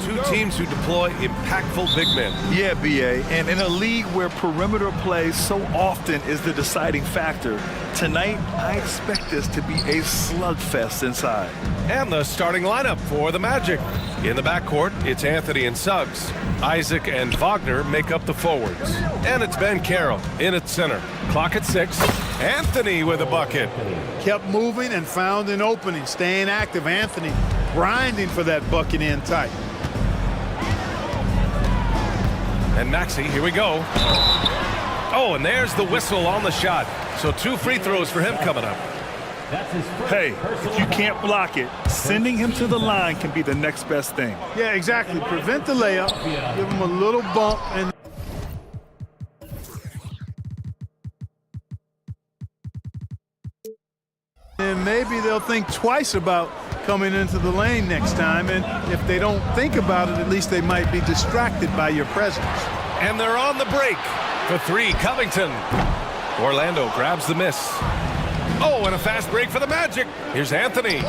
Two teams who deploy impactful big men. Yeah, BA, and in a league where perimeter play so often is the deciding factor, tonight I expect this to be a slugfest inside. And the starting lineup for the Magic. In the backcourt, it's Anthony and Suggs. Isaac and Wagner make up the forwards. And it's Ben Carroll in at center. Clock at 6. Anthony with a bucket. Kept moving and found an opening. Staying active, Anthony grinding for that bucket in tight. And Maxey, here we go. Oh, and there's the whistle on the shot. So 2 free throws for him coming up. Hey, if you can't block it, sending him to the line can be the next best thing. Yeah, exactly. Prevent the layup, give him a little bump, and maybe they'll think twice about coming into the lane next time. And if they don't think about it, at least they might be distracted by your presence. And they're on the break. For 3, Covington. Orlando grabs the miss. Oh, and a fast break for the Magic. Here's Anthony.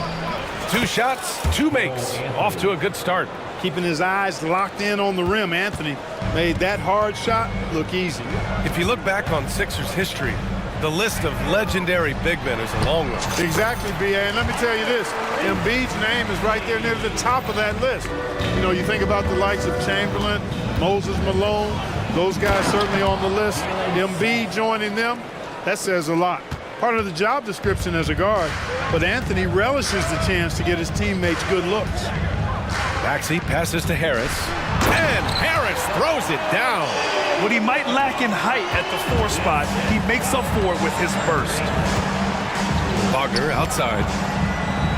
2 shots, 2 makes. Off to a good start. Keeping his eyes locked in on the rim, Anthony made that hard shot look easy. If you look back on Sixers history, the list of legendary big men is a long one. Exactly, B.A. And let me tell you this, Embiid's name is right there near the top of that list. You know, you think about the likes of Chamberlain, Moses Malone, those guys certainly on the list. Embiid joining them, that says a lot. Part of the job description as a guard, but Anthony relishes the chance to get his teammates good looks. Maxey passes to Harris, and Harris throws it down. What he might lack in height at the 4 spot, he makes up for it with his burst. Wagner outside.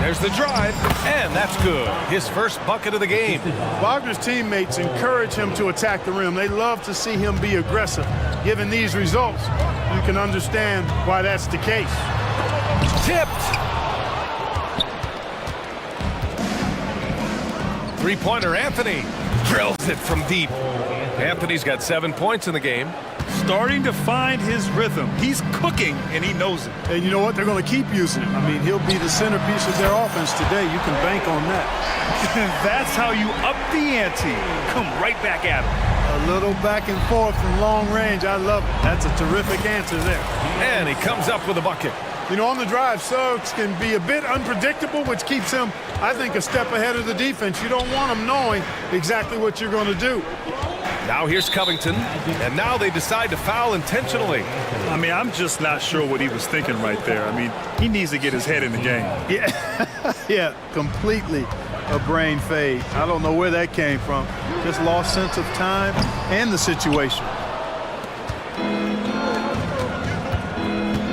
There's the drive, and that's good. His first bucket of the game. Wagner's teammates encourage him to attack the rim. They love to see him be aggressive. Given these results, you can understand why that's the case. Tipped. Three-pointer, Anthony drills it from deep. Anthony's got 7 points in the game. Starting to find his rhythm. He's cooking, and he knows it. And you know what? They're going to keep using him. I mean, he'll be the centerpiece of their offense today. You can bank on that. That's how you up the ante. Come right back at him. A little back and forth from long range. I love it. That's a terrific answer there. And he comes up with a bucket. You know, on the drive, Suggs can be a bit unpredictable, which keeps him, I think, a step ahead of the defense. You don't want him knowing exactly what you're going to do. Now here's Covington, and now they decide to foul intentionally. I mean, I'm just not sure what he was thinking right there. I mean, he needs to get his head in the game. Yeah, yeah, completely a brain fade. I don't know where that came from. Just lost sense of time and the situation.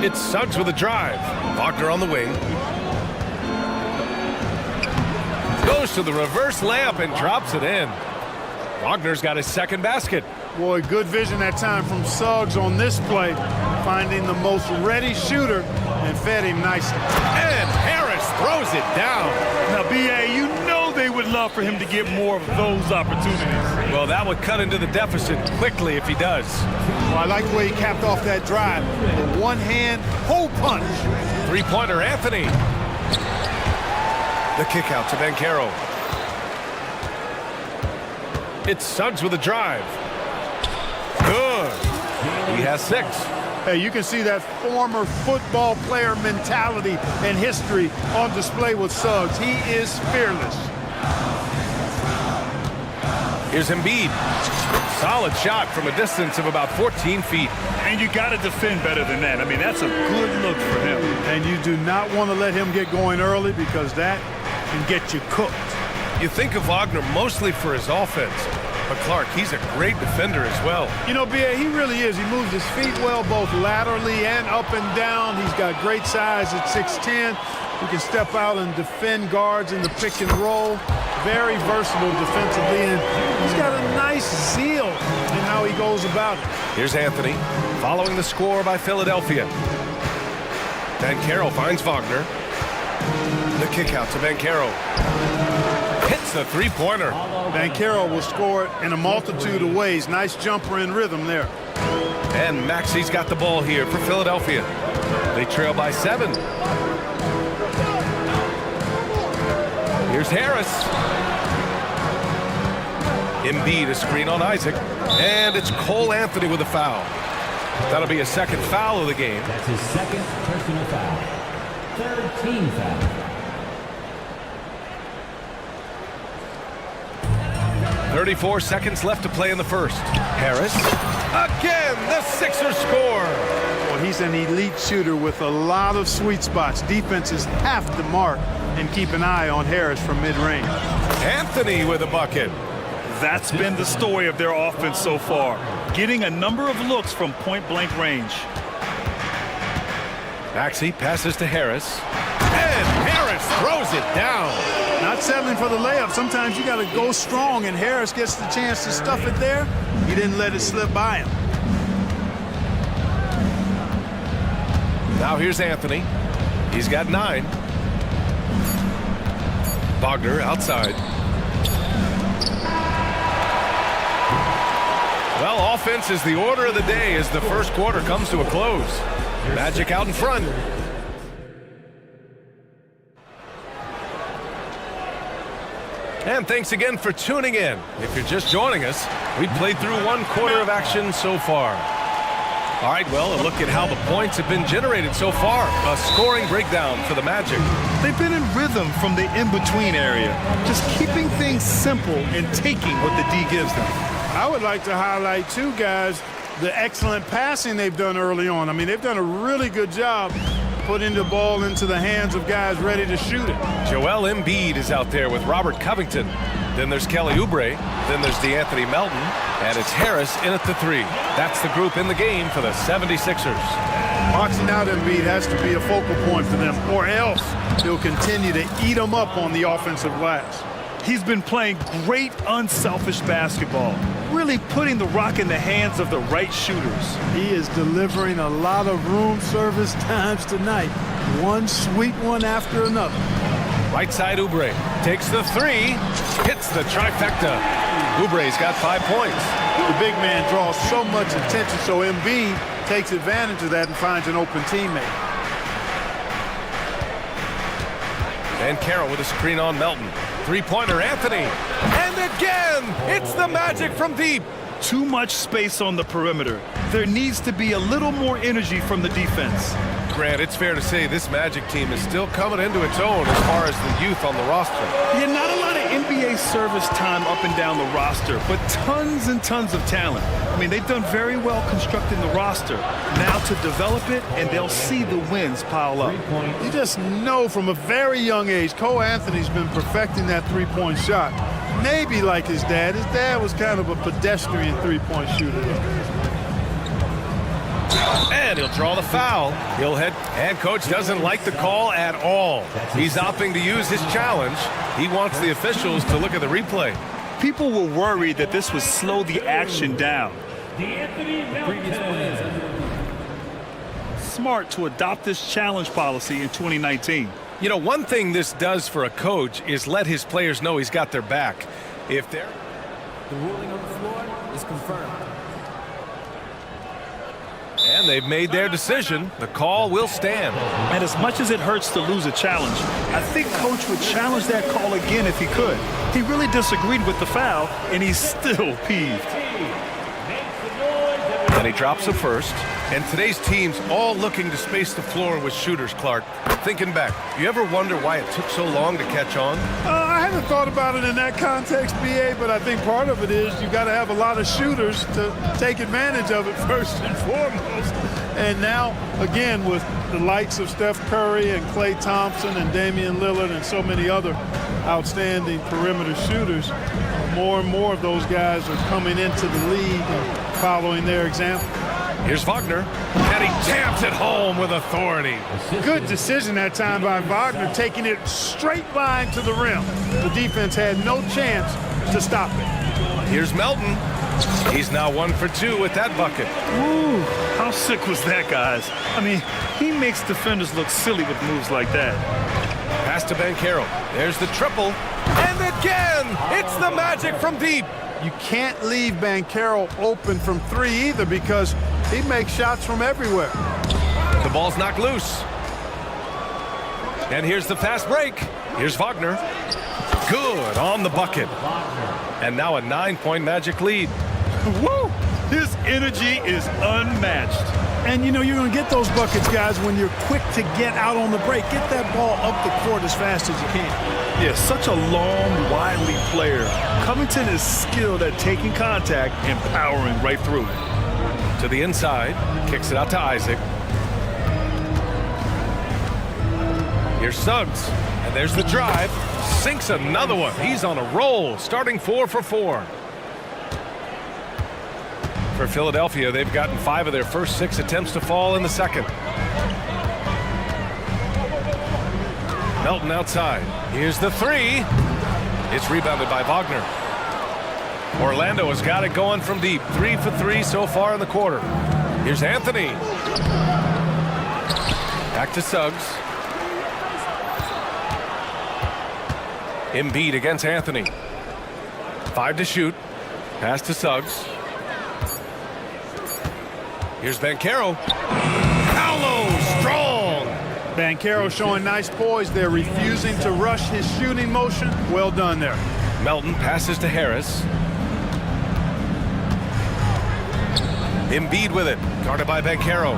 It's Suggs with a drive. Wagner on the wing. Goes to the reverse layup and drops it in. Wagner's got his second basket. Boy, good vision that time from Suggs on this play, finding the most ready shooter and fed him nicely. And Harris throws it down. Now, B.A., you know they would love for him to get more of those opportunities. Well, that would cut into the deficit quickly if he does. Well, I like the way he capped off that drive. The one-hand hole punch. Three-pointer, Anthony. The kick out to Ben Carroll. It's Suggs with a drive. Good. He has 6. Hey, you can see that former football player mentality and history on display with Suggs. He is fearless. Here's Embiid. Solid shot from a distance of about 14 feet. And you got to defend better than that. I mean, that's a good look for him. And you do not want to let him get going early because that can get you cooked. You think of Wagner mostly for his offense, but Clark, he's a great defender as well. You know, B.A., he really is. He moves his feet well, both laterally and up and down. He's got great size at 6'10". He can step out and defend guards in the pick and roll. Very versatile defensively, and he's got a nice zeal in how he goes about it. Here's Anthony, following the score by Philadelphia. Ben Carroll finds Wagner. The kick out to Ben Carroll. Hits the three-pointer. Ben Carroll will score it in a multitude of ways. Nice jumper in rhythm there. And Maxey's got the ball here for Philadelphia. They trail by 7. Here's Harris. Embiid a screen on Isaac. And it's Cole Anthony with a foul. That'll be a second foul of the game. That's his second personal foul. Third team foul. .34 seconds left to play in the first. Harris. Again, the Sixers score. Well, he's an elite shooter with a lot of sweet spots. Defenses have to mark and keep an eye on Harris from mid-range. Anthony with a bucket. That's been the story of their offense so far, getting a number of looks from point-blank range. Maxey passes to Harris. And Harris throws it down. Not settling for the layup. Sometimes you got to go strong, and Harris gets the chance to stuff it there. He didn't let it slip by him. Now here's Anthony. He's got 9. Wagner outside. Well, offense is the order of the day as the first quarter comes to a close. Magic out in front. And thanks again for tuning in. If you're just joining us, we played through one quarter of action so far. All right, well, a look at how the points have been generated so far. A scoring breakdown for the Magic. They've been in rhythm from the in-between area, just keeping things simple and taking what the D gives them. I would like to highlight, too, guys, the excellent passing they've done early on. I mean, they've done a really good job putting the ball into the hands of guys ready to shoot it. Joel Embiid is out there with Robert Covington. Then there's Kelly Oubre. Then there's DeAnthony Melton. And it's Harris in at the 3. That's the group in the game for the 76ers. Boxing out Embiid has to be a focal point for them, or else he'll continue to eat them up on the offensive glass. He's been playing great, unselfish basketball, really putting the rock in the hands of the right shooters. He is delivering a lot of room service times tonight. One sweet one after another. Right side Oubre takes the 3, hits the trifecta. Oubre's got 5 points. The big man draws so much attention, so Embiid takes advantage of that and finds an open teammate. And Carroll with a screen on Melton. Three-pointer Anthony. And again, it's the Magic from deep. Too much space on the perimeter. There needs to be a little more energy from the defense. Grant, it's fair to say this Magic team is still coming into its own as far as the youth on the roster. Yeah, not a lot of NBA service time up and down the roster, but tons and tons of talent. I mean, they've done very well constructing the roster. Now to develop it, and they'll see the wins pile up. You just know from a very young age, Cole Anthony's been perfecting that three-point shot. Maybe like his dad. His dad was kind of a pedestrian three-point shooter. And he'll draw the foul. He'll head, and coach doesn't like the call at all. He's opting to use his challenge. He wants the officials to look at the replay. People were worried that this would slow the action down. Smart to adopt this challenge policy in 2019. You know, one thing this does for a coach is let his players know he's got their back. If they're... The ruling on the floor is confirmed. And they've made their decision. The call will stand. And as much as it hurts to lose a challenge, I think Coach would challenge that call again if he could. He really disagreed with the foul, and he's still peeved. And he drops a first. And today's team's all looking to space the floor with shooters, Clark. Thinking back, you ever wonder why it took so long to catch on? I haven't thought about it in that context, BA, but I think part of it is you got to have a lot of shooters to take advantage of it first and foremost. And now, again, with the likes of Steph Curry and Klay Thompson and Damian Lillard and so many other outstanding perimeter shooters, more and more of those guys are coming into the league and following their example. Here's Wagner, and he jams it home with authority. Good decision that time by Wagner, taking it straight line to the rim. The defense had no chance to stop it. Here's Melton. He's now 1 for 2 with that bucket. Ooh, how sick was that, guys? I mean, he makes defenders look silly with moves like that. Pass to Banchero. There's the triple. And again, it's the Magic from deep. You can't leave Banchero open from 3 either because he makes shots from everywhere. The ball's knocked loose. And here's the fast break. Here's Wagner. Good on the bucket. And now a 9-point Magic lead. Woo! His energy is unmatched. And you know you're going to get those buckets, guys, when you're quick to get out on the break. Get that ball up the court as fast as you can. Yeah, such a long, wily player. Covington is skilled at taking contact and powering right through it. To the inside, kicks it out to Isaac. Here's Suggs, and there's the drive. Sinks another one. He's on a roll, starting 4 for 4. For Philadelphia, they've gotten 5 of their first 6 attempts to fall in the second. Melton outside. Here's the 3. It's rebounded by Wagner. Orlando has got it going from deep. 3 for 3 so far in the quarter. Here's Anthony. Back to Suggs. Embiid against Anthony. 5 to shoot. Pass to Suggs. Here's Banchero. Paolo, strong. Banchero showing nice poise there, refusing to rush his shooting motion. Well done there. Melton passes to Harris. Embiid with it, guarded by Banchero.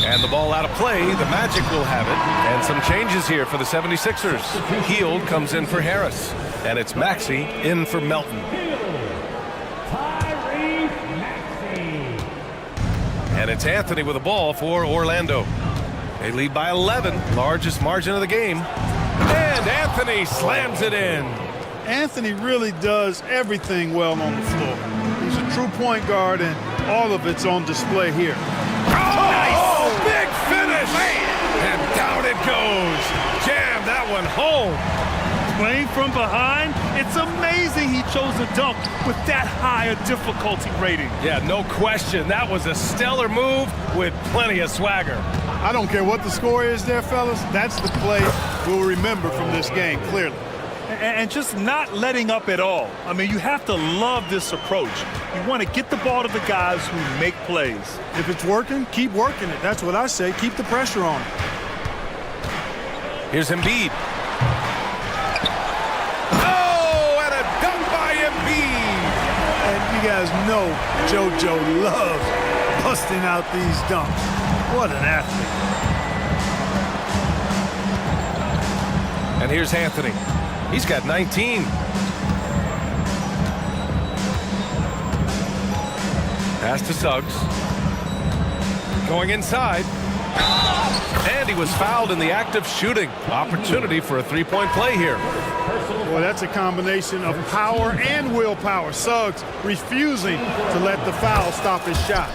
And the ball out of play, the Magic will have it. And some changes here for the 76ers. Hield comes in for Harris. And it's Maxey in for Melton. And it's Anthony with the ball for Orlando. They lead by 11, largest margin of the game. And Anthony slams it in. Anthony really does everything well on the floor. He's a true point guard, and all of it's on display here. Oh, nice! Big finish! And down it goes. Jam that one home. Playing from behind, it's amazing he chose a dunk with that high a difficulty rating. Yeah, no question. That was a stellar move with plenty of swagger. I don't care what the score is there, fellas. That's the play we'll remember from this game, clearly. And just not letting up at all. I mean, you have to love this approach. You want to get the ball to the guys who make plays. If it's working, keep working it. That's what I say. Keep the pressure on it. Here's Embiid. Oh, and a dunk by Embiid. And you guys know JoJo loves busting out these dunks. What an athlete. And here's Anthony. He's got 19. Pass to Suggs. Going inside. And he was fouled in the act of shooting. Opportunity for a three-point play here. Well, that's a combination of power and willpower. Suggs refusing to let the foul stop his shot.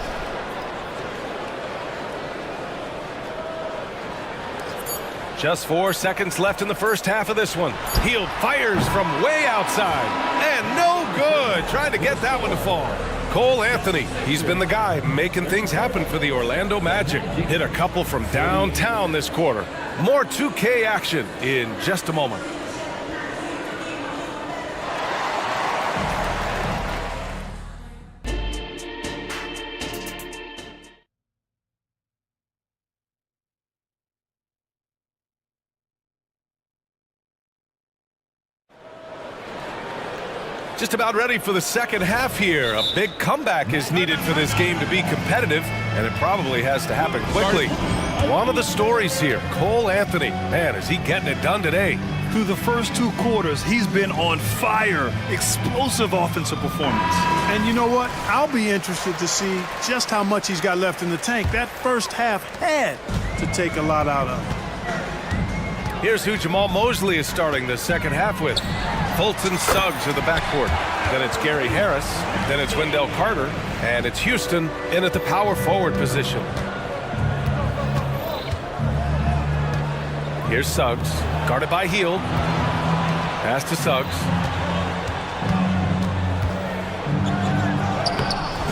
Just 4 seconds left in the first half of this one. Hield fires from way outside. And no good. Trying to get that one to fall. Cole Anthony, he's been the guy making things happen for the Orlando Magic. Hit a couple from downtown this quarter. More 2K action in just a moment. Just about ready for the second half here. A big comeback is needed for this game to be competitive, and it probably has to happen quickly. One of the stories here, Cole Anthony. Man, is he getting it done today. Through the first 2 quarters, he's been on fire. Explosive offensive performance. And you know what? I'll be interested to see just how much he's got left in the tank. That first half had to take a lot out of him. Here's who Jamal Mosley is starting the second half with. Fulton Suggs in the backcourt. Then it's Gary Harris. Then it's Wendell Carter. And it's Houston in at the power forward position. Here's Suggs, guarded by Hield. Pass to Suggs.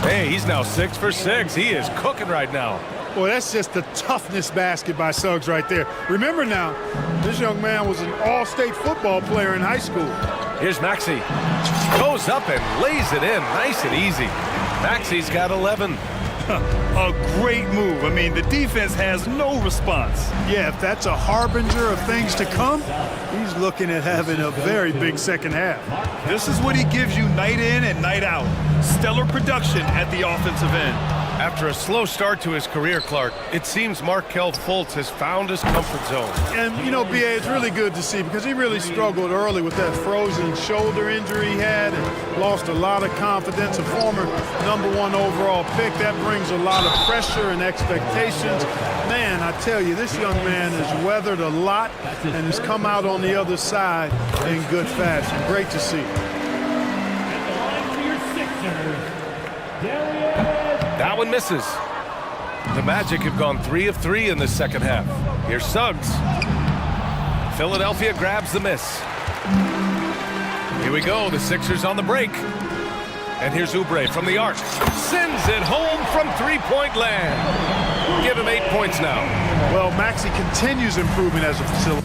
Hey, he's now 6 for 6. He is cooking right now. Boy, that's just the toughness basket by Suggs right there. Remember now, this young man was an all-state football player in high school. Here's Maxey. Goes up and lays it in nice and easy. Maxey's got 11. A great move. I mean, the defense has no response. Yeah, if that's a harbinger of things to come, he's looking at having a very big second half. This is what he gives you night in and night out. Stellar production at the offensive end. After a slow start to his career, Clark, it seems Markelle Fultz has found his comfort zone. And, you know, B.A., it's really good to see because he really struggled early with that frozen shoulder injury he had and lost a lot of confidence. A former #1 overall pick, that brings a lot of pressure and expectations. Man, I tell you, this young man has weathered a lot and has come out on the other side in good fashion. Great to see. That one misses. The Magic have gone 3 of 3 in this second half. Here's Suggs. Philadelphia grabs the miss. Here we go, the Sixers on the break. And here's Oubre from the arc. Sends it home from three-point land. Give him 8 points now. Well, Maxey continues improving as a facilitator.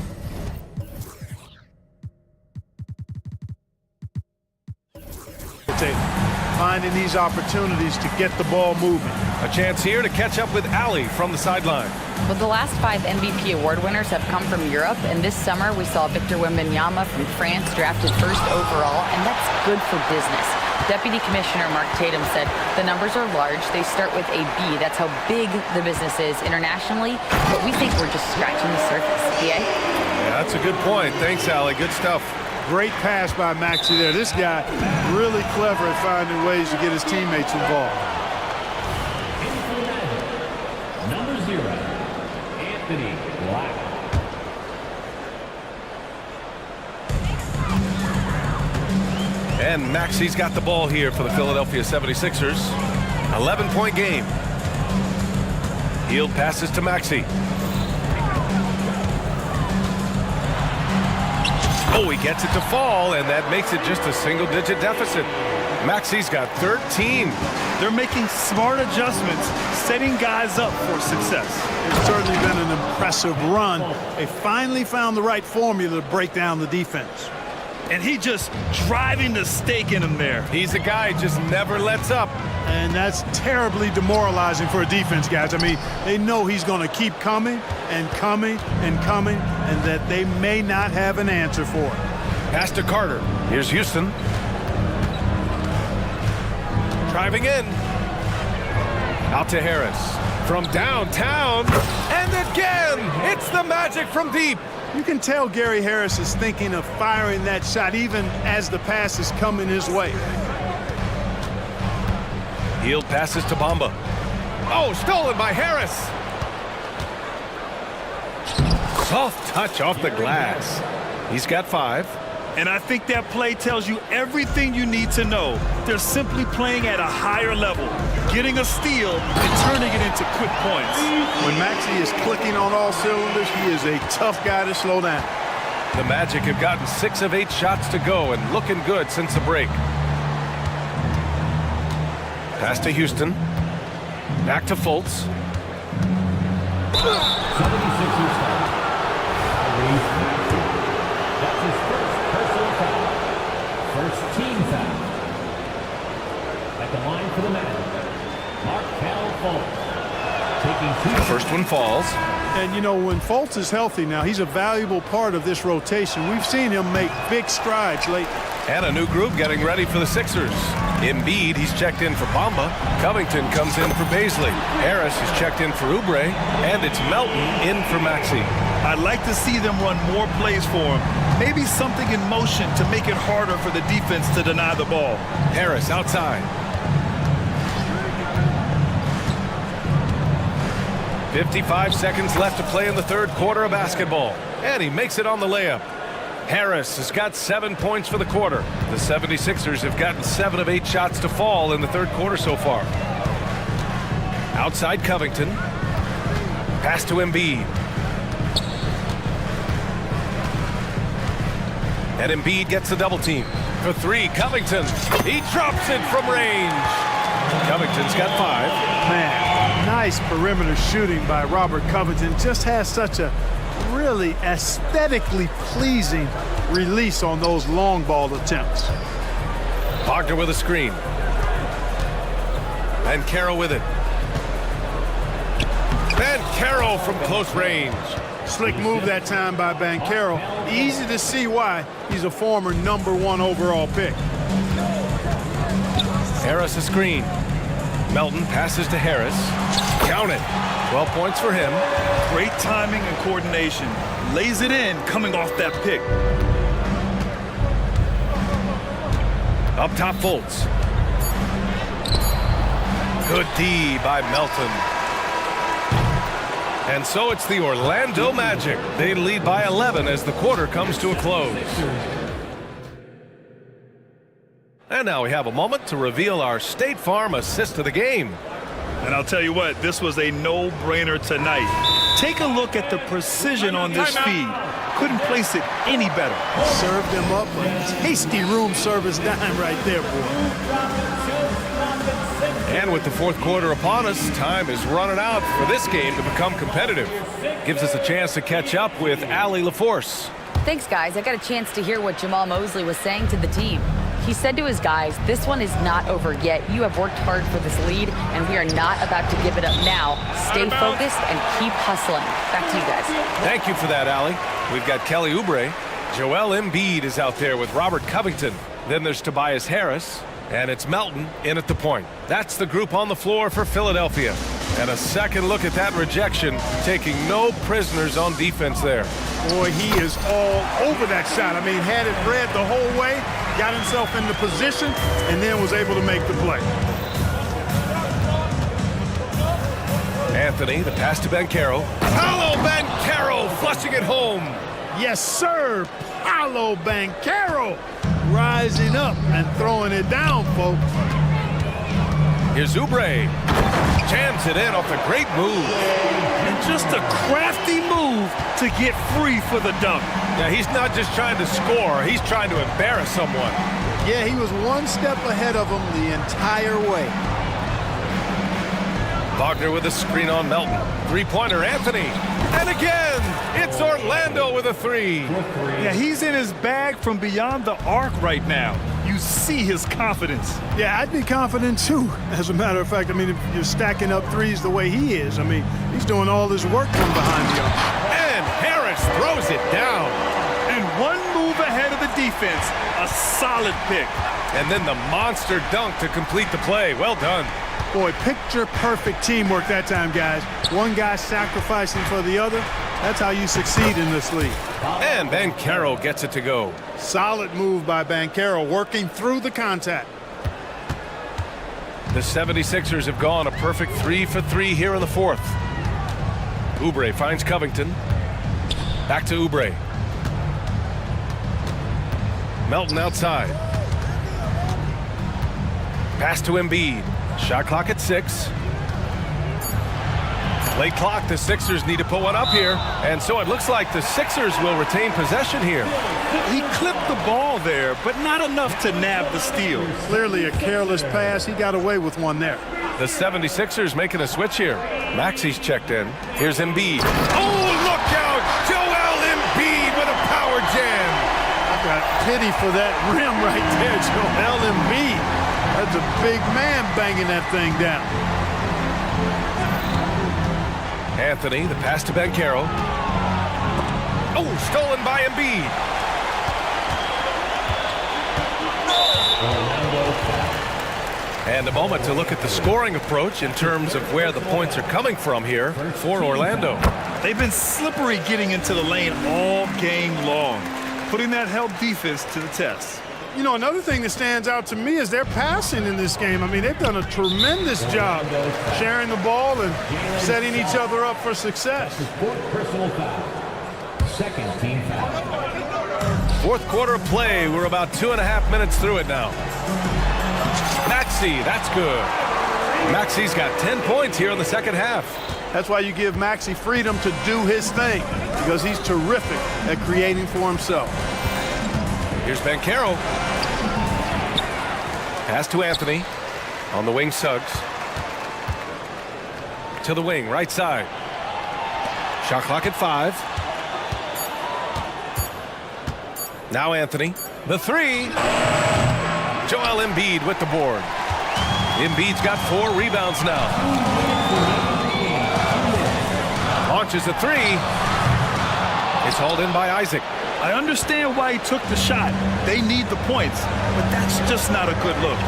Finding these opportunities to get the ball moving. A chance here to catch up with Ali from the sideline. Well, the last 5 MVP award winners have come from Europe, and this summer we saw Victor Wembanyama from France drafted first overall, and that's good for business. Deputy Commissioner Mark Tatum said the numbers are large. They start with a B. That's how big the business is internationally, but we think we're just scratching the surface. Yeah? Yeah, that's a good point. Thanks, Ali. Good stuff. Great pass by Maxey there. This guy really clever at finding ways to get his teammates involved. Number 0, Anthony Black. And Maxey's got the ball here for the Philadelphia 76ers. 11-point game. Hield passes to Maxey. Oh, he gets it to fall, and that makes it just a single-digit deficit. Maxey's got 13. They're making smart adjustments, setting guys up for success. It's certainly been an impressive run. They finally found the right formula to break down the defense. And he just driving the stake in him there. He's a guy who just never lets up. And that's terribly demoralizing for a defense, guys. I mean, they know he's going to keep coming and coming and coming, and that they may not have an answer for it. Pass to Carter. Here's Houston. Driving in. Out to Harris. From downtown. And again, it's the Magic from deep. You can tell Gary Harris is thinking of firing that shot even as the pass is coming his way. Hield passes to Bamba. Oh, stolen by Harris. Soft touch off the glass. He's got 5. And I think that play tells you everything you need to know. They're simply playing at a higher level, getting a steal and turning it into quick points. When Maxey is clicking on all cylinders, he is a tough guy to slow down. The Magic have gotten 6 of 8 shots to go and looking good since the break. Pass to Houston. Back to Fultz. 76ers foul. That's his first personal foul. First team foul. At the line for the Magic, Markelle Fultz. Taking 2. First one falls. And, you know, when Fultz is healthy now, he's a valuable part of this rotation. We've seen him make big strides lately. And a new group getting ready for the Sixers. Embiid, he's checked in for Bamba. Covington comes in for Baisley. Harris is checked in for Oubre. And it's Melton in for Maxey. I'd like to see them run more plays for him. Maybe something in motion to make it harder for the defense to deny the ball. Harris outside. 55 seconds left to play in the third quarter of basketball. And he makes it on the layup. Harris has got 7 points for the quarter. The 76ers have gotten 7 of 8 shots to fall in the third quarter so far. Outside Covington. Pass to Embiid. And Embiid gets the double team. For 3, Covington. He drops it from range. Covington's got 5. Man, nice perimeter shooting by Robert Covington. Just has such a really aesthetically pleasing release on those long ball attempts. Wagner with a screen. And Carroll with it. Banchero from close range. Slick move that time by Banchero. Easy to see why he's a former #1 overall pick. Harris a screen. Melton passes to Harris. Count it. 12 points for him. Great timing and coordination. Lays it in coming off that pick. Up top, Fultz. Good D by Melton. And so it's the Orlando Magic. They lead by 11 as the quarter comes to a close. And now we have a moment to reveal our State Farm assist of the game. And I'll tell you what, this was a no-brainer tonight. Take a look at the precision on this feed. Couldn't place it any better. Served him up a tasty room service dime right there, boy. And with the fourth quarter upon us, time is running out for this game to become competitive. Gives us a chance to catch up with Allie LaForce. Thanks, guys. I got a chance to hear what Jamal Mosley was saying to the team. He said to his guys, this one is not over yet. You have worked hard for this lead, and we are not about to give it up now. Stay focused and keep hustling. Back to you guys. Thank you for that, Allie. We've got Kelly Oubre. Joel Embiid is out there with Robert Covington. Then there's Tobias Harris. And it's Melton in at the point. That's the group on the floor for Philadelphia. And a second look at that rejection, taking no prisoners on defense there. Boy, he is all over that shot. I mean, had it read the whole way, got himself into position, and then was able to make the play. Anthony, the pass to Banchero. Paolo Banchero flushing it home. Yes, sir. Paolo Banchero rising up and throwing it down, folks. Here's Oubre. Jams it in off a great move. And just a crafty move to get free for the dunk. Yeah, he's not just trying to score, he's trying to embarrass someone. Yeah, he was one step ahead of him the entire way. Wagner with a screen on Melton. Three-pointer, Anthony. And again, it's Orlando with a three. Yeah, he's in his bag from beyond the arc right now. You see his confidence. Yeah, I'd be confident too. As a matter of fact, I mean, if you're stacking up threes the way he is, I mean, he's doing all his work from behind the arc. And Harris throws it down. And one move ahead of the defense. A solid pick. And then the monster dunk to complete the play. Well done. Boy, picture-perfect teamwork that time, guys. One guy sacrificing for the other. That's how you succeed in this league. And Banchero gets it to go. Solid move by Banchero, working through the contact. The 76ers have gone a perfect 3 for 3 here in the fourth. Oubre finds Covington. Back to Oubre. Melton outside. Pass to Embiid. Shot clock at 6. Late clock, the Sixers need to put one up here. And so it looks like the Sixers will retain possession here. He clipped the ball there, but not enough to nab the steal. Clearly a careless pass. He got away with one there. The 76ers making a switch here. Maxi's checked in. Here's Embiid. Oh, look out! Joel Embiid with a power jam. I got pity for that rim right there, Joel Embiid. That's a big man banging that thing down. Anthony, the pass to Banchero. Oh, stolen by Embiid. And a moment to look at the scoring approach in terms of where the points are coming from here for Orlando. They've been slippery getting into the lane all game long, putting that help defense to the test. You know, another thing that stands out to me is their passing in this game. I mean, they've done a tremendous job sharing the ball and setting each other up for success. Personal foul. Second team foul. Fourth quarter of play. We're about 2.5 minutes through it now. Maxi, that's good. Maxi's got 10 points here in the second half. That's why you give Maxi freedom to do his thing, because he's terrific at creating for himself. Here's Banchero. Pass to Anthony. On the wing, Suggs. To the wing, right side. Shot clock at 5. Now Anthony. The 3. Joel Embiid with the board. Embiid's got 4 rebounds now. launches a three. It's hauled in by Isaac. I understand why he took the shot. They need the points, but that's just not a good look.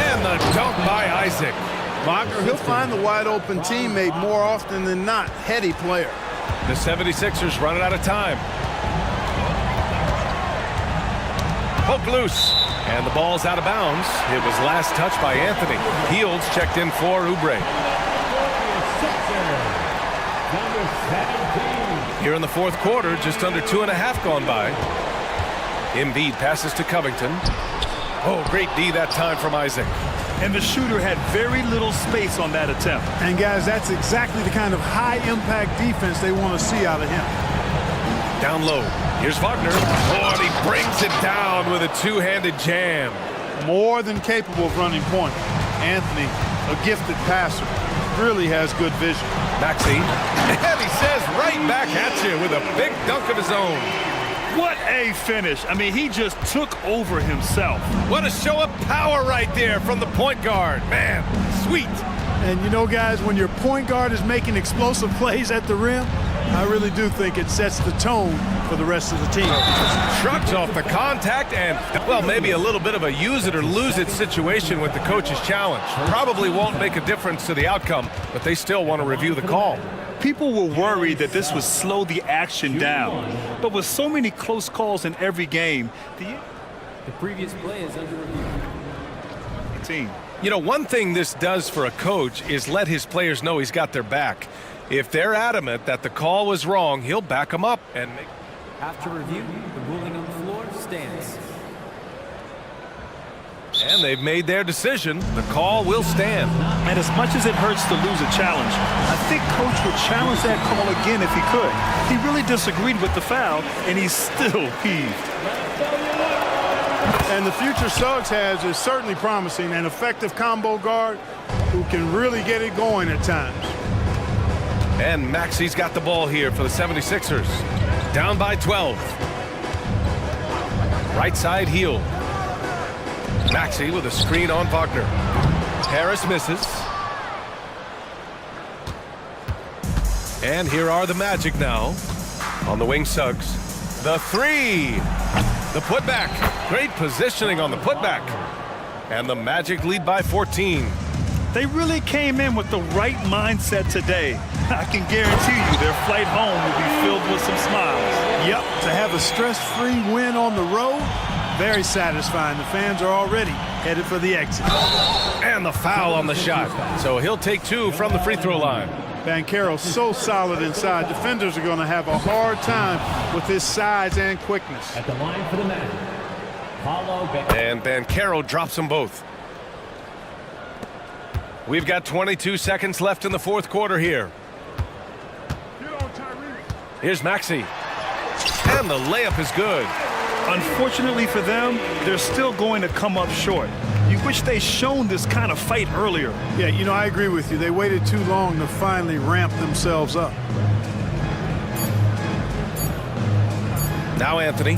And the dunk by Isaac. Wagner, he'll find the wide open teammate more often than not. Heady player. The 76ers running out of time. Poke loose. And the ball's out of bounds. It was last touched by Anthony. Fields checked in for Oubre. Here in the fourth quarter, just under 2.5 gone by. Embiid passes to Covington. Oh, great D that time from Isaac. And the shooter had very little space on that attempt. And guys, that's exactly the kind of high-impact defense they want to see out of him. Down low. Here's Wagner. Oh, and he brings it down with a two-handed jam. More than capable of running point. Anthony, a gifted passer, really has good vision. Maxey. And he says right back at you with a big dunk of his own. What a finish. I mean, he just took over himself. What a show of power right there from the point guard. Man, sweet. And you know, guys, when your point guard is making explosive plays at the rim, I really do think it sets the tone for the rest of the team. Shrugs off the contact and, well, maybe a little bit of a use it or lose it situation with the coach's challenge. Probably won't make a difference to the outcome, but they still want to review the call. People were worried that this would slow the action down. But with so many close calls in every game, The previous play is under review. team. You know, one thing this does for a coach is let his players know he's got their back. If they're adamant that the call was wrong, he'll back them up and make... After review, the ruling on the floor stands. And they've made their decision. The call will stand. And as much as it hurts to lose a challenge, I think Coach would challenge that call again if he could. He really disagreed with the foul, and he's still peeved. And the future Suggs has is certainly promising, an effective combo guard who can really get it going at times. And Maxey's got the ball here for the 76ers. Down by 12. Right side heel. Maxey with a screen on Wagner. Harris misses. And here are the Magic now. On the wing, Suggs. The three. The putback. Great positioning on the putback. And the Magic lead by 14. They really came in with the right mindset today. I can guarantee you their flight home will be filled with some smiles. Yep, to have a stress-free win on the road, very satisfying. The fans are already headed for the exit. And the foul on the shot. So he'll take two from the free throw line. Banchero's so solid inside. Defenders are going to have a hard time with his size and quickness. At the line for the Magic, Paulo And Banchero drops them both. We've got 22 seconds left in the fourth quarter here. Here's Maxey. And the layup is good. Unfortunately for them, they're still going to come up short. You wish they'd shown this kind of fight earlier. Yeah, you know, I agree with you. They waited too long to finally ramp themselves up. Now Anthony.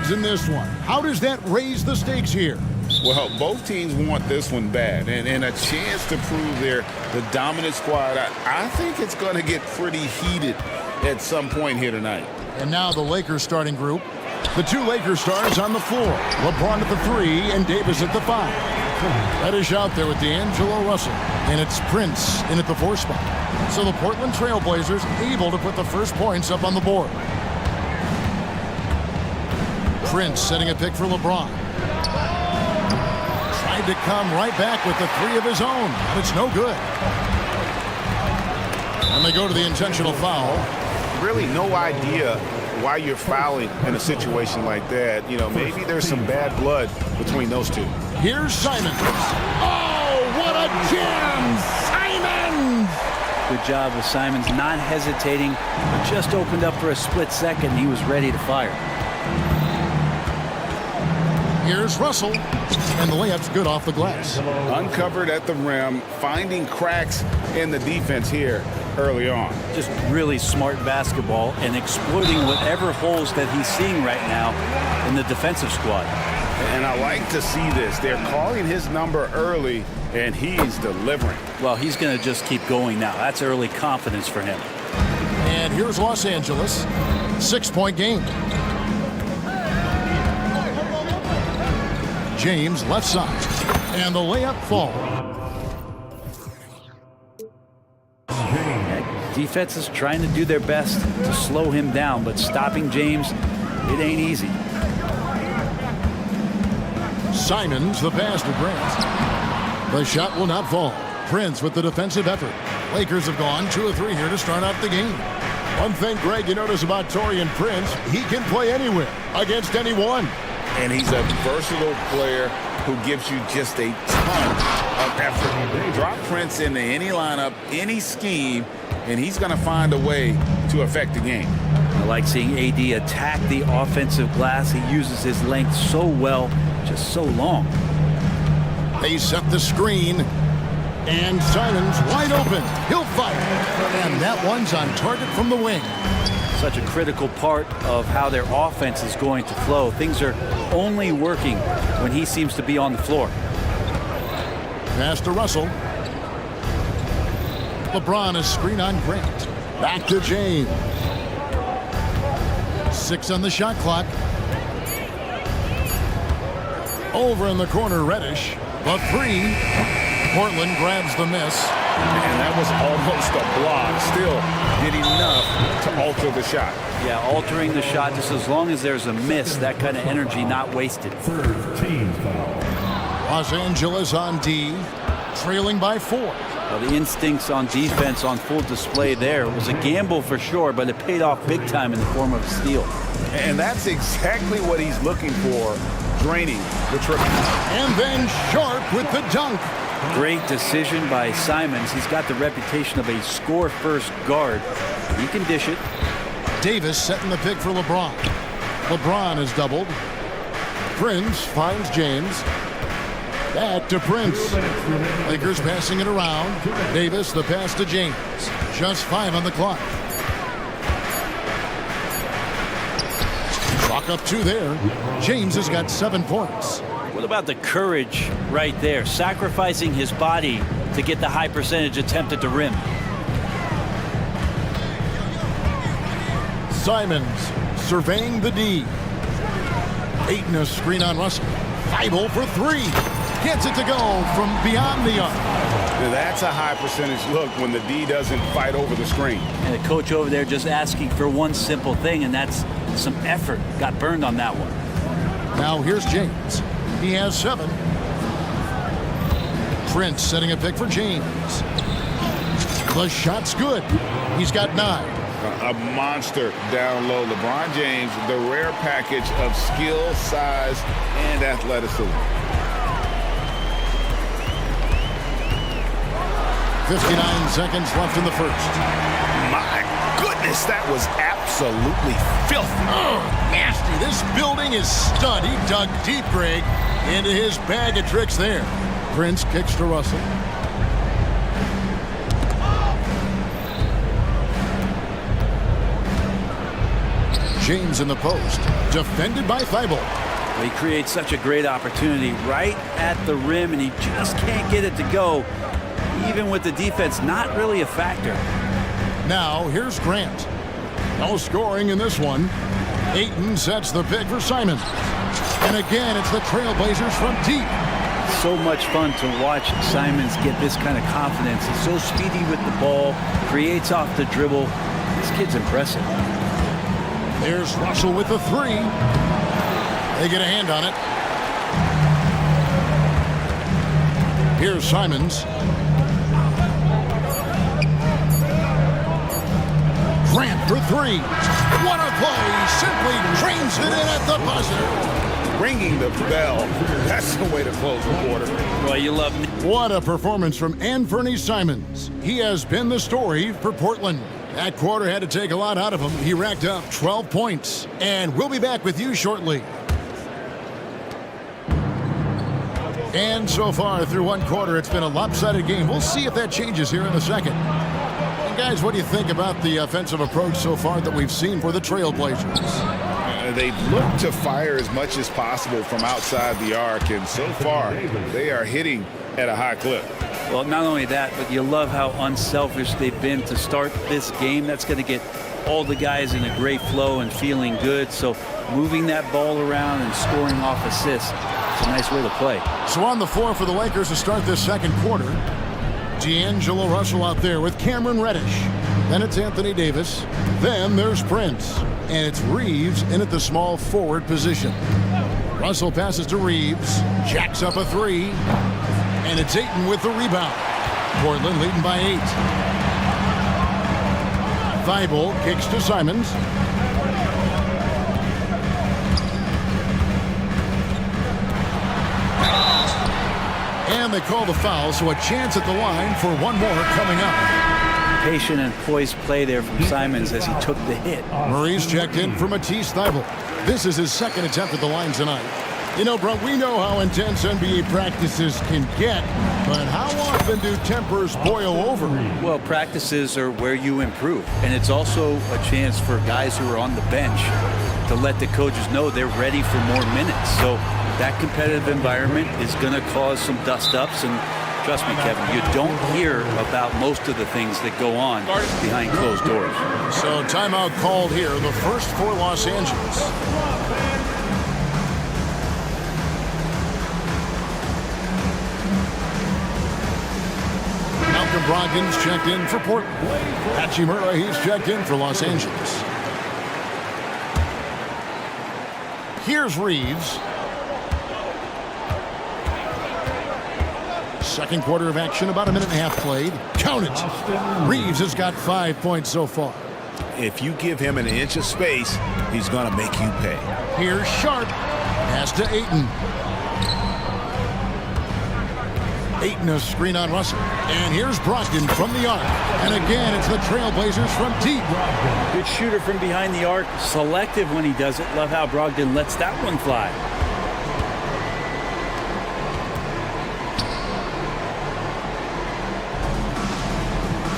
leads in this one. How does that raise the stakes here? Well, both teams want this one bad, and a chance to prove they're the dominant squad. I think it's going to get pretty heated at some point here tonight. And now the Lakers starting group. The two Lakers stars on the floor. LeBron at the 3 and Davis at the 5. Reddish out there with D'Angelo Russell. And it's Prince in at the 4 spot. So the Portland Trailblazers able to put the first points up on the board. Prince setting a pick for LeBron. Tried to come right back with the 3 of his own, but it's no good. And they go to the intentional foul. Really no idea why you're fouling in a situation like that. You know, maybe there's some bad blood between those two. Here's Simons. Oh, what a jam! Simons! Good job with Simons, not hesitating, but just opened up for a split second. He was ready to fire. Here's Russell, and the layup's good off the glass. Uncovered at the rim, finding cracks in the defense here early on. Just really smart basketball and exploiting whatever holes that he's seeing right now in the defensive squad. And I like to see this. They're calling his number early, and he's delivering. Well, he's going to just keep going now. That's early confidence for him. And here's Los Angeles. 6-point game. James left side. And the layup falls. Defense is trying to do their best to slow him down, but stopping James, it ain't easy. Simons, the pass to Prince. The shot will not fall. Prince with the defensive effort. Lakers have gone 2 of 3 here to start out the game. One thing, Greg, you notice about Taurean Prince, he can play anywhere, against anyone. And he's a versatile player who gives you just a ton of effort. Drop Prince into any lineup, any scheme, and he's going to find a way to affect the game. I like seeing AD attack the offensive glass. He uses his length so well, just so long. They set the screen, and Simons wide open. He'll fire, and that one's on target from the wing. Such a critical part of how their offense is going to flow. Things are only working when he seems to be on the floor. Pass to Russell. LeBron is screen on Grant. Back to James. 6 on the shot clock. Over in the corner, Reddish. The 3. Portland grabs the miss. And that was almost a block. Still did enough to alter the shot. Yeah, altering the shot just as long as there's a miss, that kind of energy not wasted. Los Angeles on D, trailing by 4. Well, the instincts on defense on full display there. It was a gamble for sure, but it paid off big time in the form of a steal. And that's exactly what he's looking for, draining the triple. And then Sharp with the dunk. Great decision by Simons. He's got the reputation of a score-first guard. He can dish it. Davis setting the pick for LeBron. LeBron is doubled. Prince finds James. Back to Prince. Lakers passing it around. Davis, the pass to James. Just 5 on the clock. Clock up 2 there. James has got 7 points. What about the courage right there? Sacrificing his body to get the high percentage attempt at the rim. Simons surveying the D. Ayton a screen on Russell. Feibel for 3. Gets it to go from beyond the arc. That's a high percentage look when the D doesn't fight over the screen. And the coach over there just asking for one simple thing, and that's some effort. Got burned on that one. Now here's James. He has 7. Prince setting a pick for James. The shot's good. He's got 9. A monster down low. LeBron James, the rare package of skill, size, and athleticism. 59 seconds left in the first. My goodness, that was absolutely filthy. Oh, nasty. This building is stud. He dug deep, Greg, into his bag of tricks there. Prince kicks to Russell. James in the post. Defended by Thibault. He creates such a great opportunity right at the rim, and he just can't get it to go. Even with the defense not really a factor. Now, here's Grant. No scoring in this one. Ayton sets the pick for Simon. And again, it's the Trailblazers from deep. So much fun to watch Simons get this kind of confidence. He's so speedy with the ball, creates off the dribble. This kid's impressive. There's Russell with the three. They get a hand on it. Here's Simons. Grant for three. What a play. Simply drains it in at the buzzer. Ringing the bell. That's the way to close the quarter. Well, you love me. What a performance from Anthony Simons. He has been the story for Portland. That quarter had to take a lot out of him. He racked up 12 points. And we'll be back with you shortly. And so far through one quarter, it's been a lopsided game. We'll see if that changes here in a second. And guys, what do you think about the offensive approach so far that we've seen for the Trailblazers? They've looked to fire as much as possible from outside the arc, and so far they are hitting at a high clip. Well, not only that, but you love how unselfish they've been to start this game. That's going to get all the guys in a great flow and feeling good. So moving that ball around and scoring off assists, it's a nice way to play. So on the floor for the Lakers to start this second quarter, D'Angelo Russell out there with Cameron Reddish. Then it's Anthony Davis. Then there's Prince. And it's Reeves in at the small forward position. Russell passes to Reeves. Jacks up a three. And it's Ayton with the rebound. Portland leading by 8. Thibault kicks to Simons. And they call the foul, so a chance at the line for one more coming up. Patient and poised play there from Simons as he took the hit. Murray's checked in for Matisse Thibault. This is his second attempt at the line tonight. You know, Brent, we know how intense NBA practices can get, but how often do tempers boil over? Well, practices are where you improve, and it's also a chance for guys who are on the bench to let the coaches know they're ready for more minutes. So that competitive environment is going to cause some dust-ups, and trust me, Kevin, you don't hear about most of the things that go on behind closed doors. So timeout called here, the first for Los Angeles. Malcolm Brogdon's checked in for Portland. Hachimura, he's checked in for Los Angeles. Here's Reeves. Second quarter of action, about a minute and a half played. Count it. Reeves has got 5 points so far. If you give him an inch of space, he's going to make you pay. Here's Sharp. Pass to Ayton. Ayton a screen on Russell. And here's Brogdon from the arc. And again, it's the Trailblazers from deep. Good shooter from behind the arc. Selective when he does it. Love how Brogdon lets that one fly.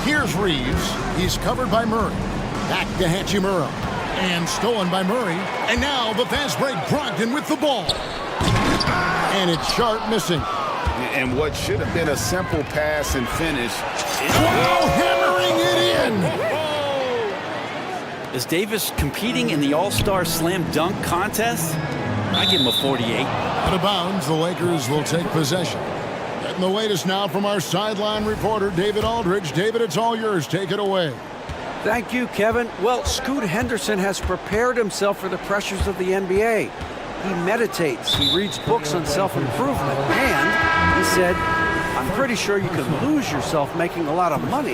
Here's Reeves. He's covered by Murray. Back to Hachimura. And stolen by Murray. And now the fast break. Brogdon with the ball. And it's Sharp missing. And what should have been a simple pass and finish. Wow, hammering it in. Is Davis competing in the All-Star Slam Dunk contest? I give him a 48. Out of bounds, the Lakers will take possession. Getting the latest now from our sideline reporter, David Aldridge. David, it's all yours. Take it away. Thank you, Kevin. Well, Scoot Henderson has prepared himself for the pressures of the NBA. He meditates, he reads books on self-improvement, and he said, I'm pretty sure you can lose yourself making a lot of money.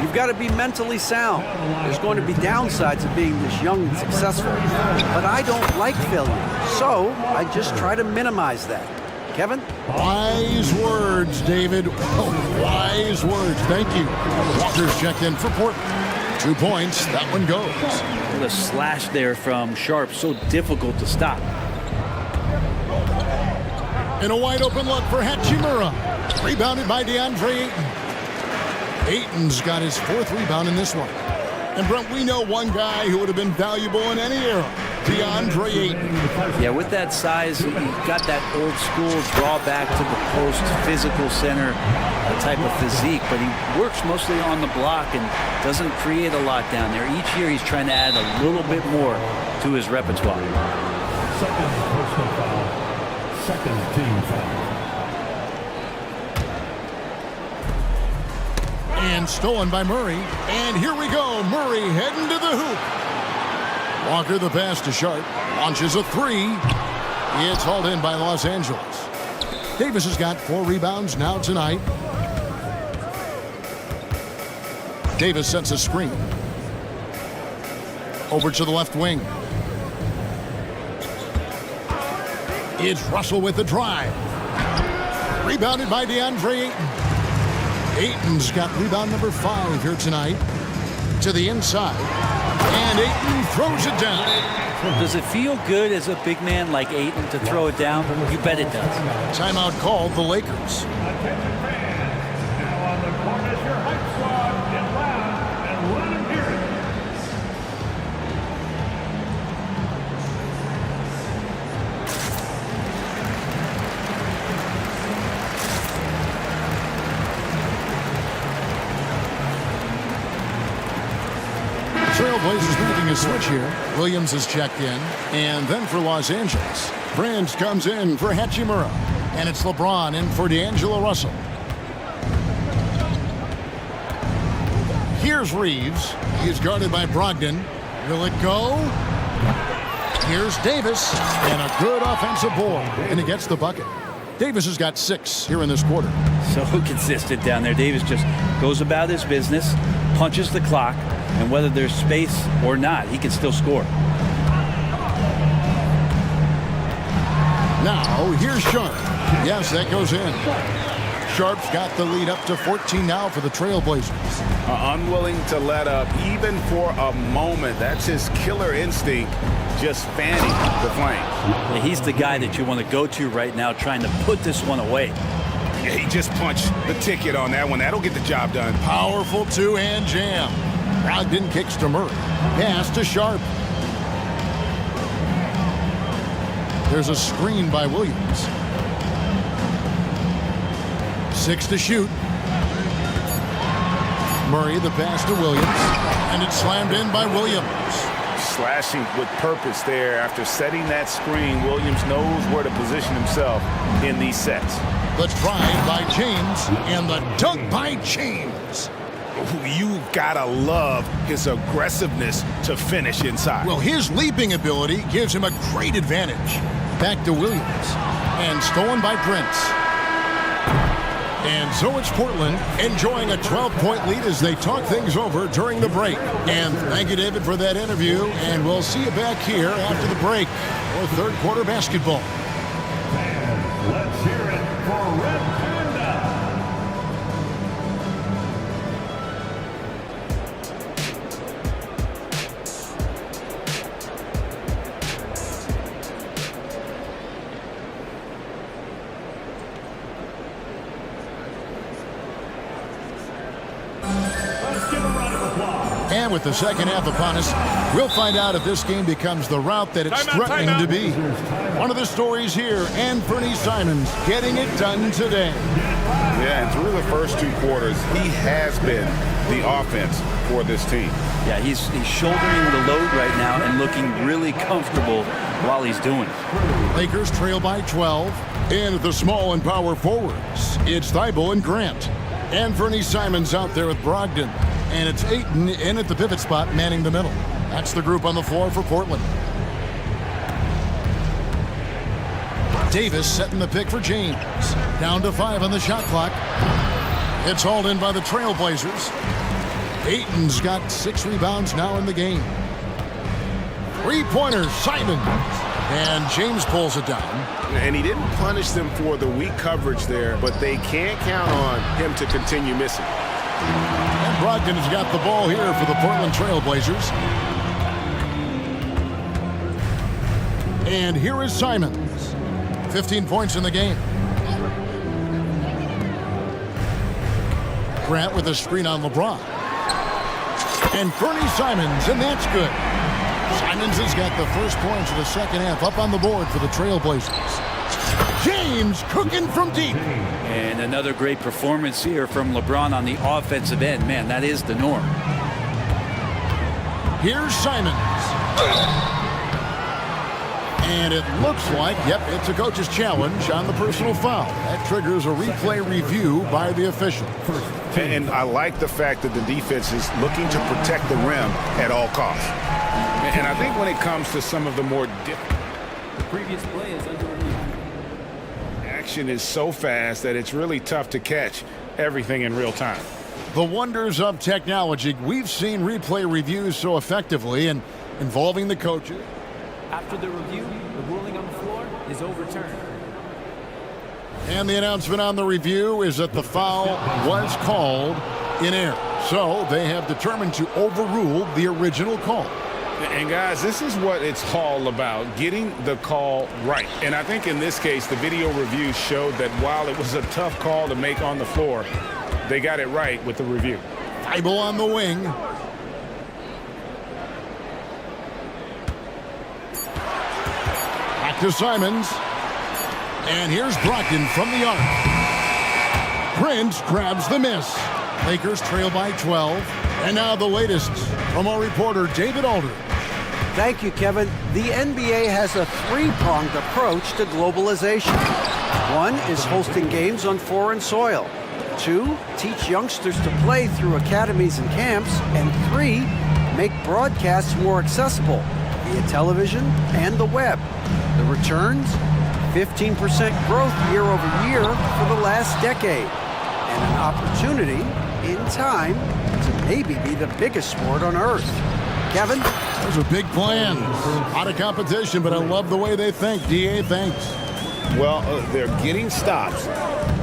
You've got to be mentally sound. There's going to be downsides of being this young and successful. But I don't like failure, so I just try to minimize that. Kevin? Wise words, David. Oh, wise words. Thank you. Walker's checked in for Portland. 2 points. That one goes. The slash there from Sharp, so difficult to stop. And a wide open look for Hachimura. Rebounded by DeAndre Ayton. Ayton's got his fourth rebound in this one. And Brent, we know one guy who would have been valuable in any era, DeAndre Ayton. Yeah, with that size, he got that old school drawback to the post, physical center type of physique, but he works mostly on the block and doesn't create a lot down there. Each year he's trying to add a little bit more to his repertoire. Second personal foul. Second team foul. And stolen by Murray. And here we go. Murray heading to the hoop. Walker the pass to Sharp. Launches a three. It's hauled in by Los Angeles. Davis has got 4 rebounds now tonight. Davis sets a screen. Over to the left wing. It's Russell with the drive. Rebounded by DeAndre Ayton. Ayton's got rebound number 5 here tonight. To the inside. And Ayton throws it down. Does it feel good as a big man like Ayton to throw it down? You bet it does. Timeout called the Lakers. Trailblazers making a switch here. Williams is checked in. And then for Los Angeles, Brands comes in for Hachimura. And it's LeBron in for D'Angelo Russell. Here's Reeves. He's guarded by Brogdon. Will it go? Here's Davis. And a good offensive board. And he gets the bucket. Davis has got 6 here in this quarter. So consistent down there. Davis just goes about his business, punches the clock, and whether there's space or not, he can still score. Now, here's Sharp. Yes, that goes in. Sharp's got the lead up to 14 now for the Trailblazers. Unwilling to let up even for a moment. That's his killer instinct, just fanning the flame. Yeah, he's the guy that you want to go to right now trying to put this one away. Yeah, he just punched the ticket on that one. That'll get the job done. Powerful two-hand jam. Brogdon kicks to Murray. Pass to Sharp. There's a screen by Williams. 6 to shoot. Murray the pass to Williams. And it's slammed in by Williams. Slashing with purpose there. After setting that screen, Williams knows where to position himself in these sets. The drive by James and the dunk by James. You've got to love his aggressiveness to finish inside. Well, his leaping ability gives him a great advantage. Back to Williams. And stolen by Prince. And so it's Portland enjoying a 12-point lead as they talk things over during the break. And thank you, David, for that interview. And we'll see you back here after the break for third quarter basketball. And let's hear it for Red Panda. And with the second half upon us, we'll find out if this game becomes the route that it's threatening to be. One of the stories here, and Bernie Simons getting it done today. Yeah, and through the first 2 quarters, he has been the offense for this team. Yeah, he's shouldering the load right now and looking really comfortable while he's doing it. Lakers trail by 12. And at the small and power forwards, it's Thibault and Grant. And Bernie Simons out there with Brogdon. And it's Ayton in at the pivot spot, manning the middle. That's the group on the floor for Portland. Davis setting the pick for James. Down to 5 on the shot clock. It's hauled in by the Trailblazers. Ayton's got 6 rebounds now in the game. 3-pointer, Simons. And James pulls it down. And he didn't punish them for the weak coverage there, but they can't count on him to continue missing. And Brogdon has got the ball here for the Portland Trailblazers. And here is Simons. 15 points in the game. Grant with a screen on LeBron. And Fernie Simons, and that's good. Simons has got the first points of the second half up on the board for the Trailblazers. James cooking from deep. And another great performance here from LeBron on the offensive end. Man, that is the norm. Here's Simons. And it looks like, yep, it's a coach's challenge on the personal foul. That triggers a replay review by the official. And I like the fact that the defense is looking to protect the rim at all costs. And I think when it comes to some of the more The previous play is under review. action is so fast that it's really tough to catch everything in real time. The wonders of technology. We've seen replay reviews so effectively and involving the coaches. After the review, the ruling on the floor is overturned. And the announcement on the review is that the foul was called in error. So they have determined to overrule the original call. And guys, this is what it's all about, getting the call right. And I think in this case, the video review showed that while it was a tough call to make on the floor, they got it right with the review. Thibault on the wing. Back to Simons. And here's Brogdon from the arc. Prince grabs the miss. Lakers trail by 12. And now the latest from our reporter, David Aldridge. Thank you, Kevin. The NBA has a three-pronged approach to globalization. One is hosting games on foreign soil. Two, teach youngsters to play through academies and camps. And three, make broadcasts more accessible via television and the web. The returns? 15% growth year over year for the last decade. And an opportunity, in time, to maybe be the biggest sport on earth. Kevin? Those are big plans. Out of competition, but I love the way they think. DA, thanks. Well, they're getting stops,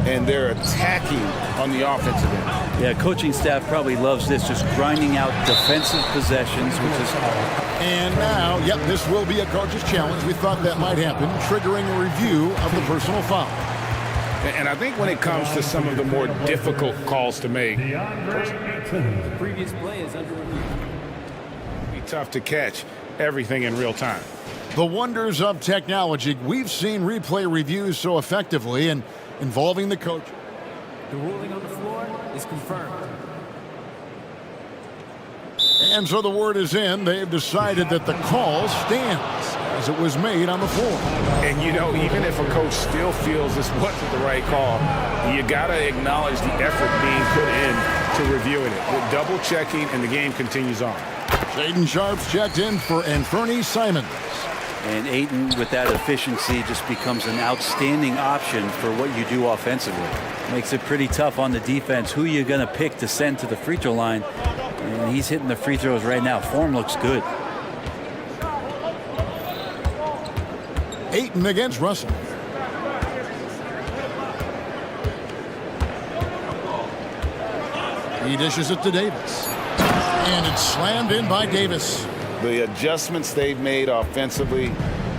and they're attacking on the offensive end. Yeah, coaching staff probably loves this, just grinding out defensive possessions, which is And now, yep, this will be a coach's challenge. We thought that might happen, triggering a review of the personal foul. And I think when it comes to some of the more difficult calls to make, The previous play is under review. be tough to catch everything in real time. The wonders of technology. We've seen replay reviews so effectively and involving the coach. The ruling on the floor is confirmed. And so the word is in. They've decided that the call stands as it was made on the floor. And, you know, even if a coach still feels this wasn't the right call, you got to acknowledge the effort being put in to reviewing it. With double checking, and the game continues on. Shaden Sharp's checked in for Fernie Simons. And Ayton, with that efficiency, just becomes an outstanding option for what you do offensively. Makes it pretty tough on the defense. Who you're going to pick to send to the free throw line. And he's hitting the free throws right now. Form looks good. Ayton against Russell. He dishes it to Davis. And it's slammed in by Davis. The adjustments they've made offensively,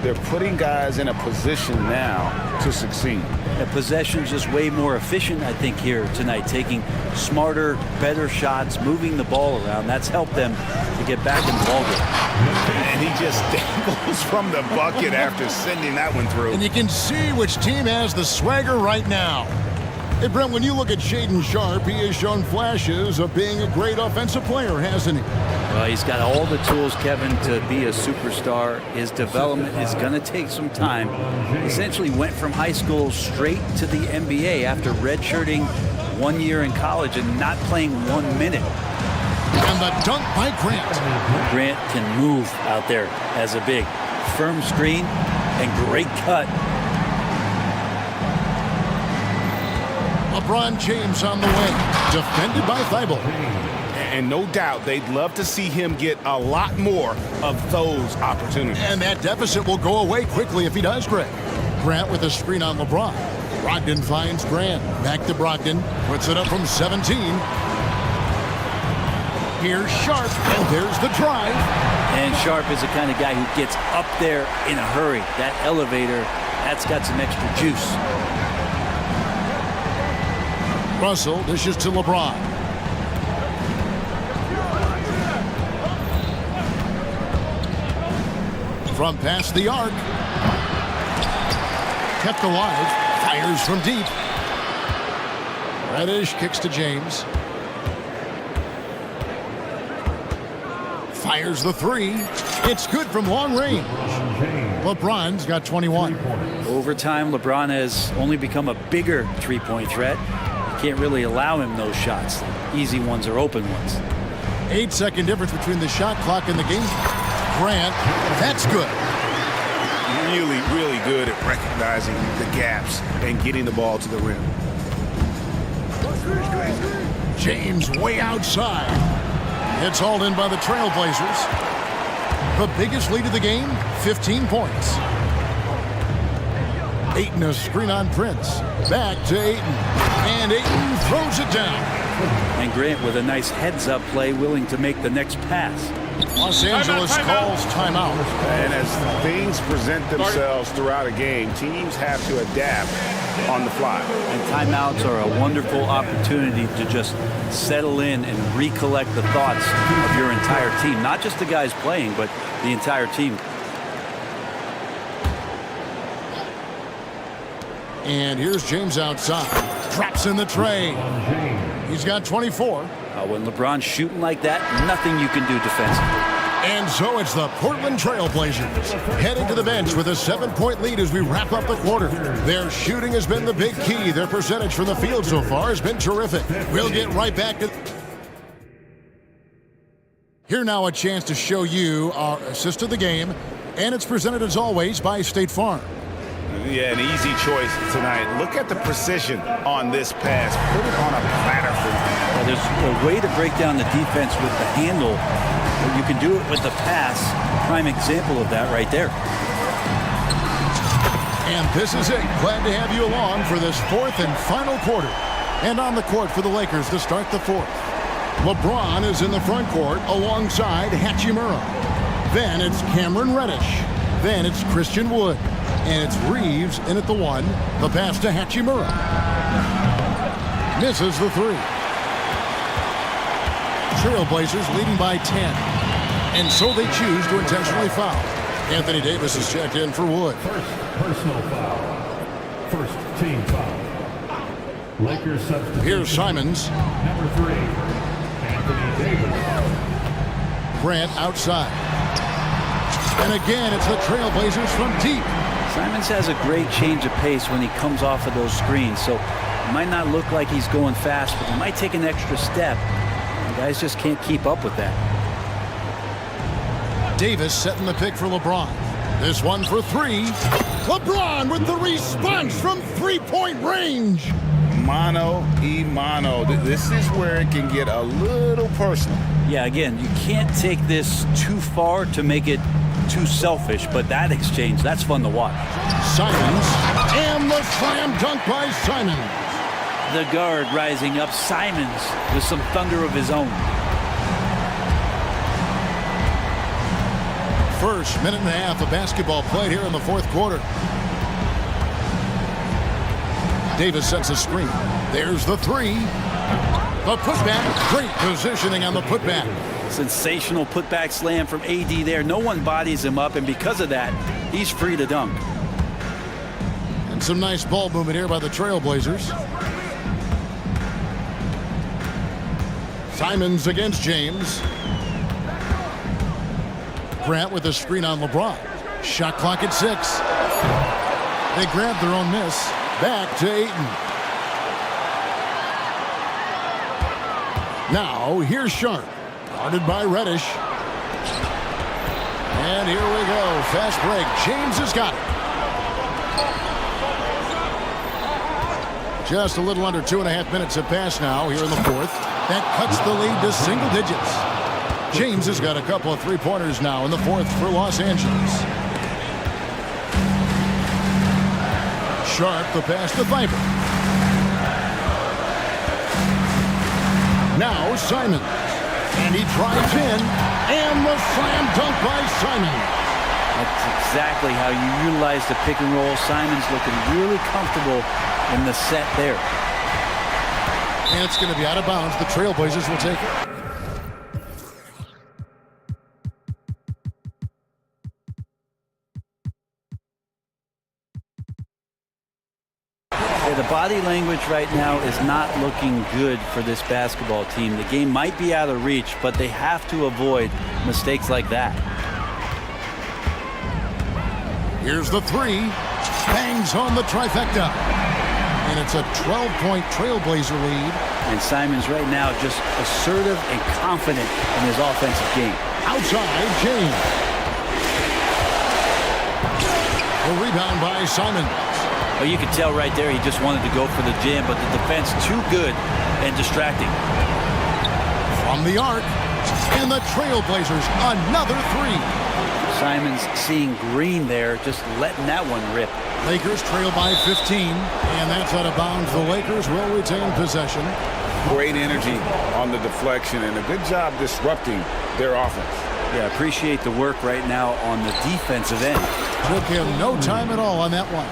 they're putting guys in a position now to succeed. The possession's just way more efficient, I think, here tonight. Taking smarter, better shots, moving the ball around. That's helped them to get back in the ballgame. And he just dangles from the bucket after sending that one through. And you can see which team has the swagger right now. Hey, Brent, when you look at Shaden Sharp, he has shown flashes of being a great offensive player, hasn't he? Well, he's got all the tools, Kevin, to be a superstar. His development is going to take some time. He essentially went from high school straight to the NBA after redshirting 1 year in college and not playing 1 minute. And the dunk by Grant. Grant can move out there as a big. Firm screen and great cut. LeBron James on the way, defended by Thibault. And no doubt they'd love to see him get a lot more of those opportunities. And that deficit will go away quickly if he does, Greg. Grant with a screen on LeBron. Brogdon finds Grant. Back to Brogdon. Puts it up from 17. Here's Sharp, and there's the drive. And Sharp is the kind of guy who gets up there in a hurry. That elevator, that's got some extra juice. Russell dishes to LeBron. From past the arc. Kept alive. Fires from deep. Reddish kicks to James. Fires the three. It's good from long range. LeBron's got 21. Over time, LeBron has only become a bigger three-point threat. You can't really allow him those shots. Easy ones or open ones. 8-second difference between the shot clock and the game. Grant, that's good. Really, really good at recognizing the gaps and getting the ball to the rim. James way outside. It's hauled in by the Trailblazers. The biggest lead of the game, 15 points. Ayton a screen on Prince. Back to Ayton. And Ayton throws it down. And Grant with a nice heads-up play, willing to make the next pass. Los Angeles calls timeout. And as things present themselves throughout a game, teams have to adapt on the fly. And timeouts are a wonderful opportunity to just settle in and recollect the thoughts of your entire team. Not just the guys playing, but the entire team. And here's James outside. Drops in the tray. He's got 24. When LeBron's shooting like that, nothing you can do defensively. And so it's the Portland Trailblazers heading to the bench with a 7-point lead as we wrap up the quarter. Their shooting has been the big key. Their percentage from the field so far has been terrific. We'll get right back to... Here now a chance to show you our assist of the game. And it's presented as always by State Farm. Yeah, an easy choice tonight. Look at the precision on this pass. Put it on a platter for him. Well, there's a way to break down the defense with the handle. But you can do it with the pass. Prime example of that right there. And this is it. Glad to have you along for this fourth and final quarter. And on the court for the Lakers to start the fourth. LeBron is in the front court alongside Hachimura. Then it's Cameron Reddish. Then it's Christian Wood. And it's Reeves in at the one. The pass to Hachimura. Misses the three. Trailblazers leading by 10. And so they choose to intentionally foul. Anthony Davis is checked in for Wood. First personal foul. First team foul. Lakers substitute. Here's Simons. Number 3, Anthony Davis. Grant outside. And again, it's the Trailblazers from deep. Simons has a great change of pace when he comes off of those screens, so it might not look like he's going fast, but he might take an extra step. And guys just can't keep up with that. Davis setting the pick for LeBron. This one for three. LeBron with the response from three-point range. Mano y mano. This is where it can get a little personal. Yeah, again, you can't take this too far to make it too selfish, but that exchange, that's fun to watch. Simons, and the slam dunk by Simons. The guard rising up, Simons with some thunder of his own. First minute and a half of basketball played here in the fourth quarter. Davis sets a screen. There's the three. The putback. Great positioning on the putback. Sensational putback slam from AD there. No one bodies him up, and because of that, he's free to dunk. And some nice ball movement here by the Trailblazers. Simons against James. Grant with a screen on LeBron. Shot clock at 6. They grab their own miss. Back to Ayton. Now, here's Sharp. Guarded by Reddish. And here we go. Fast break. James has got it. Just a little under 2.5 minutes have passed now here in the fourth. That cuts the lead to single digits. James has got a couple of three-pointers now in the fourth for Los Angeles. Sharp, the pass to Fiber. Now Simon. And he drives in. And the slam dunk by Simon. That's exactly how you utilize the pick and roll. Simon's looking really comfortable in the set there. And it's going to be out of bounds. The Trailblazers will take it. the body language right now is not looking good for this basketball team. The game might be out of reach, but they have to avoid mistakes like that. Here's the three. Bangs home the trifecta. And it's a 12-point Trailblazer lead. And Simons right now just assertive and confident in his offensive game. Outside, James. A rebound by Simons. Well, you could tell right there he just wanted to go for the jam, but the defense too good and distracting. From the arc, and the Trailblazers, another three. Simons seeing green there, just letting that one rip. Lakers trail by 15, and that's out of bounds. The Lakers will retain possession. Great energy on the deflection, and a good job disrupting their offense. Yeah, appreciate the work right now on the defensive end. Took him no time at all on that one.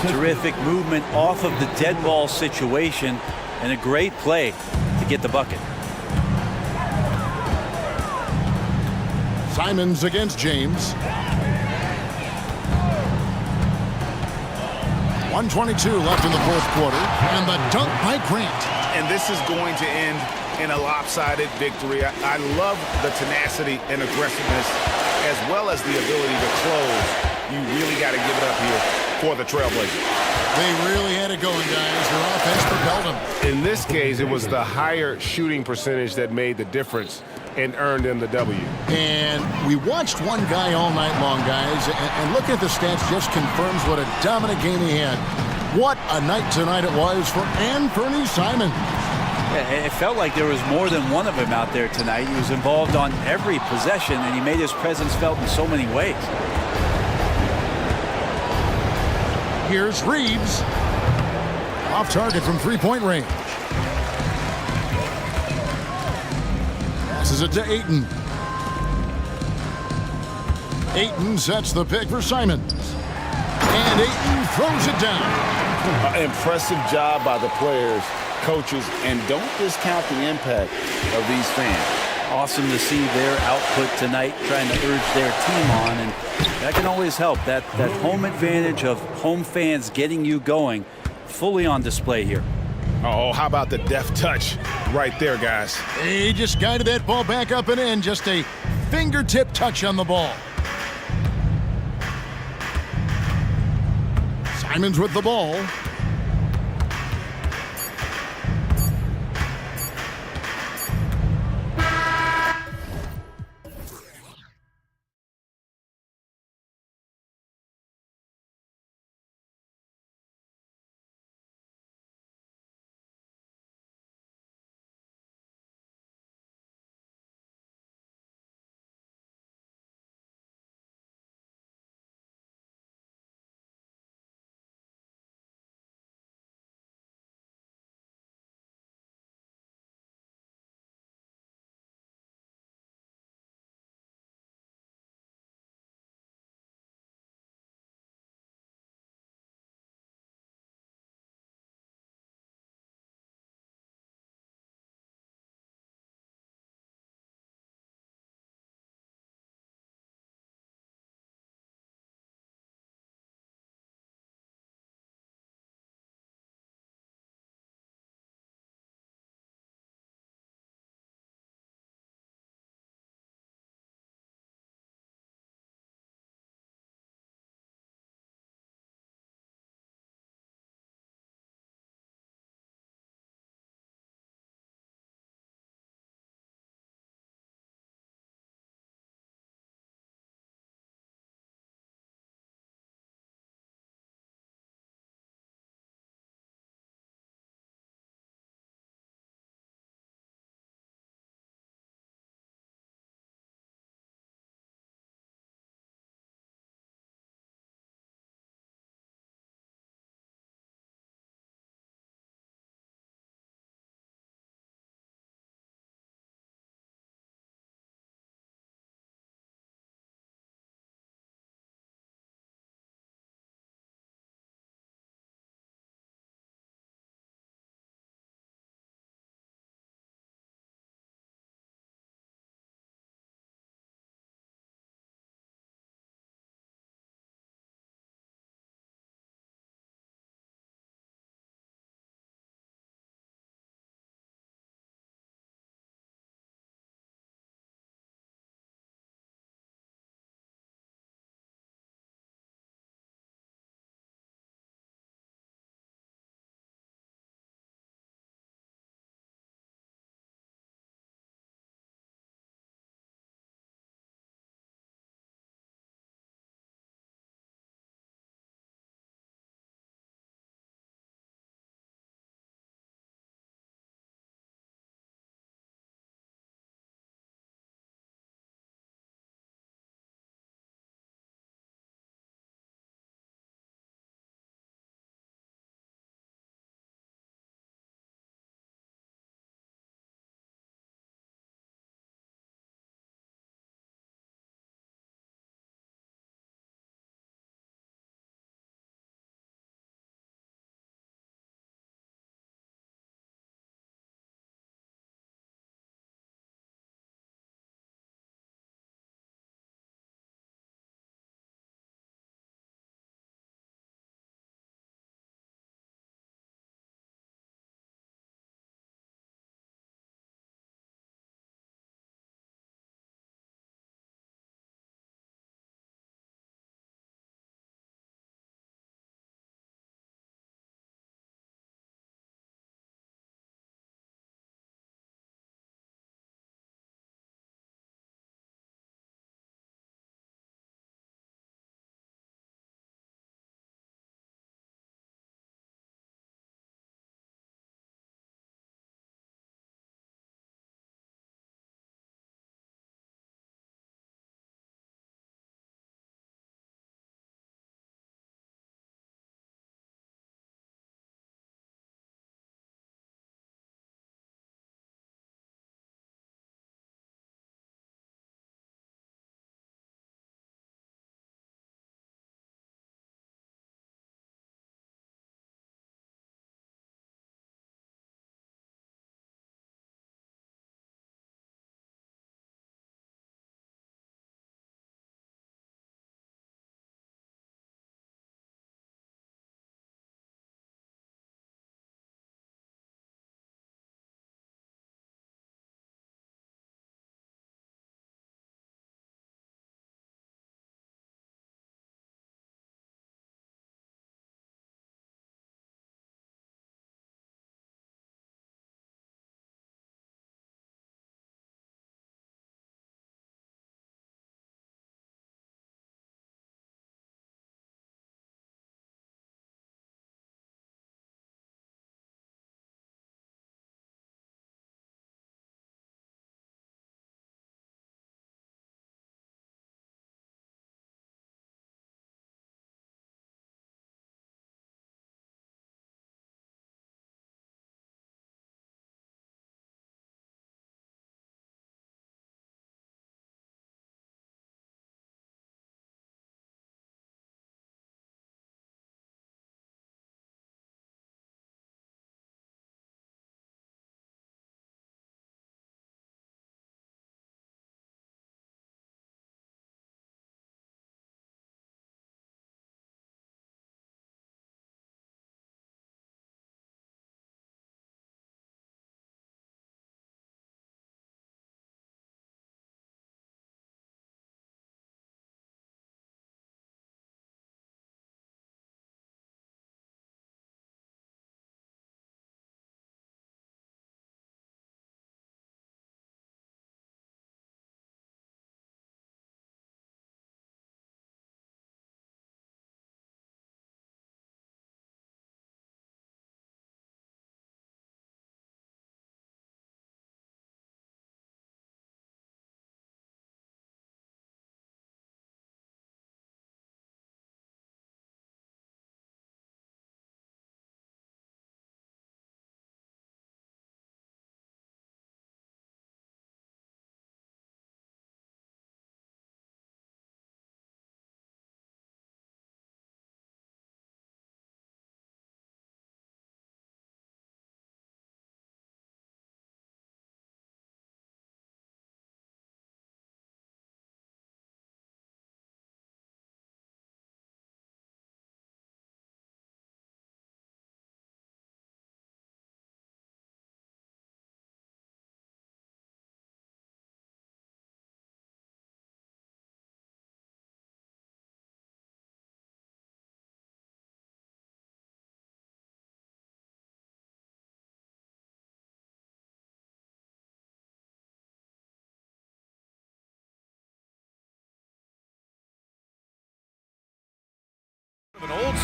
Terrific movement off of the dead ball situation, and a great play to get the bucket. Simons against James. 1:22 left in the fourth quarter, and the dunk by Grant. And this is going to end in a lopsided victory. I love the tenacity and aggressiveness, as well as the ability to close. You really got to give it up here for the Trailblazers. They really had it going, guys. Their offense propelled them. In this case, it was the higher shooting percentage that made the difference and earned them the W. And we watched one guy all night long, guys, and looking at the stats just confirms what a dominant game he had. What a night tonight it was for Anthony Simons. Yeah, it felt like there was more than one of him out there tonight. He was involved on every possession, and he made his presence felt in so many ways. Here's Reeves. Off target from three-point range. Passes it to Ayton. Ayton sets the pick for Simons. And Ayton throws it down. Impressive job by the players, coaches, and don't discount the impact of these fans. Awesome to see their output tonight, trying to urge their team on, and that can always help. That home advantage of home fans getting you going, fully on display here. Oh, how about the deft touch right there, guys? He just guided that ball back up and in. Just a fingertip touch on the ball. Simons with the ball.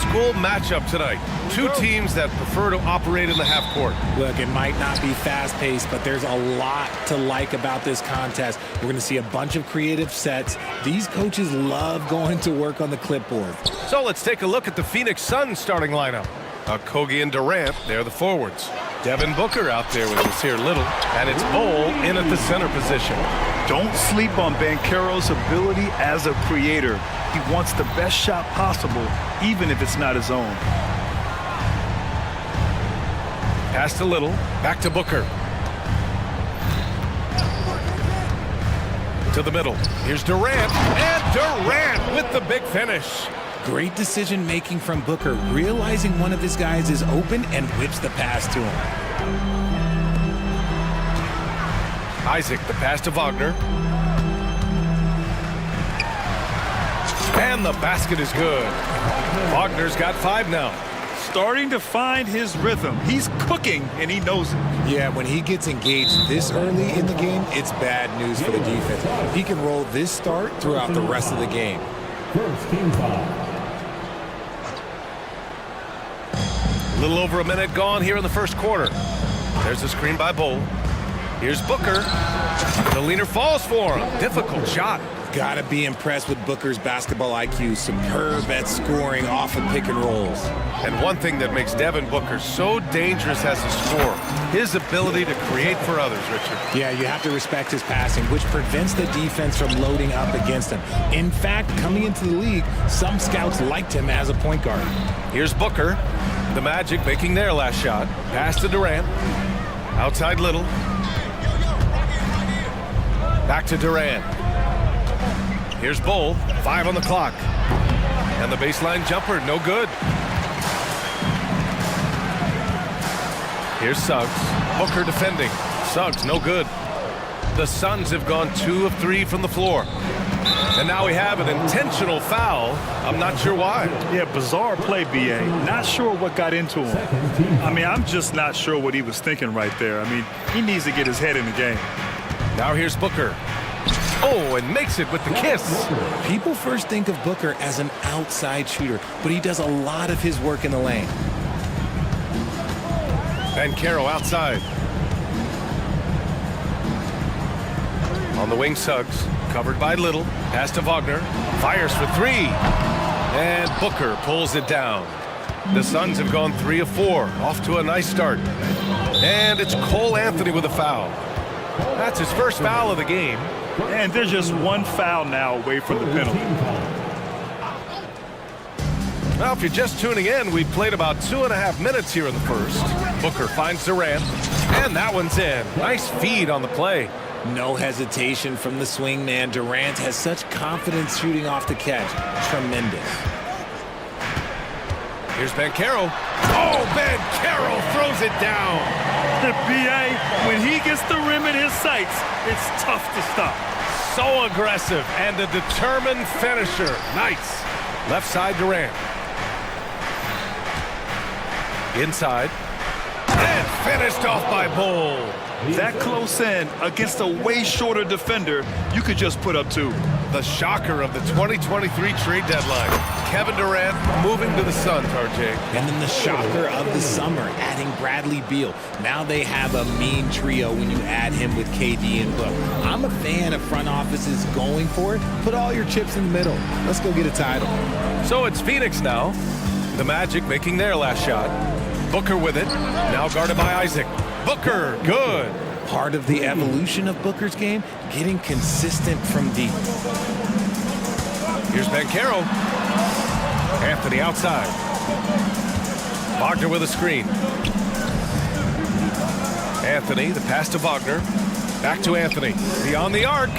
school matchup tonight. Two teams that prefer to operate in the half court. Look, it might not be fast-paced, but there's a lot to like about this contest. We're going to see a bunch of creative sets. These coaches love going to work on the clipboard. So let's take a look at the Phoenix Suns starting lineup. Kogi and Durant, they're the forwards. Devin Booker out there with us here little. And it's Bol in at the center position. Don't sleep on Banchero's ability as a creator. He wants the best shot possible, even if it's not his own. Pass to Little, back to Booker. To the middle, here's Durant, and Durant with the big finish. Great decision-making from Booker, realizing one of his guys is open and whips the pass to him. Isaac, the pass to Wagner. And the basket is good. Wagner's got 5 now. Starting to find his rhythm. He's cooking, and he knows it. Yeah, when he gets engaged this early in the game, it's bad news for the defense. He can roll this start throughout the rest of the game. First team foul. A little over a minute gone here in the first quarter. There's a screen by Bol. Here's Booker. The leaner falls for him. Difficult shot. Gotta be impressed with Booker's basketball IQ. Superb at scoring off of pick and rolls. And one thing that makes Devin Booker so dangerous as a scorer, his ability to create for others, Richard. Yeah, you have to respect his passing, which prevents the defense from loading up against him. In fact, coming into the league, some scouts liked him as a point guard. Here's Booker. The Magic making their last shot. Pass to Durant. Outside Little. Back to Durant. Here's Bol. 5 on the clock. And the baseline jumper, no good. Here's Suggs. Booker defending. Suggs, no good. The Suns have gone 2 of 3 from the floor. And now we have an intentional foul. I'm not sure why. Yeah, bizarre play, B.A. Not sure what got into him. I mean, I'm just not sure what he was thinking right there. I mean, he needs to get his head in the game. Now here's Booker. Oh, and makes it with the kiss. People first think of Booker as an outside shooter, but he does a lot of his work in the lane. Banchero outside. On the wing, Suggs. Covered by Little. Pass to Wagner. Fires for 3. And Booker pulls it down. The Suns have gone 3 of 4. Off to a nice start. And it's Cole Anthony with a foul. That's his first foul of the game. And there's just one foul now away from the penalty. Well, if you're just tuning in, we've played about 2.5 minutes here in the first. Booker finds Durant. And that one's in. Nice feed on the play. No hesitation from the swing man. Durant has such confidence shooting off the catch. Tremendous. Here's Banchero. Oh, Banchero throws it down. The B.A., when he gets the rim in his sights, it's tough to stop. So aggressive and a determined finisher. Nice. Left side Durant. Inside. And finished off by Bol. That close in against a way shorter defender, you could just put up 2. The shocker of the 2023 trade deadline. Kevin Durant moving to the Suns, RJ. And then the shocker of the summer, adding Bradley Beal. Now they have a mean trio when you add him with KD and Book. I'm a fan of front offices going for it. Put all your chips in the middle. Let's go get a title. So it's Phoenix now. The Magic making their last shot. Booker with it. Now guarded by Isaac. Booker, good. Part of the evolution of Booker's game, getting consistent from deep. Here's Banchero. Anthony outside. Wagner with a screen. Anthony, the pass to Wagner. Back to Anthony. Beyond the arc.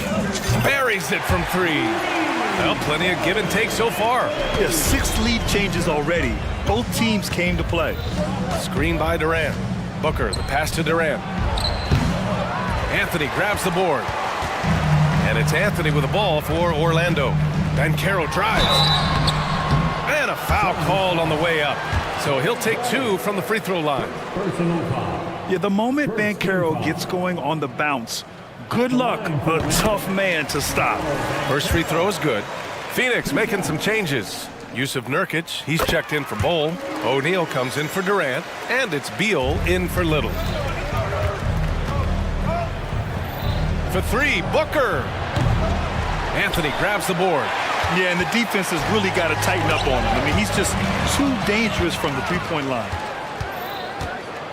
Buries it from 3. Well, plenty of give and take so far. Yeah, 6 lead changes already. Both teams came to play. Screen by Durant. Booker, the pass to Durant. Anthony grabs the board. And it's Anthony with the ball for Orlando. Banchero drives. And a foul called on the way up. So he'll take 2 from the free throw line. Yeah, the moment Banchero gets going on the bounce, good luck, a tough man to stop. First free throw is good. Phoenix making some changes. Yusuf Nurkic, he's checked in for Bowl. O'Neal comes in for Durant. And it's Beal in for Little. For three, Booker. Anthony grabs the board. Yeah, and the defense has really got to tighten up on him. I mean, he's just too dangerous from the three-point line.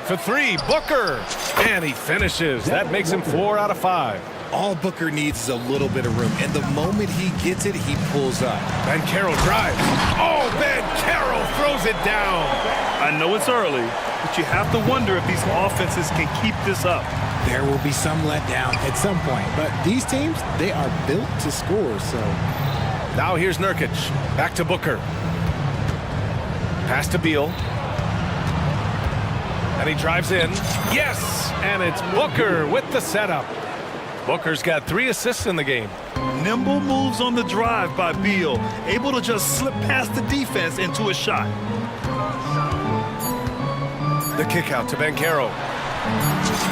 For three, Booker. And he finishes. That makes him 4 out of 5. All Booker needs is a little bit of room, and the moment he gets it, he pulls up. Banchero drives. Oh, Banchero throws it down. I know it's early, but you have to wonder if these offenses can keep this up. There will be some letdown at some point, but these teams, they are built to score, so... Now here's Nurkic. Back to Booker. Pass to Beal. And he drives in. Yes! And it's Booker with the setup. Booker's got 3 assists in the game. Nimble moves on the drive by Beal, able to just slip past the defense into a shot. The kick out to Banchero.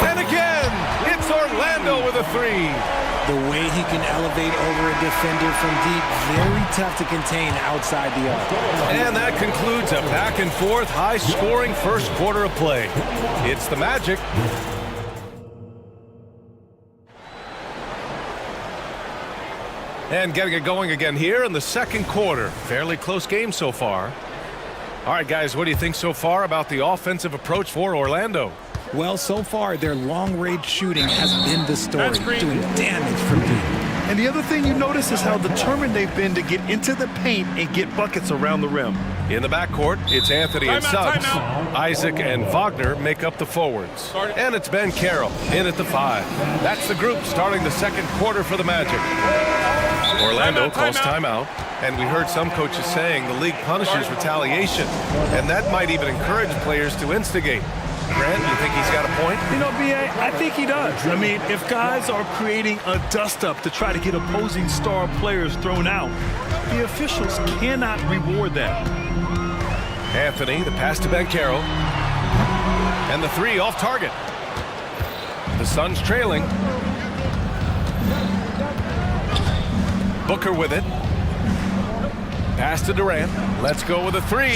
And again, it's Orlando with a 3. The way he can elevate over a defender from deep, very tough to contain outside the arc. And that concludes a back-and-forth, high-scoring first quarter of play. It's the Magic. And getting it going again here in the second quarter. Fairly close game so far. All right, guys, what do you think so far about the offensive approach for Orlando? Well, so far, their long-range shooting has been the story, doing damage from deep. And the other thing you notice is how determined they've been to get into the paint and get buckets around the rim. In the backcourt, it's Anthony and Suggs. Isaac and Wagner make up the forwards. And it's Banchero in at the 5. That's the group starting the second quarter for the Magic. Orlando calls timeout. And we heard some coaches saying the league punishes retaliation. And that might even encourage players to instigate. Grant, you think he's got a point? You know, B.A., I think he does. I mean, if guys are creating a dust-up to try to get opposing star players thrown out, the officials cannot reward that. Anthony, the pass to Banchero. And the 3 off target. The Suns trailing. Booker with it. Pass to Durant. Let's go with a 3.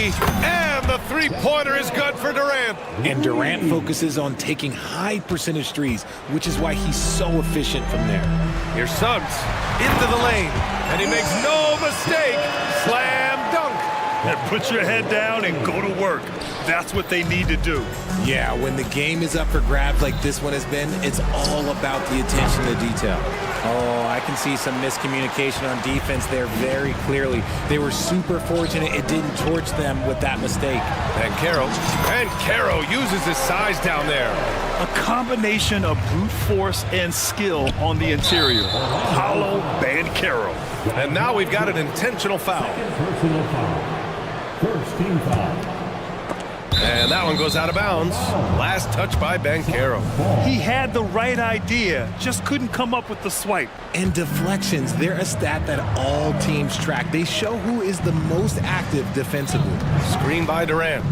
And the three-pointer is good for Durant. And Durant focuses on taking high percentage threes, which is why he's so efficient from there. Here's Suggs into the lane. And he makes no mistake. Slam dunk. And put your head down and go to work. That's what they need to do. Yeah, when the game is up for grabs like this one has been, it's all about the attention to detail. Oh, I can see some miscommunication on defense there very clearly. They were super fortunate it didn't torch them with that mistake. Banchero uses his size down there. A combination of brute force and skill on the interior. Paulo Banchero. And now we've got an intentional foul. Personal foul. First team foul. And that one goes out of bounds. Last touch by Banchero. He had the right idea, just couldn't come up with the swipe. And deflections, they're a stat that all teams track. They show who is the most active defensively. Screen by Durant.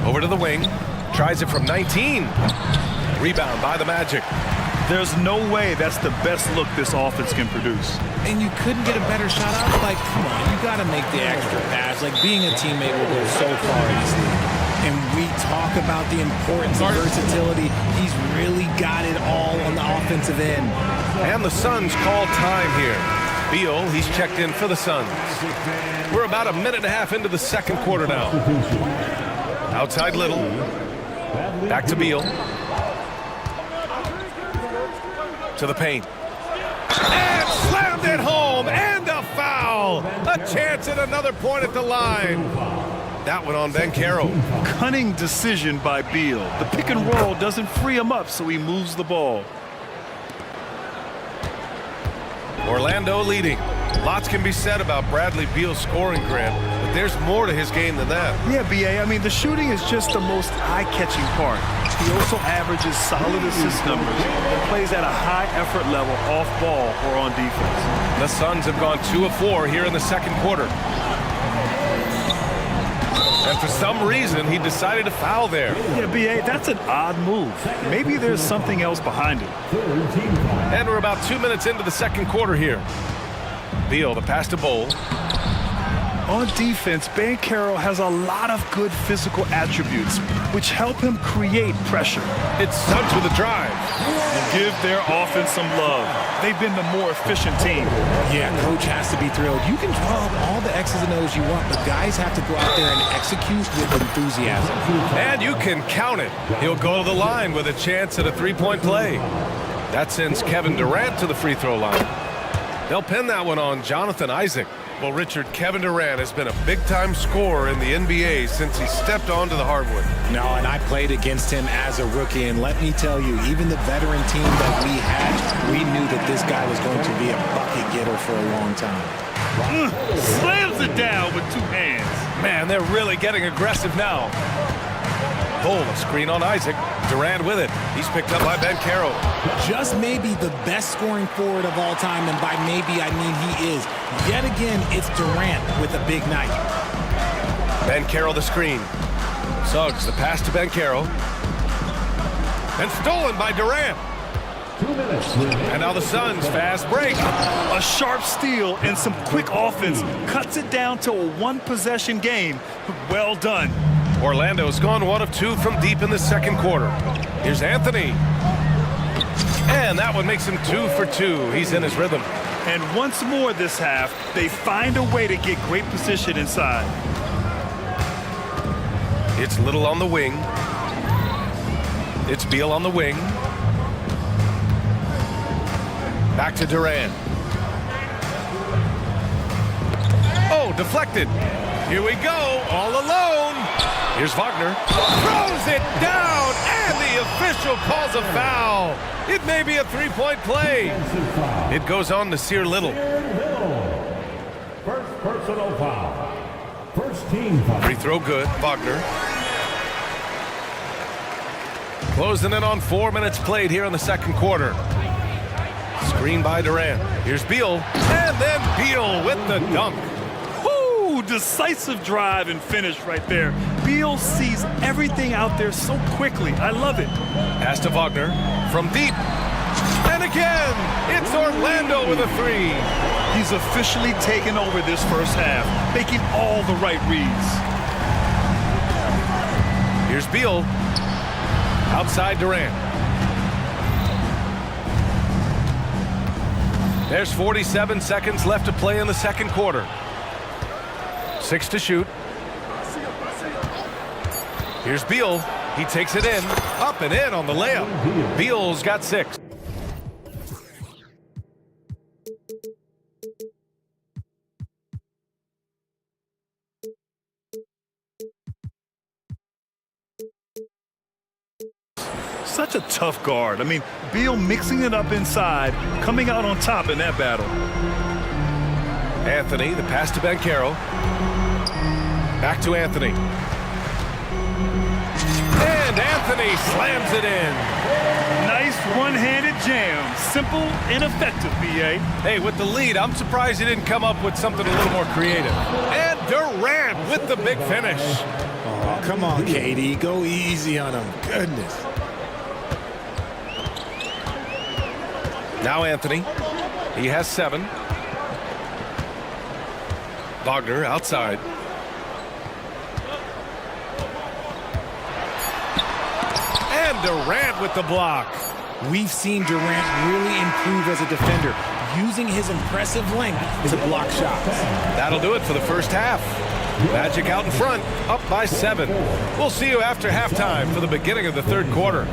Over to the wing. Tries it from 19. Rebound by the Magic. There's no way that's the best look this offense can produce. And you couldn't get a better shot out? Like, come on, you got to make the extra pass. Like, being a teammate will go so far in this league. And we talk about the importance of versatility. He's really got it all on the offensive end. And the Suns call time here. Beal, he's checked in for the Suns. We're about a minute and a half into the second quarter now. Outside Little. Back to Beal. To the paint. And slammed it home. And a foul. A chance at another point at the line. That one on Banchero. Cunning decision by Beal. The pick and roll doesn't free him up, so he moves the ball. Orlando leading. Lots can be said about Bradley Beal's scoring, Grant, but there's more to his game than that. Yeah, B.A., I mean, the shooting is just the most eye-catching part. He also averages solid assist numbers and plays at a high effort level off ball or on defense. The Suns have gone 2 of 4 here in the second quarter. And for some reason, he decided to foul there. Yeah, B.A., that's an odd move. Maybe there's something else behind it. And we're about 2 minutes into the second quarter here. Beal, the pass to Bowl. On defense, Bankero has a lot of good physical attributes, which help him create pressure. It's Suggs with a drive. And give their offense some love. They've been the more efficient team. Yeah, coach has to be thrilled. You can draw up all the X's and O's you want, but guys have to go out there and execute with enthusiasm. And you can count it. He'll go to the line with a chance at a three-point play. That sends Kevin Durant to the free throw line. They'll pin that one on Jonathan Isaac. Well, Richard, Kevin Durant has been a big-time scorer in the NBA since he stepped onto the hardwood. No, and I played against him as a rookie, and let me tell you, even the veteran team that we had, we knew that this guy was going to be a bucket getter for a long time. Slams it down with two hands. Man, they're really getting aggressive now. Bowl, a screen on Isaac. Durant with it. He's picked up by Bankero. Just maybe the best scoring forward of all time, and by maybe I mean he is. Yet again, it's Durant with a big night. Bankero the screen. Suggs the pass to Bankero. And stolen by Durant. 2 minutes. And now the Suns fast break. A sharp steal and some quick offense cuts it down to a one-possession game. Well done. Orlando's gone 1 of 2 from deep in the second quarter. Here's Anthony. And that one makes him 2 for 2. He's in his rhythm. And once more this half, they find a way to get great position inside. It's Little on the wing. It's Beal on the wing. Back to Durant. Oh, deflected. Here we go, all alone. Here's Wagner. Throws it down, and the official calls a foul. It may be a three-point play. It goes on to Sear Little. First personal foul. First team foul. Free throw good, Wagner. Closing in on 4 minutes played here in the second quarter. Screen by Durant. Here's Beal, and then Beal with the dunk. Decisive drive and finish right there. Beal sees everything out there so quickly. I love it. Pass to Wagner from deep. And again, it's Orlando with a three. He's officially taken over this first half, making all the right reads. Here's Beal. Outside Durant. There's 47 seconds left to play in the second quarter. 6 to shoot. Here's Beal. He takes it in. Up and in on the layup. Beal's got 6. Such a tough guard. I mean, Beal mixing it up inside, coming out on top in that battle. Anthony, the pass to Bankero. Back to Anthony. And Anthony slams it in. Nice one-handed jam. Simple and effective, B.A. Hey, with the lead, I'm surprised he didn't come up with something a little more creative. And Durant with the big finish. Oh, come on, KD. Go easy on him. Goodness. Now Anthony. He has 7. Wagner outside. And Durant with the block. We've seen Durant really improve as a defender, using his impressive length to block shots. That'll do it for the first half. Magic out in front, up by 7. We'll see you after halftime for the beginning of the third quarter.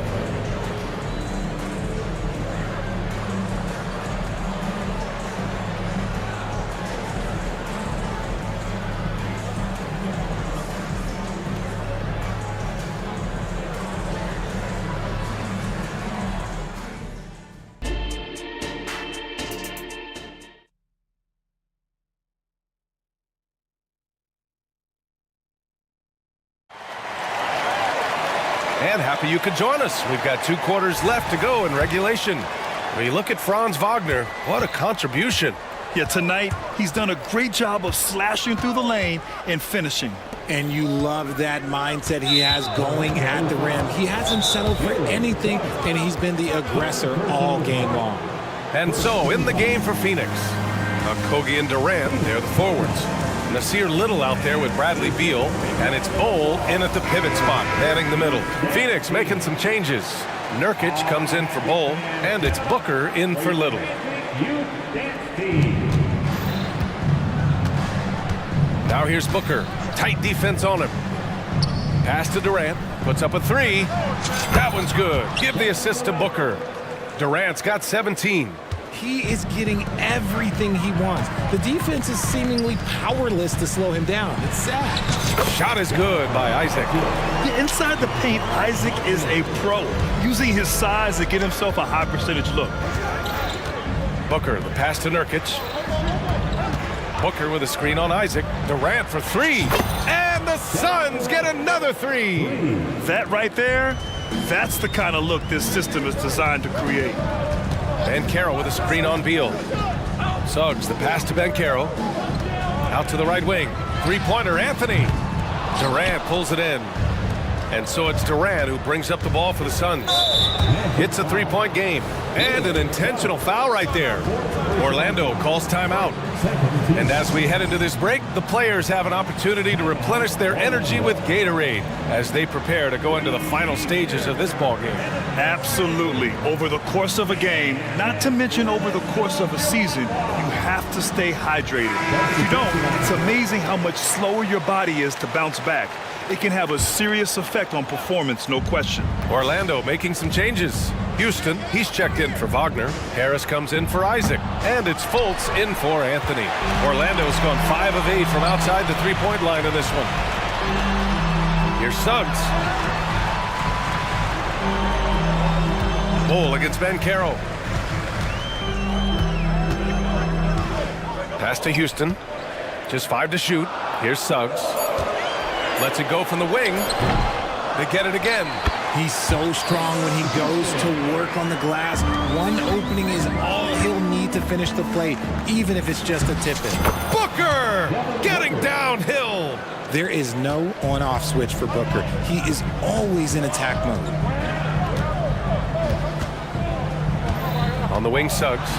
And happy you could join us. We've got 2 quarters left to go in regulation. When you look at Franz Wagner, what a contribution. Yeah, tonight he's done a great job of slashing through the lane and finishing. And you love that mindset he has going at the rim. He hasn't settled for anything, and he's been the aggressor all game long. And so, in the game for Phoenix, Okogie and Durant, they're the forwards. Nasir Little out there with Bradley Beal, and it's Bowl in at the pivot spot, manning the middle. Phoenix making some changes. Nurkic comes in for Bowl, and it's Booker in for Little. Now here's Booker. Tight defense on him. Pass to Durant. Puts up a three. That one's good. Give the assist to Booker. Durant's got 17. He is getting everything he wants. The defense is seemingly powerless to slow him down. It's sad. Shot is good by Isaac. Yeah, inside the paint, Isaac is a pro, using his size to get himself a high percentage look. Booker, the pass to Nurkic. Booker with a screen on Isaac. Durant for three. And the Suns get another three. That right there, that's the kind of look this system is designed to create. Banchero with a screen on Beal. Suggs, the pass to Banchero. Out to the right wing. Three-pointer, Anthony. Durant pulls it in. And so it's Durant who brings up the ball for the Suns. It's a three-point game. And an intentional foul right there. Orlando calls timeout. And as we head into this break, the players have an opportunity to replenish their energy with Gatorade as they prepare to go into the final stages of this ball game. Absolutely. Over the course of a game, not to mention over the course of a season, you have to stay hydrated. If you don't, it's amazing how much slower your body is to bounce back. It can have a serious effect on performance, no question. Orlando making some changes. Houston, he's checked in for Wagner. Harris comes in for Isaac. And it's Fultz in for Anthony. Orlando's gone 5 of 8 from outside the three-point line in this one. Here's Suggs. Bowl against Banchero. Pass to Houston. Just 5 to shoot. Here's Suggs. Lets it go from the wing. They get it again. He's so strong when he goes to work on the glass. One opening is all he'll need to finish the play, even if it's just a tip-in. Booker getting downhill. There is no on-off switch for Booker. He is always in attack mode. On the wing, Suggs.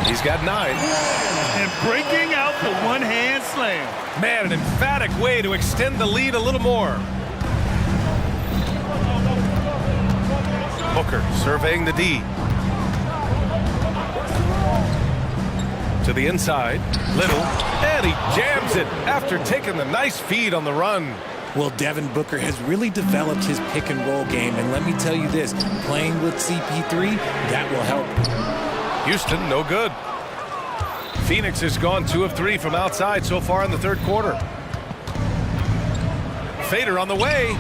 He's got 9. And breaking out the one-hand slam. Man, an emphatic way to extend the lead a little more. Booker surveying the D. To the inside. Little. And he jams it after taking the nice feed on the run. Well, Devin Booker has really developed his pick-and-roll game, and let me tell you this, playing with CP3, that will help. Houston, no good. Phoenix has gone 2 of 3 from outside so far in the third quarter. Fader on the way.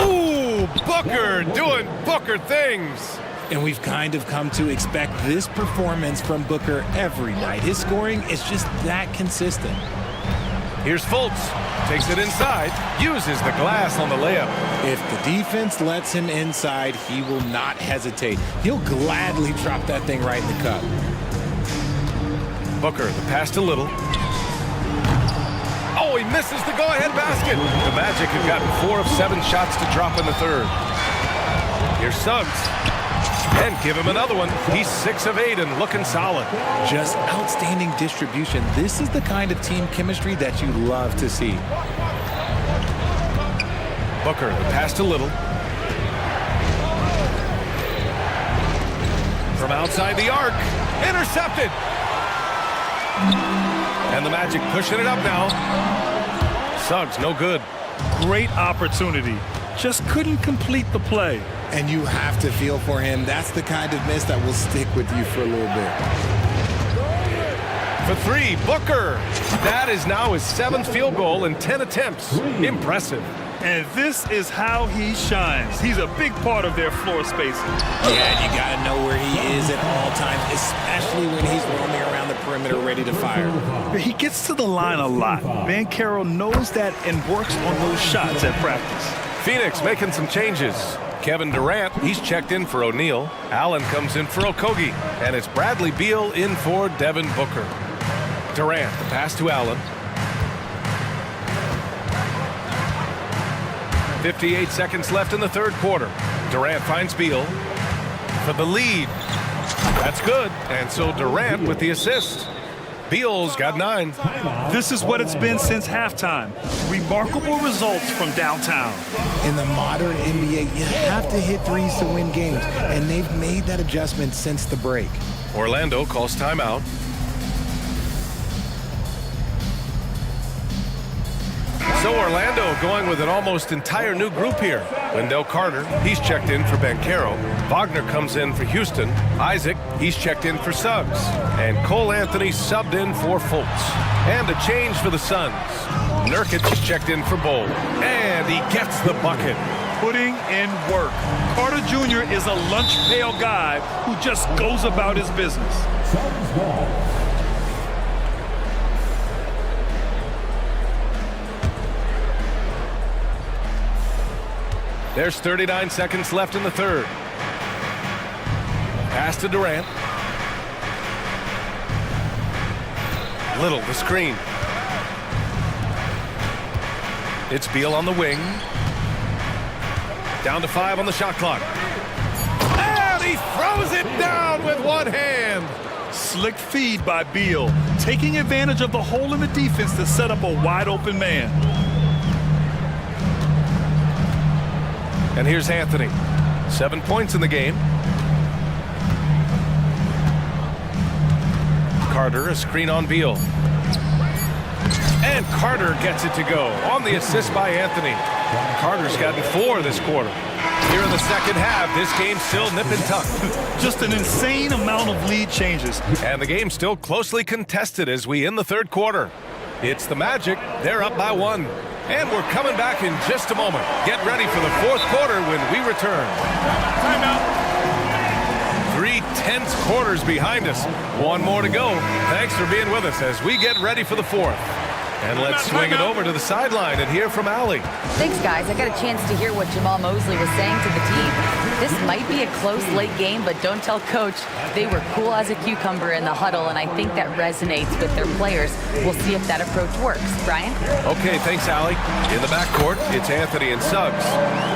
Ooh, Booker doing Booker things. And we've kind of come to expect this performance from Booker every night. His scoring is just that consistent. Here's Fultz. Takes it inside. Uses the glass on the layup. If the defense lets him inside, he will not hesitate. He'll gladly drop that thing right in the cup. Booker, the pass to Little. Oh, he misses the go-ahead basket. The Magic have gotten 4 of 7 shots to drop in the third. Here's Suggs. And give him another one. He's 6 of 8 and looking solid. Just outstanding distribution. This is the kind of team chemistry that you love to see. Booker, the pass to Little. From outside the arc. Intercepted. And the Magic pushing it up now. Suggs, no good. Great opportunity. Just couldn't complete the play. And you have to feel for him. That's the kind of miss that will stick with you for a little bit. For 3, Booker. That is now his 7th field goal in 10 attempts. Impressive. And this is how he shines. He's a big part of their floor spacing. Yeah, and you got to know where he is at all times, especially when he's roaming around the perimeter ready to fire. He gets to the line a lot. Banchero knows that and works on those shots at practice. Phoenix making some changes. Kevin Durant, he's checked in for O'Neal. Allen comes in for Okogie. And it's Bradley Beal in for Devin Booker. Durant, the pass to Allen. 58 seconds left in the third quarter. Durant finds Beal for the lead. That's good. And so Durant with the assist. Beal's got 9. This is what it's been since halftime. Remarkable results from downtown. In the modern NBA, you have to hit threes to win games, and they've made that adjustment since the break. Orlando calls timeout. So Orlando going with an almost entire new group here. Wendell Carter, he's checked in for Banchero. Wagner comes in for Houston. Isaac, he's checked in for Suggs. And Cole Anthony subbed in for Fultz. And a change for the Suns. Nurkic is checked in for Bowl. And he gets the bucket. Putting in work. Carter Jr. is a lunch pail guy who just goes about his business. There's 39 seconds left in the third. Pass to Durant. Little, the screen. It's Beal on the wing. Down to 5 on the shot clock. And he throws it down with one hand. Slick feed by Beal, taking advantage of the hole in the defense to set up a wide open man. And here's Anthony. 7 points in the game. Carter, a screen on Beal. And Carter gets it to go on the assist by Anthony. Carter's gotten 4 this quarter. Here in the second half, this game's still nip and tuck. Just an insane amount of lead changes. And the game's still closely contested as we end the third quarter. It's the Magic. They're up by 1. And we're coming back in just a moment. Get ready for the fourth quarter when we return. Timeout. 3 tense quarters behind us. 1 more to go. Thanks for being with us as we get ready for the fourth. And let's swing it over to the sideline and hear from Allie. Thanks, guys. I got a chance to hear what Jamal Mosley was saying to the team. This might be a close late game, but don't tell Coach. They were cool as a cucumber in the huddle, and I think that resonates with their players. We'll see if that approach works. Brian? Okay, thanks, Allie. In the backcourt, it's Anthony and Suggs.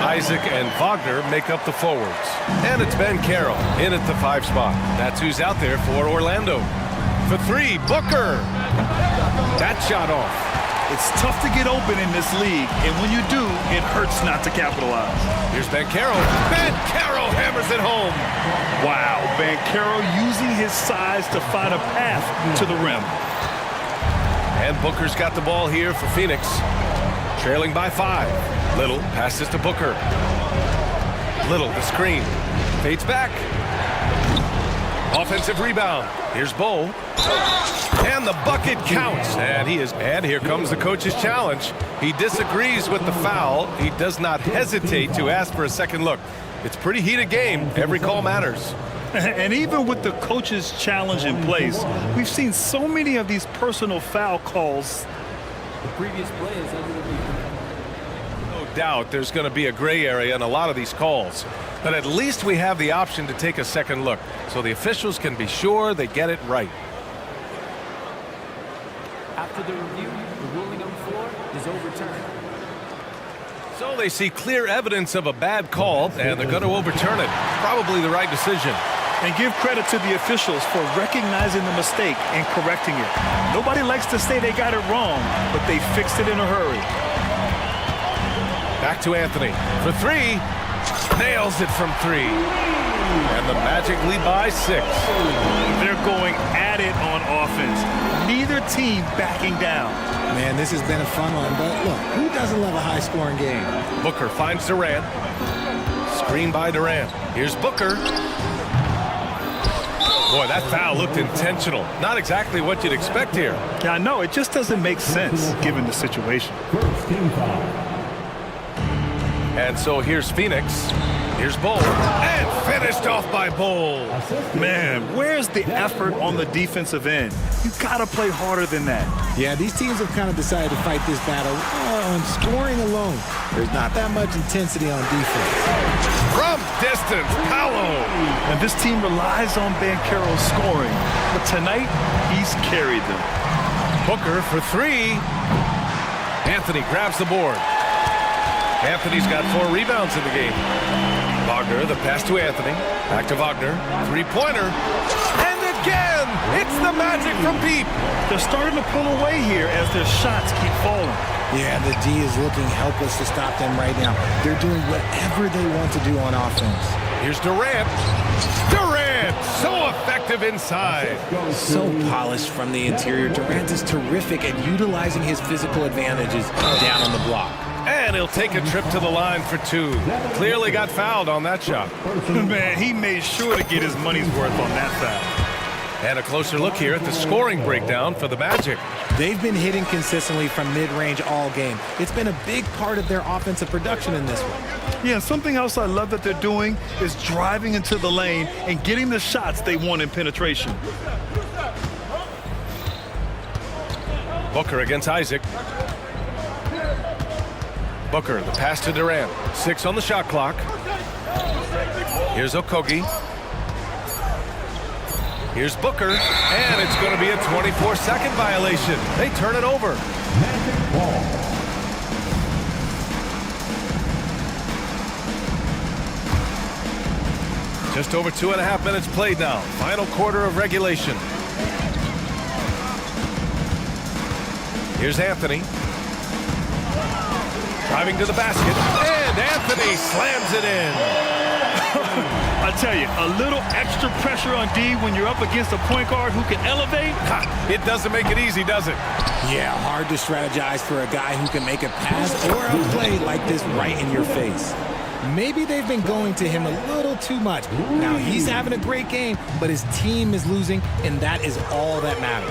Isaac and Wagner make up the forwards. And it's Ben Carroll in at the 5 spot. That's who's out there for Orlando. For 3, Booker. That shot off. It's tough to get open in this league, and when you do, it hurts not to capitalize. Here's Banchero. Banchero hammers it home. Wow, Banchero using his size to find a path to the rim. And Booker's got the ball here for Phoenix. Trailing by 5. Little passes to Booker. Little, the screen. Fades back. Offensive rebound. Here's Bowl. And the bucket counts. And here comes the coach's challenge. He disagrees with the foul. He does not hesitate to ask for a second look. It's a pretty heated game. Every call matters. And even with the coach's challenge in place, we've seen so many of these personal foul calls. The previous play is under the No doubt there's going to be a gray area in a lot of these calls. But at least we have the option to take a second look, so the officials can be sure they get it right. After the review, the ruling on the floor is overturned. So they see clear evidence of a bad call, and they're going to overturn it. Probably the right decision. And give credit to the officials for recognizing the mistake and correcting it. Nobody likes to say they got it wrong, but they fixed it in a hurry. Back to Anthony for 3. Nails it from 3. And the Magic lead by 6. They're going at it on offense. Neither team backing down. Man, this has been a fun one, but look, who doesn't love a high-scoring game? Booker finds Durant. Screen by Durant. Here's Booker. Boy, that foul looked intentional. Not exactly what you'd expect here. Yeah, I know. It just doesn't make sense given the situation. First team foul. And so here's Phoenix. Here's Bowl. And finished off by Bowl. Man, where's the effort on the defensive end? You gotta play harder than that. Yeah, these teams have kind of decided to fight this battle on scoring alone. There's not that much intensity on defense. From distance, Paolo. And this team relies on Banchero's scoring. But tonight, he's carried them. Booker for 3. Anthony grabs the board. Anthony's got 4 rebounds in the game. Wagner, the pass to Anthony. Back to Wagner. 3-pointer. And it again! It's the Magic from deep! They're starting to pull away here as their shots keep falling. Yeah, the D is looking helpless to stop them right now. They're doing whatever they want to do on offense. Here's Durant. Durant! So effective inside. So polished from the interior. Durant is terrific at utilizing his physical advantages down on the block. And he'll take a trip to the line for two. Clearly got fouled on that shot. Man, he made sure to get his money's worth on that foul. And a closer look here at the scoring breakdown for the Magic. They've been hitting consistently from mid-range all game. It's been a big part of their offensive production in this one. Yeah, something else I love that they're doing is driving into the lane and getting the shots they want in penetration. Booker against Isaac. Booker, the pass to Durant. 6 on the shot clock. Here's Okogie. Here's Booker, and it's going to be a 24-second violation. They turn it over. Just over 2.5 minutes played now. Final quarter of regulation. Here's Anthony. Driving to the basket, and Anthony slams it in. I tell you, a little extra pressure on D when you're up against a point guard who can elevate. It doesn't make it easy, does it? Yeah, hard to strategize for a guy who can make a pass or a play like this right in your face. Maybe they've been going to him a little too much. Now he's having a great game, but his team is losing, and that is all that matters.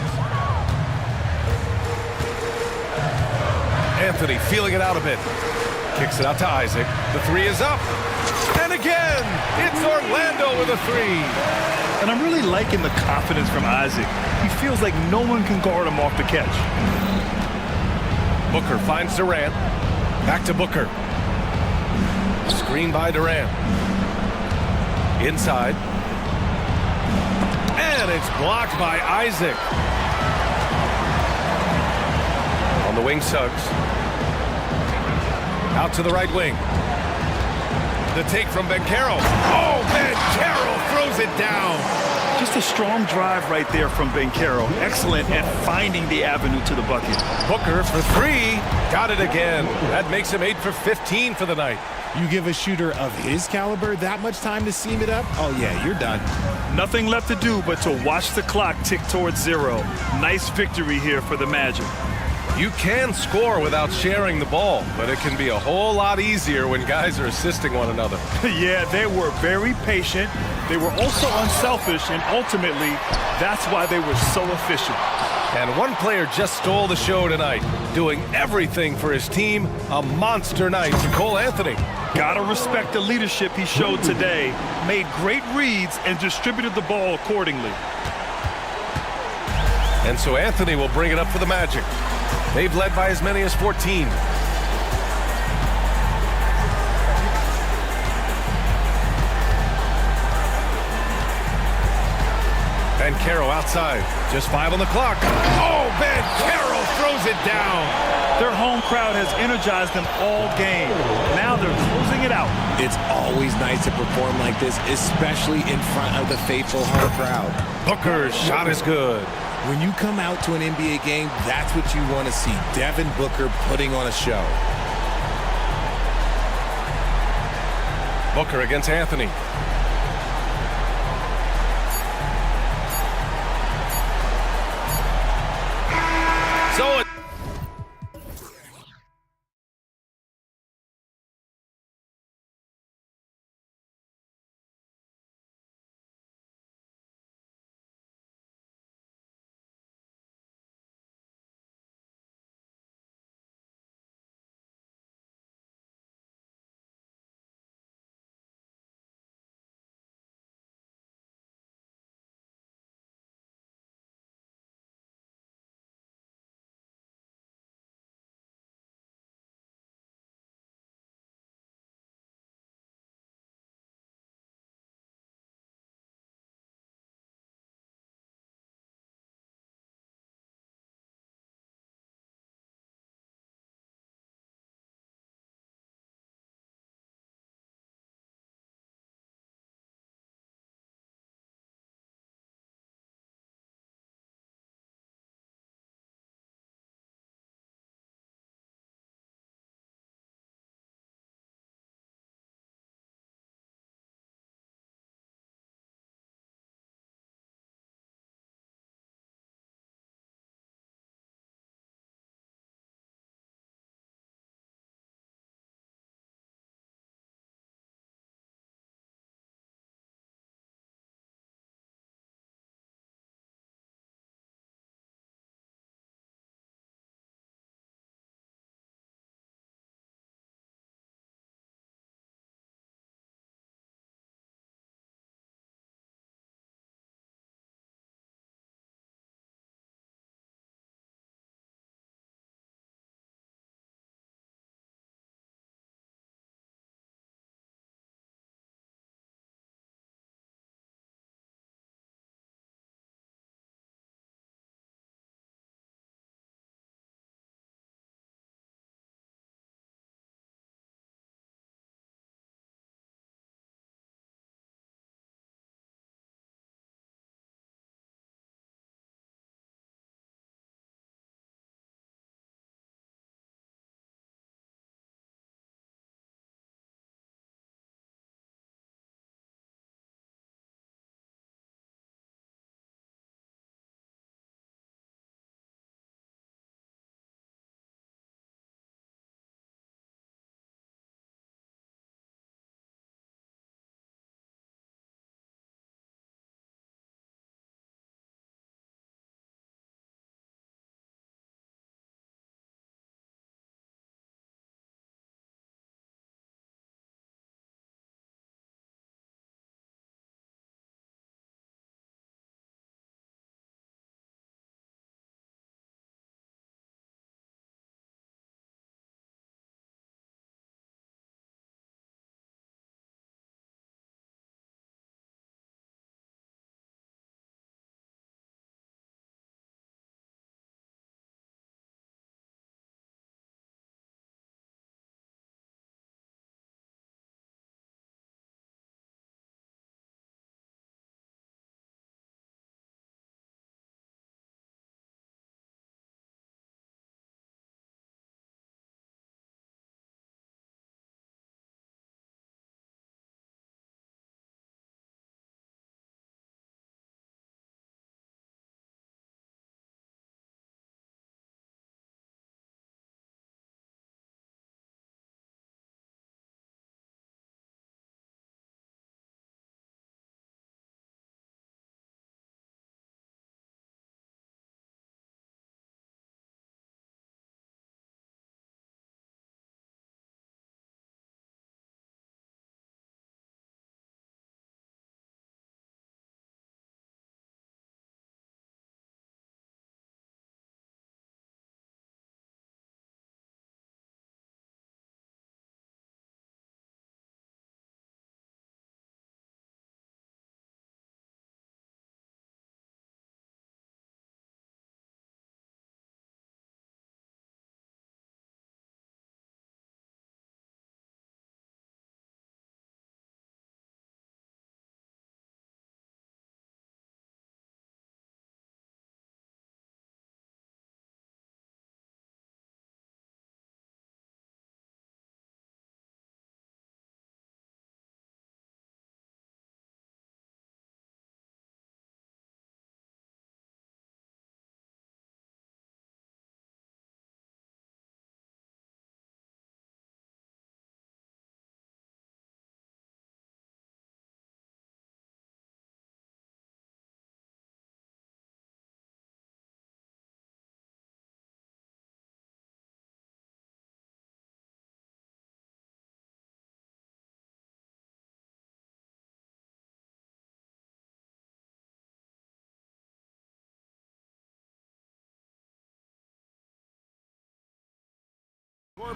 Anthony feeling it out a bit. Kicks it out to Isaac. The three is up. And again, it's Orlando with a three. And I'm really liking the confidence from Isaac. He feels like no one can guard him off the catch. Booker finds Durant. Back to Booker. Screen by Durant. Inside. And it's blocked by Isaac. On the wing, Suggs. Out to the right wing. The take from Bencaro. Oh, Bencaro throws it down. Just a strong drive right there from Bencaro. Excellent at finding the avenue to the bucket. Booker for three. Got it again. That makes him 8 for 15 for the night. You give a shooter of his caliber that much time to seam it up? Oh, yeah, you're done. Nothing left to do but to watch the clock tick towards 0. Nice victory here for the Magic. You can score without sharing the ball, but it can be a whole lot easier when guys are assisting one another. Yeah, they were very patient. They were also unselfish, and ultimately, that's why they were so efficient. And one player just stole the show tonight, doing everything for his team. A monster night for Cole Anthony. Gotta respect the leadership he showed today. Made great reads and distributed the ball accordingly. And so Anthony will bring it up for the Magic. They've led by as many as 14. Bencaro outside. Just 5 on the clock. Oh, Bencaro throws it down. Their home crowd has energized them all game. Now they're closing it out. It's always nice to perform like this, especially in front of the faithful home crowd. Booker's shot is good. When you come out to an NBA game, that's what you want to see. Devin Booker putting on a show. Booker against Anthony.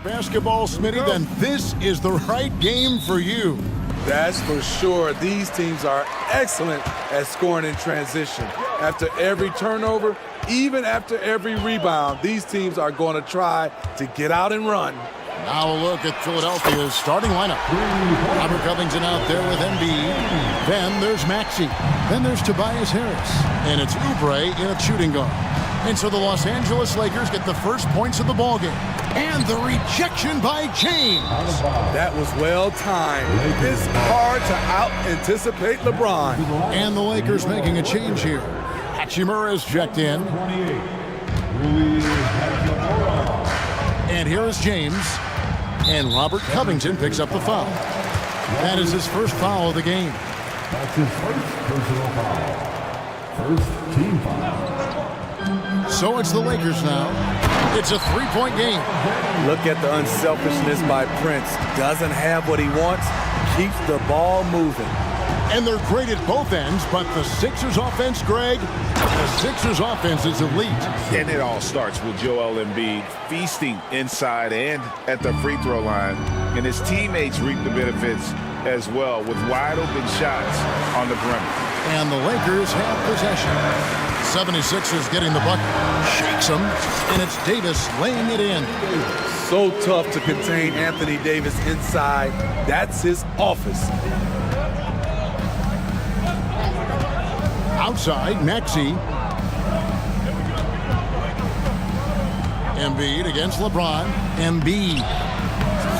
Basketball, Smitty, then this is the right game for you. That's for sure. These teams are excellent at scoring in transition. After every turnover, even after every rebound, these teams are going to try to get out and run. Now a look at Philadelphia's starting lineup. Robert Covington out there with Embiid. Then there's Maxey. Then there's Tobias Harris. And it's Oubre in a shooting guard. And so the Los Angeles Lakers get the first points of the ballgame. And the rejection by James. That was well timed. It's hard to out-anticipate LeBron. And the Lakers making a change here. Hachimura is checked in. And here is James. And Robert Covington picks up the foul. That is his first foul of the game. That's his first personal foul. First team foul. So it's the Lakers now. It's a three-point game. Look at the unselfishness by Prince. Doesn't have what he wants, keeps the ball moving. And they're great at both ends, but the Sixers offense, Greg, the Sixers offense is elite. And it all starts with Joel Embiid feasting inside and at the free throw line. And his teammates reap the benefits as well with wide open shots on the perimeter. And the Lakers have possession. 76ers getting the bucket. Shakes him. And it's Davis laying it in. So tough to contain Anthony Davis inside. That's his office. Outside, Maxey. Embiid against LeBron. Embiid.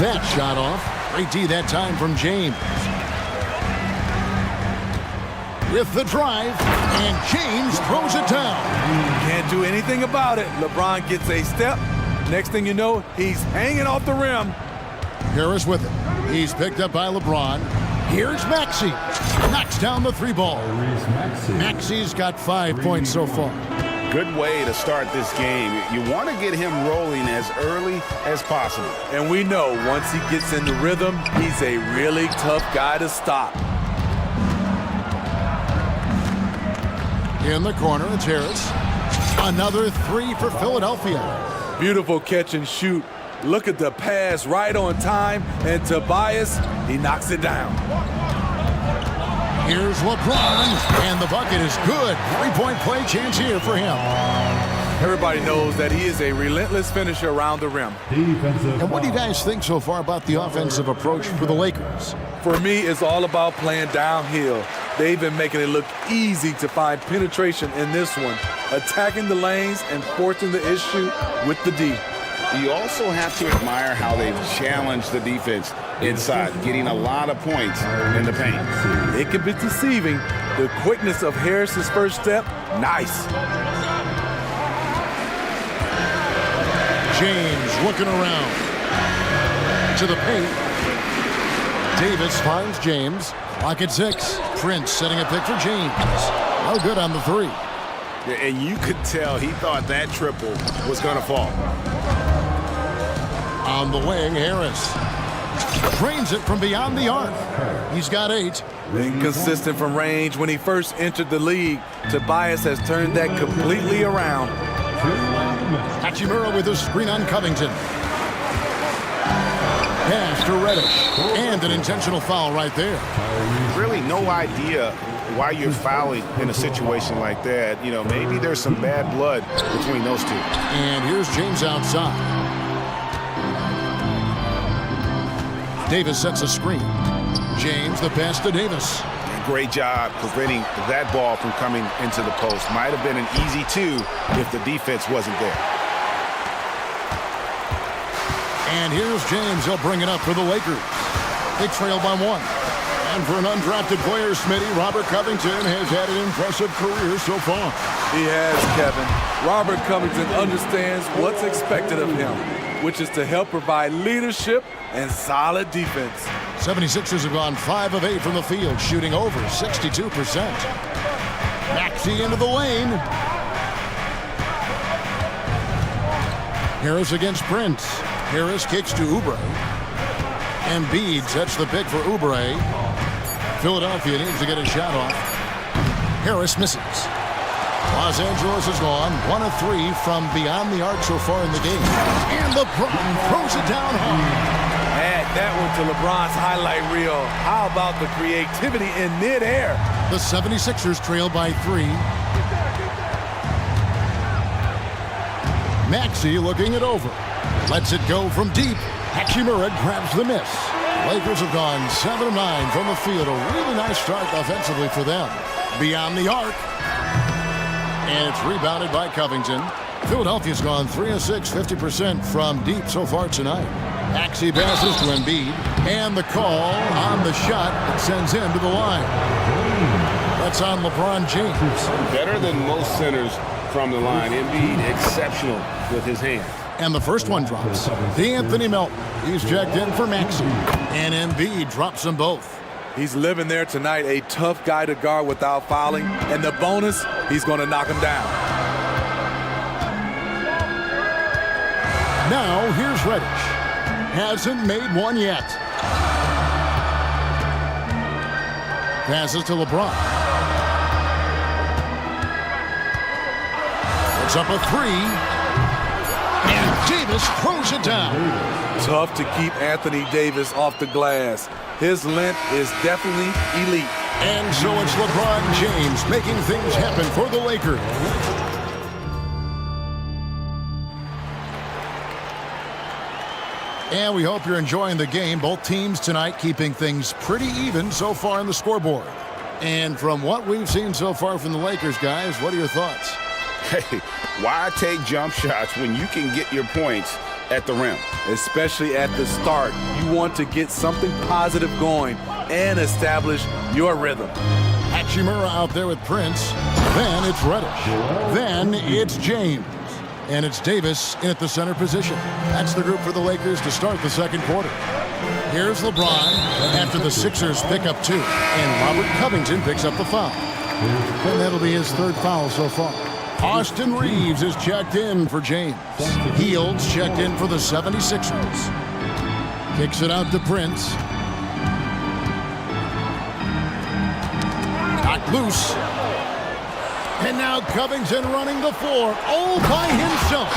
That shot off. Great D that time from James. With the drive, and James throws it down. Can't do anything about it. LeBron gets a step. Next thing you know, he's hanging off the rim. Harris with it. He's picked up by LeBron. Here's Maxey. Knocks down the three ball. Maxey's got 5 points so far. Good way to start this game. You want to get him rolling as early as possible. And we know once he gets in the rhythm, he's a really tough guy to stop. In the corner, it's Harris. Another three for Philadelphia. Beautiful catch and shoot. Look at the pass right on time. And Tobias, he knocks it down. Here's LeBron, and the bucket is good. Three-point play chance here for him. Everybody knows that he is a relentless finisher around the rim. And what do you guys think so far about the offensive approach for the Lakers? For me, it's all about playing downhill. They've been making it look easy to find penetration in this one, attacking the lanes and forcing the issue with the D. You also have to admire how they've challenged the defense inside, getting a lot of points in the paint. It can be deceiving. The quickness of Harris's first step, nice. James looking around. To the paint. Davis finds James. Lock at 6. Prince setting a pick for James. No good on the three. And you could tell he thought that triple was going to fall. On the wing, Harris. Drains it from beyond the arc. He's got 8. Inconsistent from range when he first entered the league. Tobias has turned that completely around. Hachimura with a screen on Covington. Pass to Reddish. And an intentional foul right there. Really no idea why you're fouling in a situation like that. You know, maybe there's some bad blood between those two. And here's James outside. Davis sets a screen. James, the pass to Davis. Great job preventing that ball from coming into the post. Might have been an easy 2 if the defense wasn't there. And here's James. He'll bring it up for the Lakers. They trail by 1. And for an undrafted player, Smitty, Robert Covington has had an impressive career so far. He has, Kevin. Robert Covington understands what's expected of him, which is to help provide leadership and solid defense. 76ers have gone 5 of 8 from the field, shooting over 62%. Maxey into the lane. Harris against Prince. Harris kicks to Oubre. Embiid sets the pick for Oubre. Philadelphia needs to get a shot off. Harris misses. Los Angeles has gone 1 of 3 from beyond the arc so far in the game. And LeBron throws it down hard. Add that one to LeBron's highlight reel. How about the creativity in midair? The 76ers trail by 3. Maxey looking it over. Lets it go from deep. Hachimura grabs the miss. Lakers have gone 7 of 9 from the field. A really nice start offensively for them. Beyond the arc. And it's rebounded by Covington. Philadelphia's gone 3 of 6, 50% from deep so far tonight. Maxey passes to Embiid. And the call on the shot that sends him to the line. That's on LeBron James. Better than most centers from the line. Embiid exceptional with his hand. And the first one drops. Anthony Melton. He's checked in for Maxey. And Embiid drops them both. He's living there tonight, a tough guy to guard without fouling. And the bonus, he's going to knock him down. Now here's Reddish. Hasn't made one yet. Passes to LeBron. It's up a 3. And Davis throws it down. Tough to keep Anthony Davis off the glass. His length is definitely elite. And so it's LeBron James making things happen for the Lakers. And we hope you're enjoying the game. Both teams tonight keeping things pretty even so far on the scoreboard. And from what we've seen so far from the Lakers, guys, what are your thoughts? Hey, why take jump shots when you can get your points at the rim? Especially at the start. You want to get something positive going and establish your rhythm. Hachimura out there with Prince. Then it's Reddish. Then it's James. And it's Davis in at the center position. That's the group for the Lakers to start the second quarter. Here's LeBron after the Sixers pick up 2. And Robert Covington picks up the foul. And that'll be his 3rd foul so far. Austin Reeves is checked in for James. Heald's checked in for the 76ers. Kicks it out to Prince. Knocked loose. And now Covington running the floor all by himself.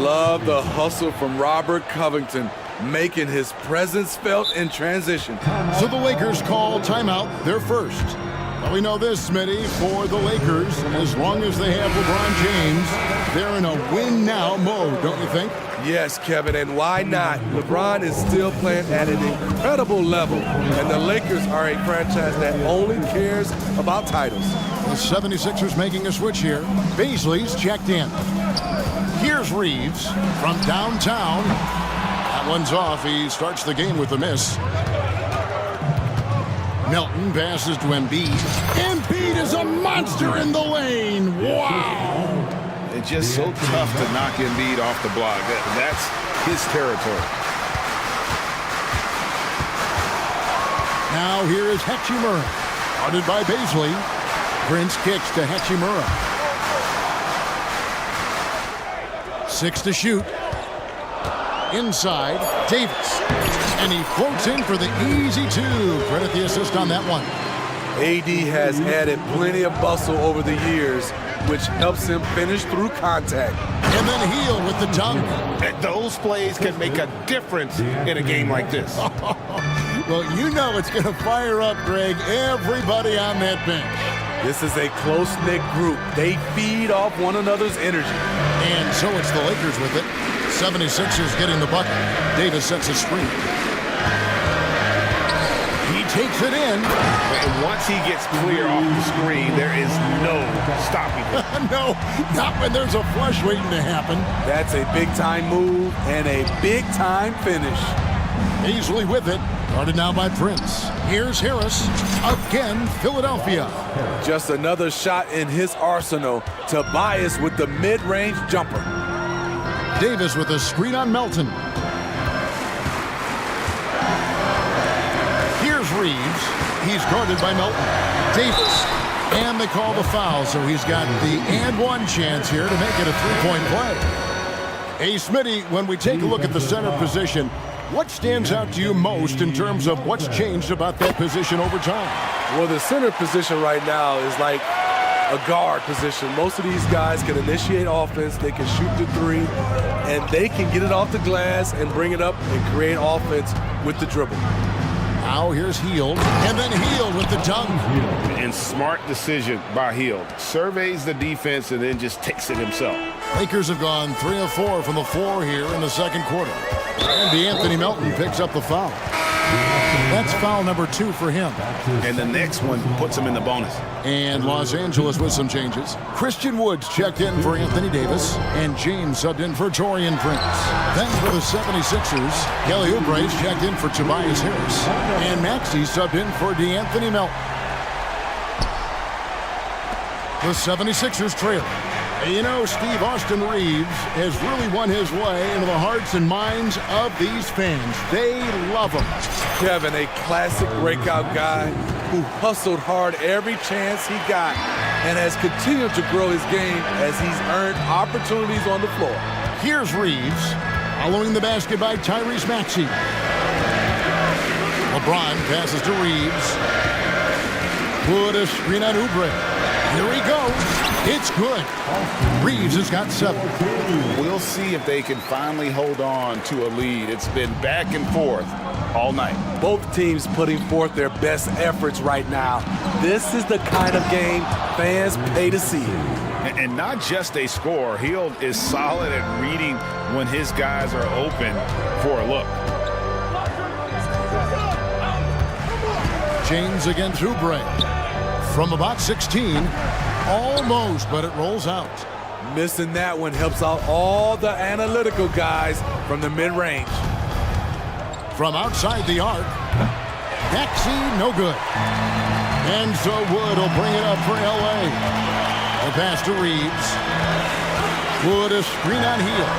Love the hustle from Robert Covington, making his presence felt in transition. So the Lakers call timeout, their first. Well, we know this, Smitty, for the Lakers, as long as they have LeBron James, they're in a win-now mode, don't you think? Yes, Kevin, and why not? LeBron is still playing at an incredible level, and the Lakers are a franchise that only cares about titles. The 76ers making a switch here. Baisley's checked in. Here's Reeves from downtown. That one's off. He starts the game with a miss. Melton passes to Embiid. Embiid is a monster in the lane. Wow. It's just so tough to knock Embiid off the block. That's his territory. Now here is Hachimura. Guarded by Baisley. Prince kicks to Hachimura. 6 to shoot. Inside, Davis. And he floats in for the easy 2. Credit the assist on that one. AD has added plenty of bustle over the years, which helps him finish through contact. And then Hield with the dunk. Those plays can make a difference in a game like this. Well, you know it's going to fire up, Greg, everybody on that bench. This is a close-knit group. They feed off one another's energy. And so it's the Lakers with it. 76ers getting the bucket. Davis sets a screen. He takes it in. And once he gets clear off the screen, there is no stopping him. No, not when there's a flush waiting to happen. That's a big-time move and a big-time finish. Easily with it. Guarded now by Prince. Here's Harris. Again, Philadelphia. Just another shot in his arsenal. Tobias with the mid-range jumper. Davis with a screen on Melton. Here's Reeves. He's guarded by Melton. Davis. And they call the foul, so he's got the and-one chance here to make it a three-point play. Hey, Smitty, when we take a look at the center position, what stands out to you most in terms of what's changed about that position over time? Well, the center position right now is like a guard position. Most of these guys can initiate offense, they can shoot the three, and they can get it off the glass and bring it up and create offense with the dribble. Now here's Hield, and then Hield with the dunk. And smart decision by Hield. Surveys the defense and then just takes it himself. Lakers have gone 3 of 4 from the floor here in the second quarter. And DeAnthony Melton picks up the foul. That's foul number 2 for him. And the next one puts him in the bonus. And Los Angeles with some changes. Christian Woods checked in for Anthony Davis, and James subbed in for Taurean Prince. Then for the 76ers, Kelly Oubre's checked in for Tobias Harris, and Maxey subbed in for DeAnthony Melton. The 76ers trail. You know, Steve, Austin Reeves has really won his way into the hearts and minds of these fans. They love him. Kevin, a classic breakout guy who hustled hard every chance he got and has continued to grow his game as he's earned opportunities on the floor. Here's Reeves, following the basket by Tyrese Maxey. LeBron passes to Reeves. Put a screen on Oubre. Here he goes. It's good. Reeves has got 7. We'll see if they can finally hold on to a lead. It's been back and forth all night. Both teams putting forth their best efforts right now. This is the kind of game fans pay to see. And not just a score. Hield is solid at reading when his guys are open for a look. James against Oubre. From about 16, almost, but it rolls out. Missing that one helps out all the analytical guys from the mid-range. From outside the arc, Maxey, no good. And so Wood will bring it up for L.A. The pass to Reeves. Wood a screen on Hield.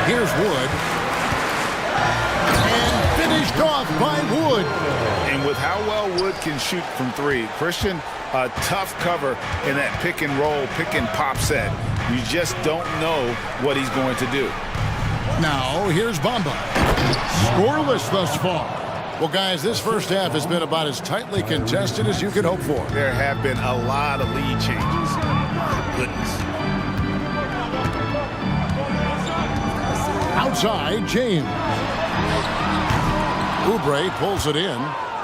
Here's Wood. And finished off by Wood. And with how well Wood can shoot from 3, Christian, a tough cover in that pick and roll, pick and pop set. You just don't know what he's going to do. Now, here's Bamba. Scoreless thus far. Well, guys, this first half has been about as tightly contested as you could hope for. There have been a lot of lead changes. My goodness. Outside, James. Oubre pulls it in.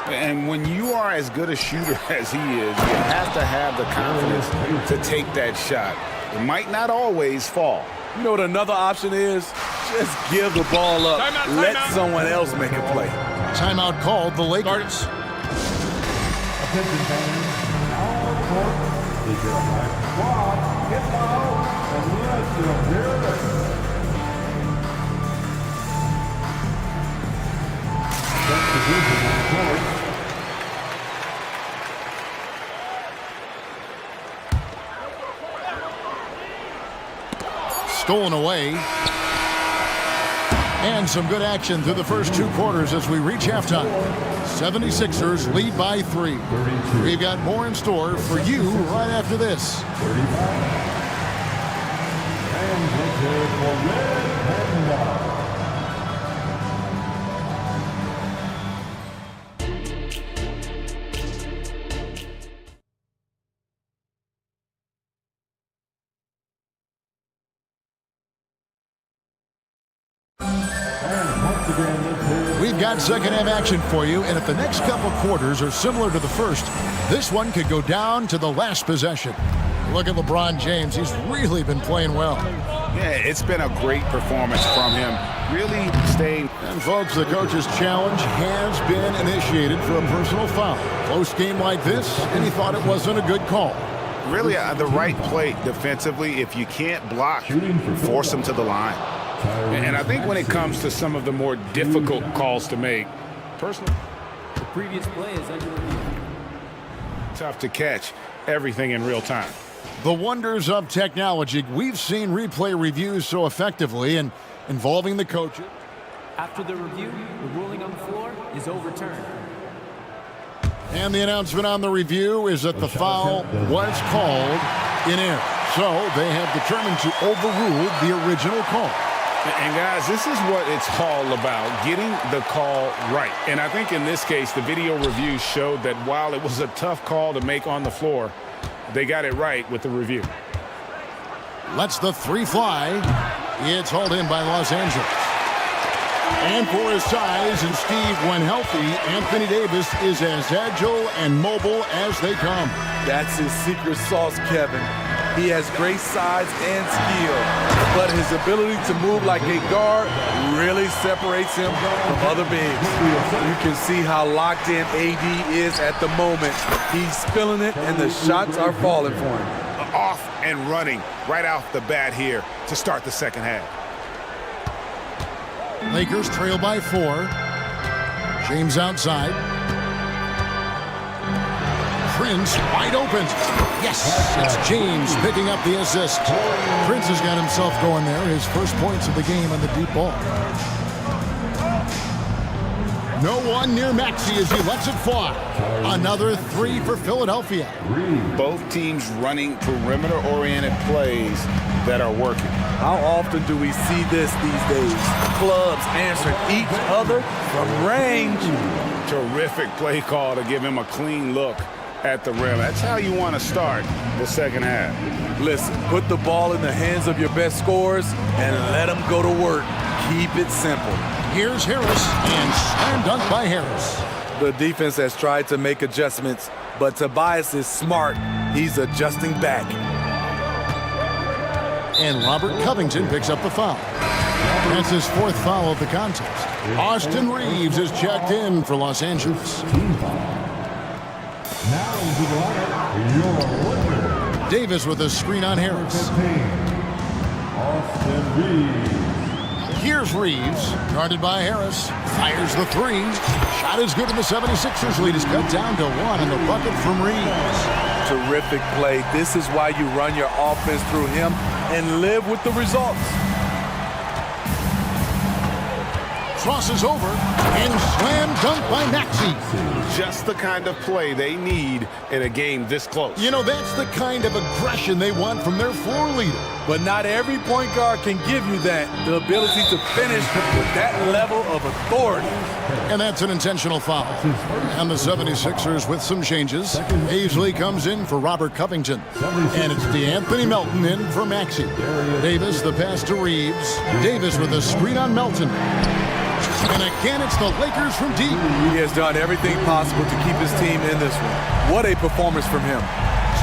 And when you are as good a shooter as he is, you have to have the confidence to take that shot. It might not always fall. You know what another option is? Just give the ball up. Let someone else make a play. Timeout called the Lakers. Attention fans, our court is your black squad. Get out and let your beer. That's the position on the court. Stolen away. And some good action through the first 2 quarters as we reach halftime. 76ers lead by 3. We've got more in store for you right after this. We've got second half action for you, and if the next couple quarters are similar to the first, this one could go down to the last possession. Look at LeBron James. He's really been playing well. Yeah, it's been a great performance from him. Really staying. And folks, the coach's challenge has been initiated for a personal foul. Close game like this, and he thought it wasn't a good call. Really the right play defensively. If you can't block, force him to the line. And I think when it comes to some of the more difficult calls to make, personally, the previous play is under review. Tough to catch everything in real time. The wonders of technology. We've seen replay reviews so effectively and involving the coaches. After the review, the ruling on the floor is overturned. And the announcement on the review is that the foul was called in error. So they have determined to overrule the original call. And guys, this is what it's all about, getting the call right. And I think in this case, the video review showed that while it was a tough call to make on the floor, they got it right with the review. Lets the three fly. It's hauled in by Los Angeles. And for his size and speed when healthy, Anthony Davis is as agile and mobile as they come. That's his secret sauce, Kevin. He has great size and skill, but his ability to move like a guard really separates him from other bigs. You can see how locked in AD is at the moment. He's feeling it, and the shots are falling for him. Off and running right off the bat here to start the second half. Lakers trail by 4. James outside. Prince wide open. Yes, it's James picking up the assist. Prince has got himself going there. His first points of the game on the deep ball. No one near Maxey as he lets it fly. Another 3 for Philadelphia. Both teams running perimeter-oriented plays that are working. How often do we see this these days? Clubs answering each other from range. Terrific play call to give him a clean look at the rim. That's how you want to start the second half. Listen, put the ball in the hands of your best scorers and let them go to work. Keep it simple. Here's Harris, and slam dunk by Harris. The defense has tried to make adjustments, but Tobias is smart. He's adjusting back. And Robert Covington picks up the foul. That's his 4th foul of the contest. Austin Reeves is checked in for Los Angeles. Davis with a screen on Harris. Here's Reeves, guarded by Harris. Fires the 3. Shot is good, and the 76ers lead is cut down to 1 on the bucket from Reeves. Terrific play. This is why you run your offense through him and live with the results. Crosses over and slam dunk by Maxey. Just the kind of play they need in a game this close. You know, that's the kind of aggression they want from their floor leader. But not every point guard can give you that. The ability to finish with that level of authority. And that's an intentional foul. And the 76ers with some changes. Paisley comes in for Robert Covington. And it's DeAnthony Melton in for Maxey. Davis, the pass to Reeves. Davis with a screen on Melton. And again, it's the Lakers from deep. He has done everything possible to keep his team in this one. What a performance from him.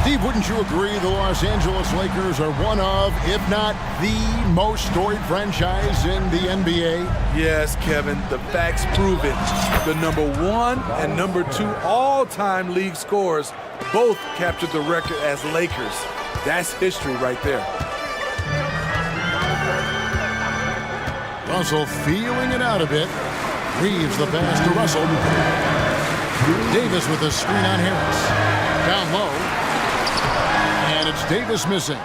Steve, wouldn't you agree the Los Angeles Lakers are one of, if not the most storied franchise in the NBA? Yes, Kevin, the facts prove it. The #1 and #2 all-time league scorers both captured the record as Lakers. That's history right there. Russell feeling it out a bit. Reeves the pass to Russell. Davis with a screen on Harris. Down low. And it's Davis missing.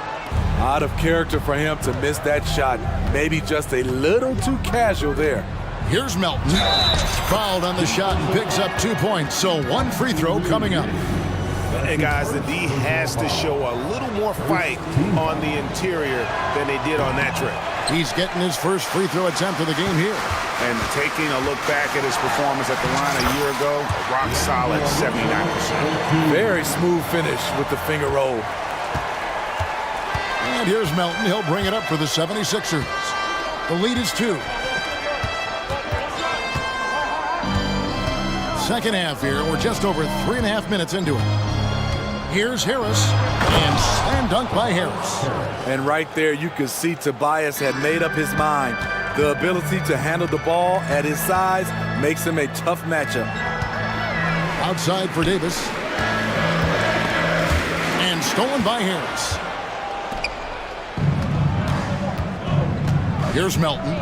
Out of character for him to miss that shot. Maybe just a little too casual there. Here's Melton. Fouled on the shot and picks up 2 points. So 1 free throw coming up. Hey guys, the D has to show a little more fight on the interior than they did on that trip. He's getting his first free throw attempt of the game here. And taking a look back at his performance at the line a year ago, a rock solid 79%. Very smooth finish with the finger roll. And here's Melton. He'll bring it up for the 76ers. The lead is 2. Second half here. We're just over 3.5 minutes into it. Here's Harris, and slam dunk by Harris. And right there, you can see Tobias had made up his mind. The ability to handle the ball at his size makes him a tough matchup. Outside for Davis. And stolen by Harris. Here's Melton.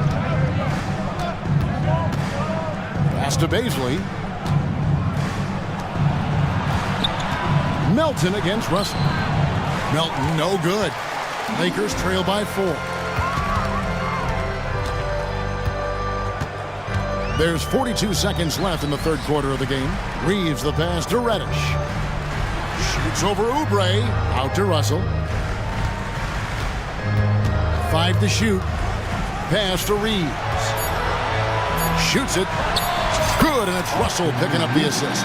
Pass to Paisley. Melton against Russell. Melton, no good. Lakers trail by 4. There's 42 seconds left in the third quarter of the game. Reeves the pass to Reddish. Shoots over Oubre. Out to Russell. 5 to shoot. Pass to Reeves. Shoots it. Good, and it's Russell picking up the assist.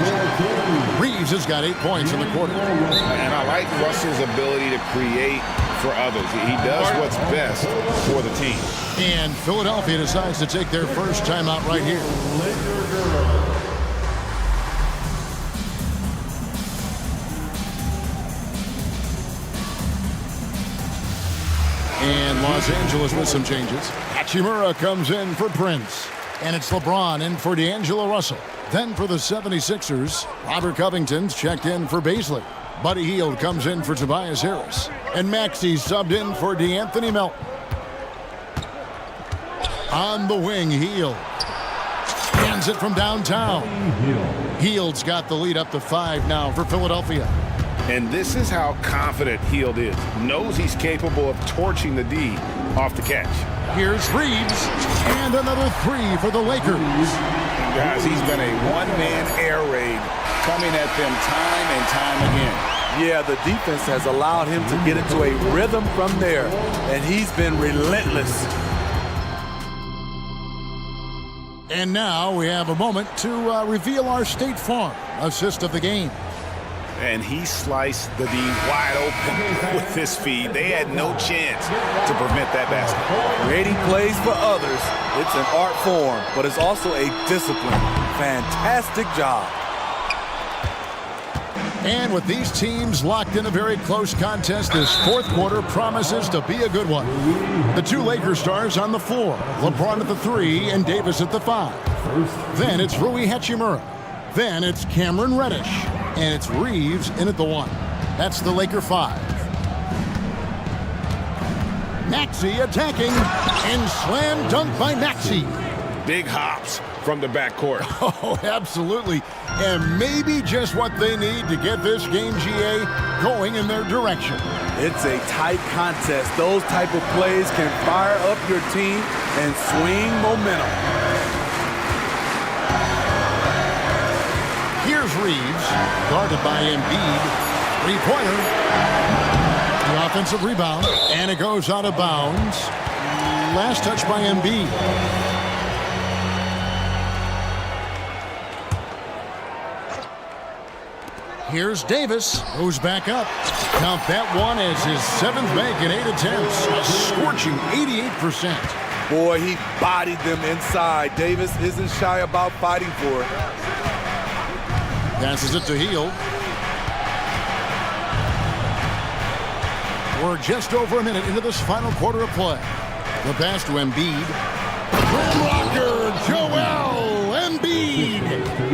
Reeves has got 8 points in the quarter. And I like Russell's ability to create for others. He does what's best for the team. And Philadelphia decides to take their first timeout right here. And Los Angeles with some changes. Hachimura comes in for Prince. And it's LeBron in for D'Angelo Russell. Then for the 76ers, Robert Covington's checked in for Baisley. Buddy Hield comes in for Tobias Harris. And Maxey subbed in for DeAnthony Melton. On the wing, Hield. Hands it from downtown. Hield's got the lead up to 5 now for Philadelphia. And this is how confident Hield is. Knows he's capable of torching the D off the catch. Here's Reeves, and another 3 for the Lakers. Guys, he's been a one-man air raid coming at them time and time again. Yeah, the defense has allowed him to get into a rhythm from there, and he's been relentless. And now we have a moment to reveal our State Farm assist of the game. And he sliced the D wide open with this feed. They had no chance to prevent that basket. Creating plays for others, it's an art form, but it's also a discipline. Fantastic job. And with these teams locked in a very close contest, this fourth quarter promises to be a good one. The 2 Laker stars on the floor, LeBron at the 3 and Davis at the 5. Then it's Rui Hachimura. Then it's Cameron Reddish. And it's Reeves in at the 1. That's the Laker 5. Maxey attacking, and slam dunk by Maxey. Big hops from the backcourt. Oh, absolutely. And maybe just what they need to get this game, GA, going in their direction. It's a tight contest. Those type of plays can fire up your team and swing momentum. Here's Reeves, guarded by Embiid. 3-pointer. The offensive rebound, and it goes out of bounds. Last touch by Embiid. Here's Davis, who's back up. Count that one as his 7th make in 8 attempts. A scorching 88%. Boy, he bodied them inside. Davis isn't shy about fighting for it. Passes it to Hield. We're just over a minute into this final quarter of play. The pass to Embiid. Blocker, Joel Embiid.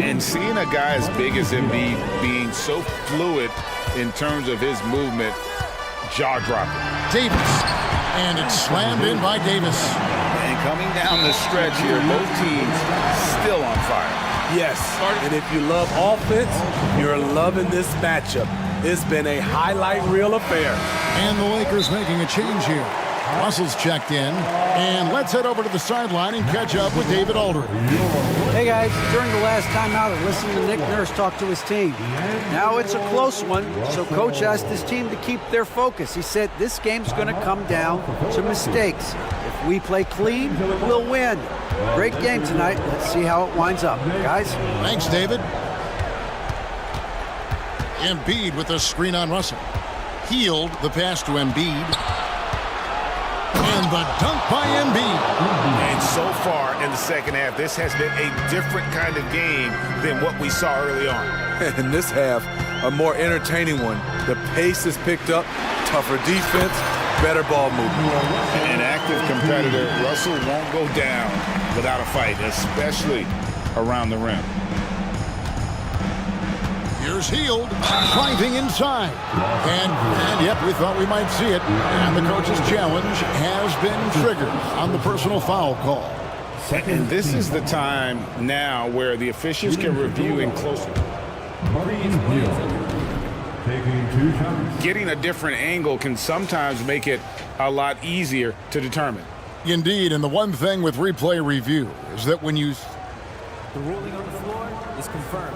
And seeing a guy as big as Embiid being so fluid in terms of his movement, jaw-dropping. Davis. And it's slammed in by Davis. And coming down the stretch here, both teams still on fire. Yes, and if you love offense, you're loving this matchup. It's been a highlight reel affair. And the Lakers making a change here. Russell's checked in. And let's head over to the sideline and catch up with David Aldridge. Hey guys, during the last timeout, I listened to Nick Nurse talk to his team. Now it's a close one, so coach asked his team to keep their focus. He said this game's going to come down to mistakes. If we play clean, we'll win. Great game tonight. Let's see how it winds up. Guys? Thanks, David. Embiid with a screen on Russell. Hield the pass to Embiid. And the dunk by Embiid. And so far in the second half, this has been a different kind of game than what we saw early on. In this half, a more entertaining one. The pace is picked up, tougher defense, better ball movement. An active competitor, Russell won't go down without a fight, especially around the rim. Here's Hield driving inside. And yep, we thought we might see it. And the coach's challenge has been triggered on the personal foul call. And this is the time now where the officials can review in closer. Getting a different angle can sometimes make it a lot easier to determine. Indeed, and the one thing with replay review is that when you... The ruling on the floor is confirmed.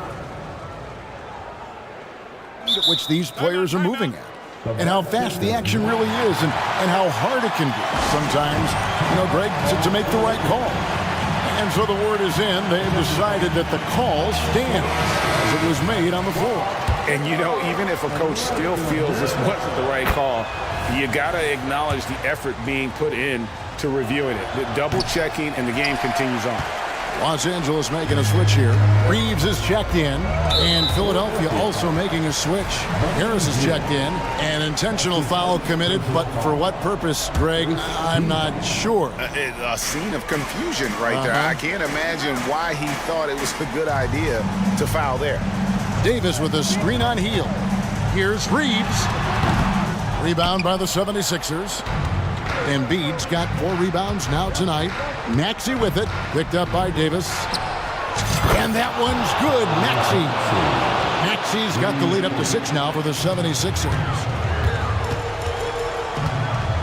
...at which these players are moving at, and how fast the action really is, and how hard it can be sometimes, Greg, to make the right call. And so the word is in. They've decided that the call stands as it was made on the floor. And, you know, even if a coach still feels this wasn't the right call, you got to acknowledge the effort being put in to reviewing it. The double checking, and the game continues on. Los Angeles making a switch here. Reeves is checked in, and Philadelphia also making a switch. Harris is checked in. An intentional foul committed, but for what purpose, Greg? I'm not sure. A scene of confusion right there. I can't imagine why he thought it was a good idea to foul there. Davis with a screen on heel. Here's Reeves. Rebound by the 76ers. Embiid's got 4 rebounds now tonight. Maxey with it, picked up by Davis. And that one's good, Maxey. Maxey's got the lead up to 6 now for the 76ers.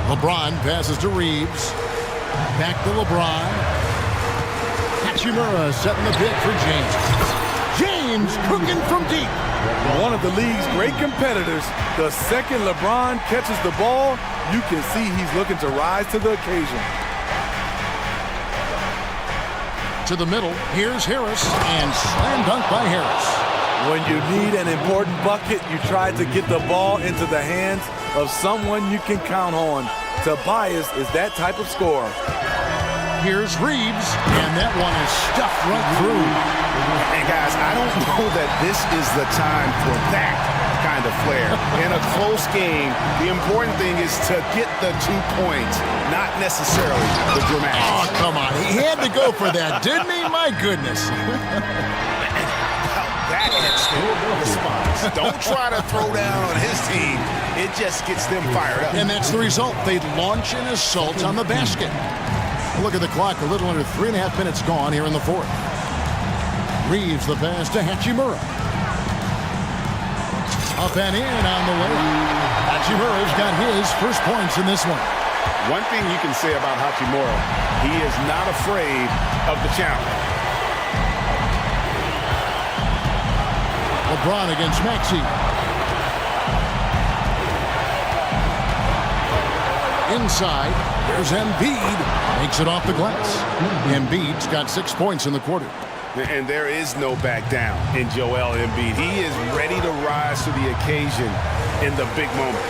LeBron passes to Reeves. Back to LeBron. Hachimura setting the pick for James. James cooking from deep. One of the league's great competitors. The second LeBron catches the ball, you can see he's looking to rise to the occasion. To the middle, here's Harris, and slam dunk by Harris. When you need an important bucket, you try to get the ball into the hands of someone you can count on. Tobias is that type of scorer. Here's Reeves, and that one is stuffed right through. And guys, I don't know that this is the time for that kind of flair. In a close game, the important thing is to get the 2 points, not necessarily the dramatics. Oh, come on. He had to go for that, didn't he? My goodness. That extra response. Don't try to throw down on his team. It just gets them fired up. And that's the result. They launch an assault on the basket. Look at the clock. A little under 3.5 minutes gone here in the fourth. Reeves the pass to Hachimura. Up and in on the layup. Hachimura's got his first points in this one. One thing you can say about Hachimura, he is not afraid of the challenge. LeBron against Maxey. Inside, there's Embiid. Makes it off the glass. Embiid's got 6 points in the quarter. And there is no back down in Joel Embiid. He is ready to rise to the occasion in the big moment.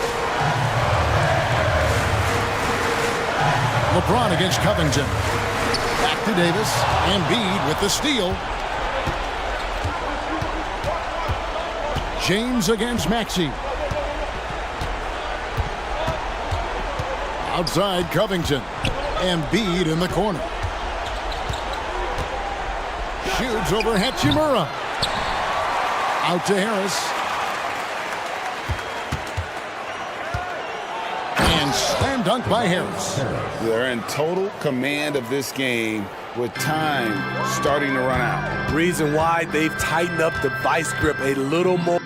LeBron against Covington. Back to Davis. Embiid with the steal. James against Maxey. Outside Covington. Embiid in the corner. Shoots over Hachimura. Out to Harris. And slam dunk by Harris. They're in total command of this game with time starting to run out. Reason why they've tightened up the vice grip a little more.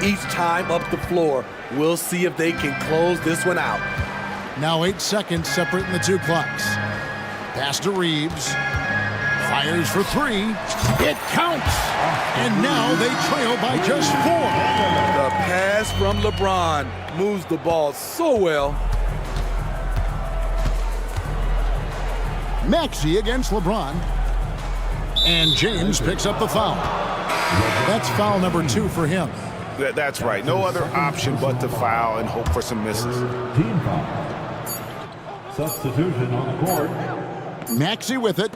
Each time up the floor. We'll see if they can close this one out. Now 8 seconds separating the 2 clocks. Pass to Reeves. Fires for 3. It counts. And now they trail by just 4. The pass from LeBron moves the ball so well. Maxey against LeBron. And James picks up the foul. That's foul number 2 for him. That's right. No other option but to foul and hope for some misses. Team foul. Substitution on the court. Maxey with it.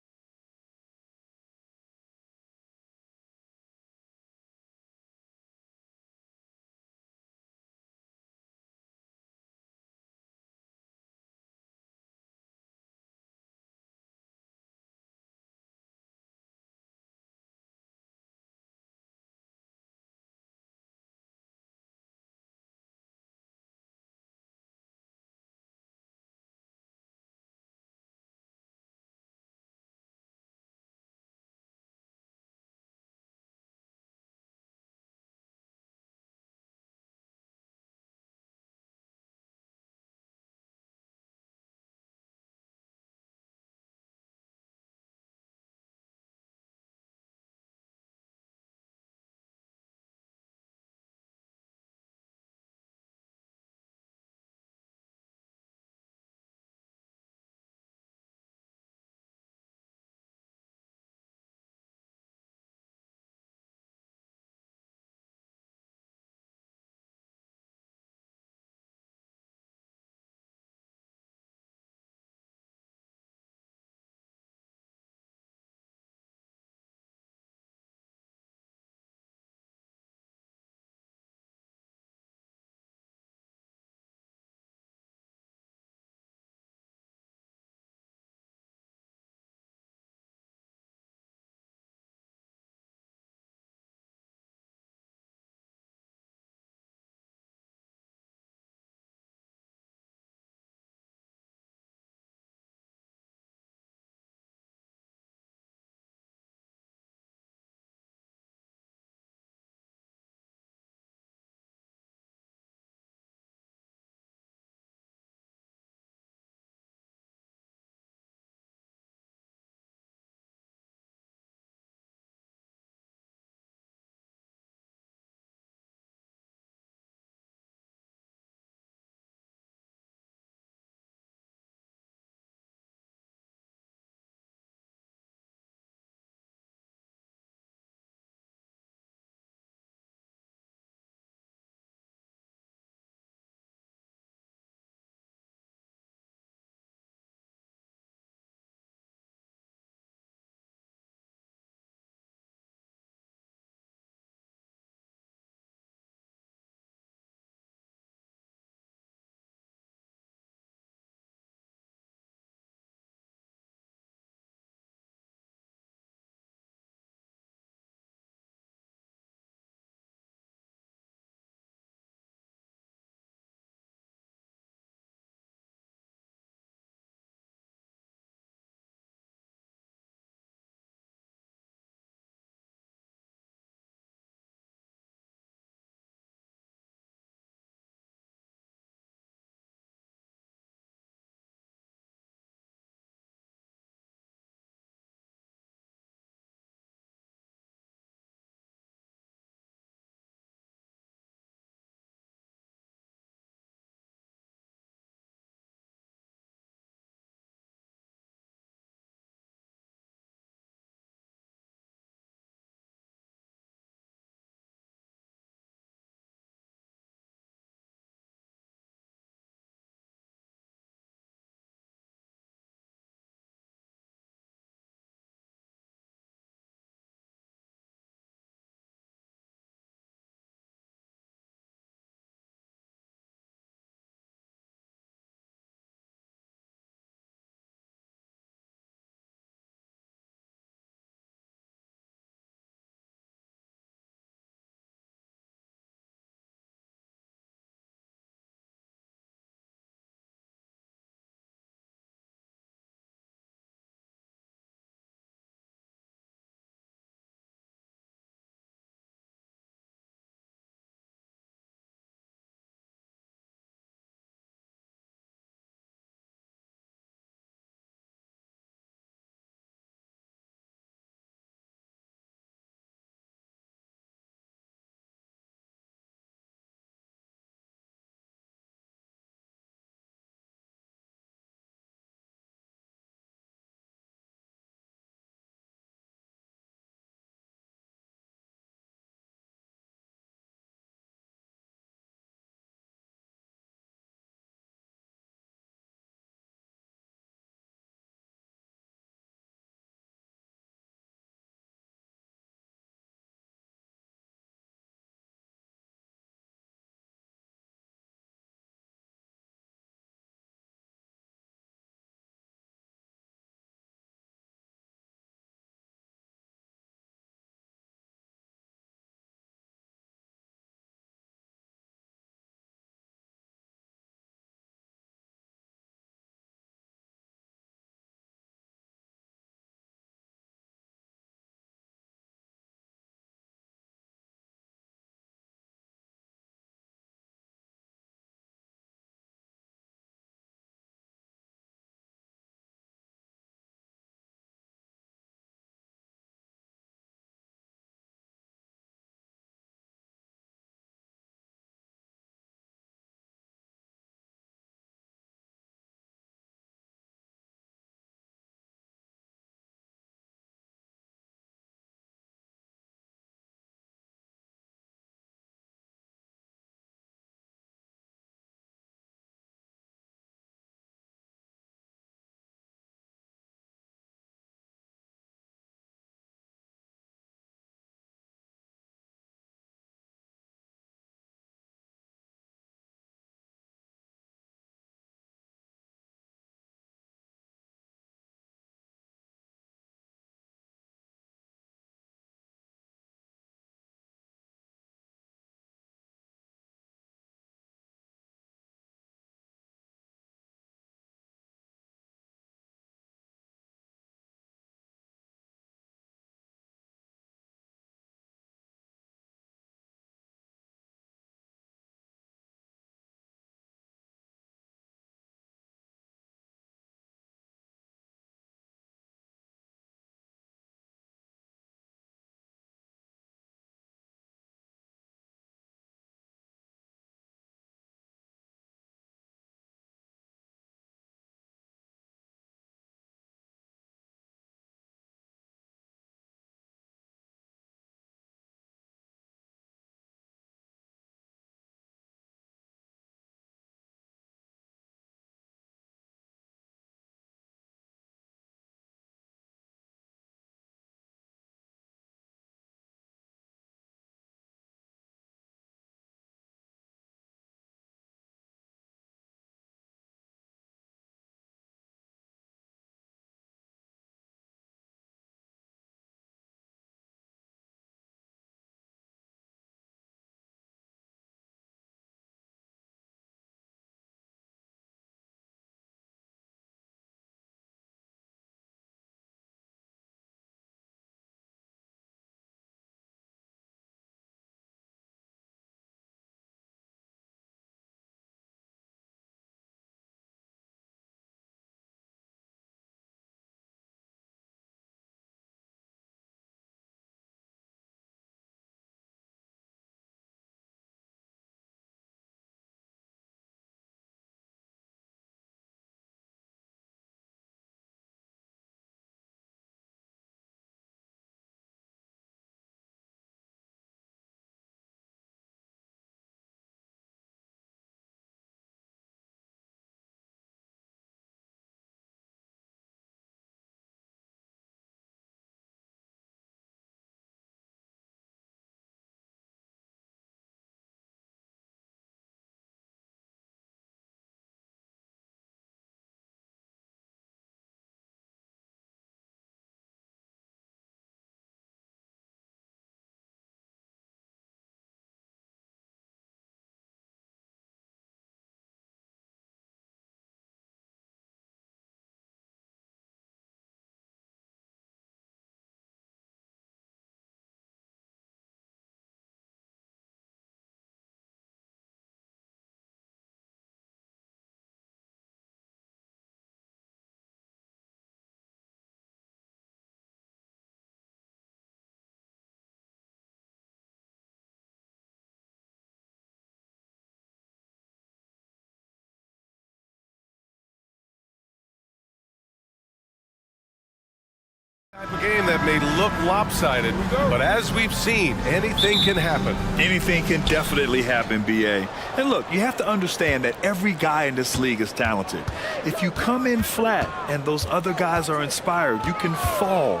Type of game that may look lopsided, but as we've seen, anything can happen. Anything can definitely happen, BA. And look, you have to understand that every guy in this league is talented. If you come in flat and those other guys are inspired, you can fall.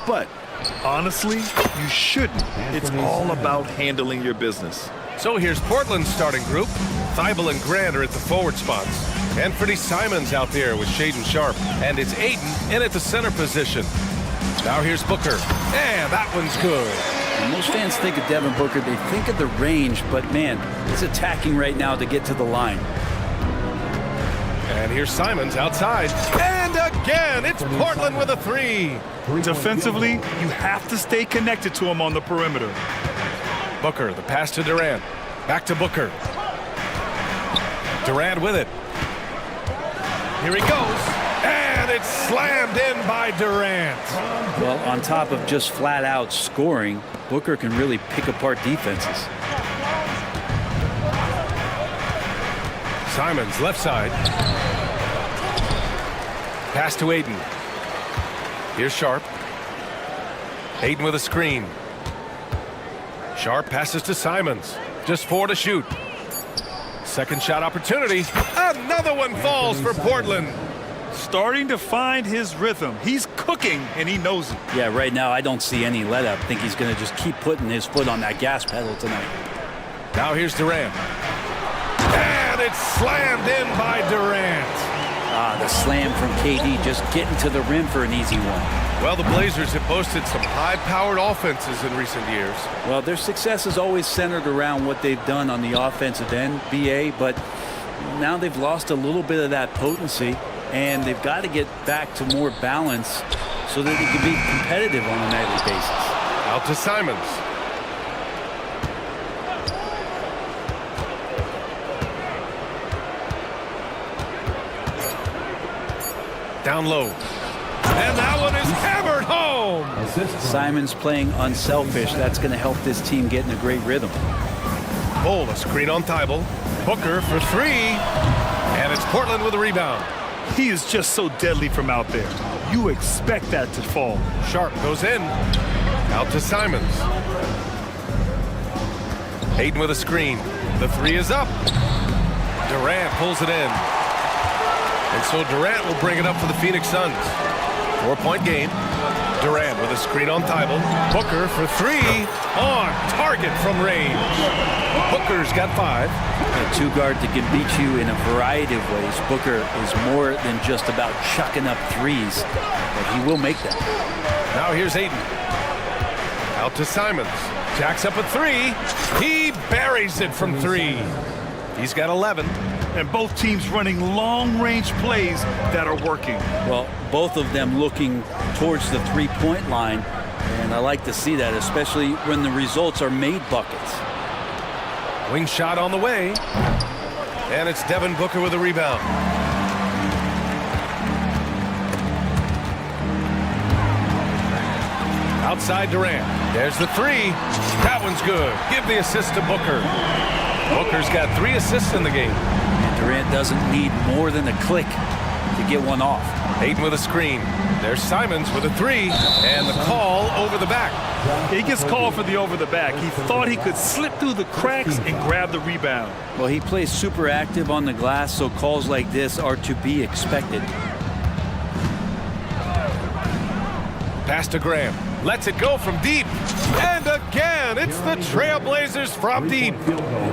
But honestly, you shouldn't. It's all about handling your business. So here's Portland's starting group. Thibault and Grant are at the forward spots. Anthony Simons out there with Shaden Sharp. And it's Aiden in at the center position. Now here's Booker. And that one's good. And most fans think of Devin Booker, they think of the range, but man, he's attacking right now to get to the line. And here's Simons outside. And again, it's Portland with a three. Defensively, you have to stay connected to him on the perimeter. Booker, the pass to Durant. Back to Booker. Durant with it. Here he goes. And it's slammed in by Durant. Well, on top of just flat out scoring, Booker can really pick apart defenses. Simons left side. Pass to Aiden. Here's Sharp. Aiden with a screen. Sharp passes to Simons. Just 4 to shoot. Second shot opportunity. Another one falls for Portland. Starting to find his rhythm. He's cooking, and he knows it. Yeah, right now I don't see any let up. I think he's going to just keep putting his foot on that gas pedal tonight. Now here's Durant. And it's slammed in by Durant. Ah, the slam from KD, just getting to the rim for an easy one. Well, the Blazers have boasted some high-powered offenses in recent years. Well, their success is always centered around what they've done on the offensive end, BA, but now they've lost a little bit of that potency, and they've got to get back to more balance so that they can be competitive on a nightly basis. Out to Simons. Down low. And that one is hammered home. Simons playing unselfish. That's going to help this team get in a great rhythm. Bull, a screen on Thibault. Booker for three. And it's Portland with a rebound. He is just so deadly from out there. You expect that to fall. Sharp goes in. Out to Simons. Aiden with a screen. The three is up. Durant pulls it in. And so Durant will bring it up for the Phoenix Suns. 4-point game. Durant with a screen on Thibault. Booker for three. On target from range. Booker's got 5. A two-guard that can beat you in a variety of ways. Booker is more than just about chucking up threes, but he will make them. Now here's Aiden. Out to Simons. Jacks up a 3. He buries it from 3. He's got 11. And both teams running long-range plays that are working. Well, both of them looking towards the three-point line, and I like to see that, especially when the results are made buckets. Wing shot on the way. And it's Devin Booker with a rebound. Outside Durant. There's the 3. That one's good. Give the assist to Booker. Booker's got 3 assists in the game. Durant doesn't need more than a click to get one off. Aiden with a screen. There's Simons with a 3. And the call over the back. He gets called for the over the back. He thought he could slip through the cracks and grab the rebound. Well, he plays super active on the glass, so calls like this are to be expected. Pass to Graham. Lets it go from deep. And again, it's the Trailblazers from deep.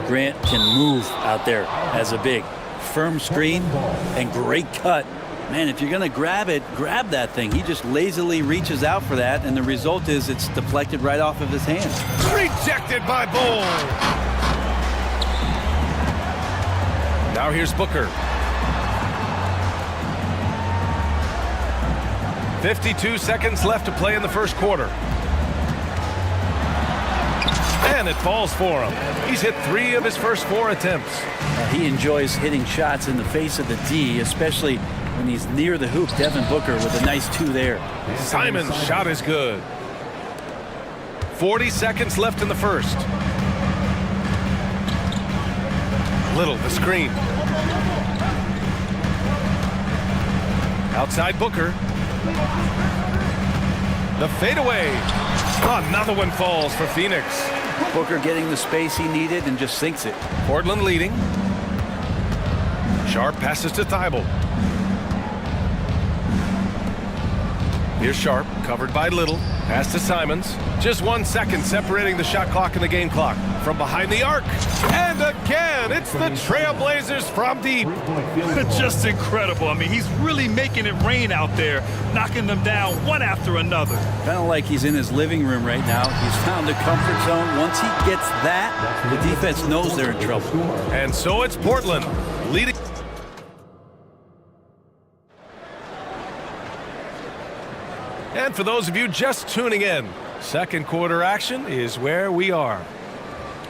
Grant can move out there as a big. Firm screen and great cut. Man, if you're going to grab it, grab that thing. He just lazily reaches out for that, and the result is it's deflected right off of his hand. Rejected by Bull. Now here's Booker. 52 seconds left to play in the first quarter. And it falls for him. He's hit 3 of his first 4 attempts. He enjoys hitting shots in the face of the D, especially when he's near the hoop. Devin Booker with a nice 2 there. Simon's shot is good. 40 seconds left in the first. Little, the screen. Outside Booker. The fadeaway. Another one falls for Phoenix. Booker getting the space he needed and just sinks it. Portland leading. Sharp passes to Thibault. Here's Sharp, covered by Little. Pass to Simons. Just 1 second separating the shot clock and the game clock. From behind the arc. And again, it's the Trailblazers from deep. Just incredible. I mean, he's really making it rain out there, knocking them down one after another. Kind of like he's in his living room right now. He's found a comfort zone. Once he gets that, the defense knows they're in trouble. And so it's Portland leading. And for those of you just tuning in, second quarter action is where we are.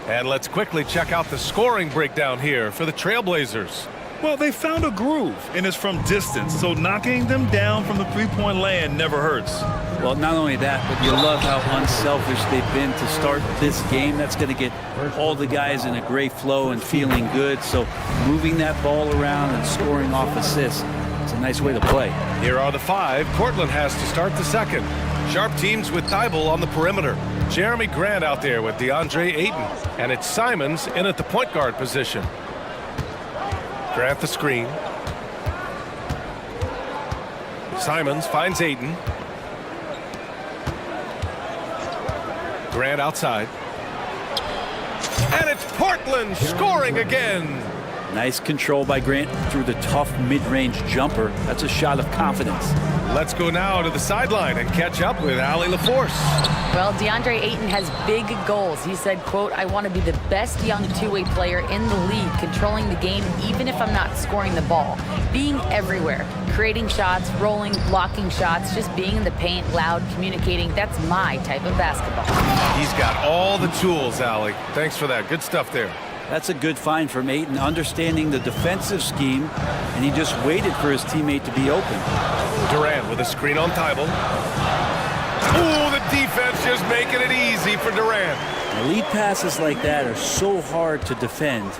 And let's quickly check out the scoring breakdown here for the Trailblazers. Well, they found a groove, and it's from distance, so knocking them down from the three-point land never hurts. Well, not only that, but you love how unselfish they've been to start this game. That's going to get all the guys in a great flow and feeling good. So moving that ball around and scoring off assists, it's a nice way to play. Here are the five Portland has to start the second. Sharp teams with Thibault on the perimeter. Jeremy Grant out there with DeAndre Ayton. And it's Simons in at the point guard position. Grant the screen. Simons finds Ayton. Grant outside. And it's Portland scoring again. Nice control by Grant through the tough mid-range jumper. That's a shot of confidence. Let's go now to the sideline and catch up with Allie LaForce. Well, DeAndre Ayton has big goals. He said, quote, "I want to be the best young two-way player in the league, controlling the game even if I'm not scoring the ball. Being everywhere, creating shots, rolling, blocking shots, just being in the paint, loud, communicating. That's my type of basketball." He's got all the tools, Allie. Thanks for that. Good stuff there. That's a good find from Ayton, understanding the defensive scheme, and he just waited for his teammate to be open. Durant with a screen on Thibault. Ooh, the defense just making it easy for Durant. Now, lead passes like that are so hard to defend.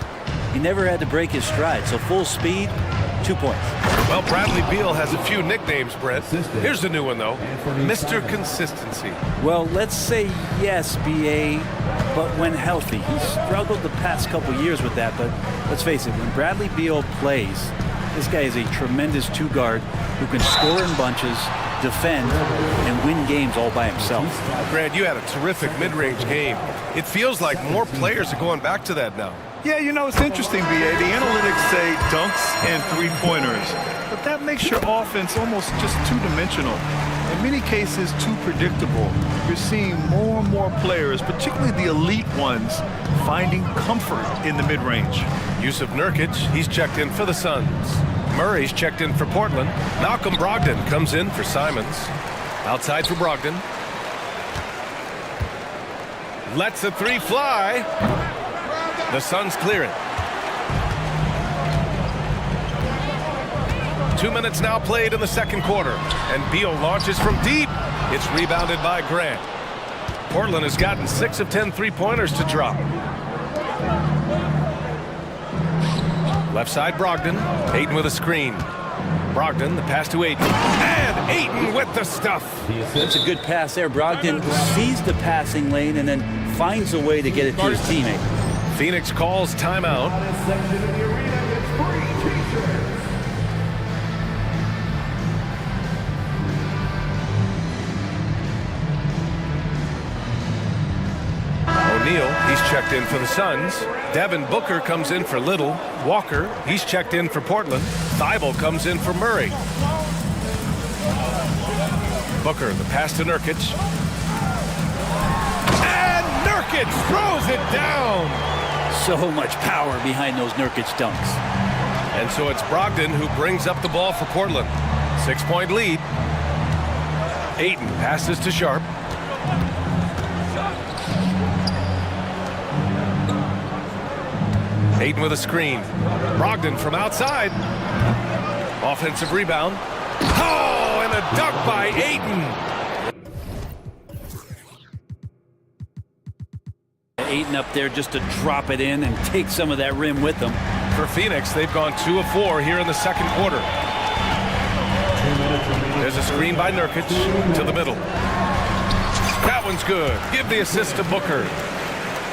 He never had to break his stride, so full speed, 2 points. Well, Bradley Beal has a few nicknames, Brett. Here's the new one, though. Mr. Consistency. Well, let's say yes, B.A., but when healthy. He's struggled the past couple years with that, but let's face it, when Bradley Beal plays, this guy is a tremendous two-guard who can score in bunches, defend, and win games all by himself. Grant, you had a terrific mid-range game. It feels like more players are going back to that now. Yeah, you know, it's interesting, B.A. The analytics say dunks and three-pointers, but that makes your offense almost just two-dimensional. In many cases, too predictable. You're seeing more and more players, particularly the elite ones, finding comfort in the mid-range. Yusuf Nurkic, he's checked in for the Suns. Murray's checked in for Portland. Malcolm Brogdon comes in for Simons. Outside for Brogdon. Lets the three fly. The Suns clear it. 2 minutes now played in the second quarter. And Beal launches from deep. It's rebounded by Grant. Portland has gotten 6 of 10 three-pointers to drop. Left side, Brogdon. Ayton with a screen. Brogdon, the pass to Ayton. And Ayton with the stuff. That's a good pass there. Brogdon sees the passing lane and then finds a way to get it to his teammate. Phoenix calls timeout. O'Neal, he's checked in for the Suns. Devin Booker comes in for Little. Walker, he's checked in for Portland. Thibault comes in for Murray. Booker, the pass to Nurkic. And Nurkic throws it down. So much power behind those Nurkic dunks. And so it's Brogdon who brings up the ball for Portland. 6-point lead. Ayton passes to Sharp. Ayton with a screen. Brogdon from outside. Offensive rebound. Oh, and a dunk by Ayton. Ayton up there just to drop it in and take some of that rim with them. For Phoenix, they've gone 2 of 4 here in the second quarter. There's a screen by Nurkic to the middle. That one's good. Give the assist to Booker.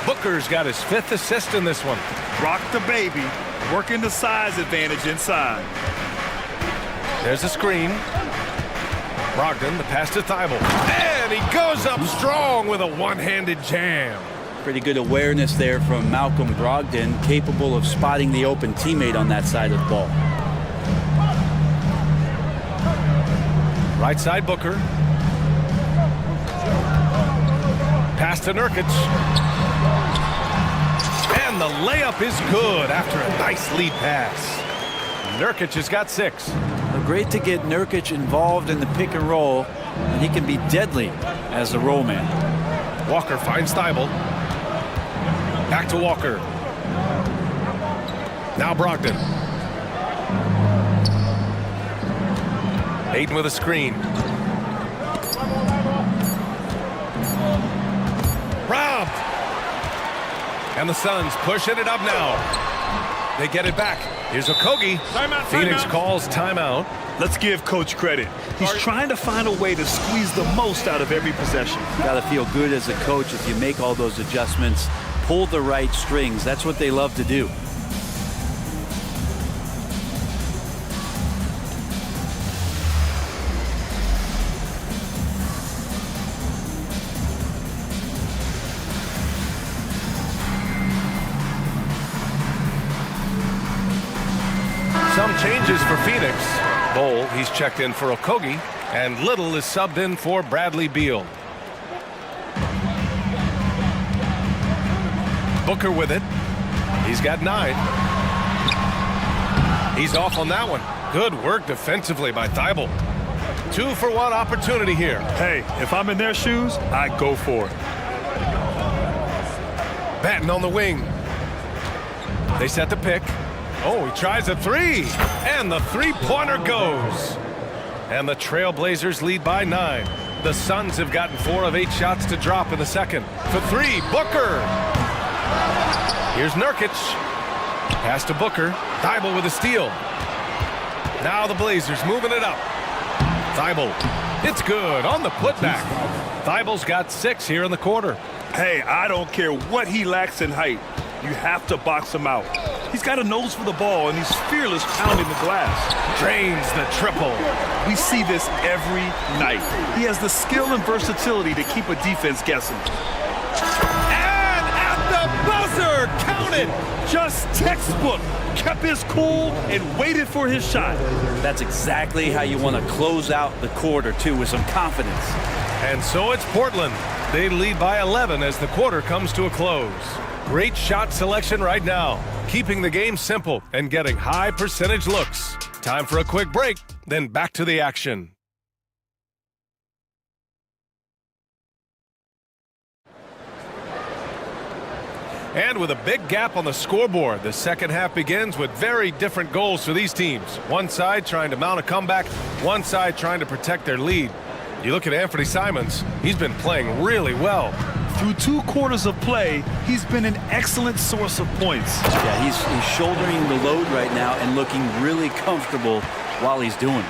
Booker's got his 5th assist in this one. Rock the baby, working the size advantage inside. There's a screen. Brogdon, the pass to Thibault. And he goes up strong with a one-handed jam. Pretty good awareness there from Malcolm Brogdon, capable of spotting the open teammate on that side of the ball. Right side Booker. Pass to Nurkic. And the layup is good after a nice lead pass. Nurkic has got 6. Great to get Nurkic involved in the pick and roll, and he can be deadly as a roll man. Walker finds Thibault. Back to Walker. Now Brogdon. Aiden with a screen. Robbed. And the Suns pushing it up now. They get it back. Here's Okogie. Phoenix calls timeout. Let's give Coach credit. He's trying to find a way to squeeze the most out of every possession. Got to feel good as a coach if you make all those adjustments, pull the right strings. That's what they love to do. Some changes for Phoenix. Bowl, he's checked in for Okogie, and Little is subbed in for Bradley Beal. Booker with it. He's got 9. He's off on that one. Good work defensively by Thibault. 2-for-1 opportunity here. Hey, if I'm in their shoes, I go for it. Batten on the wing. They set the pick. Oh, he tries a 3, and the three-pointer goes. And the Trailblazers lead by 9. The Suns have gotten 4 of 8 shots to drop in the second. For 3, Booker. Here's Nurkic. Pass to Booker. Thibault with a steal. Now the Blazers moving it up. Thibault. It's good on the putback. Thibault's got 6 here in the quarter. Hey, I don't care what he lacks in height. You have to box him out. He's got a nose for the ball, and he's fearless pounding the glass. Drains the triple. We see this every night. He has the skill and versatility to keep a defense guessing. And at the buzzer, counted. Just textbook. Kept his cool and waited for his shot. That's exactly how you want to close out the quarter, too, with some confidence. And so it's Portland. They lead by 11 as the quarter comes to a close. Great shot selection right now, keeping the game simple and getting high percentage looks. Time for a quick break, then back to the action. And with a big gap on the scoreboard, the second half begins with very different goals for these teams. One side trying to mount a comeback, one side trying to protect their lead. You look at Anthony Simons, he's been playing really well. Through 2 quarters of play, he's been an excellent source of points. Yeah, he's shouldering the load right now and looking really comfortable while he's doing it.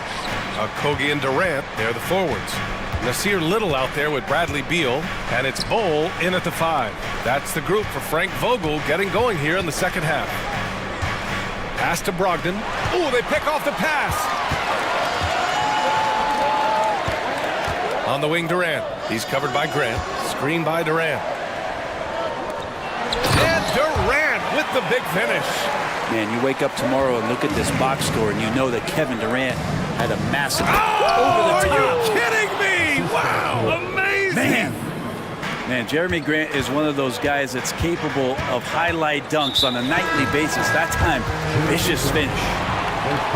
Okogie and Durant, they're the forwards. Nasir Little out there with Bradley Beal, and it's Bowl in at the 5. That's the group for Frank Vogel getting going here in the second half. Pass to Brogdon. Ooh, they pick off the pass. On the wing, Durant. He's covered by Grant. Screen by Durant. And Durant with the big finish. Man, you wake up tomorrow and look at this box score, and you know that Kevin Durant had a massive Oh, over the top. are you kidding me? Wow. Amazing. Man, Jeremy Grant is one of those guys that's capable of highlight dunks on a nightly basis. That time, vicious finish.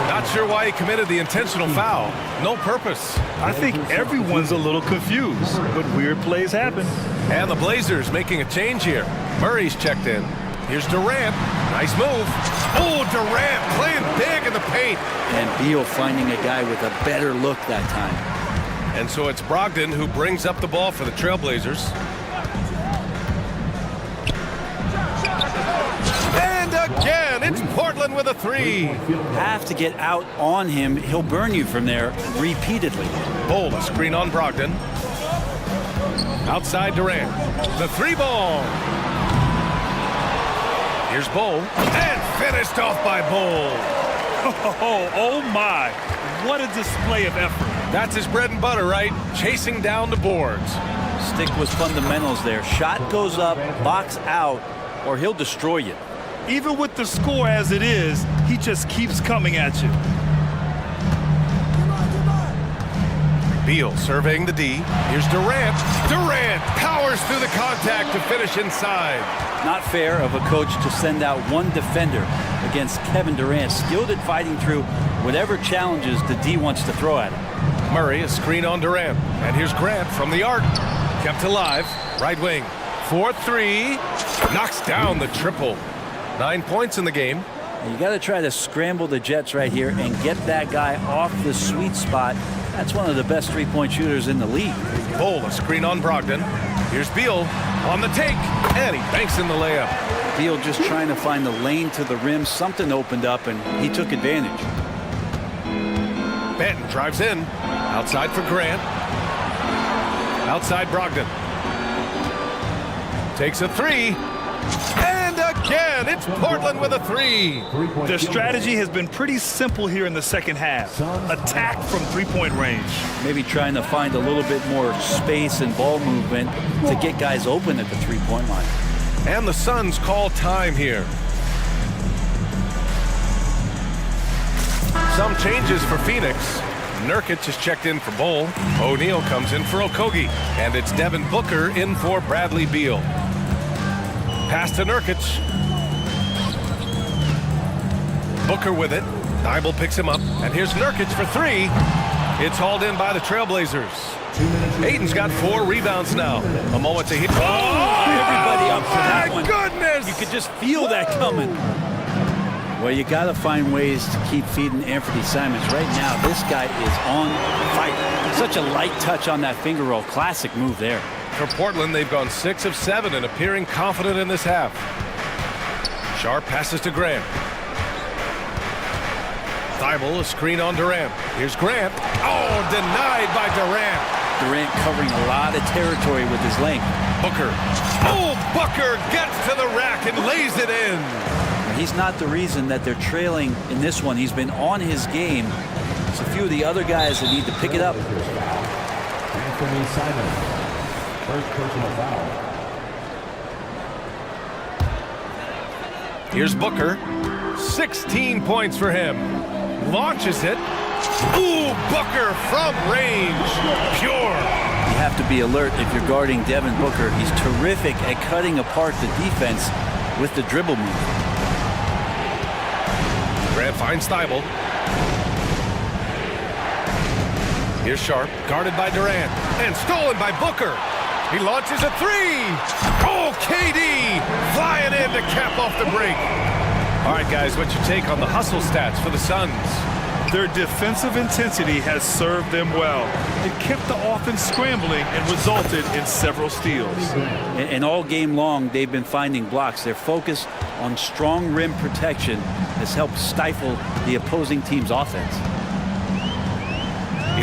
Not sure why he committed the intentional foul. No purpose. I think everyone's a little confused, but weird plays happen. And the Blazers making a change here. Murray's checked in. Here's Durant. Nice move. Oh, Durant playing big in the paint. And Beal finding a guy with a better look that time. And so it's Brogdon who brings up the ball for the Trailblazers. And again, it's Portland with a 3. Have to get out on him. He'll burn you from there repeatedly. Bowl, a screen on Brogdon. Outside Durant. The three ball. Here's Bull. And finished off by Bull. Oh my. What a display of effort. That's his bread and butter, right? Chasing down the boards. Stick with fundamentals there. Shot goes up, box out, or he'll destroy you. Even with the score as it is, he just keeps coming at you. Beal surveying the D. Here's Durant. Durant powers through the contact to finish inside. Not fair of a coach to send out one defender against Kevin Durant, skilled at fighting through whatever challenges the D wants to throw at him. Murray, a screen on Durant. And here's Grant from the arc. Kept alive. Right wing. 4-3. Knocks down the triple. 9 points in the game. You got to try to scramble the Jets right here and get that guy off the sweet spot. That's one of the best three-point shooters in the league. Bull, a screen on Brogdon. Here's Beal on the take, and he banks in the layup. Beal just trying to find the lane to the rim. Something opened up, and he took advantage. Benton drives in. Outside for Grant. Outside Brogdon. Takes a three. And again, it's Portland with a three. The strategy has been pretty simple here in the second half. Attack from three-point range. Maybe trying to find a little bit more space and ball movement to get guys open at the three-point line. And the Suns call time here. Some changes for Phoenix. Nurkic is checked in for Bull. O'Neal comes in for Okogie. And it's Devin Booker in for Bradley Beal. Pass to Nurkic. Booker with it. Thibault picks him up. And here's Nurkic for three. It's hauled in by the Trailblazers. Aiden's got 4 rebounds now. A moment to hit. Oh, everybody up for that my one. Goodness! You could just feel that coming. Well, you got to find ways to keep feeding Anthony Simons. Right now, this guy is on fire. Such a light touch on that finger roll. Classic move there. For Portland, they've gone 6 of 7 and appearing confident in this half. Sharp passes to Grant. Thibault, a screen on Durant. Here's Grant. Oh, denied by Durant. Durant covering a lot of territory with his length. Booker. Oh, Booker gets to the rack and lays it in. He's not the reason that they're trailing in this one. He's been on his game. There's a few of the other guys that need to pick it up. Anthony Simons. First personal foul. Here's Booker. 16 points for him. Launches it. Ooh, Booker from range. Pure. You have to be alert if you're guarding Devin Booker. He's terrific at cutting apart the defense with the dribble move. Grant finds Thibault. Here's Sharp, guarded by Durant, and stolen by Booker. He launches a three. Oh, KD flying in to cap off the break. All right, guys, what's your take on the hustle stats for the Suns? Their defensive intensity has served them well. It kept the offense scrambling and resulted in several steals. And all game long, they've been finding blocks. Their focus on strong rim protection has helped stifle the opposing team's offense.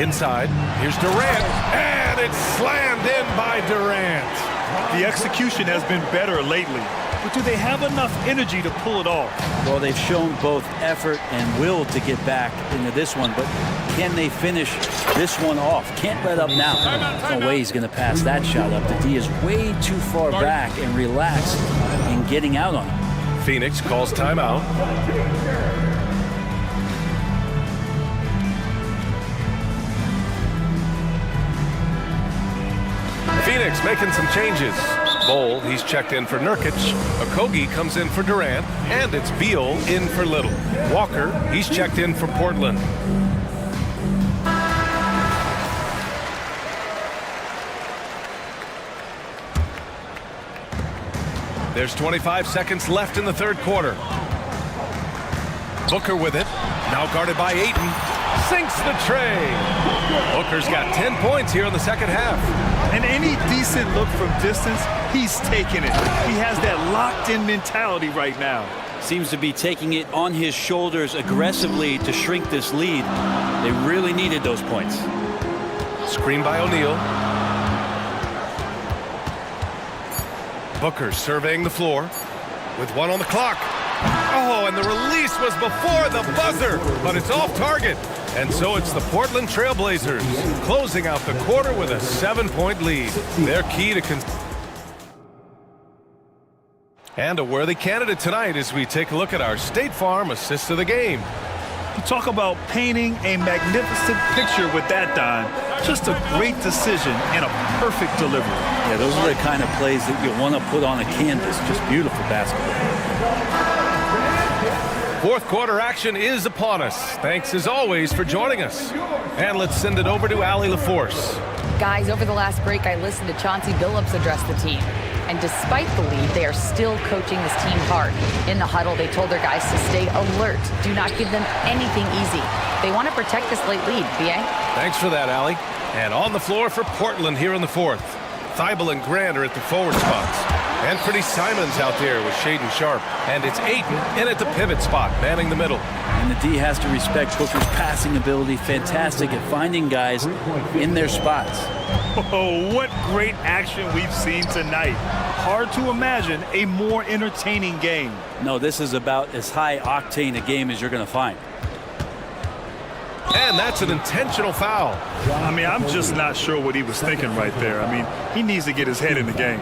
Inside, here's Durant, and it's slammed in by Durant. The execution has been better lately, but do they have enough energy to pull it off? Well, they've shown both effort and will to get back into this one, but can they finish this one off? Can't let up now. There's no way he's going to pass that shot up. The D is way too far back and relaxed in getting out on him. Phoenix calls timeout. Phoenix making some changes. Bull, he's checked in for Nurkic. Okogie comes in for Durant. And it's Beal in for Little. Walker, he's checked in for Portland. There's 25 seconds left in the third quarter. Booker with it. Now guarded by Ayton. Sinks the tray. Booker's got 10 points here in the second half. And any decent look from distance, he's taking it. He has that locked-in mentality right now. Seems to be taking it on his shoulders aggressively to shrink this lead. They really needed those points. Screen by O'Neal. Booker surveying the floor with one on the clock. Oh, and the release was before the buzzer, but it's off target. And so it's the Portland Trailblazers closing out the quarter with a 7-point lead. Their key to and a worthy candidate tonight as we take a look at our State Farm assist of the game. You talk about painting a magnificent picture with that, Don. Just a great decision and a perfect delivery. Yeah, those are the kind of plays that you want to put on a canvas. Just beautiful basketball. Fourth quarter action is upon us. Thanks as always for joining us. And let's send it over to Allie LaForce. Guys, over the last break, I listened to Chauncey Billups address the team. And despite the lead, they are still coaching this team hard. In the huddle, they told their guys to stay alert. Do not give them anything easy. They want to protect this late lead, BA. Thanks for that, Allie. And on the floor for Portland here in the fourth. Thibault and Grant are at the forward spots. Anthony Simons out there with Shaden Sharp. And it's Ayton in at the pivot spot, manning the middle. And the D has to respect Booker's passing ability. Fantastic at finding guys in their spots. Oh, what great action we've seen tonight. Hard to imagine a more entertaining game. No, this is about as high octane a game as you're going to find. And that's an intentional foul. I mean, I'm just not sure what he was thinking right there. I mean, he needs to get his head in the game.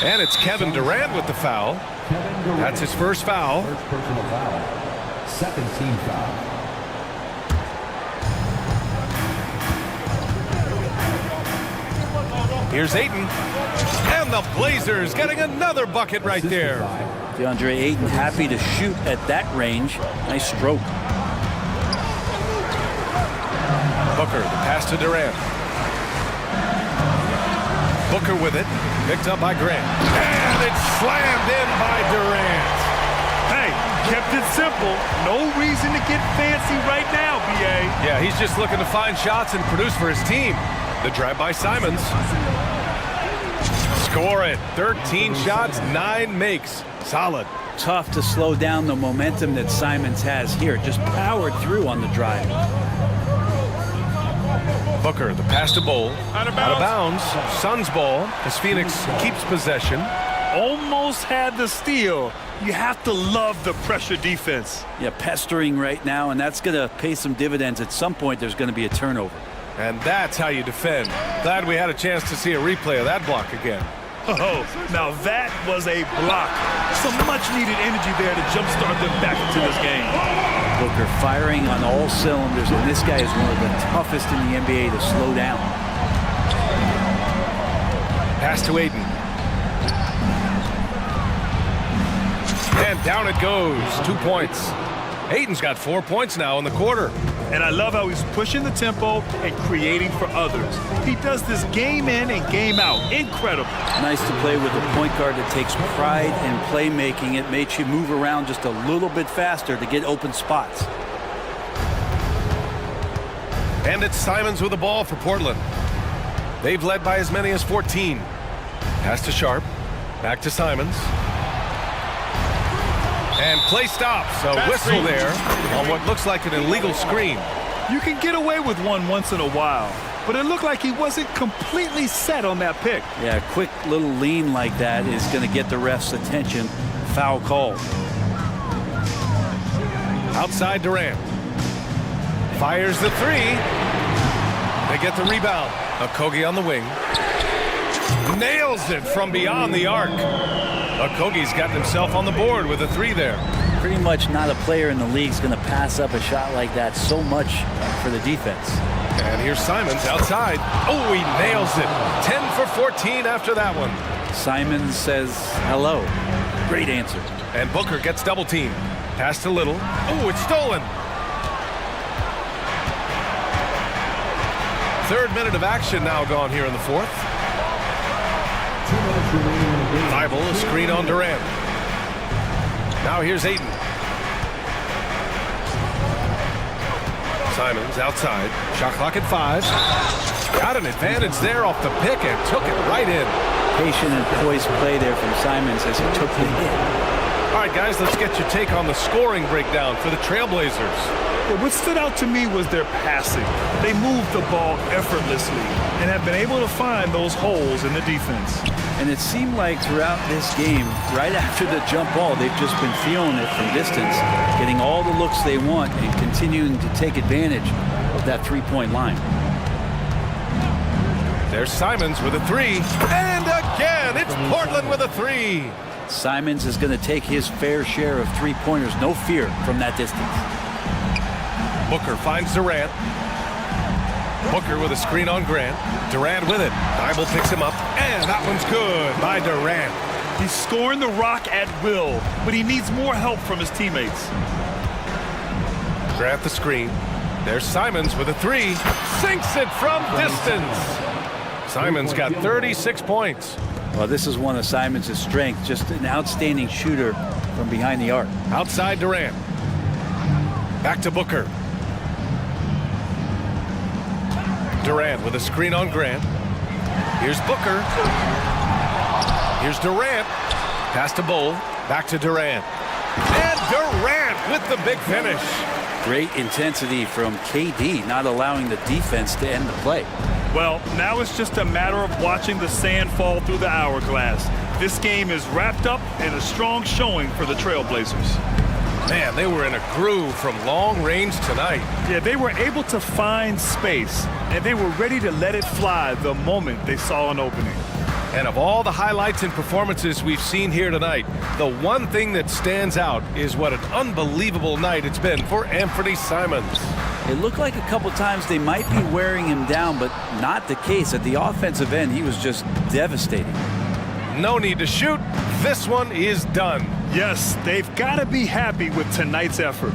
And it's Kevin Durant with the foul. That's his first foul. First personal foul. Second team foul. Here's Ayton. And the Blazers getting another bucket right there. DeAndre Ayton happy to shoot at that range. Nice stroke. Booker, the pass to Durant. Booker with it. Picked up by Grant. And it's slammed in by Durant. Hey, kept it simple. No reason to get fancy right now, BA. Yeah, he's just looking to find shots and produce for his team. The drive by Simons. Score it. 13 shots, 9 makes. Solid. Tough to slow down the momentum that Simons has here. Just powered through on the drive. Booker, the pass to Bowl. Out of bounds. Suns ball as Phoenix keeps possession. Almost had the steal. You have to love the pressure defense. Yeah, pestering right now, and that's going to pay some dividends. At some point, there's going to be a turnover. And that's how you defend. Glad we had a chance to see a replay of that block again. Oh, now that was a block. Some much-needed energy there to jumpstart them back into this game. Booker firing on all cylinders, and this guy is one of the toughest in the NBA to slow down. Pass to Ayton. And down it goes. 2 points. Ayton's got 4 points now in the quarter. And I love how he's pushing the tempo and creating for others. He does this game in and game out. Incredible. Nice to play with a point guard that takes pride in playmaking. It makes you move around just a little bit faster to get open spots. And it's Simons with the ball for Portland. They've led by as many as 14. Pass to Sharp. Back to Simons. And play stops. A whistle there on what looks like an illegal screen. You can get away with one once in a while, but it looked like he wasn't completely set on that pick. Yeah, a quick little lean like that is going to get the ref's attention. Foul called. Outside Durant. Fires the three. They get the rebound. Okogie on the wing. Nails it from beyond the arc. Okogie's gotten himself on the board with a three there. Pretty much not a player in the league is going to pass up a shot like that so much for the defense. And here's Simons outside. Oh, he nails it. 10 for 14 after that one. Simons says hello. Great answer. And Booker gets double teamed. Pass to Little. Oh, it's stolen. Third minute of action now gone here in the fourth. Thibault, a screen on Durant. Now here's Ayton. Simons outside. Shot clock at 5. Got an advantage there off the pick and took it right in. Patient and poised play there from Simons as he took the hit. All right, guys, let's get your take on the scoring breakdown for the Trailblazers. Well, what stood out to me was their passing. They moved the ball effortlessly and have been able to find those holes in the defense. And it seemed like throughout this game, right after the jump ball, they've just been feeling it from distance, getting all the looks they want and continuing to take advantage of that three-point line. There's Simons with a three. And again, it's Portland with a three. Simons is going to take his fair share of three-pointers, no fear from that distance. Booker finds Durant. Booker with a screen on Grant. Durant with it. Bible picks him up, and that one's good by Durant. He's scoring the rock at will, but he needs more help from his teammates. Grant the screen. There's Simons with a three. Sinks it from distance. Simons got 36 points. Well, this is one of Simons' strengths, just an outstanding shooter from behind the arc. Outside Durant. Back to Booker. Durant with a screen on Grant. Here's Booker. Here's Durant. Pass to Bowl. Back to Durant. And Durant with the big finish. Great intensity from KD, not allowing the defense to end the play. Well, now it's just a matter of watching the sand fall through the hourglass. This game is wrapped up in a strong showing for the Trailblazers. Man, they were in a groove from long range tonight. Yeah, they were able to find space, and they were ready to let it fly the moment they saw an opening. And of all the highlights and performances we've seen here tonight, the one thing that stands out is what an unbelievable night it's been for Anthony Simons. It looked like a couple times they might be wearing him down, but not the case. At the offensive end, he was just devastating. No need to shoot. This one is done. Yes, they've got to be happy with tonight's effort.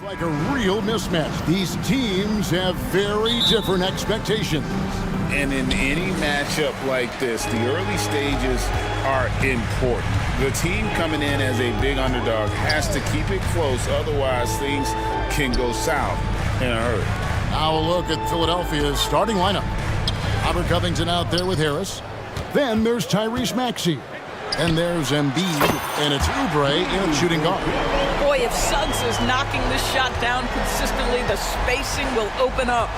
like a real mismatch. These teams have very different expectations. And in any matchup like this, the early stages are important. The team coming in as a big underdog has to keep it close, otherwise things can go south in a hurry. Now a look at Philadelphia's starting lineup. Robert Covington out there with Harris. Then there's Tyrese Maxey. And there's Embiid, and it's Oubre in shooting guard. Boy, if Suggs is knocking this shot down consistently, the spacing will open up.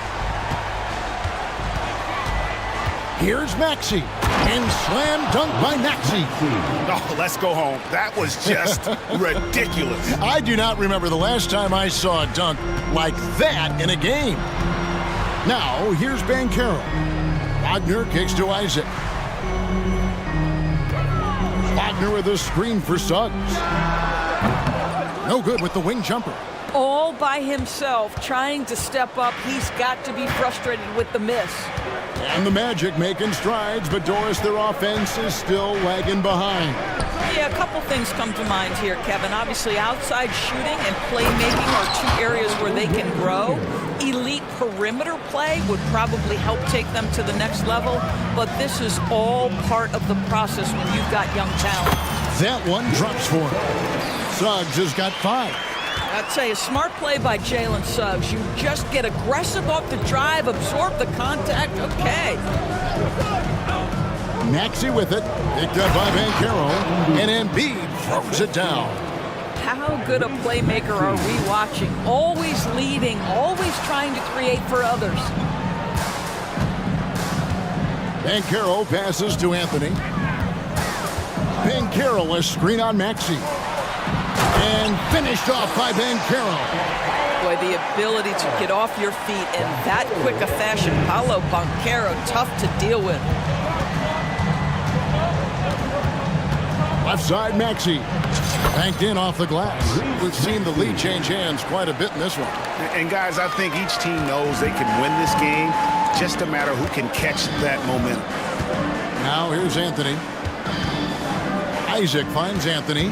Here's Maxey, and slam dunk by Maxey. Oh, let's go home. That was just ridiculous. I do not remember the last time I saw a dunk like that in a game. Now, here's Banchero. Wagner kicks to Isaac. Wagner with a screen for Suggs. No good with the wing jumper. All by himself, trying to step up. He's got to be frustrated with the miss. And the Magic making strides, but Doris, their offense is still lagging behind. Yeah, a couple things come to mind here, Kevin. Obviously, outside shooting and playmaking are two areas where they can grow. Elite perimeter play would probably help take them to the next level, but this is all part of the process when you've got young talent. That one drops for him. Suggs has got 5. I'd say a smart play by Jalen Suggs. You just get aggressive off the drive, absorb the contact, okay. Maxey with it, picked up by Banchero, and Embiid throws it down. How good a playmaker are we watching? Always leading, always trying to create for others. Banchero passes to Anthony. Banchero a screen on Maxey. And finished off by Banchero. Boy, the ability to get off your feet in that quick a fashion. Paolo Banchero, tough to deal with. Left side, Maxey. Banked in off the glass. We've seen the lead change hands quite a bit in this one. And guys, I think each team knows they can win this game. Just a matter who can catch that momentum. Now here's Anthony. Isaac finds Anthony.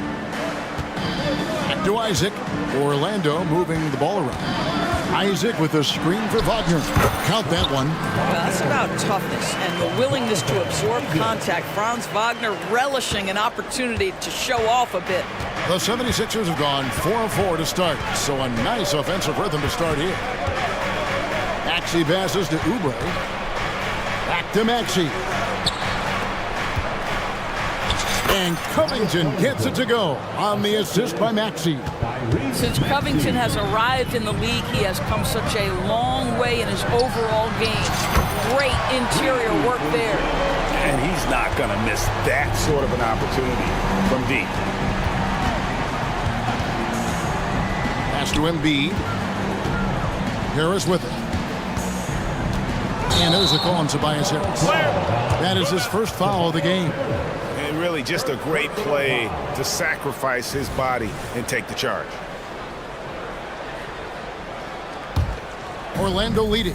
Back to Isaac. Orlando moving the ball around. Isaac with a screen for Wagner. Count that one. Well, that's about toughness and the willingness to absorb contact. Franz Wagner relishing an opportunity to show off a bit. The 76ers have gone 4-4 to start, so a nice offensive rhythm to start here. Maxey passes to Oubre. Back to Maxey. And Covington gets it to go on the assist by Maxey. Since Covington has arrived in the league, he has come such a long way in his overall game. Great interior work there. And he's not going to miss that sort of an opportunity from deep. Pass to Embiid. Harris with it. And there's a call on Tobias Harris. That is his first foul of the game. And really just a great play to sacrifice his body and take the charge. Orlando leading.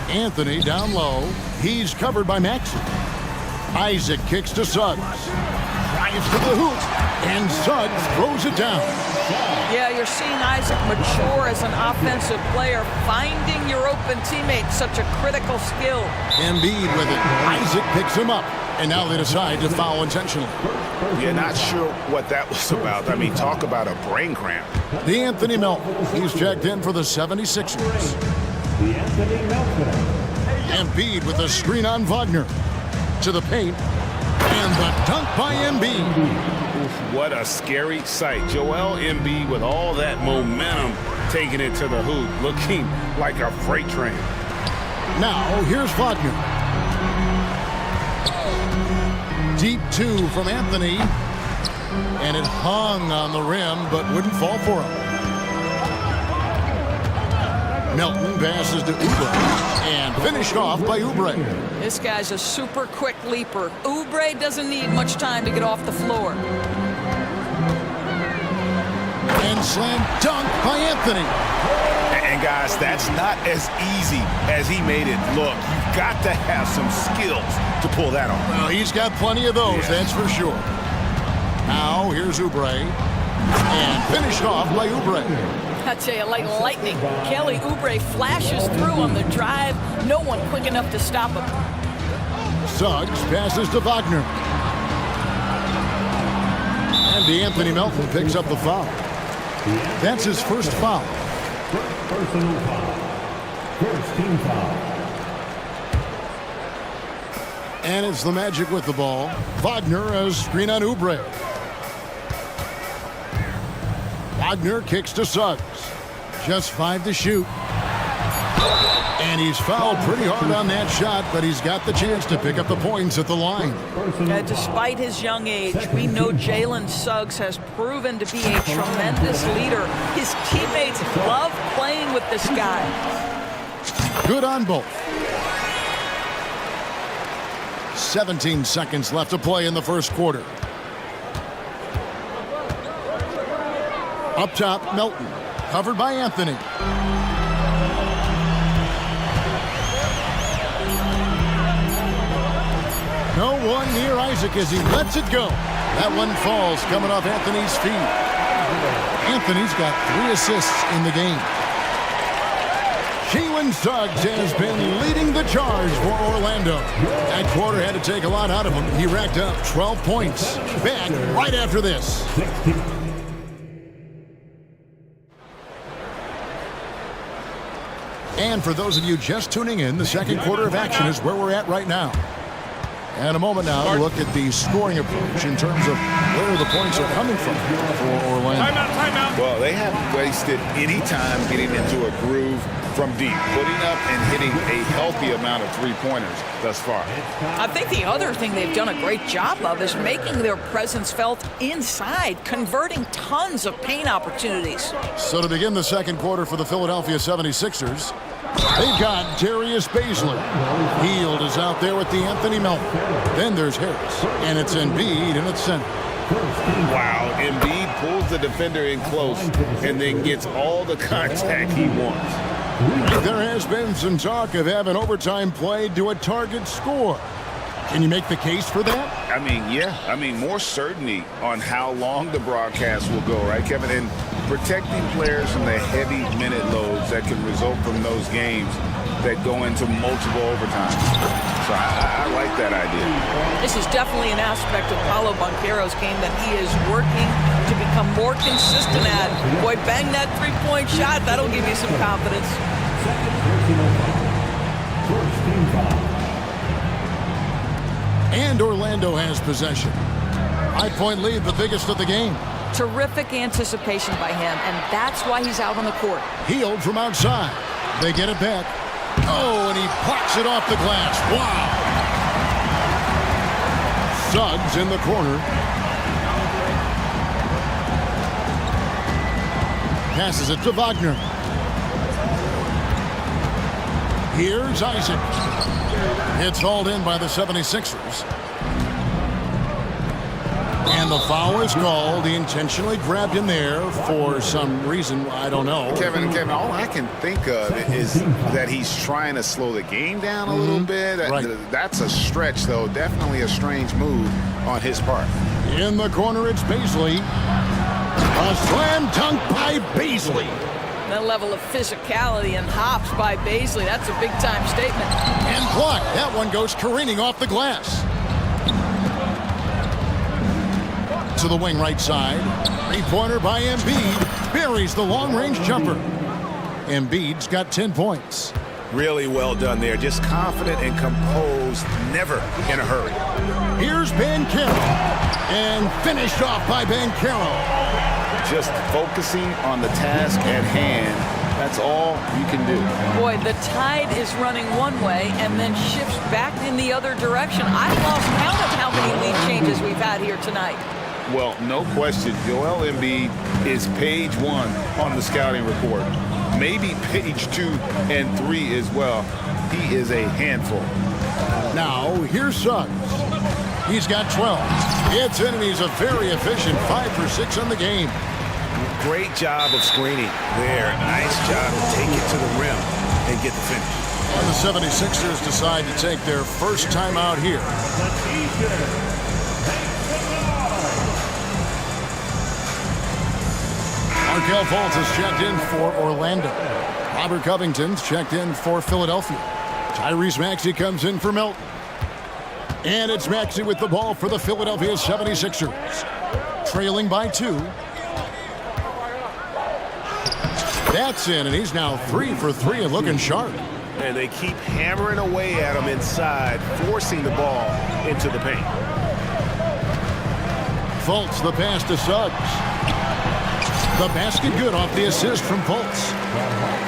Anthony down low. He's covered by Maxey. Isaac kicks to Suggs. Drives to the hoop. And Suggs throws it down. Yeah, you're seeing Isaac mature as an offensive player. Finding your open teammate, such a critical skill. Embiid with it. Isaac picks him up. And now they decide to foul intentionally. Yeah, not sure what that was about. I mean, talk about a brain cramp. The Anthony Melton. He's checked in for the 76ers. Embiid with a screen on Wagner. To the paint. And the dunk by Embiid. What a scary sight. Joel Embiid with all that momentum taking it to the hoop, looking like a freight train. Now, here's Wagner. Deep 2 from Anthony. And it hung on the rim, but wouldn't fall for him. Melton passes to Oubre. And finished off by Oubre. This guy's a super quick leaper. Oubre doesn't need much time to get off the floor. And slam dunk by Anthony. And guys, that's not as easy as he made it look. You've got to have some skills to pull that off. Well, he's got plenty of those, that's for sure. Now, here's Oubre. And finished off by Oubre. I tell you, like lightning, Kelly Oubre flashes through on the drive. No one quick enough to stop him. Suggs passes to Wagner. And Anthony Melton picks up the foul. That's his first foul. Personal foul. First team foul. And it's the Magic with the ball. Wagner has screen on Oubre. Wagner kicks to Suggs. Just 5 to shoot. And he's fouled pretty hard on that shot, but he's got the chance to pick up the points at the line. Despite his young age, we know Jalen Suggs has proven to be a tremendous leader. His teammates love playing with this guy. Good on both. 17 seconds left to play in the first quarter. Up top, Melton. Covered by Anthony. No one near Isaac as he lets it go. That one falls coming off Anthony's feet. Anthony's got 3 assists in the game. Jalen Suggs has been leading the charge for Orlando. That quarter had to take a lot out of him. He racked up 12 points. Back right after this. And for those of you just tuning in, the second quarter of action is where we're at right now. And a moment now to look at the scoring approach in terms of where the points are coming from for Orlando. Timeout. Well, they haven't wasted any time getting into a groove from deep, putting up and hitting a healthy amount of three-pointers thus far. I think the other thing they've done a great job of is making their presence felt inside, converting tons of paint opportunities. So to begin the second quarter for the Philadelphia 76ers, they've got Darius Baisley. Hield is out there with the Anthony Melton. Then there's Harris, and it's Embiid in its center. Wow, Embiid pulls the defender in close and then gets all the contact he wants. There has been some talk of having overtime played to a target score. Can you make the case for that? I mean, yeah. I mean, more certainty on how long the broadcast will go, right, Kevin? And protecting players from the heavy minute loads that can result from those games that go into multiple overtimes. So I like that idea. This is definitely an aspect of Paolo Banchero's game that he is working to become more consistent at. Boy, bang that three-point shot. That'll give you some confidence. And Orlando has possession. 5-point lead, the biggest of the game. Terrific anticipation by him, and that's why he's out on the court. Hield from outside. They get it back. Oh, and he blocks it off the glass. Wow. Suggs in the corner. Passes it to Wagner. Here's Isaac. It's hauled in by the 76ers. And the foul is called. He intentionally grabbed him there for some reason. I don't know. Kevin, all I can think of is that he's trying to slow the game down a little bit. Right. That's a stretch, though. Definitely a strange move on his part. In the corner, it's Baisley. A slam dunk by Baisley. That level of physicality and hops by Baisley, that's a big-time statement. And blocked. That one goes careening off the glass. To the wing right side. Three-pointer by Embiid. Buries the long-range jumper. Embiid's got 10 points. Really well done there. Just confident and composed, never in a hurry. Here's Banchero. And finished off by Banchero. Just focusing on the task at hand. That's all you can do. Boy, the tide is running one way and then shifts back in the other direction. I've lost count of how many lead changes we've had here tonight. Well, no question. Joel Embiid is page 1 on the scouting report. Maybe page 2 and 3 as well. He is a handful. Now, here's Suggs. He's got 12. It's in, and he's a very efficient 5 for 6 on the game. Great job of screening there. Nice job to take it to the rim and get the finish. And the 76ers decide to take their first time out here. Markelle Fultz is checked in for Orlando. Robert Covington's checked in for Philadelphia. Tyrese Maxey comes in for Milton. And it's Maxey with the ball for the Philadelphia 76ers. Trailing by 2. That's in, and he's now 3 for 3 and looking sharp. And they keep hammering away at him inside, forcing the ball into the paint. Fultz, the pass to Suggs. The basket good off the assist from Fultz.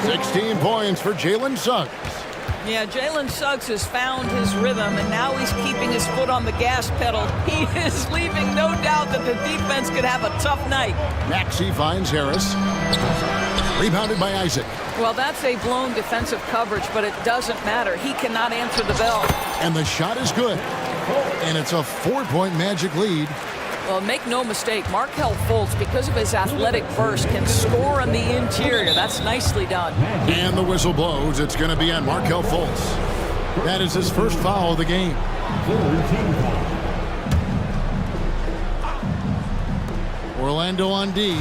16 points for Jalen Suggs. Yeah, Jalen Suggs has found his rhythm, and now he's keeping his foot on the gas pedal. He is leaving no doubt that the defense could have a tough night. Maxey finds Harris. Rebounded by Isaac. Well, that's a blown defensive coverage, but it doesn't matter. He cannot answer the bell. And the shot is good. And it's a 4-point Magic lead. Well, make no mistake, Markelle Fultz, because of his athletic burst, can score on the interior. That's nicely done. And the whistle blows. It's going to be on Markelle Fultz. That is his first foul of the game. Orlando on D.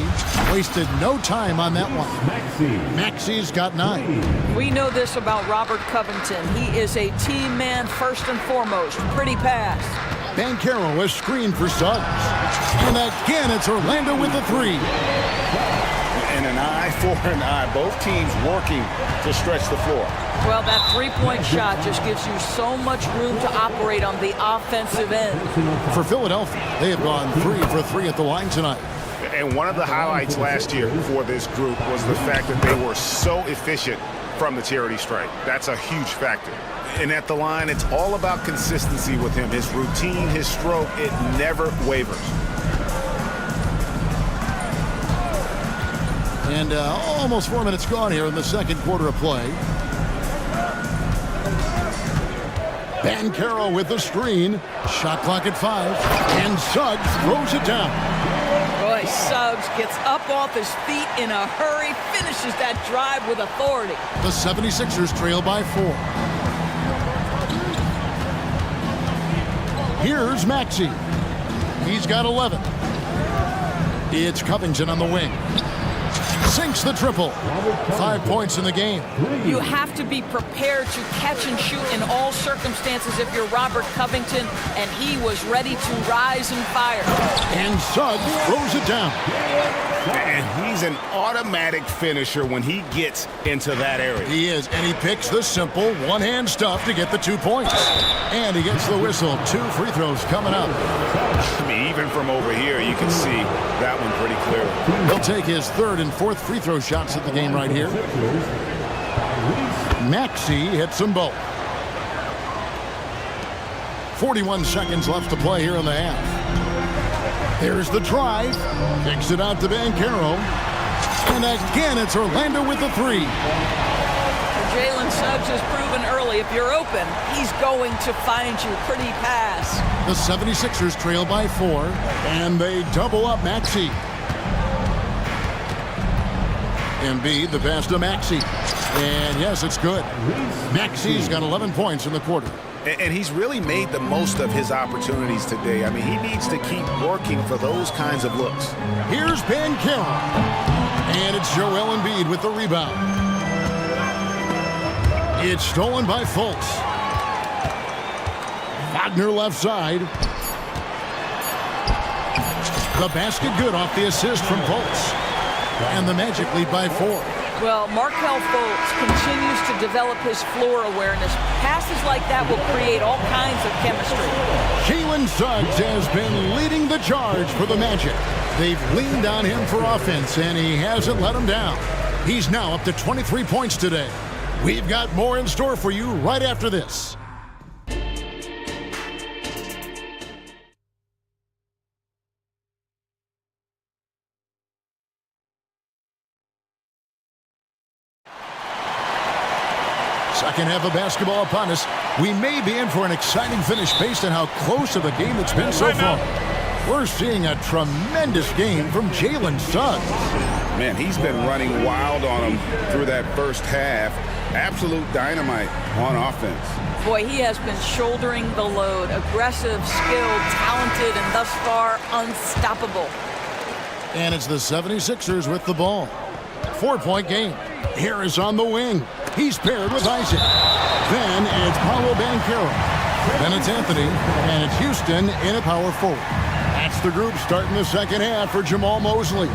Wasted no time on that one. Maxey's got 9. We know this about Robert Covington. He is a team man first and foremost. Pretty pass. Banchero is screened for Suggs. And again, it's Orlando with the 3. And an eye for an eye. Both teams working to stretch the floor. Well, that three-point shot just gives you so much room to operate on the offensive end. For Philadelphia, they have gone 3 for 3 at the line tonight. And one of the highlights last year for this group was the fact that they were so efficient from the charity stripe. That's a huge factor. And at the line, it's all about consistency with him. His routine, his stroke, it never wavers. And almost 4 minutes gone here in the second quarter of play. Banchero with the screen. Shot clock at 5. And Suggs throws it down. Boy, Suggs gets up off his feet in a hurry, finishes that drive with authority. The 76ers trail by 4. Here's Maxey. He's got 11. It's Covington on the wing. Sinks the triple. 5 points in the game. You have to be prepared to catch and shoot in all circumstances if you're Robert Covington, and he was ready to rise and fire. And Suggs throws it down. And he's an automatic finisher when he gets into that area. He is, and he picks the simple one-hand stuff to get the 2 points. And he gets the whistle. 2 free throws coming up. I mean, even from over here, you can see that one pretty clearly. He'll take his 3rd and 4th free throw shots at the game right here. Maxey hits them both. 41 seconds left to play here in the half. Here's the drive. Kicks it out to Banchero. And again, it's Orlando with the 3. Jalen Suggs has proven early, if you're open, he's going to find you. Pretty pass. The 76ers trail by 4, and they double up Maxey. Embiid, the pass to Maxey. And yes, it's good. Maxey's got 11 points in the quarter. And he's really made the most of his opportunities today. I mean, he needs to keep working for those kinds of looks. Here's Banchero. And it's Joel Embiid with the rebound. It's stolen by Fultz. Wagner left side. The basket good off the assist from Fultz. And the Magic lead by 4. Well, Markelle Fultz continues to develop his floor awareness. Passes like that will create all kinds of chemistry. Jalen Suggs has been leading the charge for the Magic. They've leaned on him for offense, and he hasn't let them down. He's now up to 23 points today. We've got more in store for you right after this. Second half of basketball upon us. We may be in for an exciting finish based on how close of a game it's been so far. We're seeing a tremendous game from Jalen Suggs. Man, he's been running wild on him through that first half. Absolute dynamite on offense. Boy, he has been shouldering the load. Aggressive, skilled, talented, and thus far unstoppable. And it's the 76ers with the ball. 4-point game. Harris on the wing. He's paired with Isaac. Then it's Paolo Banchero. Then it's Anthony. And it's Houston in a power forward. That's the group starting the second half for Jamal Mosley.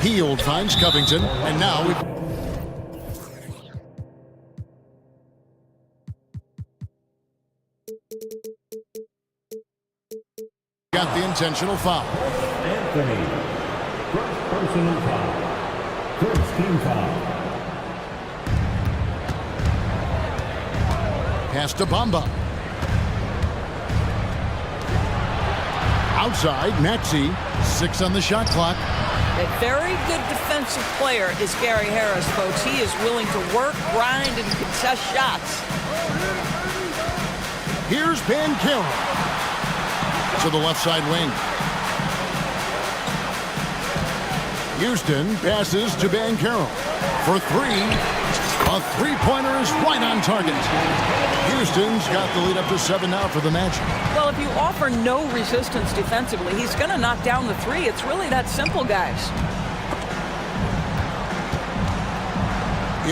Heald finds Covington. And now we... got the intentional foul. Anthony, first personal foul. First team foul. Pass to Bamba. Outside, Maxey. 6 on the shot clock. A very good defensive player is Gary Harris, folks. He is willing to work, grind, and contest shots. Here's Banchero. To the left side wing. Houston passes to Banchero for 3. A three-pointer is right on target. Houston's got the lead up to 7 now for the Magic. Well, if you offer no resistance defensively, he's going to knock down the 3. It's really that simple, guys.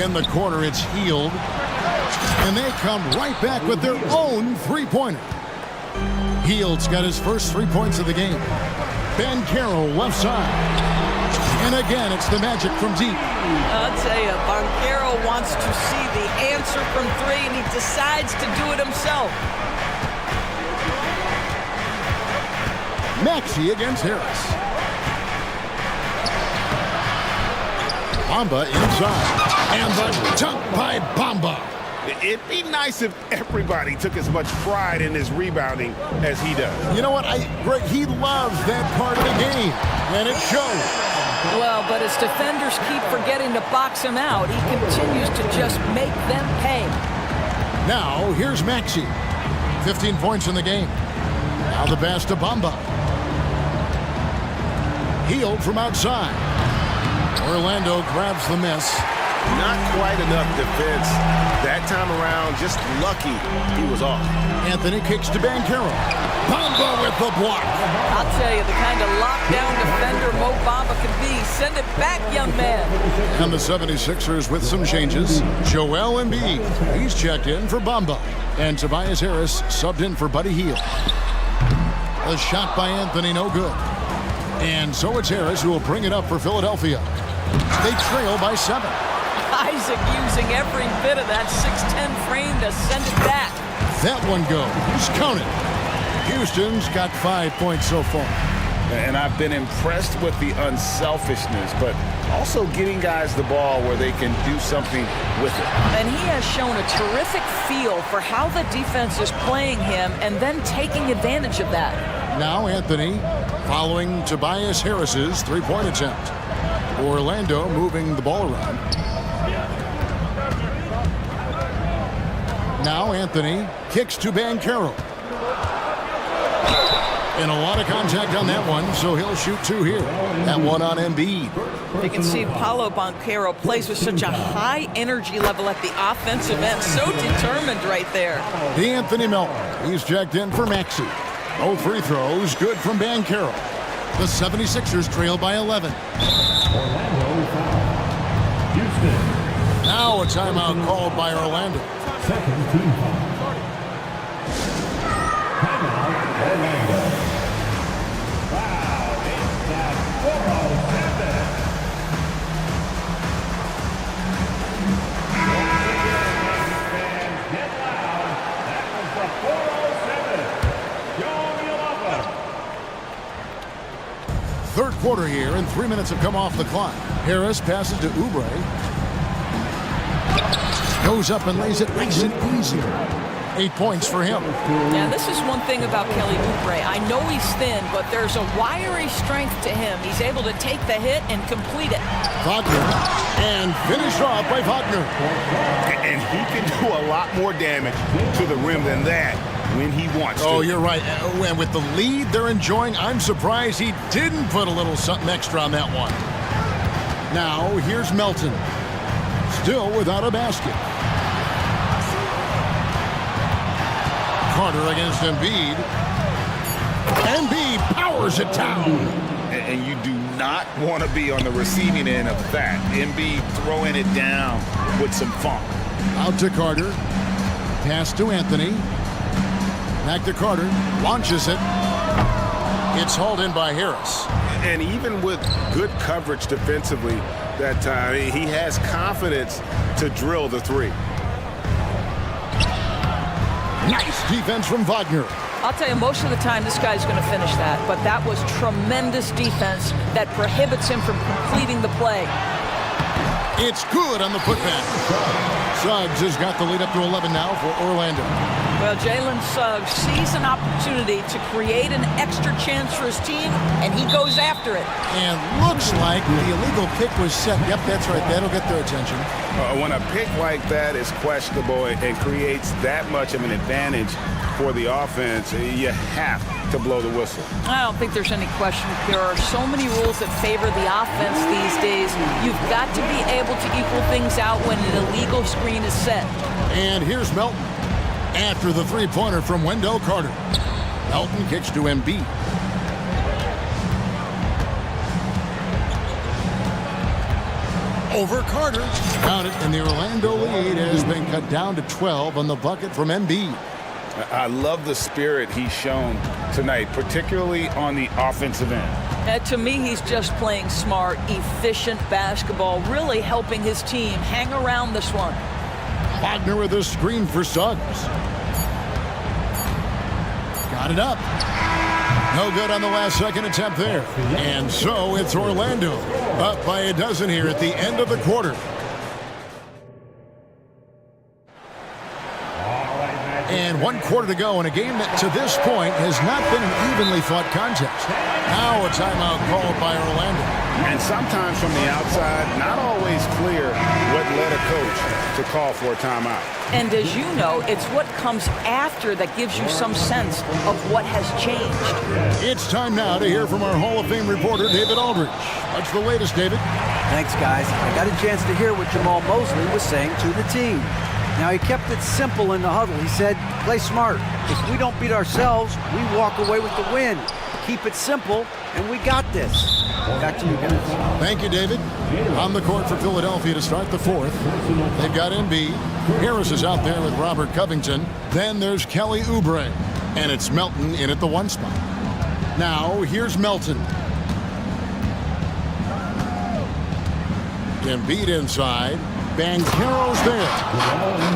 In the corner, it's Heald. And they come right back with their own three-pointer. Heald's got his first 3 points of the game. Banchero left side. And again, it's the Magic from deep. I'll tell you, Banchero wants to see the answer from 3, and he decides to do it himself. Maxey against Harris. Bamba inside. And the dunk by Bamba. It'd be nice if everybody took as much pride in his rebounding as he does. You know what? Greg, he loves that part of the game, and it shows. Well, but as defenders keep forgetting to box him out, he continues to just make them pay. Now, here's Maxey. 15 points in the game. Now the pass to Bamba. Heald from outside. Orlando grabs the miss. Not quite enough defense that time around. Just lucky he was off. Anthony kicks to Banchero. Bamba with the block. I'll tell you, the kind of lockdown defender Mo Bamba can be. Send it back, young man. And the 76ers with some changes. Joel Embiid. He's checked in for Bamba. And Tobias Harris subbed in for Buddy Hield. A shot by Anthony, no good. And so it's Harris who will bring it up for Philadelphia. They trail by 7. Isaac using every bit of that 6'10 frame to send it back. That one goes. Count it. Houston's got 5 points so far. And I've been impressed with the unselfishness, but also getting guys the ball where they can do something with it. And he has shown a terrific feel for how the defense is playing him and then taking advantage of that. Now Anthony following Tobias Harris's three-point attempt. Orlando moving the ball around. Now Anthony kicks to Banchero. And a lot of contact on that one, so he'll shoot 2 here. That one on Embiid. You can see Paolo Banchero plays with such a high energy level at the offensive end. So determined right there. The Anthony Melton. He's checked in for Maxey. Both free throws good from Banchero. The 76ers trail by 11. Houston. Now a timeout called by Orlando. Second team foul. Timeout, Orlando. Wow, it's that 407. Fans, get loud. That was the 407. Show me love. Third quarter here, and 3 minutes have come off the clock. Harris passes to Oubre. Goes up and lays it nice and easy. 8 points for him. Yeah, this is one thing about Kelly Oubre. I know he's thin, but there's a wiry strength to him. He's able to take the hit and complete it. Wagner, and finished off by Wagner. And he can do a lot more damage to the rim than that when he wants to. Oh, you're right. And with the lead they're enjoying, I'm surprised he didn't put a little something extra on that one. Now, here's Melton. Still without a basket. Carter against Embiid. Embiid powers it down. And you do not want to be on the receiving end of that. Embiid throwing it down with some funk. Out to Carter. Pass to Anthony. Back to Carter. Launches it. It's hauled in by Harris. And even with good coverage defensively that time, he has confidence to drill the three. Nice defense from Wagner. I'll tell you, most of the time this guy's going to finish that, but that was tremendous defense that prohibits him from completing the play. It's good on the putback. Suggs has got the lead up to 11 now for Orlando. Well, Jalen Suggs sees an opportunity to create an extra chance for his team, and he goes after it. And looks like the illegal pick was set. Yep, that's right. That'll get their attention. When a pick like that is questionable and creates that much of an advantage for the offense, you have to blow the whistle. I don't think there's any question. There are so many rules that favor the offense these days. You've got to be able to equal things out when an illegal screen is set. And here's Melton after the three-pointer from Wendell Carter. Melton kicks to Embiid. Over Carter. Got it, and the Orlando lead has been cut down to 12 on the bucket from Embiid. I love the spirit he's shown tonight, particularly on the offensive end. To me, he's just playing smart, efficient basketball, really helping his team hang around this one. Wagner with a screen for Suggs. Got it up. No good on the last second attempt there. And so it's Orlando up by a dozen here at the end of the quarter. And 1 quarter to go in a game that to this point has not been an evenly fought contest. Now a timeout called by Orlando. And sometimes from the outside, not always clear what led a coach to call for a timeout. And as you know, it's what comes after that gives you some sense of what has changed. It's time now to hear from our Hall of Fame reporter, David Aldridge. What's the latest, David? Thanks, guys. I got a chance to hear what Jamal Mosley was saying to the team. Now, he kept it simple in the huddle. He said, play smart. If we don't beat ourselves, we walk away with the win. Keep it simple, and we got this. Back to you guys. Thank you, David. On the court for Philadelphia to start the fourth. They've got Embiid. Harris is out there with Robert Covington. Then there's Kelly Oubre. And it's Melton in at the 1 spot. Now, here's Melton. Embiid inside. Banchero's there.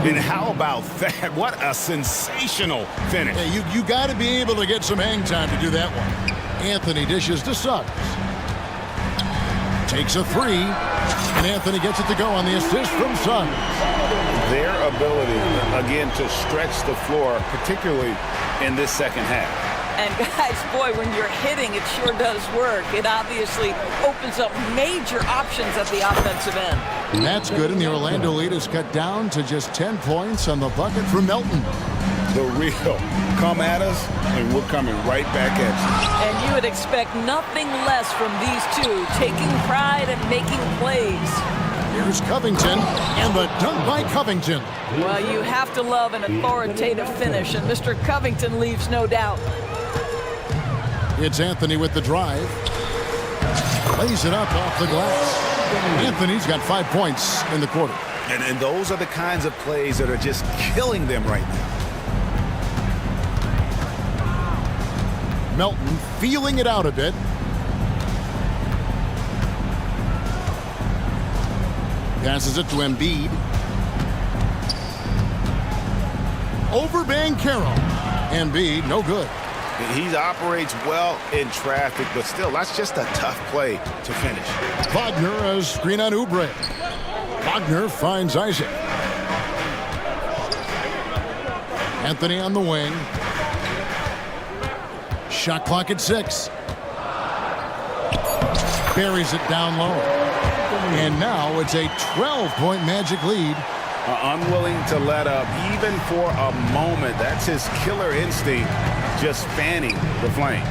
And how about that? What a sensational finish. Hey, you got to be able to get some hang time to do that one. Anthony dishes to Suggs. Takes a three. And Anthony gets it to go on the assist from Suggs. Their ability, again, to stretch the floor, particularly in this second half. And guys, boy, when you're hitting, it sure does work. It obviously opens up major options at the offensive end. And that's good, and the Orlando lead is cut down to just 10 points on the bucket from Melton. The real come at us, and we're coming right back at you. And you would expect nothing less from these two, taking pride and making plays. Here's Covington, and the dunk by Covington. Well, you have to love an authoritative finish, and Mr. Covington leaves no doubt. It's Anthony with the drive. Lays it up off the glass. Anthony's got 5 points in the quarter. And those are the kinds of plays that are just killing them right now. Melton feeling it out a bit. Passes it to Embiid. Over Banchero. Embiid, no good. He operates well in traffic, but still, that's just a tough play to finish. Wagner, a screen on Oubre. Wagner finds Isaac. Anthony on the wing. Shot clock at 6. Buries it down low. And now it's a 12-point Magic lead. Unwilling to let up, even for a moment. That's his killer instinct, just fanning the flames.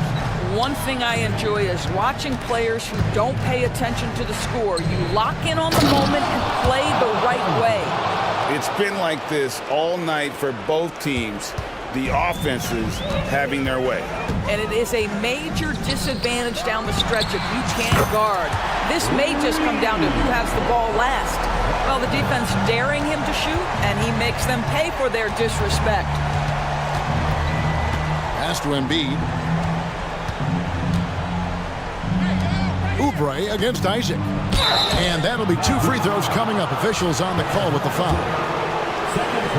One thing I enjoy is watching players who don't pay attention to the score. You lock in on the moment and play the right way. It's been like this all night for both teams. the offenses having their way. And it is a major disadvantage down the stretch if you can't guard. This may just come down to who has the ball last. Well, the defense daring him to shoot, and he makes them pay for their disrespect. Pass to Embiid. Oubre against Isaac. And that'll be 2 free throws coming up. Officials on the call with the foul.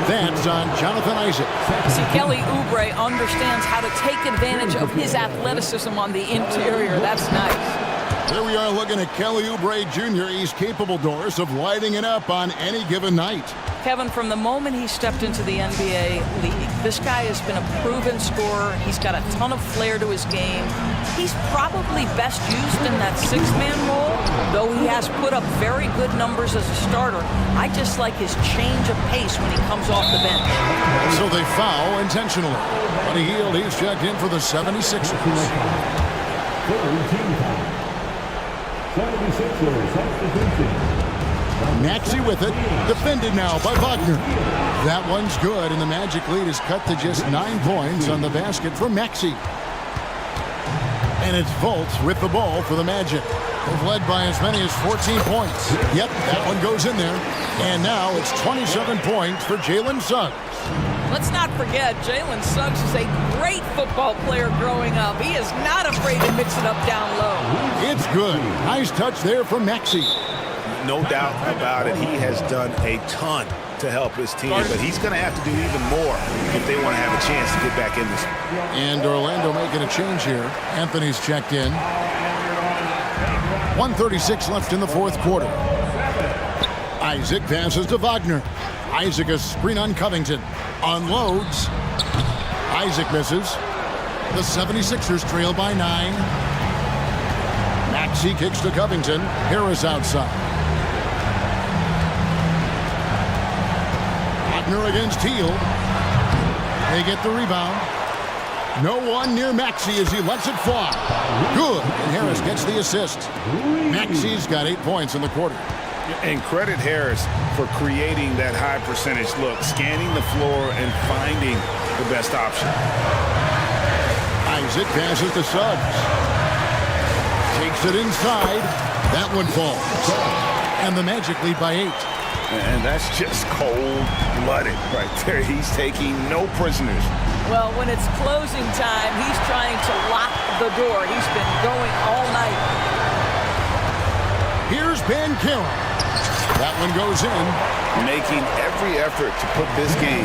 That's on Jonathan Isaac. See, Kelly Oubre understands how to take advantage of his athleticism on the interior. That's nice. There we are looking at Kelly Oubre Jr. He's capable, Doris, of lighting it up on any given night. Kevin, from the moment he stepped into the NBA league, this guy has been a proven scorer. He's got a ton of flair to his game. He's probably best used in that sixth-man role, though he has put up very good numbers as a starter. I just like his change of pace when he comes off the bench. So they foul intentionally. Buddy Hield, he's checked in for the 76ers. 76ers substitution. Maxey with it, defended now by Wagner. That one's good, and the Magic lead is cut to just 9 points on the basket for Maxey. And it's Volt with the ball for the Magic. They've led by as many as 14 points. Yep, that one goes in there. And now it's 27 points for Jalen Suggs. Let's not forget, Jalen Suggs is a great football player growing up. He is not afraid to mix it up down low. It's good. Nice touch there from Maxey. No doubt about it. He has done a ton to help his team, but he's going to have to do even more if they want to have a chance to get back in this. And Orlando making a change here. Anthony's checked in. 1:36 left in the fourth quarter. Isaac passes to Wagner. Isaac a screen on Covington. Unloads. Isaac misses. The 76ers trail by 9. Maxey kicks to Covington. Harris outside. Wagner against Hield. They get the rebound. No one near Maxey as he lets it fly. Good. And Harris gets the assist. Maxey's got 8 points in the quarter. And credit Harris for creating that high percentage look, scanning the floor and finding the best option. Isaac passes to Suggs. Takes it inside. That one falls. And the Magic lead by 8. And that's just cold-blooded right there. He's taking no prisoners. Well, when it's closing time, he's trying to lock the door. He's been going all night. Here's Ben Carroll. That one goes in. Making every effort to put this game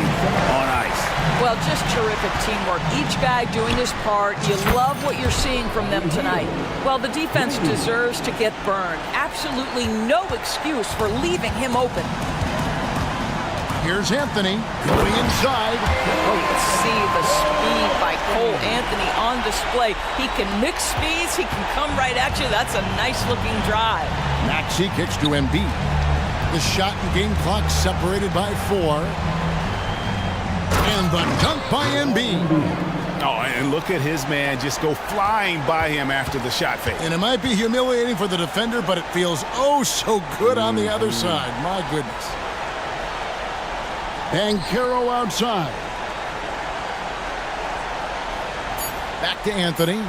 on ice. Well, just terrific teamwork. Each guy doing his part. You love what you're seeing from them tonight. Well, the defense deserves to get burned. Absolutely no excuse for leaving him open. Here's Anthony going inside. Oh, you can see the speed by Cole Anthony on display. He can mix speeds. He can come right at you. That's a nice-looking drive. Maxey kicks to Embiid. The shot and game clock separated by 4. And the dunk by Embiid. Oh, and look at his man just go flying by him after the shot fake. And it might be humiliating for the defender, but it feels oh so good on the other side. My goodness. And Carroll outside. Back to Anthony.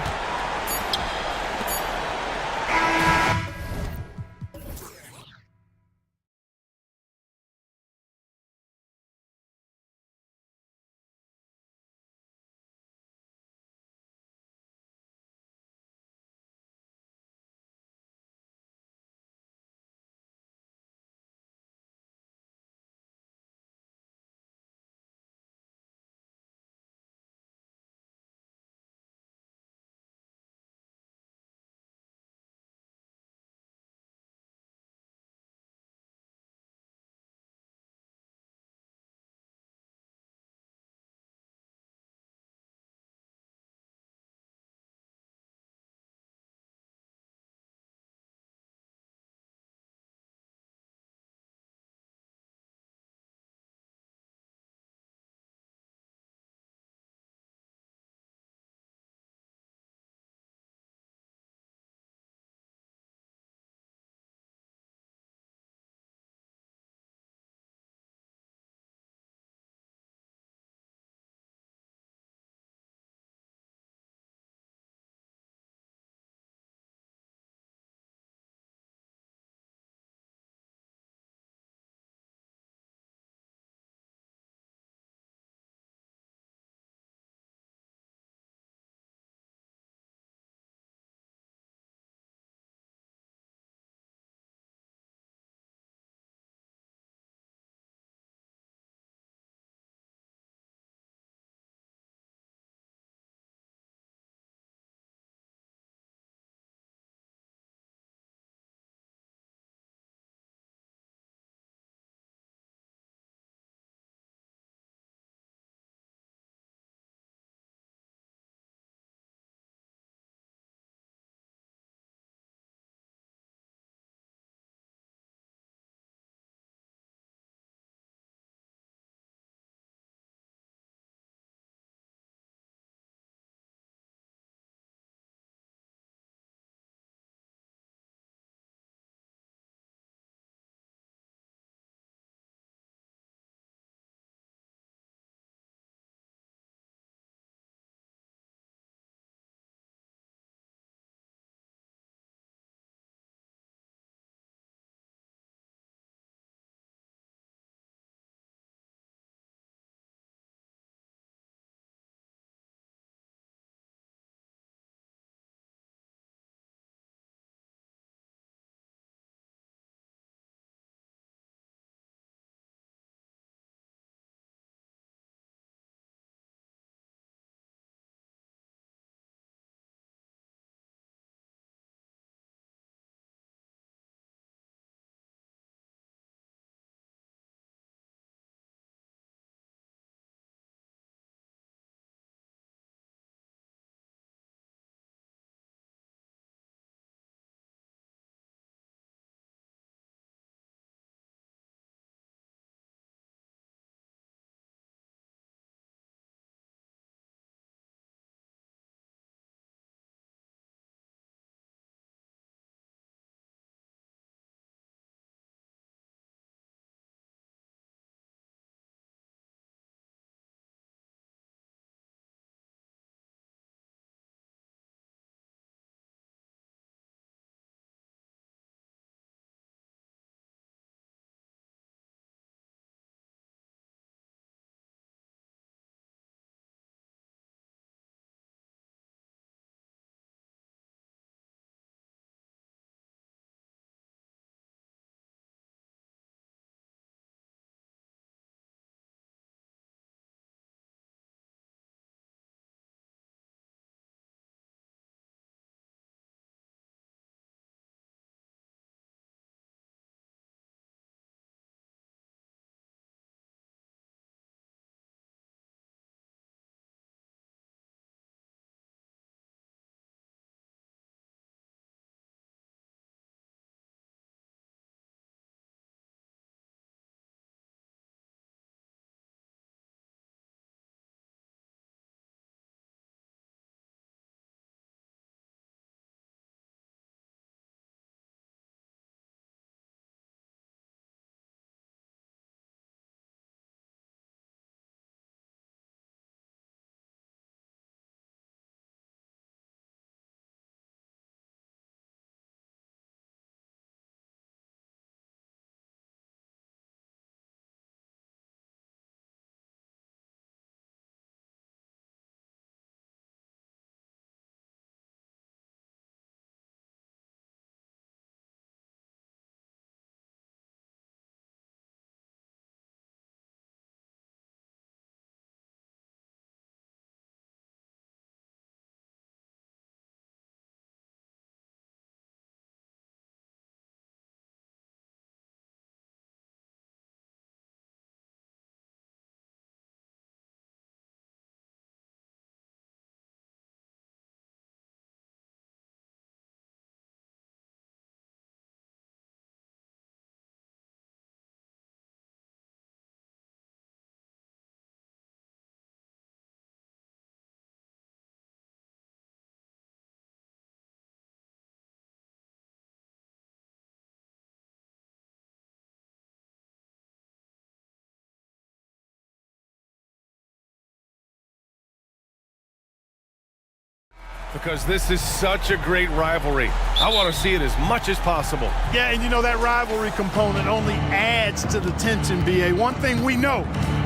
because this is such a great rivalry. I want to see it as much as possible. Yeah, and you know that rivalry component only adds to the tension, BA. One thing we know,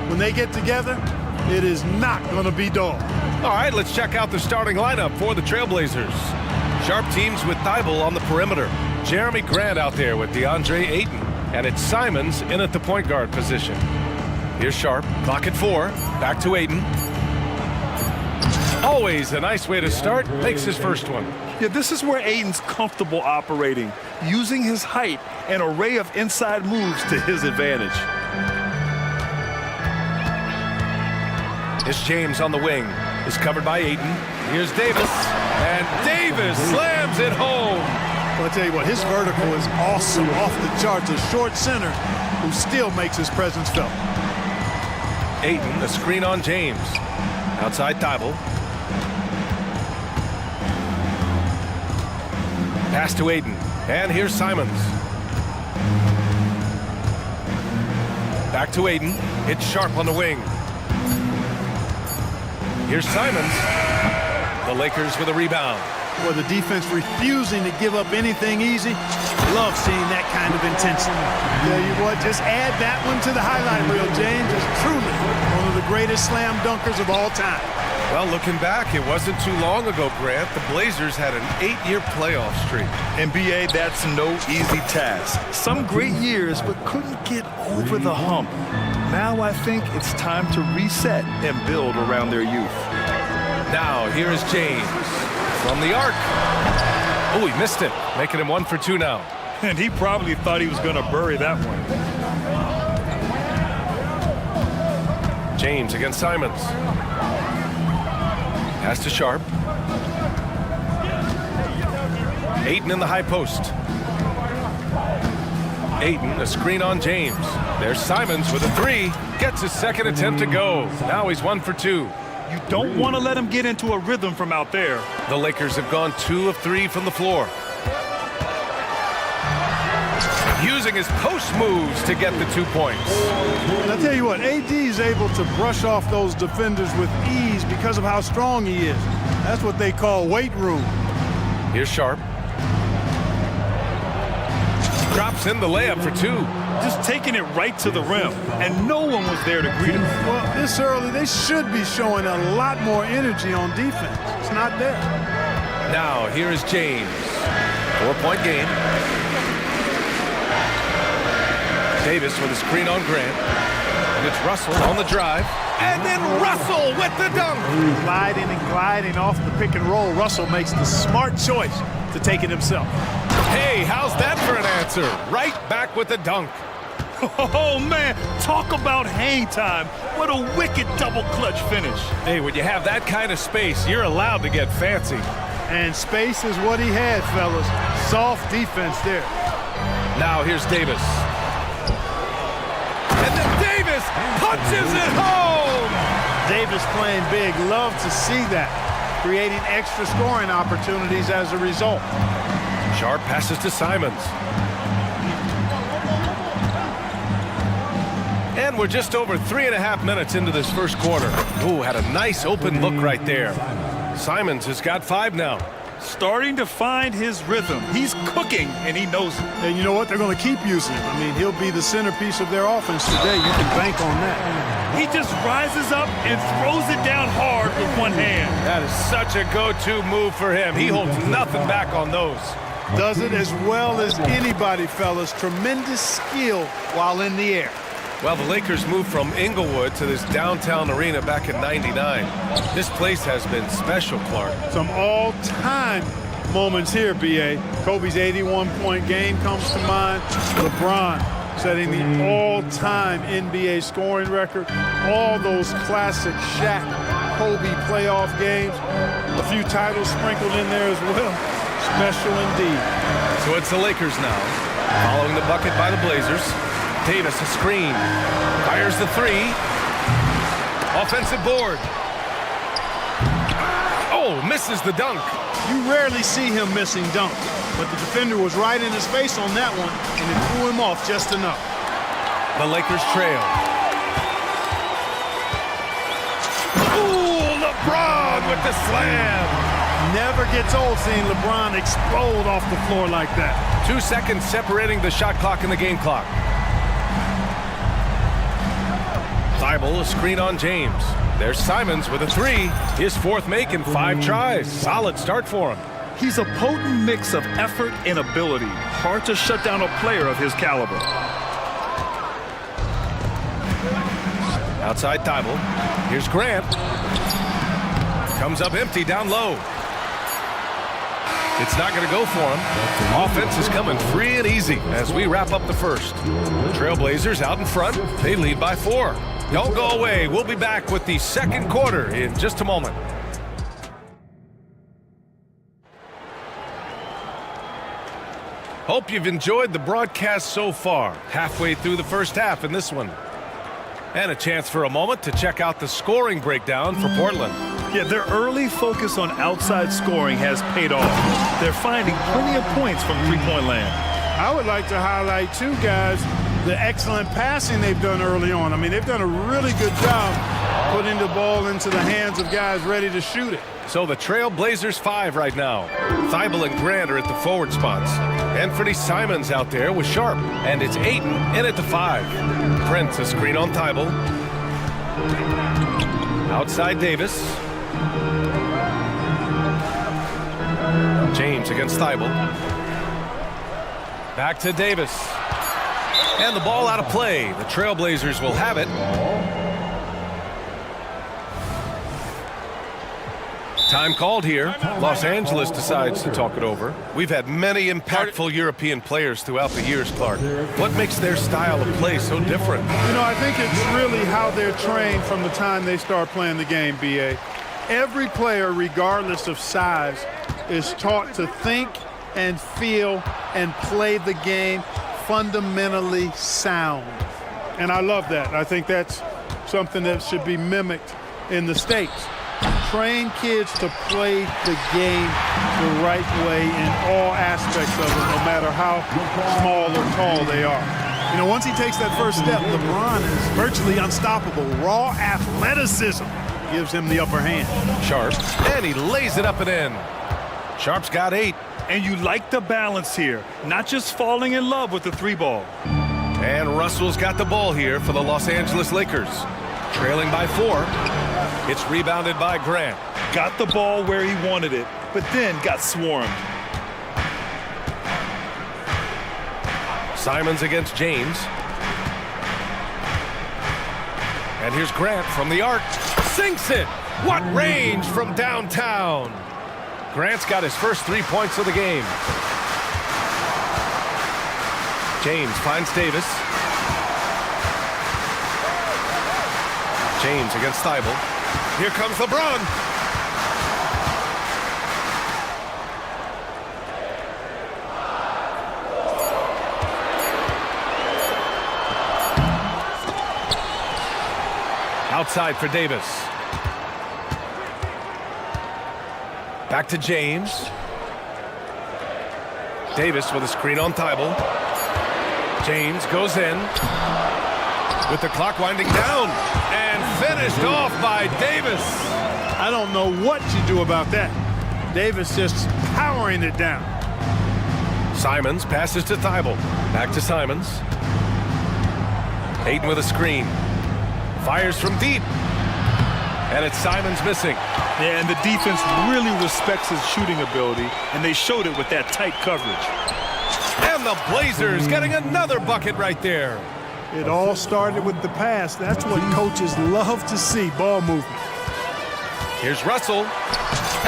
when they get together, it is not going to be dull. All right, let's check out the starting lineup for the Trailblazers. Sharp teams with Thibault on the perimeter. Jeremy Grant out there with DeAndre Ayton. And it's Simons in at the point guard position. Here's Sharp, clock at 4, back to Ayton. Always a nice way to start, makes his first one. Yeah, this is where Ayton's comfortable operating, using his height and array of inside moves to his advantage. It's James on the wing, is covered by Ayton. Here's Davis, and Davis slams it home. Well, I'll tell you what, his vertical is awesome, off the charts. A short center who still makes his presence felt. Ayton, a screen on James. Outside Thibault. Pass to Ayton, and here's Simons. Back to Ayton, it's Sharp on the wing. Here's Simons. The Lakers with a rebound. Well, the defense refusing to give up anything easy. Love seeing that kind of intensity. Tell you what, just add that one to the highlight reel, James. Is truly one of the greatest slam dunkers of all time. Well, looking back, it wasn't too long ago, Grant. The Blazers had an 8-year playoff streak. NBA, that's no easy task. Some great years, but couldn't get over the hump. Now I think it's time to reset and build around their youth. Now, here is James from the arc. Oh, he missed it, making him 1 for 2 now. And he probably thought he was going to bury that one. James against Simons. Pass to Sharp. Ayton in the high post. Ayton, a screen on James. There's Simons with a 3. Gets his second attempt to go. Now he's 1 for 2. You don't want to let him get into a rhythm from out there. The Lakers have gone 2 of 3 from the floor. Using his post moves to get the 2 points. I'll tell you what, AD is able to brush off those defenders with ease because of how strong he is. That's what they call weight room. Here's Sharp. Drops in the layup for 2. Just taking it right to the rim, and no one was there to greet him. Well, this early, they should be showing a lot more energy on defense. It's not there. Now, here is James. 4-point game. Davis with a screen on Grant. And it's Russell on the drive. And then Russell with the dunk. Gliding and gliding off the pick and roll. Russell makes the smart choice to take it himself. Hey, how's that for an answer? Right back with the dunk. Oh, man, talk about hang time. What a wicked double clutch finish. Hey, when you have that kind of space, you're allowed to get fancy. And space is what he had, fellas. Soft defense there. Now here's Davis. And then Davis punches it home! Davis playing big. Love to see that. Creating extra scoring opportunities as a result. Sharp passes to Simons. And we're just over 3.5 minutes into this first quarter. Ooh, had a nice open look right there. Simons has got 5 now. Starting to find his rhythm. He's cooking, and he knows it. And you know what? They're going to keep using him. I mean, he'll be the centerpiece of their offense today. You can bank on that. He just rises up and throws it down hard with one hand. That is such a go-to move for him. He holds nothing back on those. Does it as well as anybody, fellas. Tremendous skill while in the air. Well, the Lakers moved from Inglewood to this downtown arena back in '99. This place has been special, Clark. Some all-time moments here, B.A. Kobe's 81-point game comes to mind. LeBron setting the all-time NBA scoring record. All those classic Shaq, Kobe playoff games. A few titles sprinkled in there as well. Special indeed. So it's the Lakers now, following the bucket by the Blazers. Davis, a screen, fires the 3. Offensive board. Oh, misses the dunk. You rarely see him missing dunks, but the defender was right in his face on that one, and it threw him off just enough. The Lakers trail. Ooh, LeBron with the slam. Never gets old seeing LeBron explode off the floor like that. 2 seconds separating the shot clock and the game clock. Thibault, a screen on James. There's Simons with a three. His fourth make in 5 tries. Solid start for him. He's a potent mix of effort and ability. Hard to shut down a player of his caliber. Outside Thibault. Here's Grant. Comes up empty down low. It's not going to go for him. Offense is coming free and easy as we wrap up the first. Trailblazers out in front. They lead by 4. Don't go away. We'll be back with the second quarter in just a moment. Hope you've enjoyed the broadcast so far. Halfway through the first half in this one. And a chance for a moment to check out the scoring breakdown for Portland. Yeah, their early focus on outside scoring has paid off. They're finding plenty of points from three-point land. I would like to highlight, too, guys, the excellent passing they've done early on. I mean, they've done a really good job putting the ball into the hands of guys ready to shoot it. So the Trailblazers 5 right now. Thibault and Grant are at the forward spots. Anthony Simons out there with Sharp. And it's Ayton in at the 5. Prince, a screen on Thibault. Outside Davis. James against Thibault. Back to Davis. And the ball out of play. The Trailblazers will have it. Time called here. Los Angeles decides to talk it over. We've had many impactful European players throughout the years, Clark. What makes their style of play so different? You know, I think it's really how they're trained from the time they start playing the game, B.A. Every player, regardless of size, is taught to think and feel and play the game fundamentally sound. And I love that. I think that's something that should be mimicked in the States. Train kids to play the game the right way in all aspects of it, no matter how small or tall they are. You know, once he takes that first step, LeBron is virtually unstoppable. Raw athleticism gives him the upper hand. Sharp, and he lays it up and in. Sharp's got 8. And you like the balance here, not just falling in love with the 3-ball. And Russell's got the ball here for the Los Angeles Lakers. Trailing by 4. It's rebounded by Grant. Got the ball where he wanted it, but then got swarmed. Simons against James. And here's Grant from the arc. Sinks it! What range from downtown! Grant's got his first 3 points of the game. James finds Davis. James against Thibault. Here comes LeBron. Outside for Davis. Back to James. Davis with a screen on Thibault. James goes in. With the clock winding down. And finished off by Davis. I don't know what you do about that. Davis just powering it down. Simons passes to Thibault. Back to Simons. Ayton with a screen. Fires from deep. And it's Simons missing. Yeah, and the defense really respects his shooting ability, and they showed it with that tight coverage. And the Blazers getting another bucket right there. It all started with the pass. That's what coaches love to see, ball movement. Here's Russell.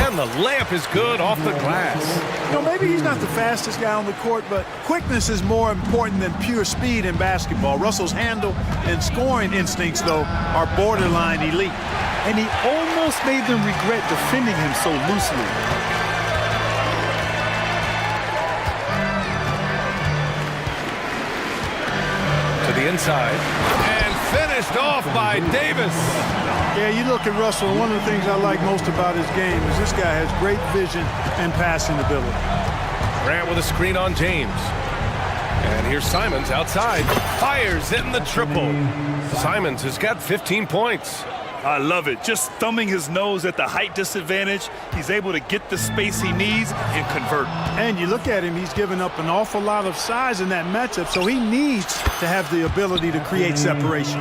And the layup is good off the glass. You know, maybe he's not the fastest guy on the court, but quickness is more important than pure speed in basketball. Russell's handle and scoring instincts, though, are borderline elite. And he almost made them regret defending him so loosely. To the inside. And finished off by Davis. Yeah, you look at Russell, one of the things I like most about his game is this guy has great vision and passing ability. Grant with a screen on James. And here's Simons outside. Fires in the triple. Simons has got 15 points. I love it. Just thumbing his nose at the height disadvantage. He's able to get the space he needs and convert. And you look at him, he's given up an awful lot of size in that matchup, so he needs to have the ability to create separation.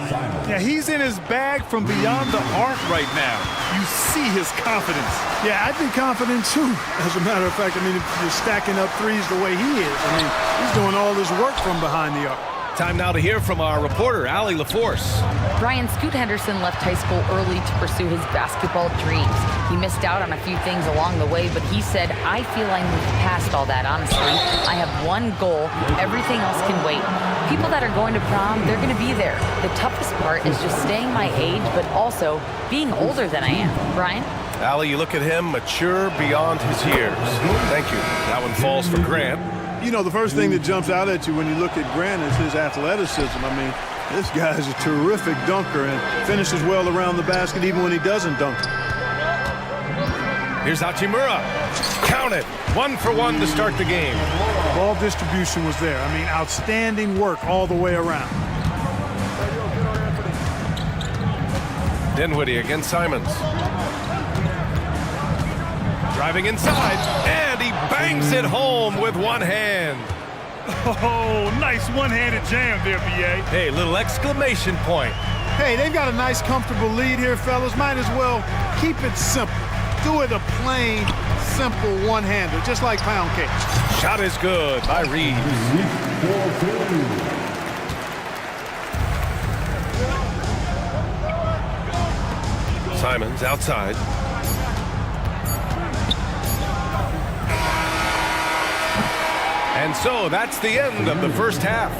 Yeah, he's in his bag from beyond the arc right now. You see his confidence. Yeah, I'd be confident too. As a matter of fact, I mean, if you're stacking up threes the way he is, I mean, he's doing all this work from behind the arc. Time now to hear from our reporter, Allie LaForce. Brian, Scoot Henderson left high school early to pursue his basketball dreams. He missed out on a few things along the way, but he said, I feel I moved past all that, honestly. I have one goal. Everything else can wait. People that are going to prom, they're going to be there. The toughest part is just staying my age, but also being older than I am. Brian? Allie, you look at him, mature beyond his years. Thank you. That one falls for Grant. You know, the first thing that jumps out at you when you look at Grant is his athleticism. I mean, this guy is a terrific dunker and finishes well around the basket even when he doesn't dunk. Here's Hachimura. Count it. 1 for 1 to start the game. Ball distribution was there. I mean, outstanding work all the way around. Dinwiddie against Simons. Driving inside, and he bangs it home with one hand. Oh, nice one-handed jam there, B.A. Hey, little exclamation point. Hey, they've got a nice, comfortable lead here, fellas. Might as well keep it simple. Do it a plain, simple one-hander, just like pound cake. Shot is good by Reeves. Simons outside. And so that's the end of the first half.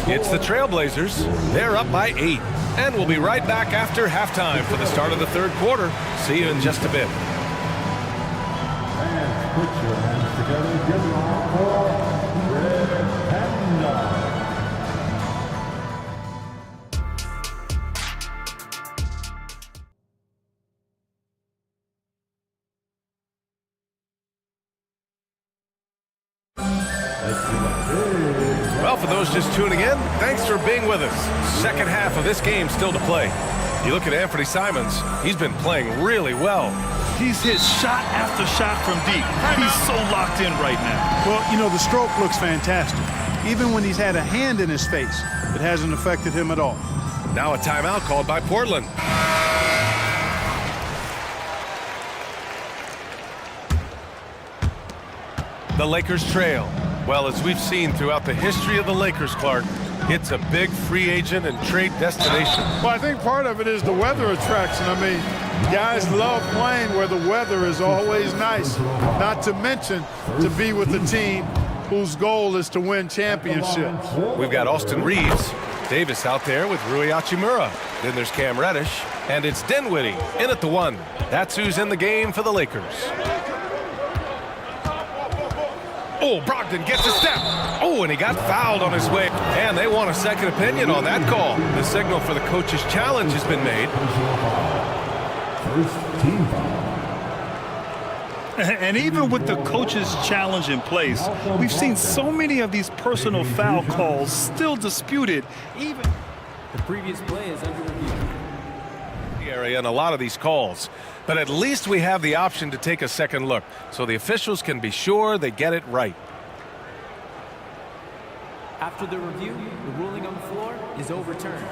It's the Trailblazers. They're up by 8. And we'll be right back after halftime for the start of the third quarter. See you in just a bit. And put your hands together. Give it all for Red Panda. Well, for those just tuning in, thanks for being with us. Second half of this game still to play. You look at Anthony Simons, he's been playing really well. He's hit shot after shot from deep. He's so locked in right now. Well, you know, the stroke looks fantastic. Even when he's had a hand in his face, it hasn't affected him at all. Now a timeout called by Portland. The Lakers trail. Well, as we've seen throughout the history of the Lakers, Clark, it's a big free agent and trade destination. Well, I think part of it is the weather attraction. I mean, guys love playing where the weather is always nice. Not to mention to be with a team whose goal is to win championships. We've got Austin Reeves, Davis out there with Rui Hachimura. Then there's Cam Reddish, and it's Dinwiddie in at the 1. That's who's in the game for the Lakers. Oh, Brogdon gets a step. Oh, and he got fouled on his way. And they want a second opinion on that call. The signal for the coach's challenge has been made. First team foul. And even with the coach's challenge in place, we've seen so many of these personal foul calls still disputed. Even the previous play is under review. Area and a lot of these calls, but at least we have the option to take a second look so the officials can be sure they get it right. After the review, the ruling on the floor is overturned.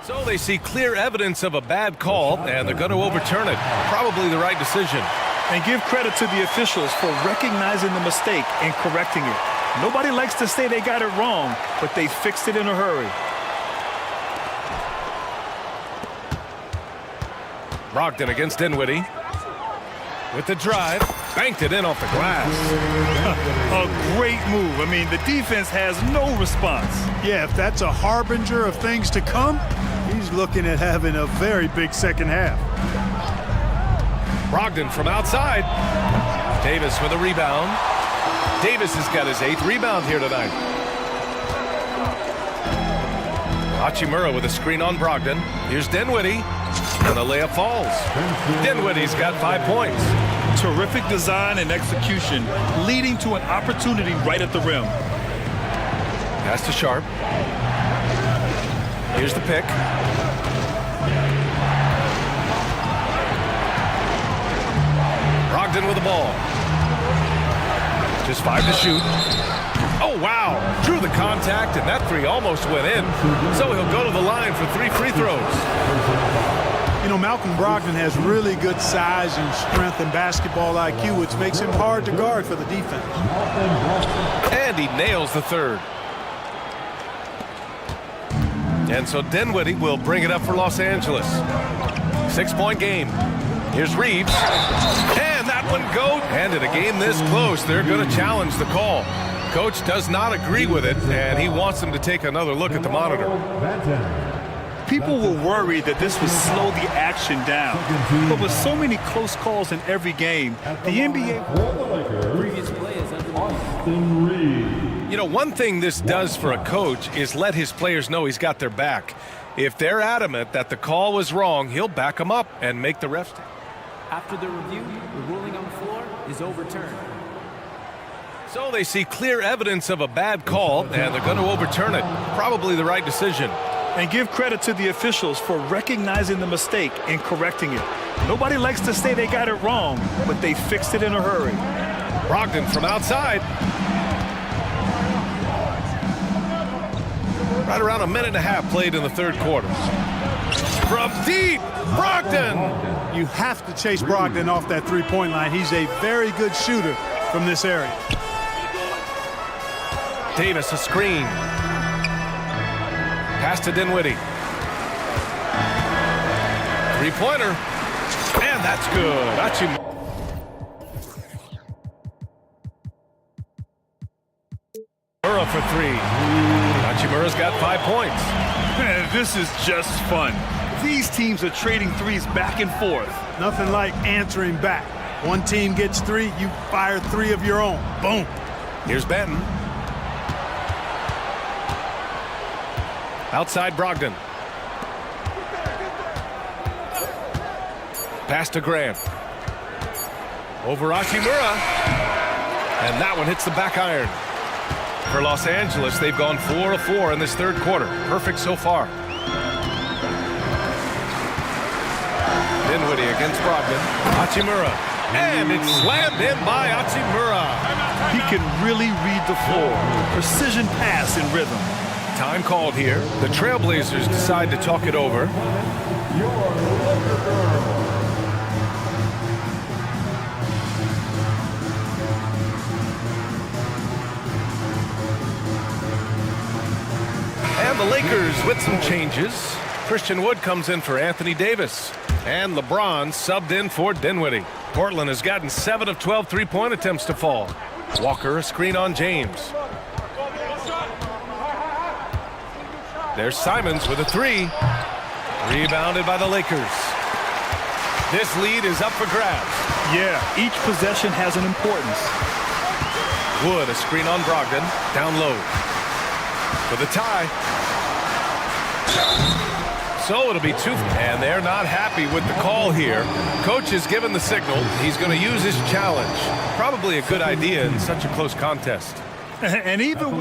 So they see clear evidence of a bad call and they're going to overturn it. Probably the right decision. And give credit to the officials for recognizing the mistake and correcting it. Nobody likes to say they got it wrong, but they fixed it in a hurry. Brogdon against Dinwiddie. With the drive, banked it in off the glass. A great move. I mean, the defense has no response. Yeah, if that's a harbinger of things to come, he's looking at having a very big second half. Brogdon from outside. Davis with a rebound. Davis has got his 8th rebound here tonight. Hachimura with a screen on Brogdon. Here's Dinwiddie. And the layup falls. Dinwiddie's got 5 points. Terrific design and execution, leading to an opportunity right at the rim. Pass to Sharp. Here's the pick. Brogdon with the ball. Just 5 to shoot. Oh, wow. Drew the contact, and that three almost went in. So he'll go to the line for 3 free throws. You know, Malcolm Brogdon has really good size and strength and basketball IQ, which makes him hard to guard for the defense. And he nails the third. And so Dinwiddie will bring it up for Los Angeles. 6-point game. Here's Reeves. And that one goes. And in a game this close, they're going to challenge the call. Coach does not agree with it, and he wants them to take another look at the monitor. People were worried that this would slow the action down. But with so many close calls in every game, the NBA... You know, one thing this does for a coach is let his players know he's got their back. If they're adamant that the call was wrong, he'll back them up and make the refs. After the review, the ruling on the floor is overturned. So they see clear evidence of a bad call, and they're going to overturn it. Probably the right decision. And give credit to the officials for recognizing the mistake and correcting it. Nobody likes to say they got it wrong, but they fixed it in a hurry. Brogdon from outside. Right around a minute and a half played in the third quarter. From deep, Brogdon! You have to chase Brogdon off that three-point line. He's a very good shooter from this area. Davis, a screen. Pass to Dinwiddie. Three-pointer. And that's good. Hachimura for 3. Hachimura's got 5 points. Man, this is just fun. These teams are trading threes back and forth. Nothing like answering back. One team gets 3, you fire 3 of your own. Boom. Here's Benton. Outside Brogdon. Pass to Grant. Over Hachimura. And that one hits the back iron. For Los Angeles, they've gone 4 of 4 in this third quarter. Perfect so far. Dinwiddie against Brogdon. Hachimura. And it's slammed in by Hachimura. He can really read the floor. Precision pass in rhythm. Time called here. The Trailblazers decide to talk it over. And the Lakers with some changes. Christian Wood comes in for Anthony Davis. And LeBron subbed in for Dinwiddie. Portland has gotten 7 of 12 three-point attempts to fall. Walker, a screen on James. There's Simons with a 3. Rebounded by the Lakers. This lead is up for grabs. Yeah, each possession has an importance. Wood, a screen on Brogdon. Down low. For the tie. So it'll be 2. And they're not happy with the call here. Coach has given the signal. He's going to use his challenge. Probably a good idea in such a close contest. And even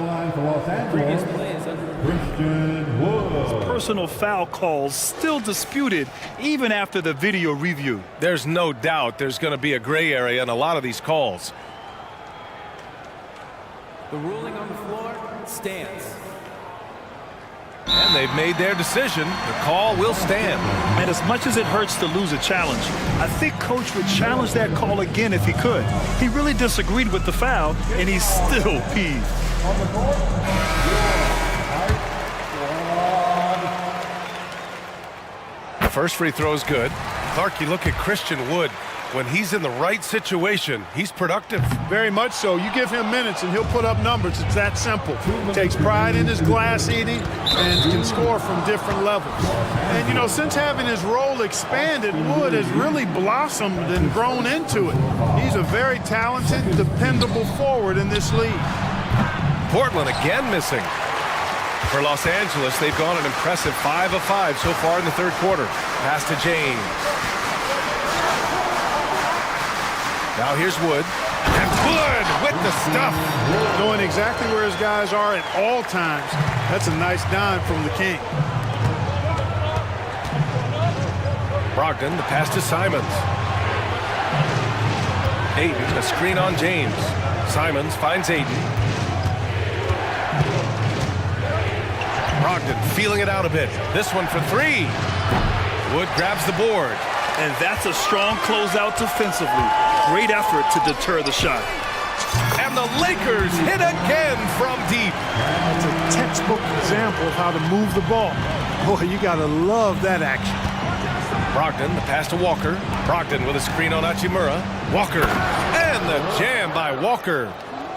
Previous play is under Christian Wood. Personal foul calls still disputed even after the video review. There's no doubt there's going to be a gray area in a lot of these calls. the ruling on the floor stands. And they've made their decision. The call will stand. And as much as it hurts to lose a challenge, I think Coach would challenge that call again if he could. He really disagreed with the foul, and he's still peeved. The first free throw is good. Clark, you look at Christian Wood. When he's in the right situation, he's productive. Very much so. You give him minutes and he'll put up numbers. It's that simple. Takes pride in his glass eating and can score from different levels. And, you know, since having his role expanded, Wood has really blossomed and grown into it. He's a very talented, dependable forward in this league. Portland again missing. For Los Angeles, they've gone an impressive 5 of 5 so far in the third quarter. Pass to James. Now here's Wood. And Wood with the stuff. Knowing exactly where his guys are at all times. That's a nice dime from the King. Brogdon, the pass to Simons. Aiden, a screen on James. Simons finds Aiden. Brogdon feeling it out a bit. This one for three. Wood grabs the board. And that's a strong closeout defensively. Great effort to deter the shot. And the Lakers hit again from deep. It's a textbook example of how to move the ball. Boy, you got to love that action. Brogdon, the pass to Walker. Brogdon with a screen on Hachimura. Walker. And the jam by Walker.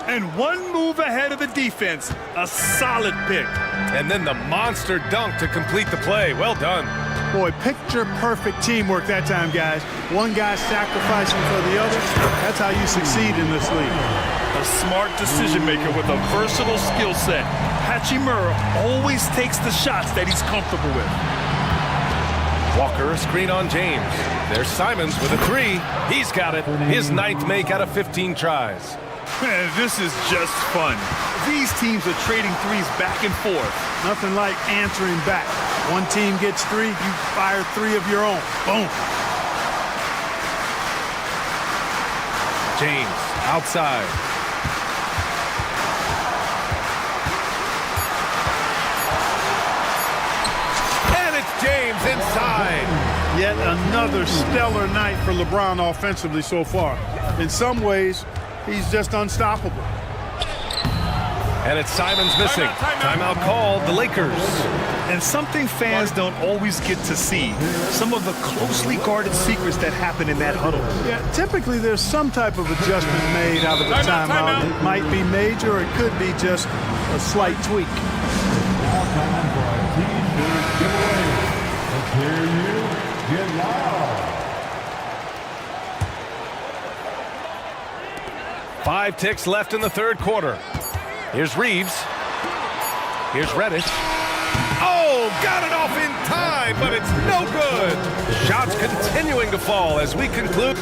And one move ahead of the defense. A solid pick. And then the monster dunk to complete the play. Well done. Boy, picture-perfect teamwork that time, guys. One guy sacrificing for the other. That's how you succeed in this league. A smart decision-maker with a versatile skill set. Hachimura always takes the shots that he's comfortable with. Walker, a screen on James. There's Simons with a three. He's got it. His 9th make out of 15 tries. Man, this is just fun. These teams are trading threes back and forth. Nothing like answering back. One team gets three, you fire three of your own. Boom. James, outside. And it's James inside. Yet another stellar night for LeBron offensively so far. In some ways, he's just unstoppable. And it's Simons missing. Timeout called, the Lakers. And something fans don't always get to see. Some of the closely guarded secrets that happen in that huddle. Yeah, typically there's some type of adjustment made out of the timeout. It might be major or it could be just a slight tweak. Now time for a T-shirt giveaway. Let's hear you get loud. 5 ticks left in the third quarter. Here's Reeves. Here's Reddish. Oh, got it off in time, but it's no good. Shots continuing to fall as we conclude.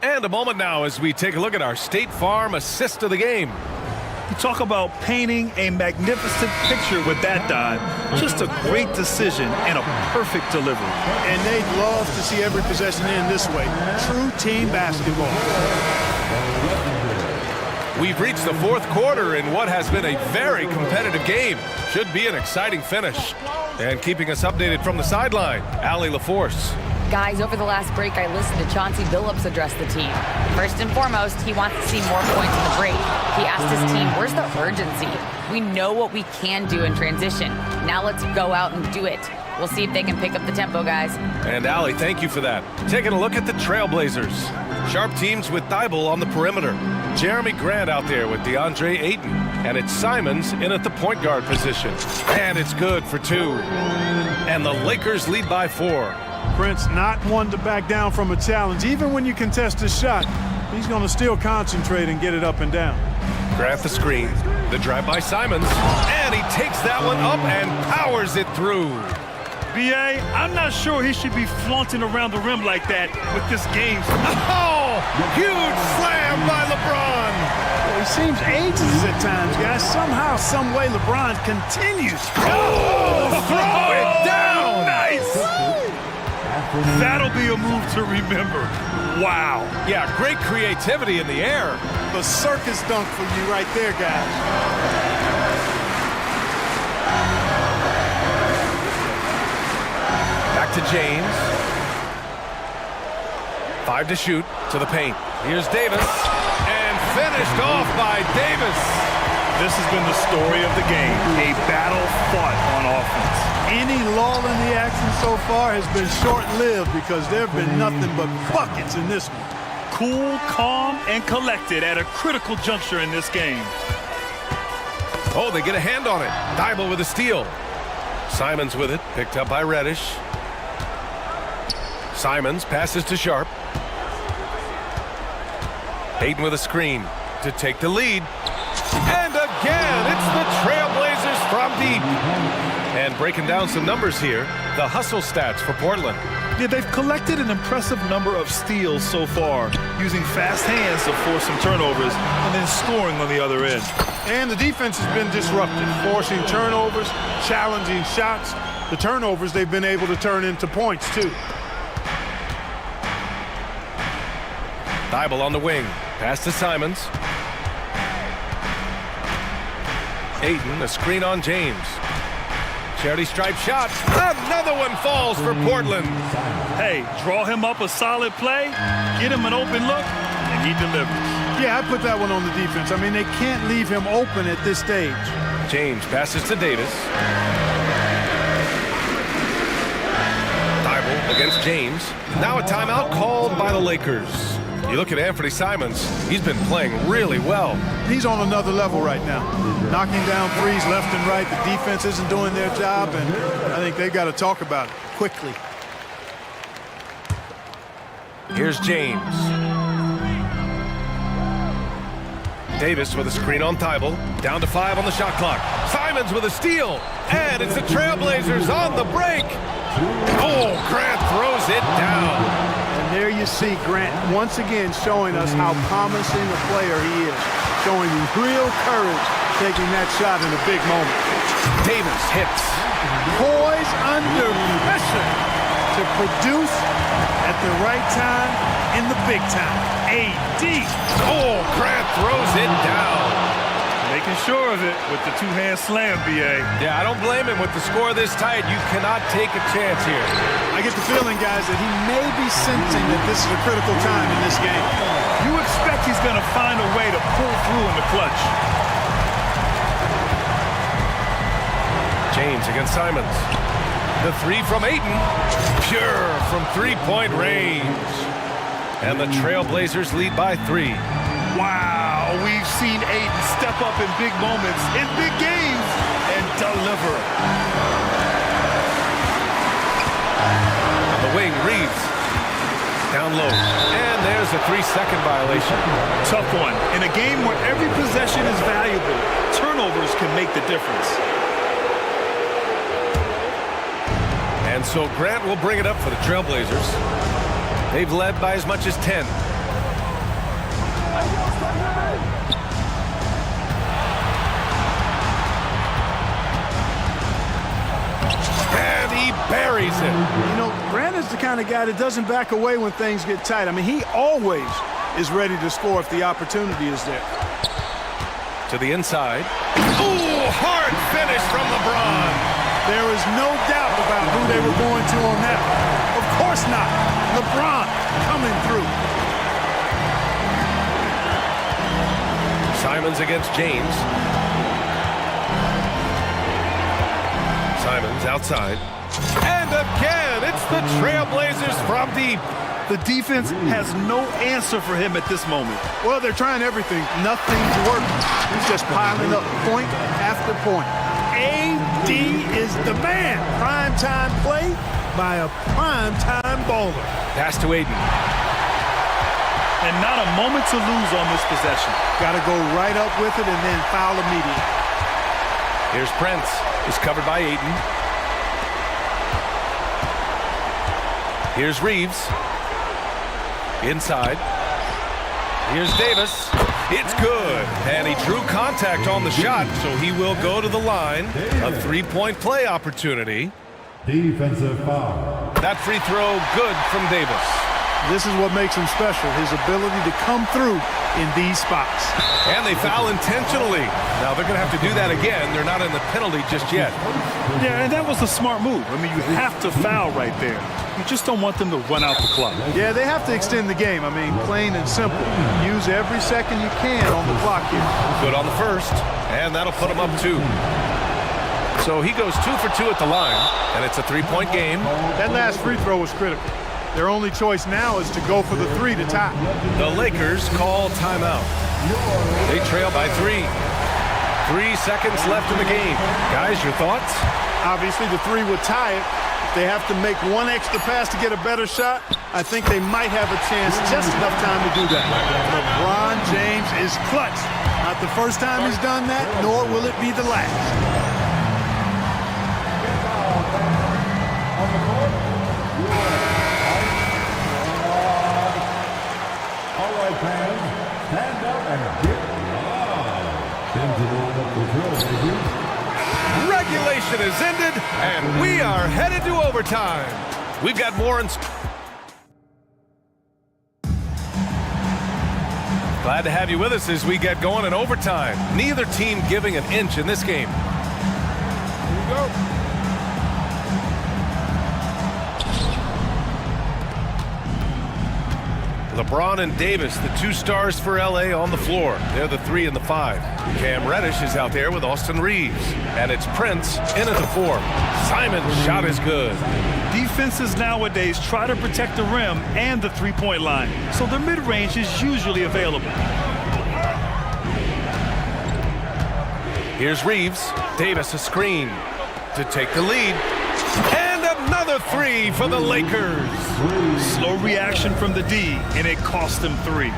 And a moment now as we take a look at our State Farm assist of the game. You talk about painting a magnificent picture with that dive. Just a great decision and a perfect delivery. And they'd love to see every possession end this way. True team basketball. We've reached the fourth quarter in what has been a very competitive game. Should be an exciting finish. And keeping us updated from the sideline, Allie LaForce. Guys, over the last break, I listened to Chauncey Billups address the team. First and foremost, he wants to see more points in the break. He asked his team, where's the urgency? We know what we can do in transition. Now let's go out and do it. We'll see if they can pick up the tempo, guys. And Allie, thank you for that. Taking a look at the Trailblazers. Sharp teams with Thibault on the perimeter. Jeremy Grant out there with DeAndre Ayton. And it's Simons in at the point guard position. And it's good for 2. And the Lakers lead by 4. Prince not one to back down from a challenge. Even when you contest a shot, he's going to still concentrate and get it up and down. Grant the screen. The drive by Simons. And he takes that one up and powers it through. B.A., I'm not sure he should be flaunting around the rim like that with this game. Oh, huge slam by LeBron. Well, he seems ages at times, guys. Somehow, some way, LeBron continues. Oh, throw it down. Nice. That'll be a move to remember. Wow. Yeah, great creativity in the air. The circus dunk for you right there, guys. Back to James. 5 to shoot to the paint. Here's Davis. And finished off by Davis. This has been the story of the game. A battle fought on offense. Any lull in the action so far has been short-lived because there have been nothing but buckets in this one. Cool, calm, and collected at a critical juncture in this game. Oh, they get a hand on it. Thibault with a steal. Simons with it, picked up by Reddish. Simons passes to Sharp. Hayden with a screen to take the lead. And again, it's the Trailblazers from deep. And breaking down some numbers here, the hustle stats for Portland. Yeah, they've collected an impressive number of steals so far, using fast hands to force some turnovers and then scoring on the other end. And the defense has been disruptive, forcing turnovers, challenging shots. The turnovers they've been able to turn into points, too. Thibault on the wing. Pass to Simons. Ayton, a screen on James. Charity stripe shot. Another one falls for Portland. Hey, draw him up a solid play, get him an open look, and he delivers. Yeah, I put that one on the defense. I mean, they can't leave him open at this stage. James passes to Davis. Thibault against James. Now a timeout called by the Lakers. You look at Anthony Simons, he's been playing really well. He's on another level right now. Knocking down threes left and right. The defense isn't doing their job, and I think they've got to talk about it quickly. Here's James. Davis with a screen on Thibault. Down to 5 on the shot clock. Simons with a steal. And it's the Trailblazers on the break. Oh, Grant throws it down. And there you see Grant once again showing us how promising a player he is. Showing real courage taking that shot in a big moment. Davis hits. Poise under pressure to produce at the right time in the big time. AD. Oh, Grant throws it down. Making sure of it with the two-hand slam, B.A. Yeah, I don't blame him. With the score this tight, you cannot take a chance here. I get the feeling, guys, that he may be sensing that this is a critical time in this game. You expect he's going to find a way to pull through in the clutch. James against Simons. The three from Ayton. Pure from three-point range. And the Trailblazers lead by 3. Wow, we've seen Ayton step up in big moments, in big games, and deliver. On the wing, Reeves. Down low. And there's a 3-second violation. Tough one. In a game where every possession is valuable, turnovers can make the difference. And so Grant will bring it up for the Trailblazers. They've led by as much as 10. And he buries it. You know, Grant is the kind of guy that doesn't back away when things get tight. I mean, he always is ready to score if the opportunity is there. To the inside. Ooh, hard finish from LeBron. There is no doubt about who they were going to on that. Of course not. LeBron coming through. Simons against James. Simons outside. And again, it's the Trailblazers from deep. The defense has no answer for him at this moment. Well, they're trying everything. Nothing's working. He's just piling up point after point. AD is the man. Primetime play by a primetime bowler. Pass to Ayton. And not a moment to lose on this possession. Got to go right up with it and then foul immediately. Here's Prince. He's covered by Ayton. Here's Reeves. Inside. Here's Davis. It's good. And he drew contact on the shot, so he will go to the line. A three-point play opportunity. Defensive foul. That free throw good from Davis. This is what makes him special, his ability to come through in these spots. And they foul intentionally. Now they're going to have to do that again. They're not in the penalty just yet. Yeah, and that was a smart move. I mean, you have to foul right there. You just don't want them to run out the clock. Yeah, they have to extend the game. I mean, plain and simple. Use every second you can on the clock here. Good on the first, and that'll put him up 2. So he goes 2 for 2 at the line, and it's a 3-point game. That last free throw was critical. Their only choice now is to go for the 3 to tie. The Lakers call timeout. They trail by 3. 3 seconds left in the game. Guys, your thoughts? Obviously, the 3 would tie it. If they have to make one extra pass to get a better shot, I think they might have a chance, just enough time to do that. LeBron James is clutch. Not the first time he's done that, nor will it be the last. Stand up and get loud. Into the lineup for Trailblazers. Regulation is ended, and we are headed to overtime. We've got more in... Glad to have you with us as we get going in overtime. Neither team giving an inch in this game. Here we go. LeBron and Davis, the two stars for LA, on the floor. They're the 3 and the 5. Cam Reddish is out there with Austin Reeves. And it's Prince in at the 4. Simon's shot is good. Defenses nowadays try to protect the rim and the three-point line, so the mid-range is usually available. Here's Reeves. Davis a screen to take the lead. And another 3 for the Lakers. Slow reaction from the D, and it cost them 3.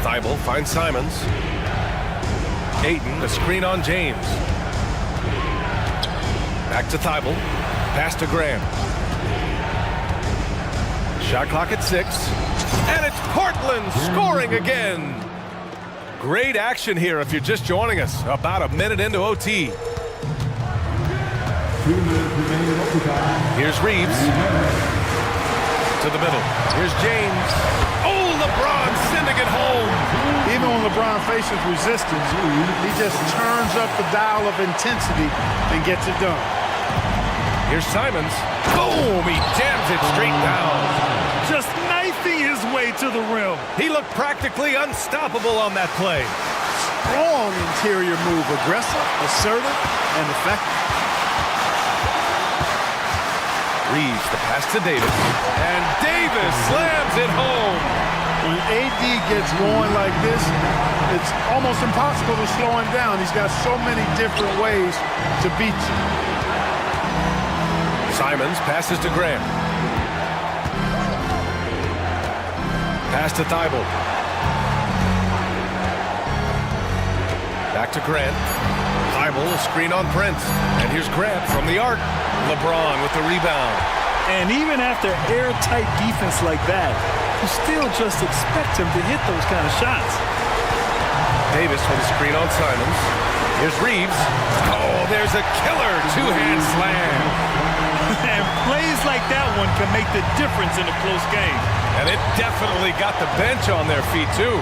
Thibault finds Simons. Ayton, a screen on James. Back to Thibault. Pass to Graham. Shot clock at 6. And it's Portland scoring again. Great action here if you're just joining us. About a minute into OT. Here's Reeves. To the middle. Here's James. Oh, LeBron sending it home. Even when LeBron faces resistance, he just turns up the dial of intensity and gets it done. Here's Simons. Boom! He jams it straight down. Just knifing his way to the rim. He looked practically unstoppable on that play. Strong interior move. Aggressive, assertive, and effective. Reeves, the pass to Davis. And Davis slams it home. When AD gets going like this, it's almost impossible to slow him down. He's got so many different ways to beat you. Simons passes to Graham. Pass to Thibault. Back to Grant. Thibault, a screen on Prince. And here's Grant from the arc. LeBron with the rebound. And even after airtight defense like that, you still just expect him to hit those kind of shots. Davis with a screen on Simons. Here's Reeves. Oh, there's a killer two-hand slam. And plays like that one can make the difference in a close game. And it definitely got the bench on their feet, too.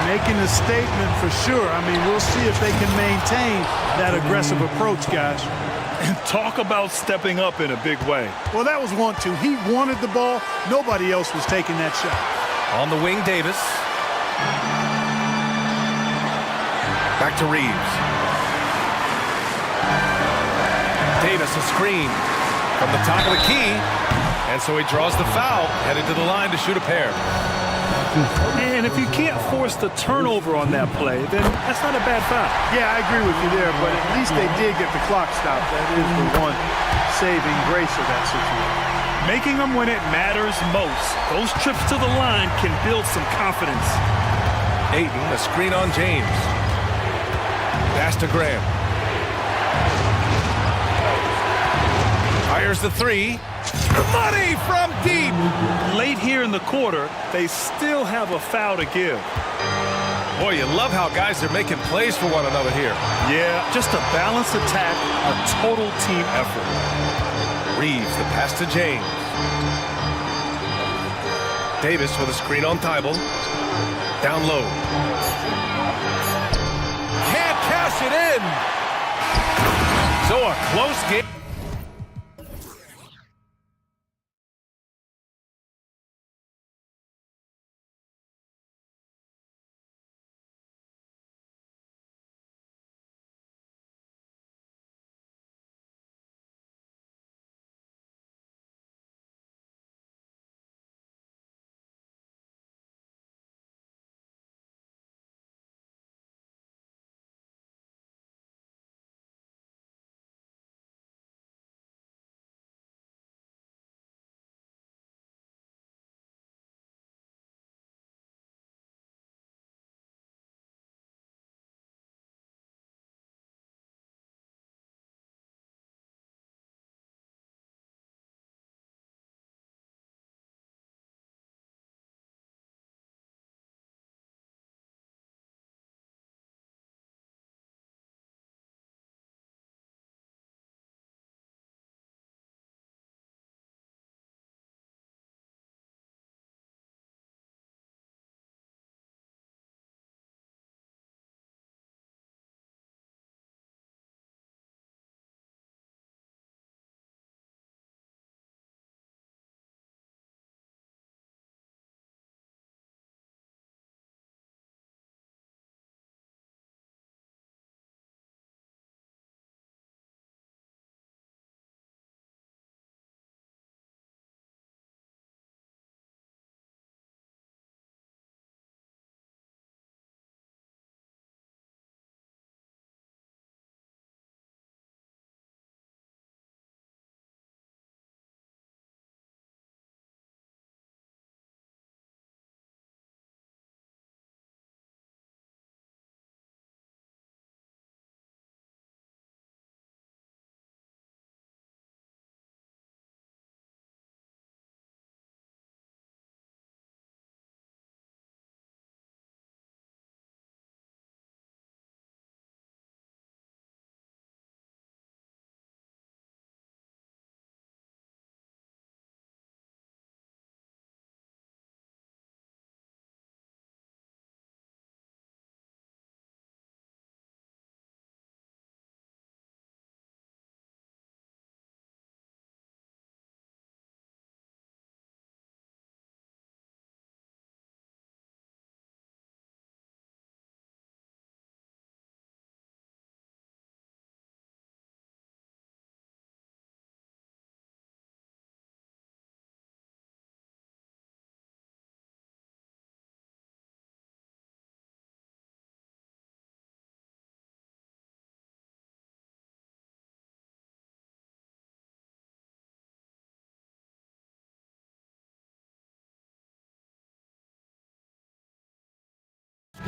Making a statement for sure. I mean, we'll see if they can maintain that aggressive approach, guys. And talk about stepping up in a big way. Well, that was 1-2. He wanted the ball. Nobody else was taking that shot. On the wing, Davis. Back to Reeves. Davis a screen from the top of the key. And so he draws the foul, headed to the line to shoot a pair. And if you can't force the turnover on that play, then that's not a bad foul. Yeah, I agree with you there, but at least they did get the clock stopped. That is the one saving grace of that situation. Making them when it matters most. Those trips to the line can build some confidence. Ayton, a screen on James. Pass to Graham. Fires the 3. Money from deep. Late here in the quarter, they still have a foul to give. Boy, you love how guys are making plays for one another here. Yeah, just a balanced attack, a total team effort. Reeves, the pass to James. Davis with a screen on Thibault. Down low. Can't cash it in. So a close game.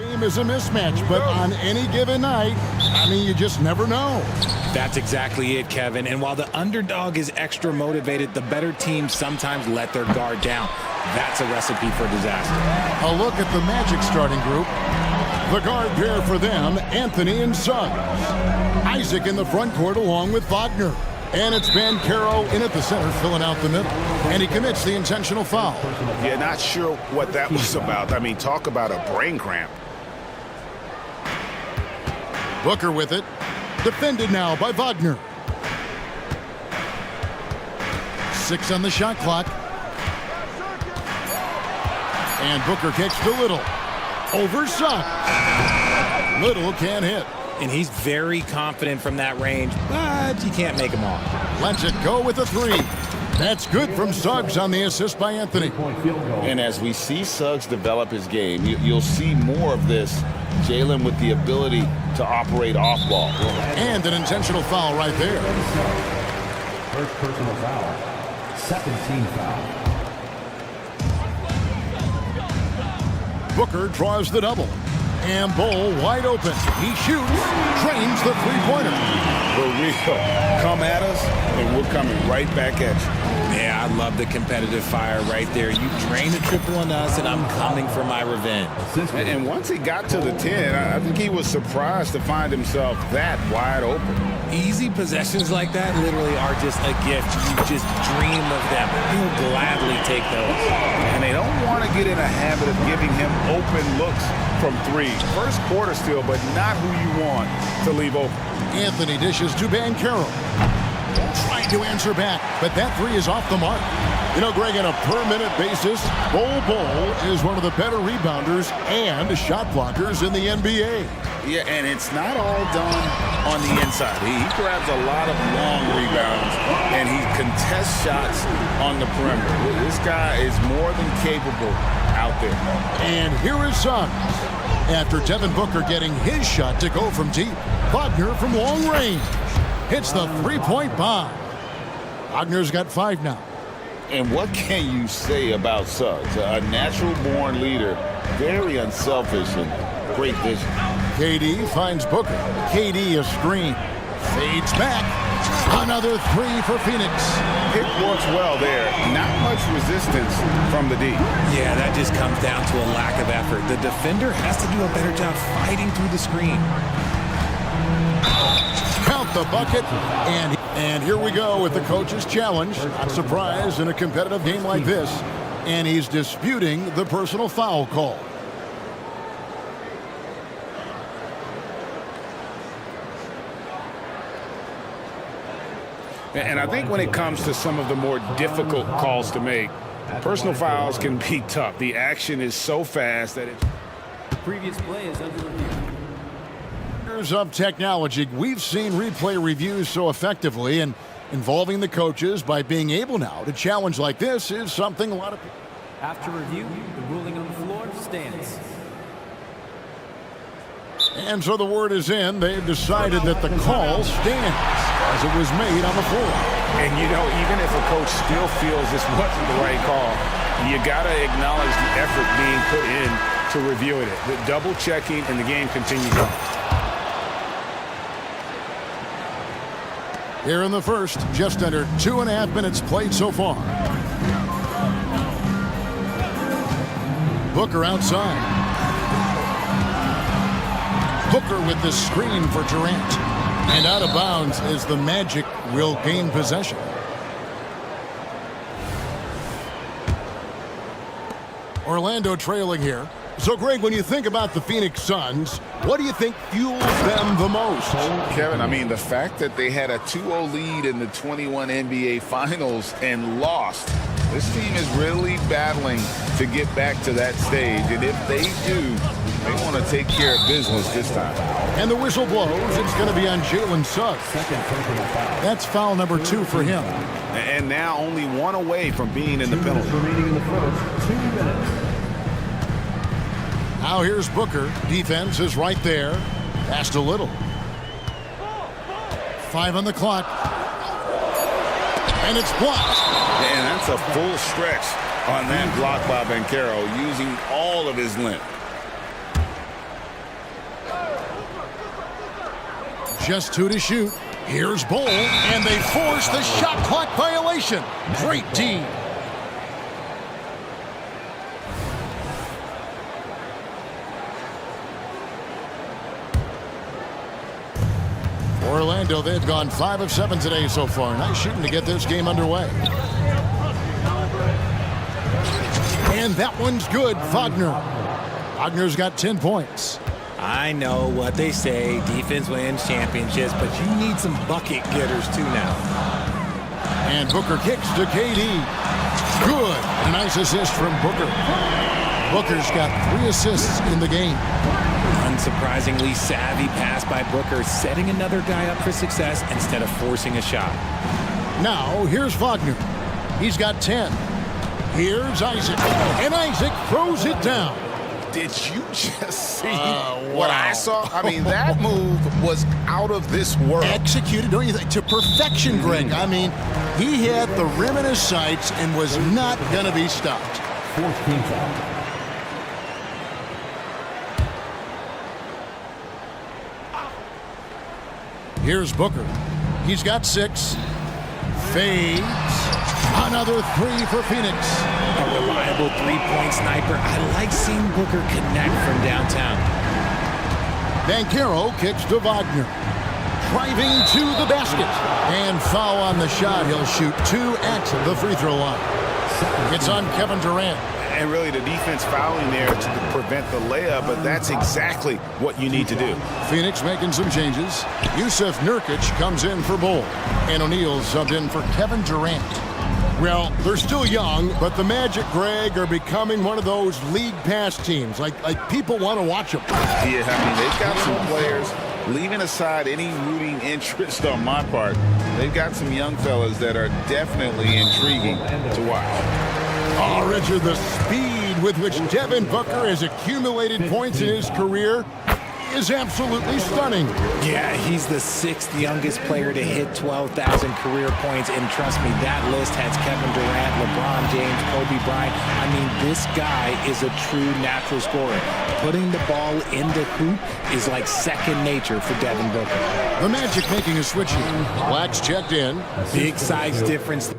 Game is a mismatch, but on any given night, I mean, you just never know. That's exactly it, Kevin. And while the underdog is extra motivated, the better teams sometimes let their guard down. That's a recipe for disaster. A look at the Magic starting group. The guard pair for them, Anthony and Suggs. Isaac in the front court along with Wagner. And it's Bancaro in at the center, filling out the middle. And he commits the intentional foul. Yeah, not sure what that was about. I mean, talk about a brain cramp. Booker with it. Defended now by Wagner. 6 on the shot clock. And Booker kicks to Little. Over Suggs. Little can't hit. And he's very confident from that range, but you can't make him all. Lets it go with a 3. That's good from Suggs on the assist by Anthony. And as we see Suggs develop his game, you'll see more of this. Jalen with the ability to operate off ball. And an intentional foul right there. First personal foul. Second team foul. Booker draws the double. And Bull wide open. He shoots, trains the three-pointer. For real. Come at us, and we're coming right back at you. Yeah, I love the competitive fire right there. You drain a triple on us, and I'm coming for my revenge. And once he got to the 10, I think he was surprised to find himself that wide open. Easy possessions like that literally are just a gift. You just dream of them. He'll gladly take those. And they don't want to get in a habit of giving him open looks from 3. First quarter still, but not who you want to leave open. Anthony dishes to Bancaro. Trying to answer back, but that 3 is off the mark. You know, Greg, on a per-minute basis, Bull is one of the better rebounders and shot blockers in the NBA. Yeah, and it's not all done on the inside. He grabs a lot of long rebounds, and he contests shots on the perimeter. This guy is more than capable out there. And here is Suggs. After Devin Booker getting his shot to go from deep, Wagner from long range hits the three-point bomb. Wagner's got 5 now. And what can you say about Suggs? A natural-born leader, very unselfish and great vision. KD finds Booker. KD a screen. Fades back. Another 3 for Phoenix. It works well there. Not much resistance from the D. Yeah, that just comes down to a lack of effort. The defender has to do a better job fighting through the screen. Count the bucket. And here we go with the coach's challenge. Not surprised in a competitive game like this. And he's disputing the personal foul call. And I think when it comes to some of the more difficult calls to make, personal fouls can be tough. The action is so fast that The previous play is under review. Years of technology, we've seen replay reviews so effectively, and involving the coaches by being able now to challenge like this is something a lot of people. After review, the ruling on the floor stands. And so the word is in. They've decided that the call stands as it was made on the floor. And, you know, even if a coach still feels this wasn't the right call, you got to acknowledge the effort being put in to reviewing it. The double checking, and the game continues on. Here in the first, just under 2.5 minutes played so far. Booker outside. Booker with the screen for Durant. And out of bounds as the Magic will gain possession. Orlando trailing here. So, Greg, when you think about the Phoenix Suns, what do you think fuels them the most? Kevin, I mean, the fact that they had a 2-0 lead in the 21 NBA Finals and lost. This team is really battling to get back to that stage. And if they do, they want to take care of business this time. And the whistle blows. It's going to be on Jalen Suggs. That's foul number 2 for him. And now only 1 away from being in the penalty. Remaining in the first, 2 minutes. Now here's Booker. Defense is right there. Passed a little. 5 on the clock. And it's blocked. And that's a full stretch on that block by Bancaro, using all of his length. Just 2 to shoot. Here's Bull, and they force the shot clock violation. Great D. Orlando, they've gone 5 of 7 today so far. Nice shooting to get this game underway. And that one's good, Wagner. Wagner's got 10 points. I know what they say, defense wins championships, but you need some bucket getters too now. And Booker kicks to KD. Good. A nice assist from Booker. Booker's got 3 assists in the game. Unsurprisingly savvy pass by Booker, setting another guy up for success instead of forcing a shot. Now, here's Wagner. He's got 10. Here's Isaac. And Isaac throws it down. Did you just see what I saw? I mean, that move was out of this world. Executed, don't you think, to perfection, Greg. I mean, he had the rim in his sights and was not going to be stopped. 14 foul. Here's Booker. He's got 6. Fades. Another 3 for Phoenix. A reliable three-point sniper. I like seeing Booker connect from downtown. Banchero kicks to Wagner. Driving to the basket. And foul on the shot. He'll shoot 2 at the free throw line. It's on Kevin Durant. And really the defense fouling there to prevent the layup, but that's exactly what you need to do. Phoenix making some changes. Yusuf Nurkic comes in for Bull. And O'Neal subbed in for Kevin Durant. Well, they're still young, but the Magic, Greg, are becoming one of those league pass teams. Like people want to watch them. Yeah, I mean, they've got some players, leaving aside any rooting interest on my part, they've got some young fellas that are definitely intriguing to watch. Oh, Richard, the speed with which Devin Booker has accumulated points in his career is absolutely stunning. Yeah, he's the 6th youngest player to hit 12,000 career points, and trust me, that list has Kevin Durant, LeBron James, Kobe Bryant. I mean, this guy is a true natural scorer. Putting the ball in the hoop is like second nature for Devin Booker. The Magic making a switch here. Black's checked in. Big size difference.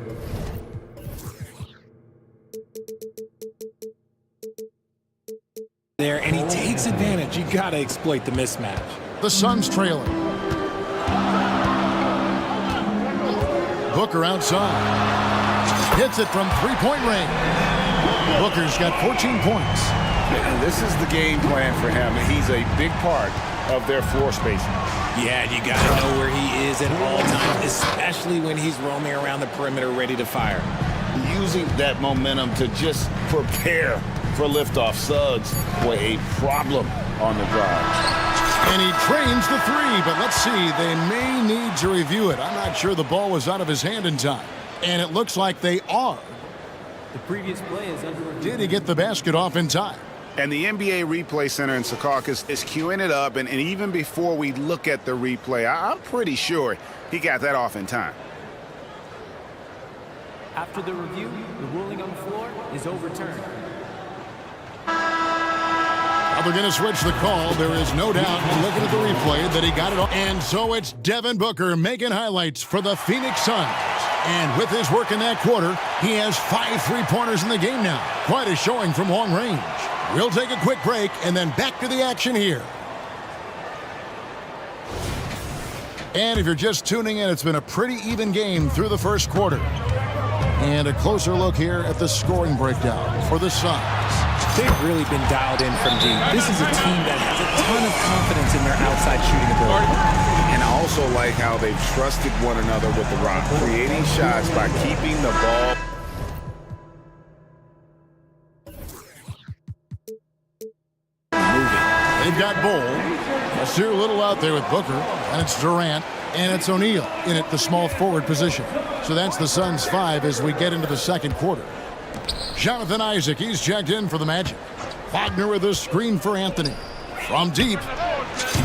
There, and he takes advantage. You gotta exploit the mismatch. The Suns trailing. Booker outside. Hits it from 3-point range. Booker's got 14 points. And this is the game plan for him. He's a big part of their floor spacing. Yeah, you gotta know where he is at all times, especially when he's roaming around the perimeter ready to fire. Using that momentum to just prepare for liftoff. Suggs were a problem on the drive. And he trains the 3, but let's see, they may need to review it. I'm not sure the ball was out of his hand in time. And it looks like they are. The previous play is under review. Did he get the basket off in time? And the NBA Replay Center in Secaucus is queuing it up, and even before we look at the replay, I'm pretty sure he got that off in time. After the review, the ruling on the floor is overturned. Now they're going to switch the call. There is no doubt, looking at the replay, that he got it off. And so it's Devin Booker making highlights for the Phoenix Suns. And with his work in that quarter, he has 5 3-pointers in the game now. Quite a showing from long range. We'll take a quick break and then back to the action here. And if you're just tuning in, it's been a pretty even game through the first quarter. And a closer look here at the scoring breakdown for the Suns. They've really been dialed in from deep. This is a team that has a ton of confidence in their outside shooting ability. And I also like how they've trusted one another with the rock, creating shots by keeping the ball. They've got Bull. Nasir Little out there with Booker. And it's Durant. And it's O'Neal in at the small forward position. So that's the Suns' 5 as we get into the second quarter. Jonathan Isaac, he's checked in for the Magic. Wagner with a screen for Anthony. From deep.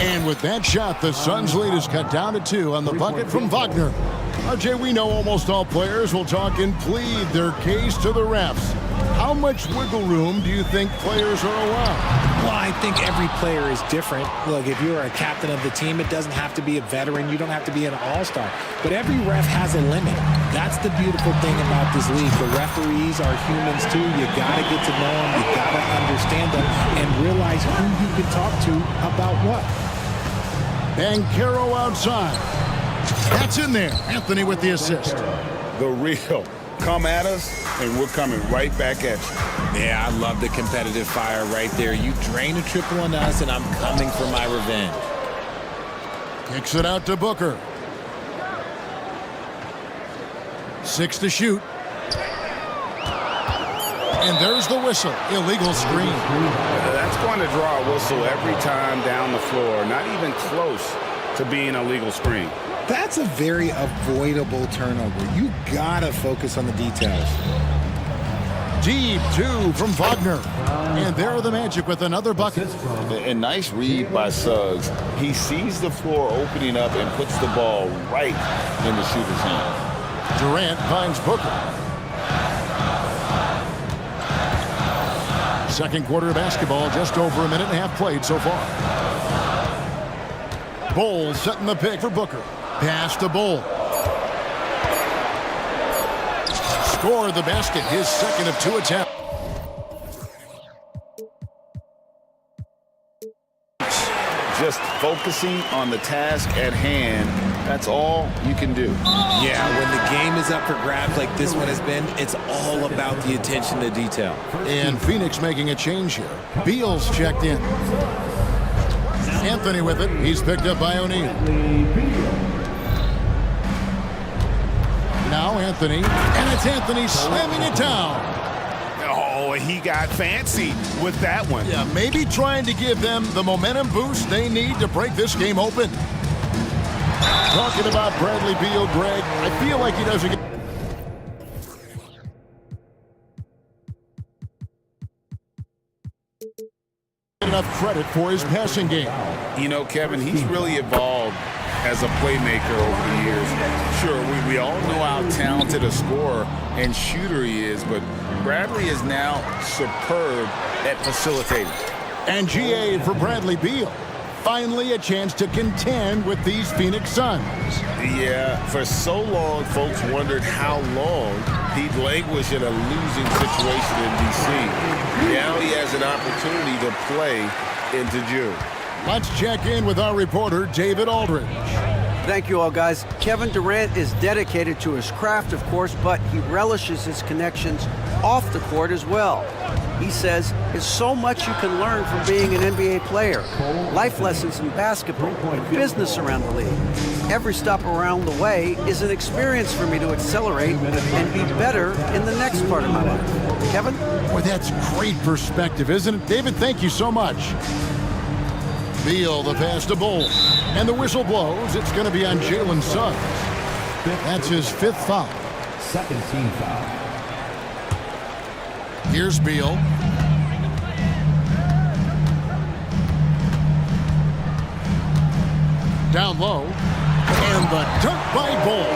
And with that shot, the Suns' lead is cut down to 2 on the bucket from Wagner. RJ, we know almost all players will talk and plead their case to the refs. How much wiggle room do you think players are allowed? Well, I think every player is different. Look, if you're a captain of the team, it doesn't have to be a veteran. You don't have to be an all-star. But every ref has a limit. That's the beautiful thing about this league. The referees are humans too. You got to get to know them. You got to understand them and realize who you can talk to about what. Bancaro outside. That's in there. Anthony with the assist. The real. Come at us, and we're coming right back at you. Yeah, I love the competitive fire right there. You drain a triple on us, and I'm coming for my revenge. Kicks it out to Booker. 6 to shoot. And there's the whistle. Illegal screen. That's going to draw a whistle every time down the floor. Not even close to being a legal screen. That's a very avoidable turnover. You gotta focus on the details. Deep 2 from Wagner. And there are the Magic with another bucket. A nice read by Suggs. He sees the floor opening up and puts the ball right in the shooter's hand. Durant finds Booker. Second quarter of basketball, just over a minute and a half played so far. Bull setting the pick for Booker. Pass to Bull. Scored the basket, his second of 2 attempts. Just focusing on the task at hand, that's all you can do. Yeah, when the game is up for grabs like this one has been, it's all about the attention to detail. And Phoenix making a change here. Beal's checked in. Anthony with it. He's picked up by O'Neal. Now Anthony, and it's Anthony slamming it down. Oh, he got fancy with that one. Yeah, maybe trying to give them the momentum boost they need to break this game open. Talking about Bradley Beal, Greg, I feel like he doesn't get enough credit for his passing game. You know, Kevin, he's really evolved as a playmaker over the years. Sure, we all know how talented a scorer and shooter he is, but Bradley is now superb at facilitating. And GA for Bradley Beal. Finally a chance to contend with these Phoenix Suns. Yeah, for so long, folks wondered how long he'd languish in a losing situation in D.C. Now he has an opportunity to play into June. Let's check in with our reporter, David Aldridge. Thank you all, guys. Kevin Durant is dedicated to his craft, of course, but he relishes his connections off the court as well. He says there's so much you can learn from being an NBA player. Life lessons in basketball, business around the league. Every stop around the way is an experience for me to accelerate and be better in the next part of my life. Kevin? Boy, that's great perspective, isn't it? David, thank you so much. Beal, the pass to Bull. And the whistle blows. It's going to be on Jalen Suggs. That's his 5th foul. Second team foul. Here's Beal. Down low. And the dunk by Bull.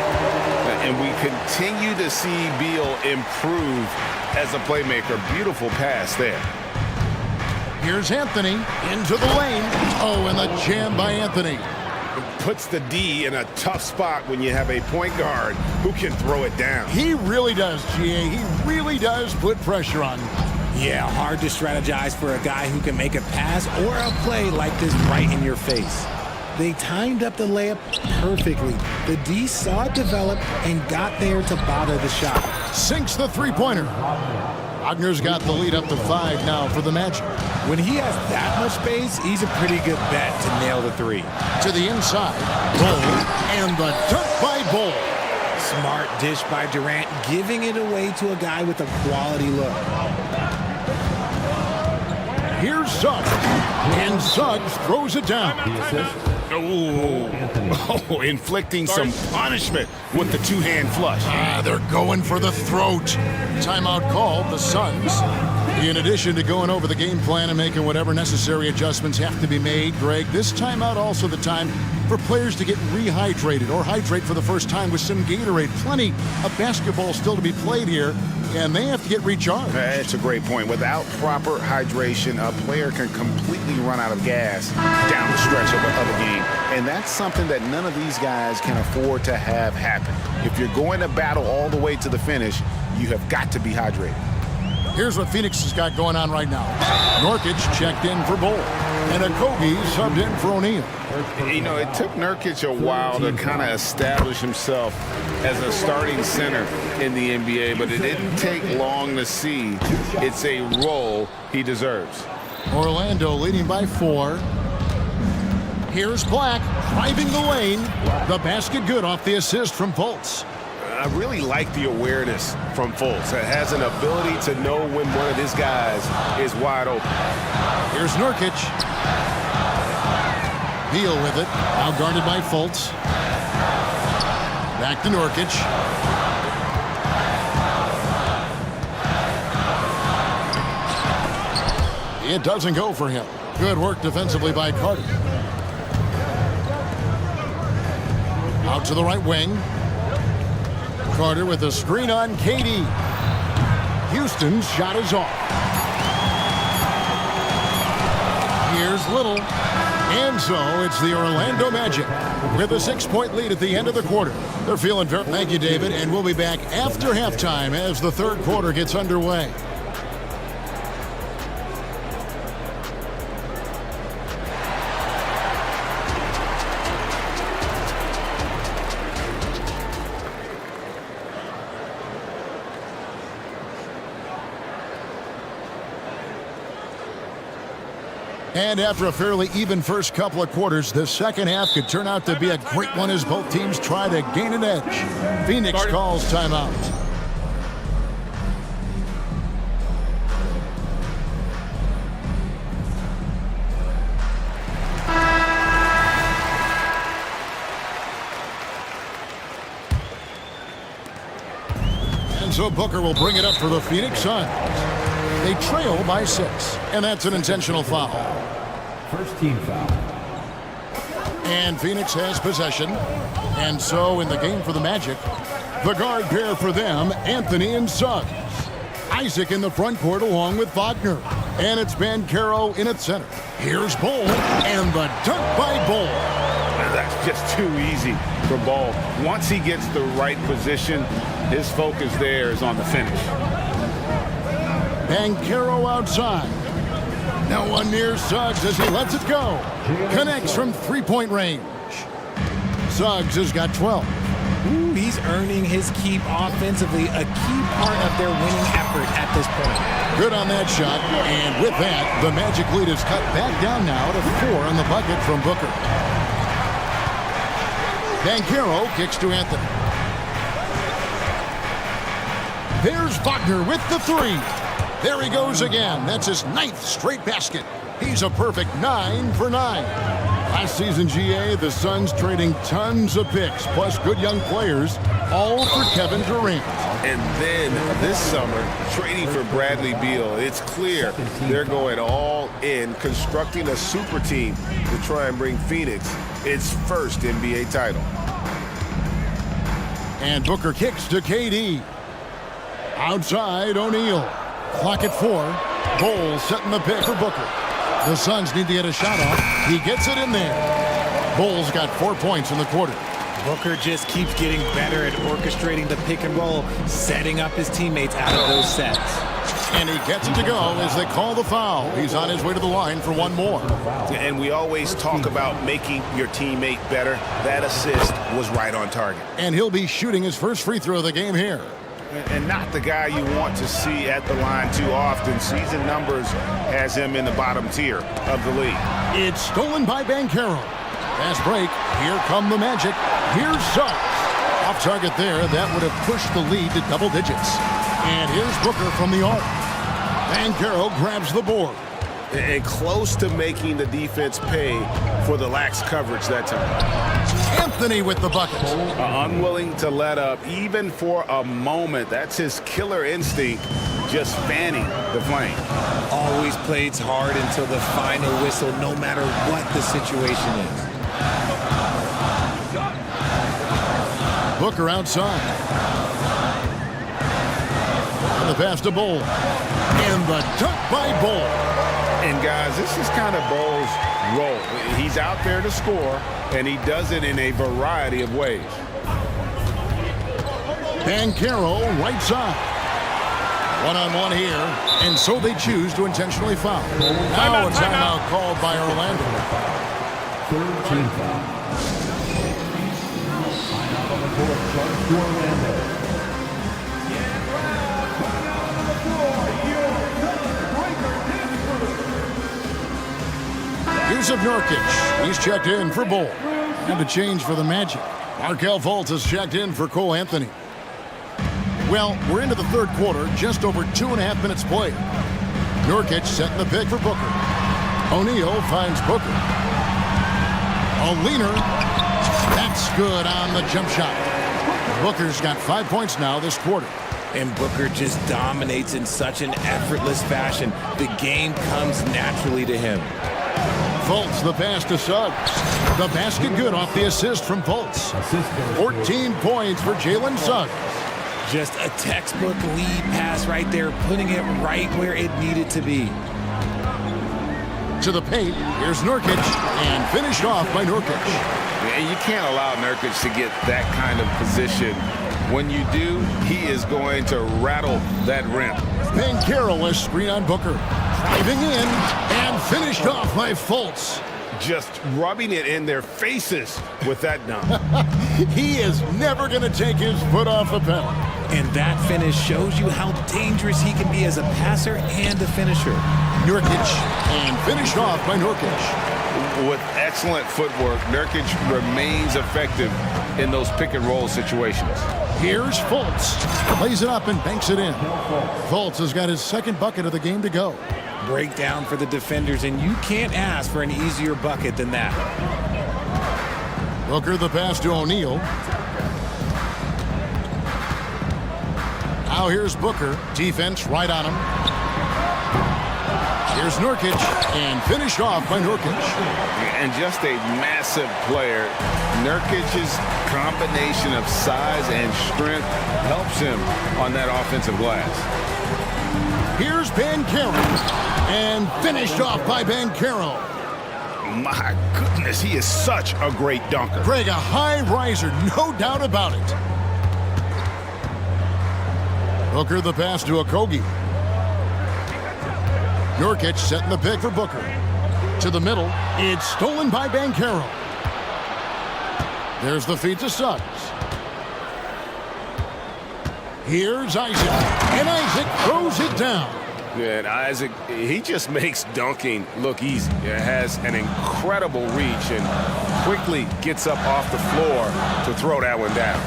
And we continue to see Beal improve as a playmaker. Beautiful pass there. Here's Anthony into the lane. Oh, and the jam by Anthony. Puts the D in a tough spot when you have a point guard who can throw it down. He really does, GA. He really does put pressure on him. Yeah, hard to strategize for a guy who can make a pass or a play like this right in your face. They timed up the layup perfectly. The D saw it develop and got there to bother the shot. Sinks the three-pointer. Wagner's got the lead up to 5 now for the Magic. When he has that much space, he's a pretty good bet to nail the 3. To the inside, Bull, and the dunk by Bull. Smart dish by Durant, giving it away to a guy with a quality look. Here's Suggs, and Suggs throws it down. Oh, inflicting some punishment with the two-hand flush. They're going for the throat. Timeout called, the Suns. In addition to going over the game plan and making whatever necessary adjustments have to be made, Greg, this timeout also the time for players to get rehydrated or hydrate for the first time with some Gatorade. Plenty of basketball still to be played here, and they have to get recharged. That's a great point. Without proper hydration, a player can completely run out of gas down the stretch of a game. And that's something that none of these guys can afford to have happen. If you're going to battle all the way to the finish, you have got to be hydrated. Here's what Phoenix has got going on right now. Nurkic checked in for Bull, and Okogie subbed in for O'Neal. You know, it took Nurkic a while to kind of establish himself as a starting center in the NBA, but it didn't take long to see it's a role he deserves. Orlando leading by 4. Here's Black driving the lane. The basket good off the assist from Fultz. I really like the awareness from Fultz. It has an ability to know when one of his guys is wide open. Here's Nurkic. Beal with it. Now guarded by Fultz. Back to Nurkic. It doesn't go for him. Good work defensively by Carter. Out to the right wing. Carter with a screen on KD. Houston's shot is off. Here's Little. And so it's the Orlando Magic with a 6-point lead at the end of the quarter. They're feeling very... Thank you, David. And we'll be back after halftime as the third quarter gets underway. And after a fairly even first couple of quarters, the second half could turn out to be a great one as both teams try to gain an edge. Phoenix calls timeout. And so Booker will bring it up for the Phoenix Suns. They trail by 6, and that's an intentional foul. First team foul. And Phoenix has possession. And so in the game for the Magic, the guard pair for them, Anthony and Suggs. Isaac in the front court along with Wagner. And it's Banchero in at center. Here's Bull, and the dunk by Bull. That's just too easy for Ball. Once he gets the right position, his focus there is on the finish. Banchero outside. Now one near Suggs as he lets it go. Connects from three-point range. Suggs has got 12. Ooh, he's earning his keep offensively, a key part of their winning effort at this point. Good on that shot, and with that, the Magic lead is cut back down now to 4 on the bucket from Booker. Banchero kicks to Anthony. There's Wagner with the 3. There he goes again. That's his 9th straight basket. He's a perfect 9 for 9. Last season, GA, the Suns trading tons of picks, plus good young players, all for Kevin Durant. And then this summer, trading for Bradley Beal. It's clear they're going all in, constructing a super team to try and bring Phoenix its first NBA title. And Booker kicks to KD. Outside, O'Neal. Clock at 4. Bull setting the pick for Booker. The Suns need to get a shot off. He gets it in there. Bull's got 4 points in the quarter. Booker just keeps getting better at orchestrating the pick and roll, setting up his teammates out of those sets. And he gets it to go as they call the foul. He's on his way to the line for one more. And we always talk about making your teammate better. That assist was right on target. And he'll be shooting his first free throw of the game here. And not the guy you want to see at the line too often. Season numbers has him in the bottom tier of the league. It's stolen by Banchero. Fast break. Here come the Magic. Here's Suggs. Off target there. That would have pushed the lead to double digits. And here's Booker from the arc. Banchero grabs the board. And close to making the defense pay for the lax coverage that time. Anthony with the bucket. Unwilling to let up even for a moment. That's his killer instinct. just fanning the flame. Always plays hard until the final whistle, no matter what the situation is. Booker outside. And the pass to Bull. And the dunk by Bull. And guys, this is kind of Bull's role. He's out there to score, and he does it in a variety of ways. Banchero right side. One-on-one here, and so they choose to intentionally foul. Now a timeout called by Orlando. 13 foul. Timeout on the court charged to Orlando. Here's of Nurkic. He's checked in for Bull. And a change for the Magic. Markelle Fultz has checked in for Cole Anthony. Well, we're into the third quarter, just over 2.5 minutes played. Nurkic setting the pick for Booker. O'Neal finds Booker. A leaner. That's good on the jump shot. Booker's got 5 points now this quarter. And Booker just dominates in such an effortless fashion. The game comes naturally to him. Fultz, the pass to Suggs. The basket good off the assist from Fultz. 14 points for Jalen Suggs. Just a textbook lead pass right there, putting it right where it needed to be. To the paint, here's Nurkic, and finished off by Nurkic. Yeah, you can't allow Nurkic to get that kind of position. When you do, he is going to rattle that rim. Banchero a screen on Booker. Driving in, and finished off by Fultz. Just rubbing it in their faces with that dunk. He is never going to take his foot off the pedal. And that finish shows you how dangerous he can be as a passer and a finisher. Nurkic, and finished off by Nurkic. With excellent footwork, Nurkic remains effective in those pick and roll situations. Here's Fultz. Plays it up and banks it in. Fultz has got his second bucket of the game to go. Breakdown for the defenders, and you can't ask for an easier bucket than that. Booker the pass to O'Neal. Now here's Booker. Defense right on him. Here's Nurkic, and finished off by Nurkic. And just a massive player. Nurkic's combination of size and strength helps him on that offensive glass. Here's Banchero, and finished off by Banchero. My goodness, he is such a great dunker. Greg, a high riser, no doubt about it. Booker the pass to Okogie. Nurkic setting the pick for Booker. To the middle, it's stolen by Banchero. There's the feed to Suggs. Here's Isaac, and Isaac throws it down. Yeah, and Isaac, he just makes dunking look easy. It has an incredible reach and quickly gets up off the floor to throw that one down.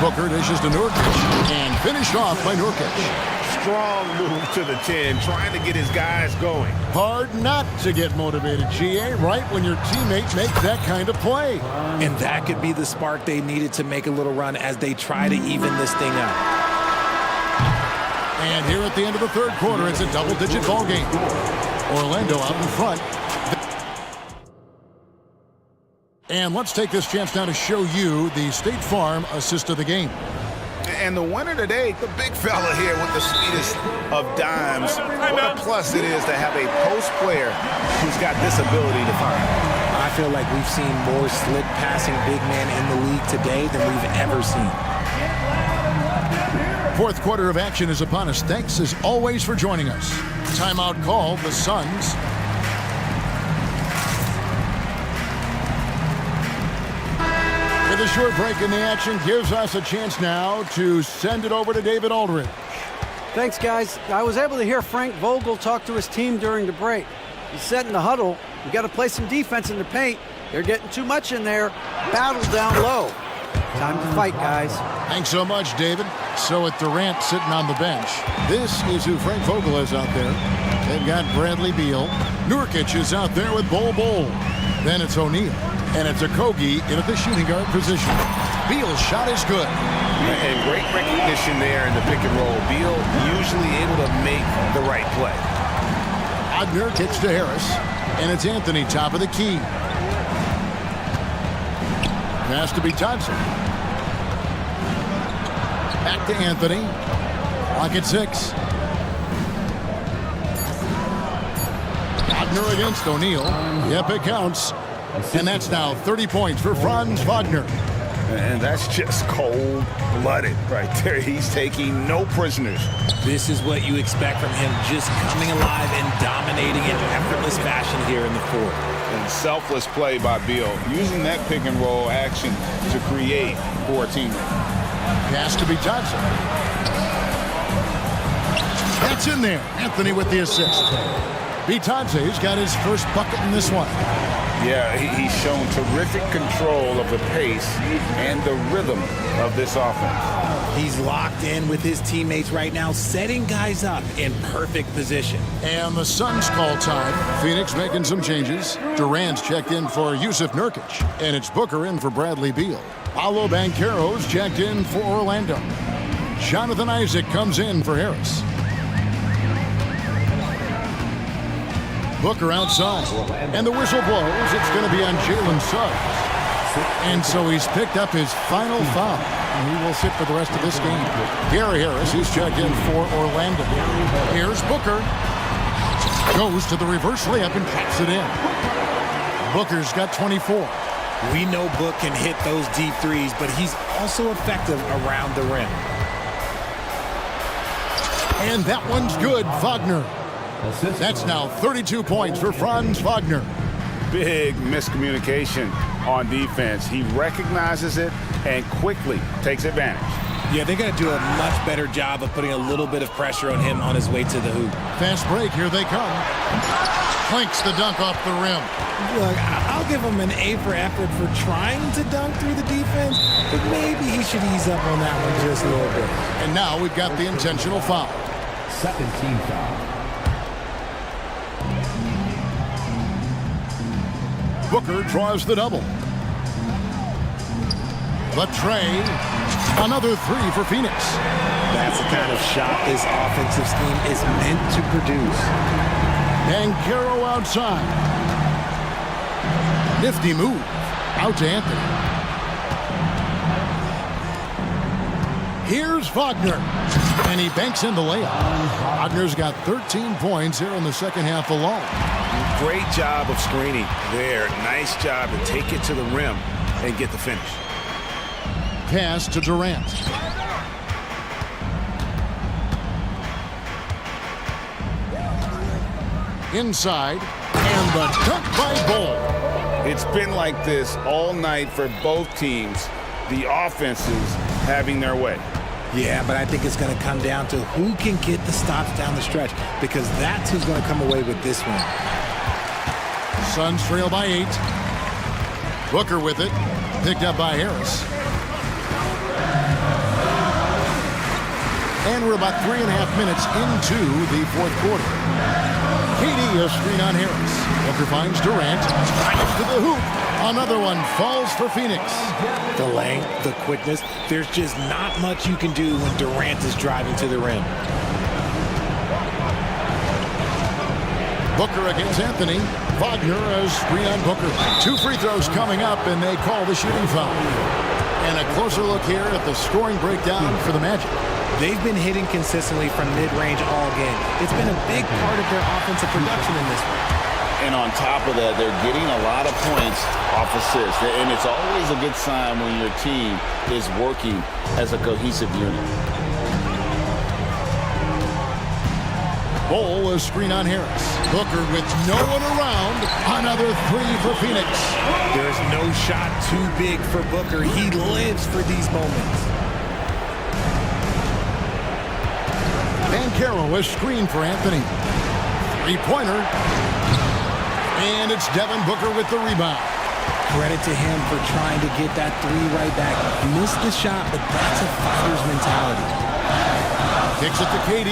Booker dishes to Nurkic, and finished off by Nurkic. Strong move to the 10, trying to get his guys going. Hard not to get motivated, GA, right when your teammate makes that kind of play. And that could be the spark they needed to make a little run as they try to even this thing out. And here at the end of the third quarter, it's a double-digit ball game. Orlando out in front. And let's take this chance now to show you the State Farm assist of the game. And the winner today, the big fella here with the sweetest of dimes. What a plus it is to have a post player who's got this ability to find. I feel like we've seen more slick passing big man in the league today than we've ever seen. Fourth quarter of action is upon us. Thanks as always for joining us. Timeout called the Suns. With a short break in the action gives us a chance now to send it over to David Aldridge. Thanks, guys. I was able to hear Frank Vogel talk to his team during the break. He said in the huddle, we got to play some defense in the paint. They're getting too much in there. Battle down low. Time to fight, guys. Thanks so much, David. So with Durant sitting on the bench, this is who Frank Vogel is out there. They've got Bradley Beal. Nurkic is out there with Bol Bol. Then it's O'Neal. And it's Okogie in at the shooting guard position. Beal's shot is good. And great recognition there in the pick and roll. Beal usually able to make the right play. Wagner kicks to Harris, and it's Anthony top of the key. Pass to be Thompson. Back to Anthony. Clock at 6. Wagner against O'Neal. Yep, it counts. And that's now 30 points for Franz Wagner. And that's just cold-blooded right there. He's taking no prisoners. This is what you expect from him, just coming alive and dominating in effortless fashion here in the fourth. And selfless play by Beal, using that pick and roll action to create for a teammate. Pass to be Johnson. That's in there. Anthony with the assist. Bitante's got his first bucket in this one. Yeah, he's shown terrific control of the pace and the rhythm of this offense. He's locked in with his teammates right now, setting guys up in perfect position. And the Suns call time. Phoenix making some changes. Durant's checked in for Yusuf Nurkic. And it's Booker in for Bradley Beal. Paolo Banchero's checked in for Orlando. Jonathan Isaac comes in for Harris. Booker outside, and the whistle blows. It's going to be on Jalen Suggs. And so he's picked up his final foul, and he will sit for the rest of this game. Gary Harris, he's checked in for Orlando. Here's Booker. Goes to the reverse layup and pops it in. Booker's got 24. We know Book can hit those deep threes, but he's also effective around the rim. And that one's good, Wagner. That's now 32 points for Franz Wagner. Big miscommunication on defense. He recognizes it and quickly takes advantage. Yeah, they got to do a much better job of putting a little bit of pressure on him on his way to the hoop. Fast break, here they come. Clinks the dunk off the rim. Look, I'll give him an A for effort for trying to dunk through the defense, but maybe he should ease up on that one just a little bit. And now we've got the intentional foul. Second team foul. Booker draws the double. Latrey, another three for Phoenix. That's the kind of shot this offensive scheme is meant to produce. Banchero outside. Nifty move. Out to Anthony. Here's Wagner. And he banks in the layup. Wagner's got 13 points here in the second half alone. Great job of screening there. Nice job to take it to the rim and get the finish. Pass to Durant. Inside, and the dunk by Bull. It's been like this all night for both teams. The offenses having their way. Yeah, but I think it's going to come down to who can get the stops down the stretch, because that's who's going to come away with this one. Suns trail by 8. Booker with it. Picked up by Harris. And we're about 3.5 minutes into the fourth quarter. KD, a screen on Harris. Booker finds Durant. Drives to the hoop. Another one falls for Phoenix. The length, the quickness. There's just not much you can do when Durant is driving to the rim. Booker against Anthony. Wagner as screen on Booker. 2 free throws coming up, and they call the shooting foul. And a closer look here at the scoring breakdown for the Magic. They've been hitting consistently from mid-range all game. It's been a big part of their offensive production in this one. And on top of that, they're getting a lot of points off assists. And it's always a good sign when your team is working as a cohesive unit. Bull is screen on Harris. Booker with no one around. Another 3 for Phoenix. There's no shot too big for Booker. He lives for these moments. Banchero is screen for Anthony. 3-pointer. And it's Devin Booker with the rebound. Credit to him for trying to get that 3 right back. Missed the shot, but that's a fighter's mentality. Kicks it to KD.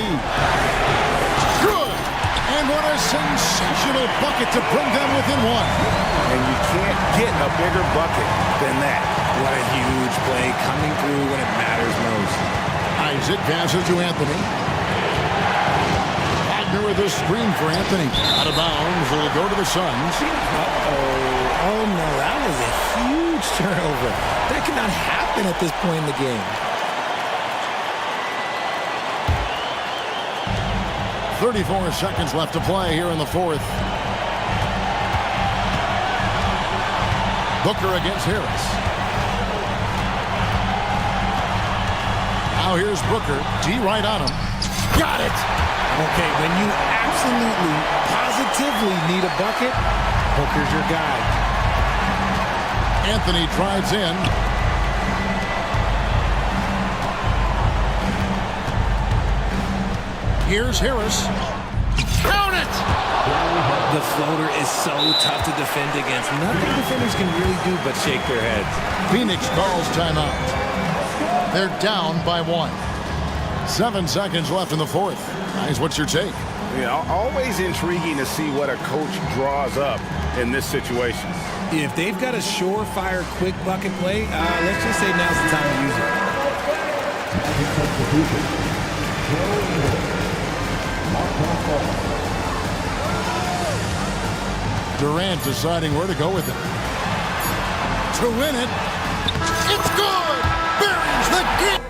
Good! And what a sensational bucket to bring them within one. And you can't get a bigger bucket than that. What a huge play coming through when it matters most. Isaac passes to Anthony. Wagner with a screen for Anthony. Out of bounds. It'll go to the Suns. Oh, no, that was a huge turnover. That cannot happen at this point in the game. 34 seconds left to play here in the fourth. Booker against Harris. Now here's Booker. D right on him. Got it! Okay, when you absolutely, positively need a bucket, Booker's your guy. Anthony drives in. Here's Harris. Count it! The floater is so tough to defend against. Nothing defenders can really do but shake their heads. Phoenix calls timeout. They're down by 1. 7 seconds left in the fourth. Guys, what's your take? Yeah, always intriguing to see what a coach draws up in this situation. If they've got a surefire, quick bucket play, let's just say now's the time to use it. Durant deciding where to go with it. To win it. It's good! Buries the game!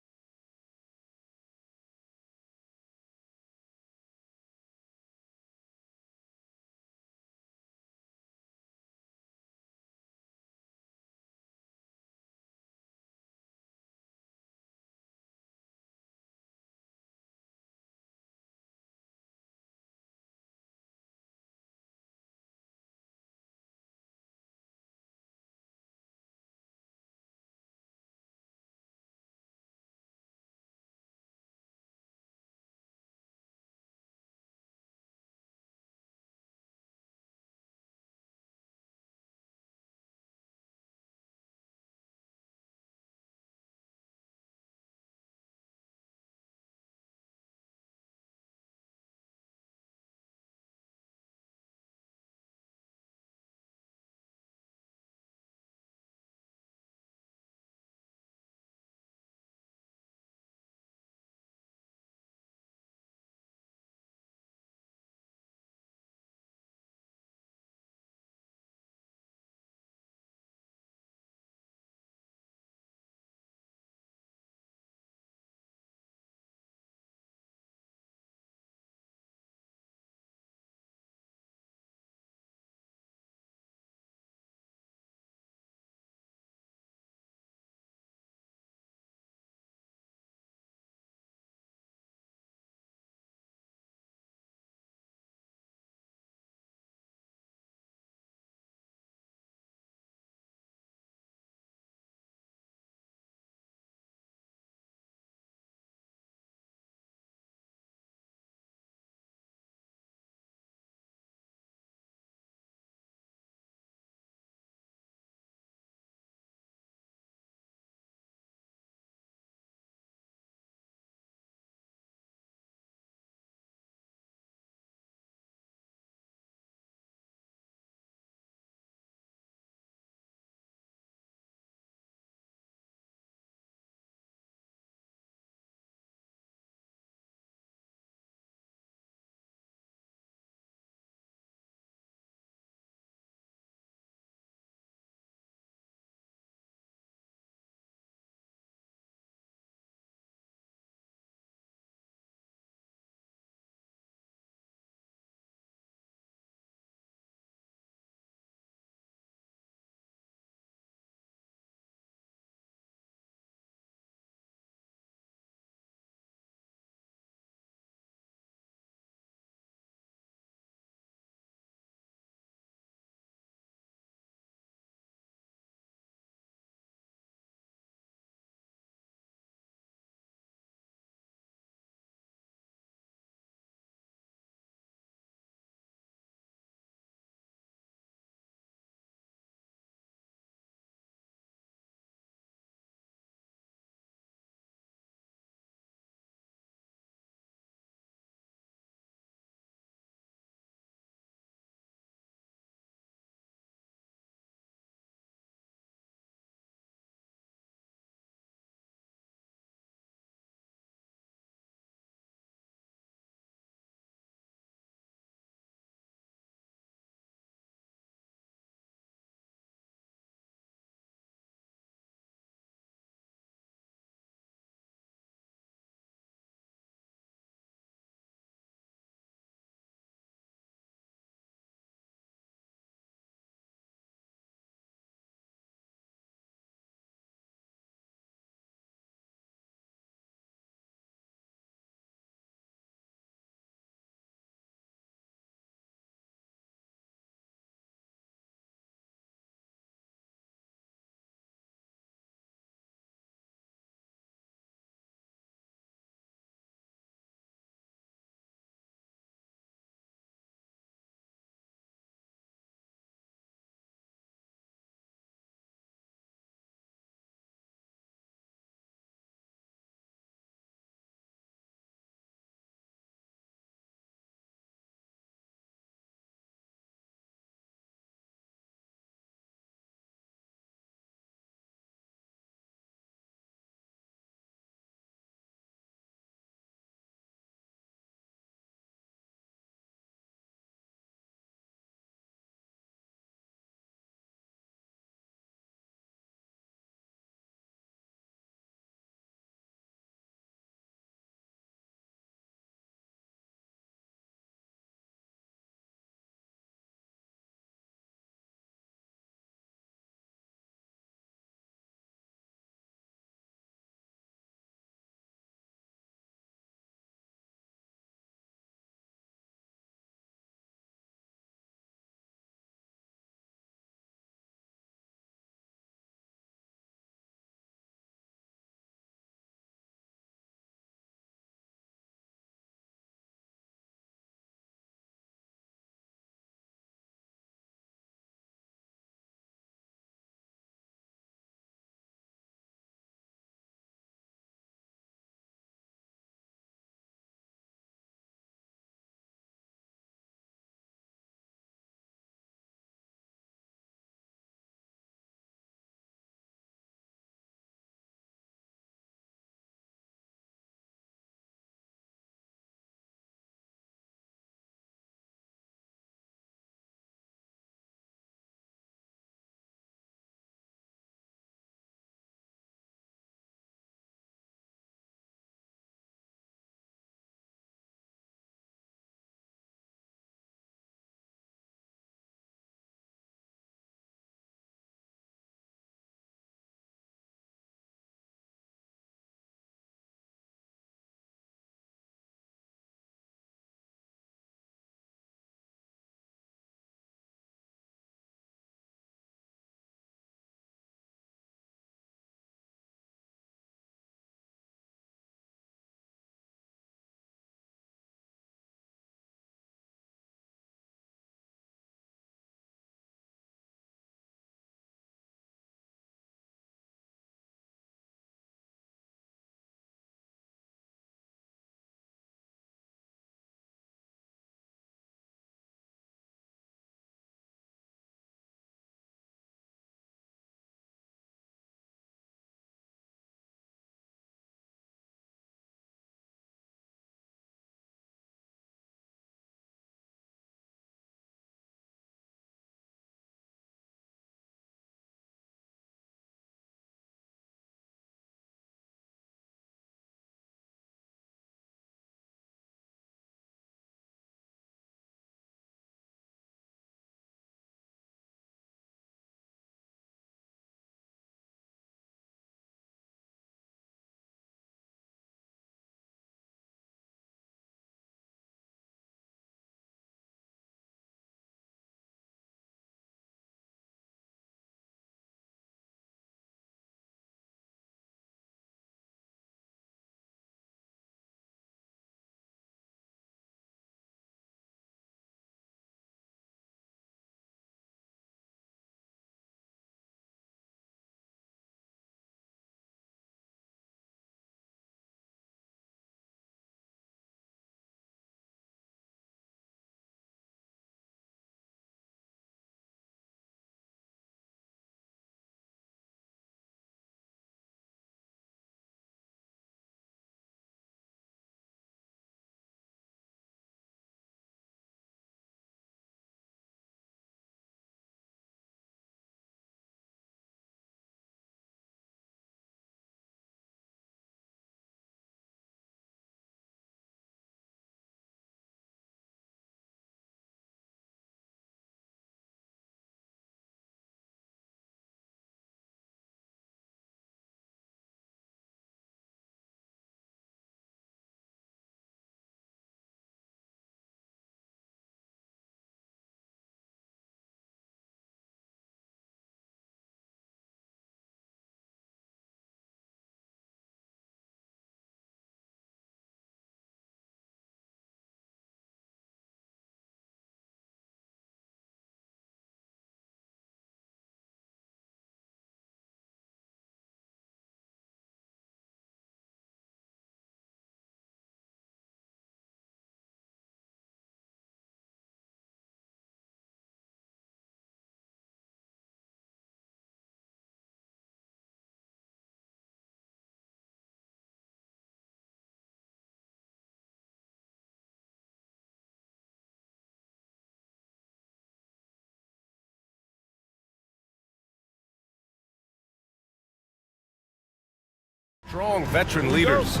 Strong veteran leaders.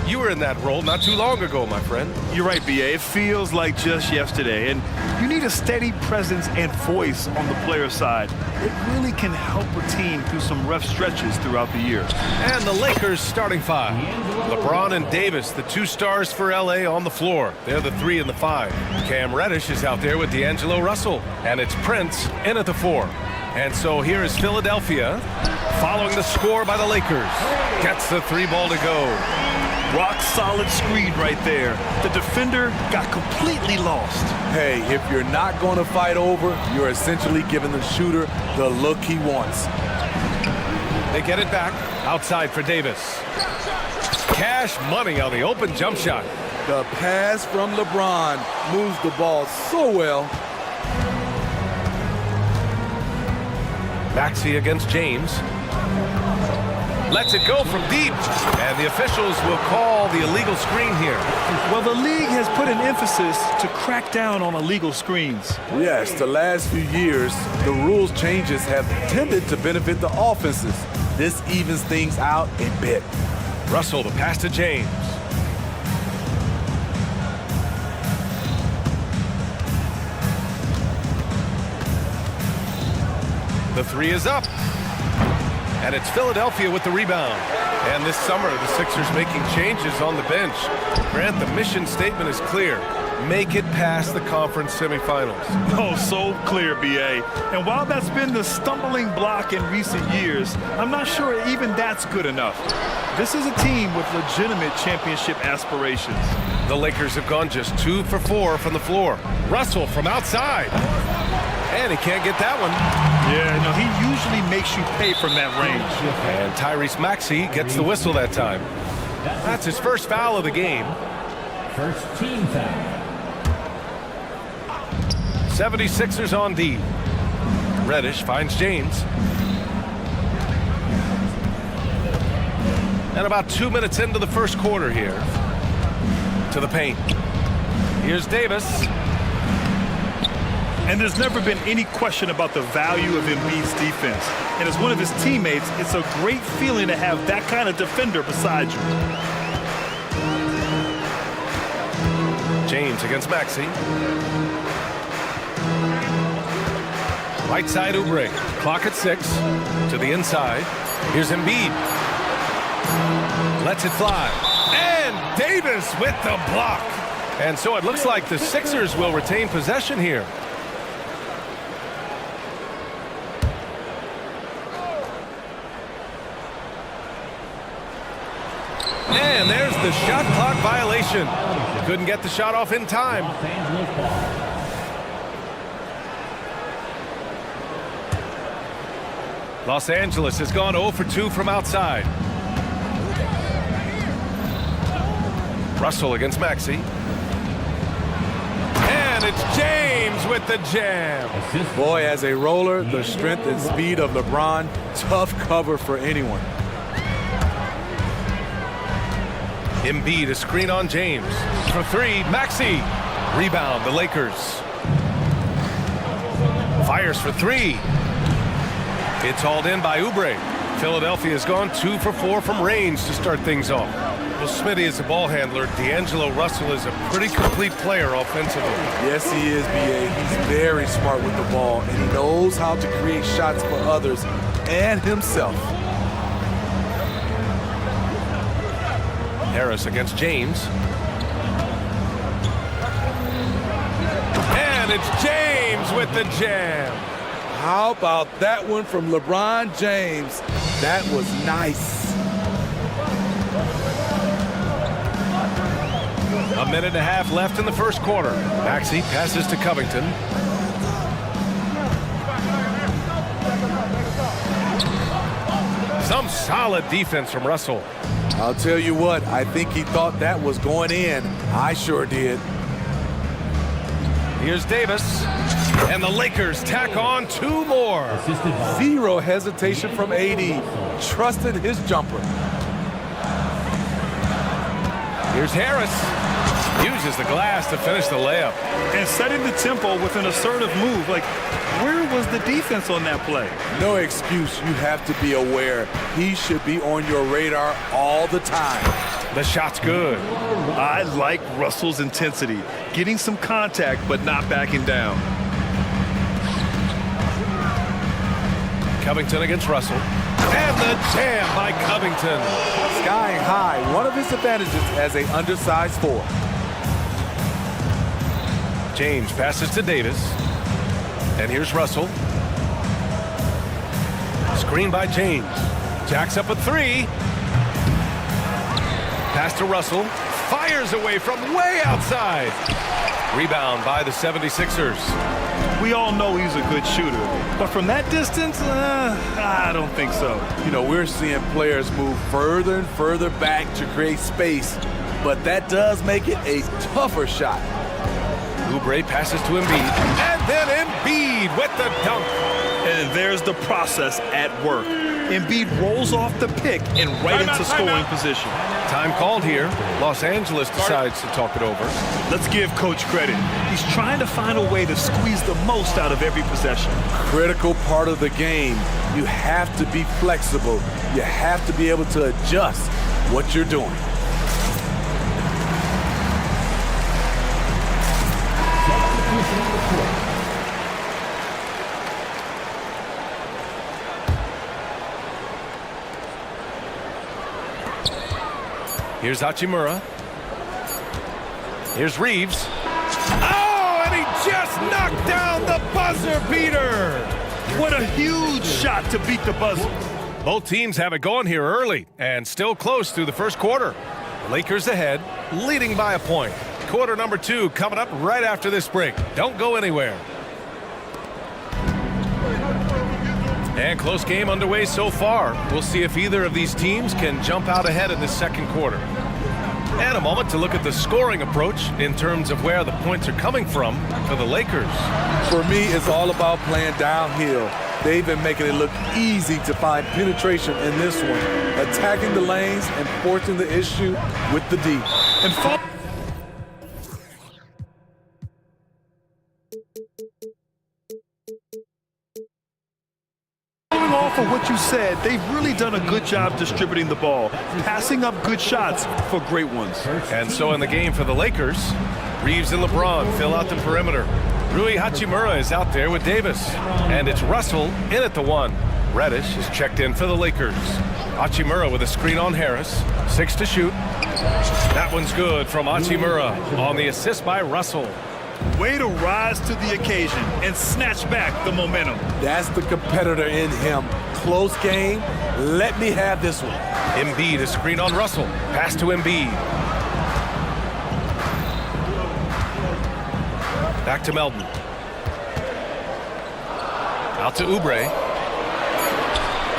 You were in that role not too long ago, my friend. You're right, BA. It feels like just yesterday. And you need a steady presence and voice on the player side. It really can help a team through some rough stretches throughout the year. And the Lakers starting five. LeBron and Davis, the two stars for LA on the floor. They're the 3 and the 5. Cam Reddish is out there with D'Angelo Russell. And it's Prince in at the 4. And so here is Philadelphia following the score by the Lakers. Gets the 3 ball to go. Rock solid screen right there. The defender got completely lost. Hey, if you're not going to fight over, you're essentially giving the shooter the look he wants. They get it back outside for Davis. Cash money on the open jump shot. The pass from LeBron moves the ball so well. Maxey against James. Lets it go from deep. And the officials will call the illegal screen here. Well, the league has put an emphasis to crack down on illegal screens. Yes, the last few years, the rules changes have tended to benefit the offenses. This evens things out a bit. Russell, the pass to James. The 3 is up. And it's Philadelphia with the rebound. And this summer, the Sixers making changes on the bench. Grant, the mission statement is clear. Make it past the conference semifinals. Oh, so clear, BA. And while that's been the stumbling block in recent years, I'm not sure even that's good enough. This is a team with legitimate championship aspirations. The Lakers have gone just 2 for 4 from the floor. Russell from outside. And he can't get that one. Yeah, no, he usually makes you pay from that range. And Tyrese Maxey gets the whistle that time. That's his first foul of the game. First team foul. 76ers on D. Reddish finds James. And about 2 minutes into the first quarter here. To the paint. Here's Davis. And there's never been any question about the value of Embiid's defense. And as one of his teammates, it's a great feeling to have that kind of defender beside you. James against Maxey. Right side Oubre. Clock at 6. To the inside. Here's Embiid. Lets it fly. And Davis with the block. And so it looks like the Sixers will retain possession here. And there's the shot clock violation. Couldn't get the shot off in time. Los Angeles has gone 0 for 2 from outside. Russell against Maxey. And it's James with the jam. Boy, as a roller, the strength and speed of LeBron, tough cover for anyone. Embiid, a screen on James. For 3, Maxey. Rebound, the Lakers. Fires for 3. It's hauled in by Oubre. Philadelphia has gone 2 for 4 from range to start things off. Well, Smitty is a ball handler. D'Angelo Russell is a pretty complete player offensively. Yes, he is, BA. He's very smart with the ball, and he knows how to create shots for others and himself. Harris against James. And it's James with the jam. How about that one from LeBron James? That was nice. A minute and a half left in the first quarter. Maxey passes to Covington. Some solid defense from Russell. I'll tell you what, I think he thought that was going in. I sure did. Here's Davis. And the Lakers tack on 2 more. Zero hesitation from AD. Trusted his jumper. Here's Harris. Uses the glass to finish the layup. And setting the tempo with an assertive move. Like, Where was the defense on that play? No excuse. You have to be aware. He should be on your radar all the time. The shot's good. I like Russell's intensity, getting some contact but not backing down. Covington against Russell. And the jam by Covington. Skying high, one of his advantages as an undersized forward. James passes to Davis. And here's Russell. Screen by James. Jacks up a three. Pass to Russell. Fires away from way outside. Rebound by the 76ers. We all know he's a good shooter, but from that distance, I don't think so. You know, we're seeing players move further and further back to create space, but that does make it a tougher shot. Oubre passes to Embiid. And then Embiid with the dunk. And there's the process at work. Embiid rolls off the pick and right into scoring position. Time called here. Los Angeles decides to talk it over. Let's give Coach credit. He's trying to find a way to squeeze the most out of every possession. Critical part of the game. You have to be flexible. You have to be able to adjust what you're doing. Here's Hachimura. Here's Reeves. Oh, and he just knocked down the buzzer beater. What a huge shot to beat the buzzer. Both teams have it going here early and still close through the first quarter. Lakers ahead, leading by a point. Quarter number 2 coming up right after this break. Don't go anywhere. And close game underway so far. We'll see if either of these teams can jump out ahead in the second quarter. And a moment to look at the scoring approach in terms of where the points are coming from for the Lakers. For me, it's all about playing downhill. They've been making it look easy to find penetration in this one, attacking the lanes and forcing the issue with the D. And off of what you said, they've really done a good job distributing the ball, passing up good shots for great ones. And so in the game for the Lakers, Reeves and LeBron fill out the perimeter. Rui Hachimura is out there with Davis. And it's Russell in at the 1. Reddish is checked in for the Lakers. Hachimura with a screen on Harris. 6 to shoot. That one's good from Hachimura on the assist by Russell. Way to rise to the occasion and snatch back the momentum. That's the competitor in him. Close game. Let me have this one. Embiid, a screen on Russell. Pass to Embiid. Back to Melton. Out to Oubre.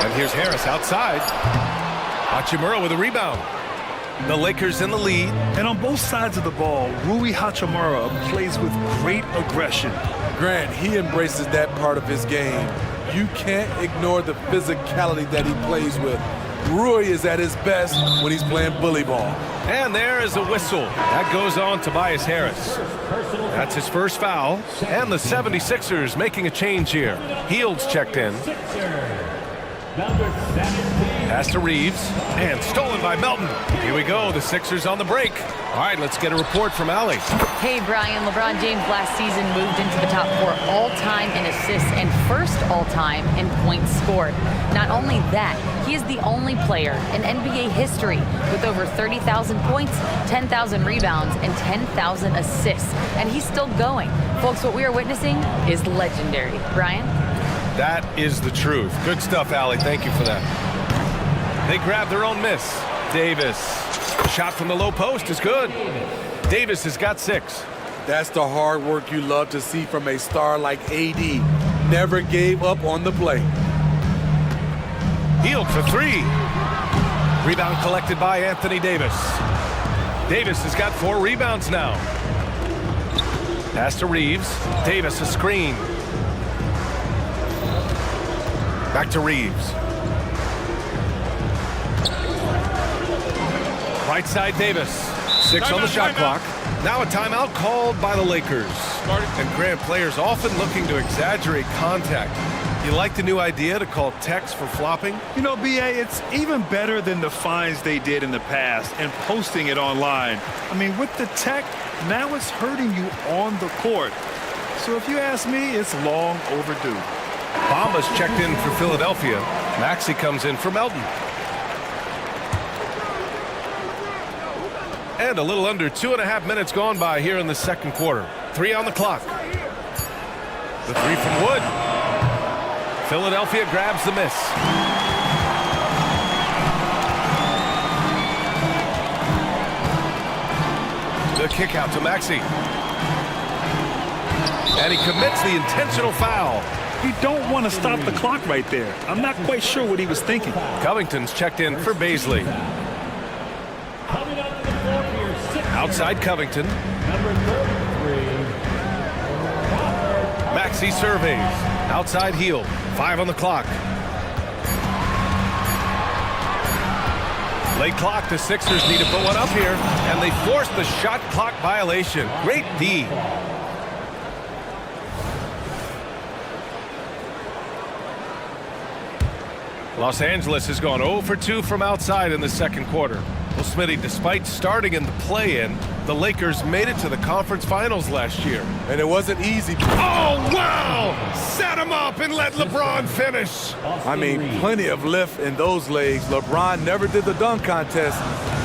And here's Harris outside. Hachimura with a rebound. The Lakers in the lead. And on both sides of the ball, Rui Hachimura plays with great aggression. Grant, he embraces that part of his game. You can't ignore the physicality that he plays with. Rui is at his best when he's playing bully ball. And there is a whistle. That goes on Tobias Harris. That's his first foul. And the 76ers making a change here. Heald's checked in. Pass to Reeves. And stolen by Melton. Here we go. The Sixers on the break. All right, let's get a report from Allie. Hey, Brian. LeBron James last season moved into the top 4 all-time in assists and first all-time in points scored. Not only that, he is the only player in NBA history with over 30,000 points, 10,000 rebounds, and 10,000 assists. And he's still going. Folks, what we are witnessing is legendary. Brian? That is the truth. Good stuff, Allie. Thank you for that. They grab their own miss. Davis. Shot from the low post is good. Davis has got 6. That's the hard work you love to see from a star like AD. Never gave up on the play. Hield for 3. Rebound collected by Anthony Davis. Davis has got 4 rebounds now. Pass to Reeves. Davis a screen. Back to Reeves. Right side Davis. 6 on the shot clock. Now a timeout called by the Lakers. And Grant, players often looking to exaggerate contact. You like the new idea to call techs for flopping? You know, BA, it's even better than the fines they did in the past and posting it online. I mean, with the tech, now it's hurting you on the court. So if you ask me, it's long overdue. Bamba's checked in for Philadelphia. Maxey comes in for Melton. And a little under 2.5 minutes gone by here in the second quarter. 3 on the clock. The three from Wood. Philadelphia grabs the miss. The kick out to Maxey. And he commits the intentional foul. You don't want to stop the clock right there. I'm not quite sure what he was thinking. Covington's checked in for Baisley. Outside Covington. Number 33. Maxey surveys. Outside Heel. 5 on the clock. Late clock. The Sixers need to put one up here. And they force the shot clock violation. Great D. Los Angeles has gone 0 for 2 from outside in the second quarter. Well, Smitty, despite starting in the play-in, the Lakers made it to the conference finals last year. And it wasn't easy. Oh, wow! Set him up and let LeBron finish. I mean, plenty of lift in those legs. LeBron never did the dunk contest.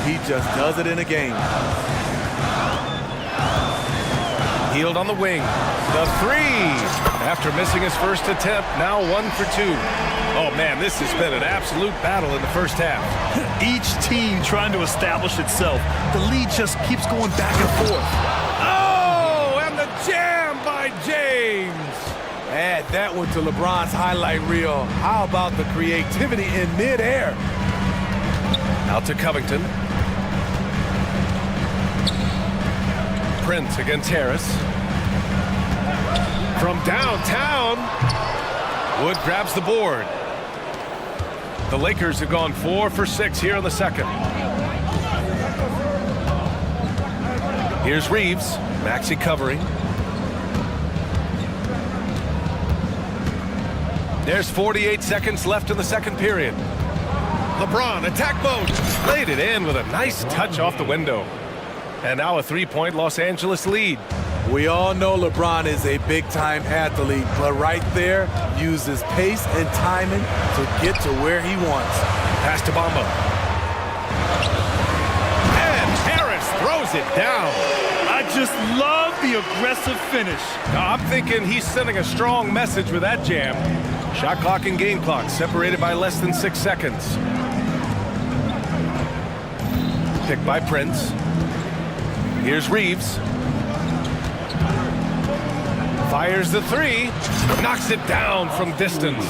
He just does it in a game. Healed on the wing. The three! After missing his first attempt, now 1 for 2. Oh, man, this has been an absolute battle in the first half. Each team trying to establish itself. The lead just keeps going back and forth. Oh, and the jam by James. Add that one to LeBron's highlight reel. How about the creativity in midair? Out to Covington. Prince against Harris. From downtown, Wood grabs the board. The Lakers have gone 4 for 6 here in the second. Here's Reeves. Maxey covering. There's 48 seconds left in the second period. LeBron, attack mode. Laid it in with a nice touch off the window. And now a three-point Los Angeles lead. We all know LeBron is a big-time athlete, but right there, uses pace and timing to get to where he wants. Pass to Bamba. And Harris throws it down. I just love the aggressive finish. Now, I'm thinking he's sending a strong message with that jam. Shot clock and game clock separated by less than 6 seconds. Picked by Prince. Here's Reeves. Fires the three. Knocks it down from distance.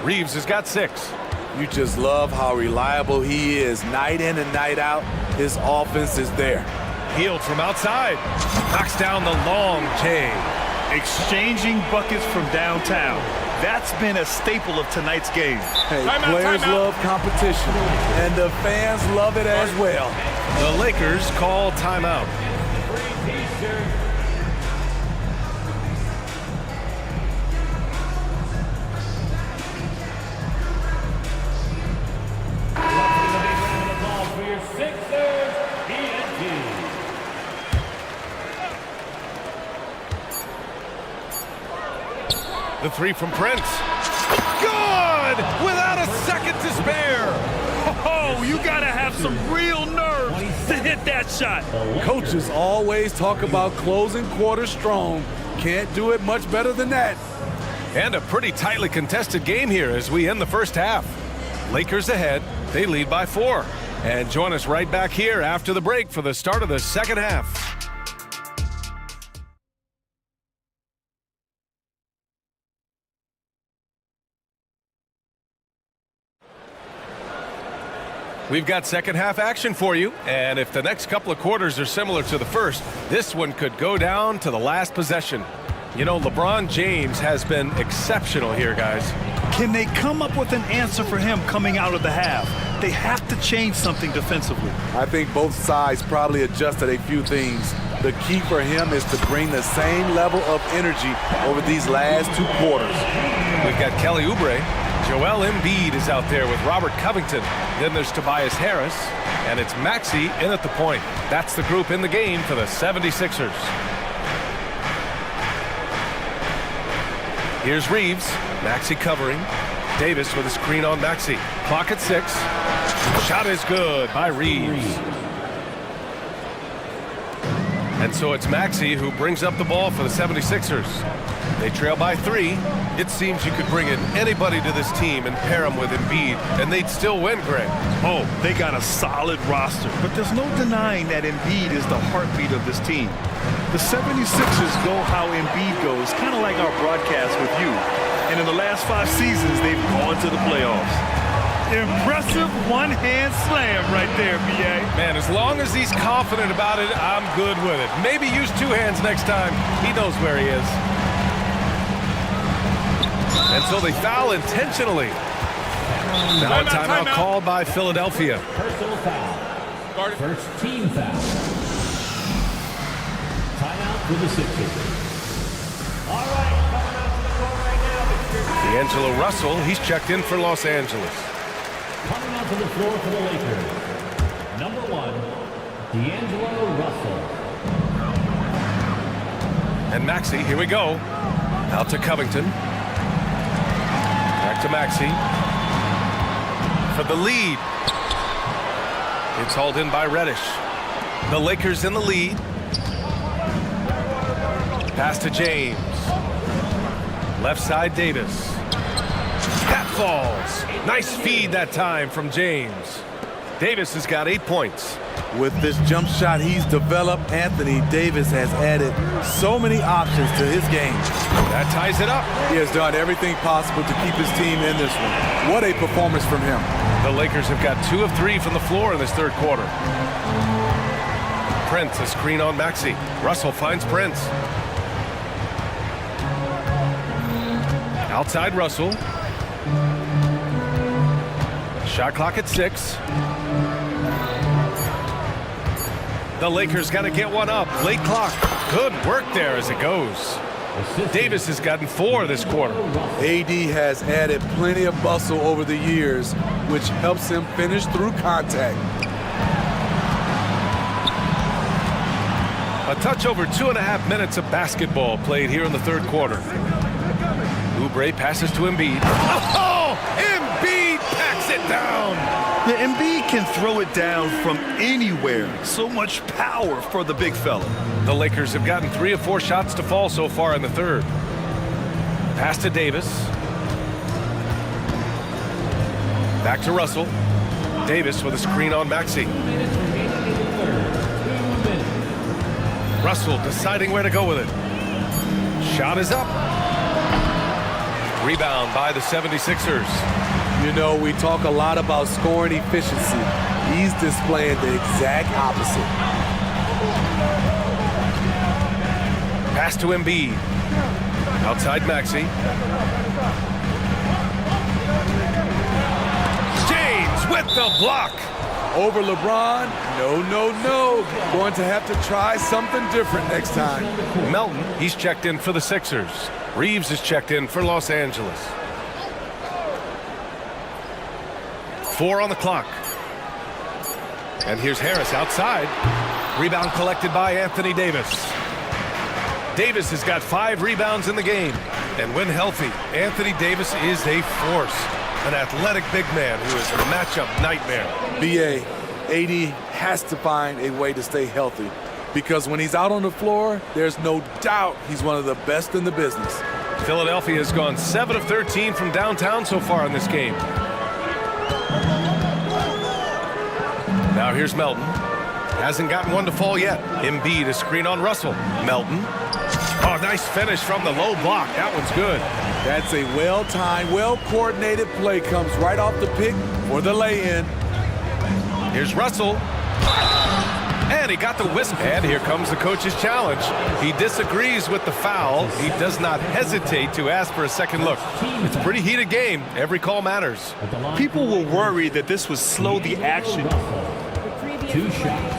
Reeves has got 6. You just love how reliable he is. Night in and night out, his offense is there. Healed from outside. Knocks down the long J. Exchanging buckets from downtown. That's been a staple of tonight's game. Hey, players love competition, and the fans love it as well. The Lakers call timeout. The three from Prince. Good! Without a second to spare. Oh, you gotta have some real nerve to hit that shot. Coaches always talk about closing quarters strong. Can't do it much better than that. And a pretty tightly contested game here as we end the first half. Lakers ahead. They lead by 4. And join us right back here after the break for the start of the second half. We've got second half action for you, and if the next couple of quarters are similar to the first, this one could go down to the last possession. You know, LeBron James has been exceptional here, guys. Can they come up with an answer for him coming out of the half? They have to change something defensively. I think both sides probably adjusted a few things. The key for him is to bring the same level of energy over these last 2 quarters. We've got Kelly Oubre. Joel Embiid is out there with Robert Covington. Then there's Tobias Harris. And it's Maxey in at the point. That's the group in the game for the 76ers. Here's Reeves. Maxey covering. Davis with a screen on Maxey. Clock at 6. Shot is good by Reeves. And so it's Maxey who brings up the ball for the 76ers. They trail by 3. It seems you could bring in anybody to this team and pair them with Embiid, and they'd still win, Greg. Oh, they got a solid roster, but there's no denying that Embiid is the heartbeat of this team. The 76ers go how Embiid goes, kind of like our broadcast with you. And in the last 5 seasons, they've gone to the playoffs. Impressive one-hand slam right there, B.A. Man, as long as he's confident about it, I'm good with it. Maybe use 2 hands next time. He knows where he is. And so they foul intentionally. Now a timeout called by Philadelphia. Personal foul. First team foul. Timeout for the Sixers. All right, coming out to the court right now. D'Angelo Russell, he's checked in for Los Angeles. Coming out to the floor for the Lakers. Number 1, D'Angelo Russell. And Maxey, here we go. Out to Covington. Back to Maxey. For the lead. It's hauled in by Reddish. The Lakers in the lead. Pass to James. Left side Davis. That falls. Nice feed that time from James. Davis has got 8 points. With this jump shot he's developed, Anthony Davis has added so many options to his game. That ties it up. He has done everything possible to keep his team in this one. What a performance from him. The Lakers have got 2 of 3 from the floor in this 3rd quarter. Prince, a screen on Maxey. Russell finds Prince. Outside Russell. Shot clock at 6. The Lakers got to get one up. Late clock. Good work there as it goes. Davis has gotten 4 this quarter. AD has added plenty of muscle over the years, which helps him finish through contact. A touch over 2.5 minutes of basketball played here in the 3rd quarter. Oubre passes to Embiid. Oh! Embiid packs it down! Yeah, Embiid can throw it down from anywhere. So much power for the big fella. The Lakers have gotten 3 of 4 shots to fall so far in the 3rd. Pass to Davis. Back to Russell. Davis with a screen on Maxey. Russell deciding where to go with it. Shot is up. Rebound by the 76ers. You know, we talk a lot about scoring efficiency. He's displaying the exact opposite. Pass to Embiid. Outside Maxey. James with the block. Over LeBron? No. Going to have to try something different next time. Melton, he's checked in for the Sixers. Reeves is checked in for Los Angeles. 4 on the clock. And here's Harris outside. Rebound collected by Anthony Davis. Davis has got 5 rebounds in the game. And when healthy, Anthony Davis is a force. An athletic big man who is a matchup nightmare. BA, AD has to find a way to stay healthy. Because when he's out on the floor, there's no doubt he's one of the best in the business. Philadelphia has gone 7 of 13 from downtown so far in this game. Now here's Melton. Hasn't gotten one to fall yet. Embiid, a screen on Russell. Melton. Oh, nice finish from the low block. That one's good. That's a well-timed, well-coordinated play. Comes right off the pick for the lay-in. Here's Russell. And he got the whistle. And here comes the coach's challenge. He disagrees with the foul. He does not hesitate to ask for a second look. It's a pretty heated game. Every call matters. People were worried that this would slow the action. 2 shots.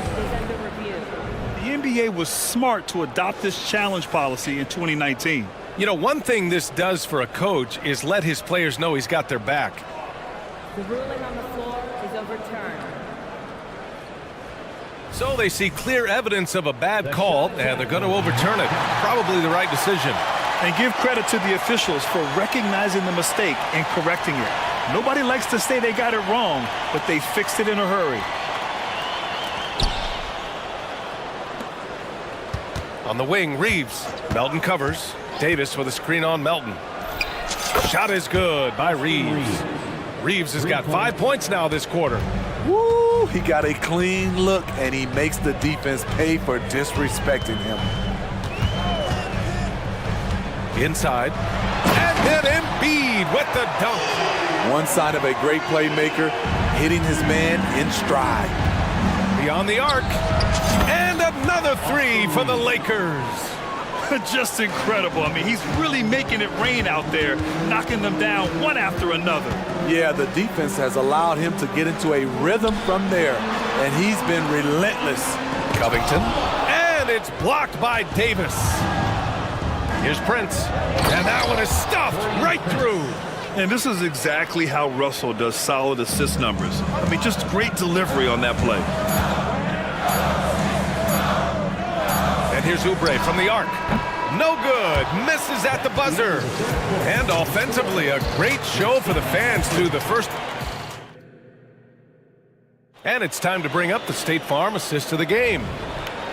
The NBA was smart to adopt this challenge policy in 2019. You know, one thing this does for a coach is let his players know he's got their back. The ruling on the floor is overturned. So they see clear evidence of a bad call, and they're going to overturn it. Probably the right decision. And give credit to the officials for recognizing the mistake and correcting it. Nobody likes to say they got it wrong, but they fixed it in a hurry. On the wing, Reeves. Melton covers. Davis with a screen on Melton. Shot is good by Reeves. Reeves has got 5 points now this quarter. Woo! He got a clean look, and he makes the defense pay for disrespecting him. Inside. And then Embiid with the dunk. One sign of a great playmaker, hitting his man in stride. Beyond the arc. And another three for the Lakers. Just incredible. I mean, he's really making it rain out there, knocking them down one after another. Yeah, the defense has allowed him to get into a rhythm from there, and he's been relentless. Covington. And it's blocked by Davis. Here's Prince. And that one is stuffed right through. And this is exactly how Russell does solid assist numbers. I mean, just great delivery on that play. And here's Oubre from the arc. No good. Misses at the buzzer. And offensively, a great show for the fans through the first. And it's time to bring up the State Farm assist of the game.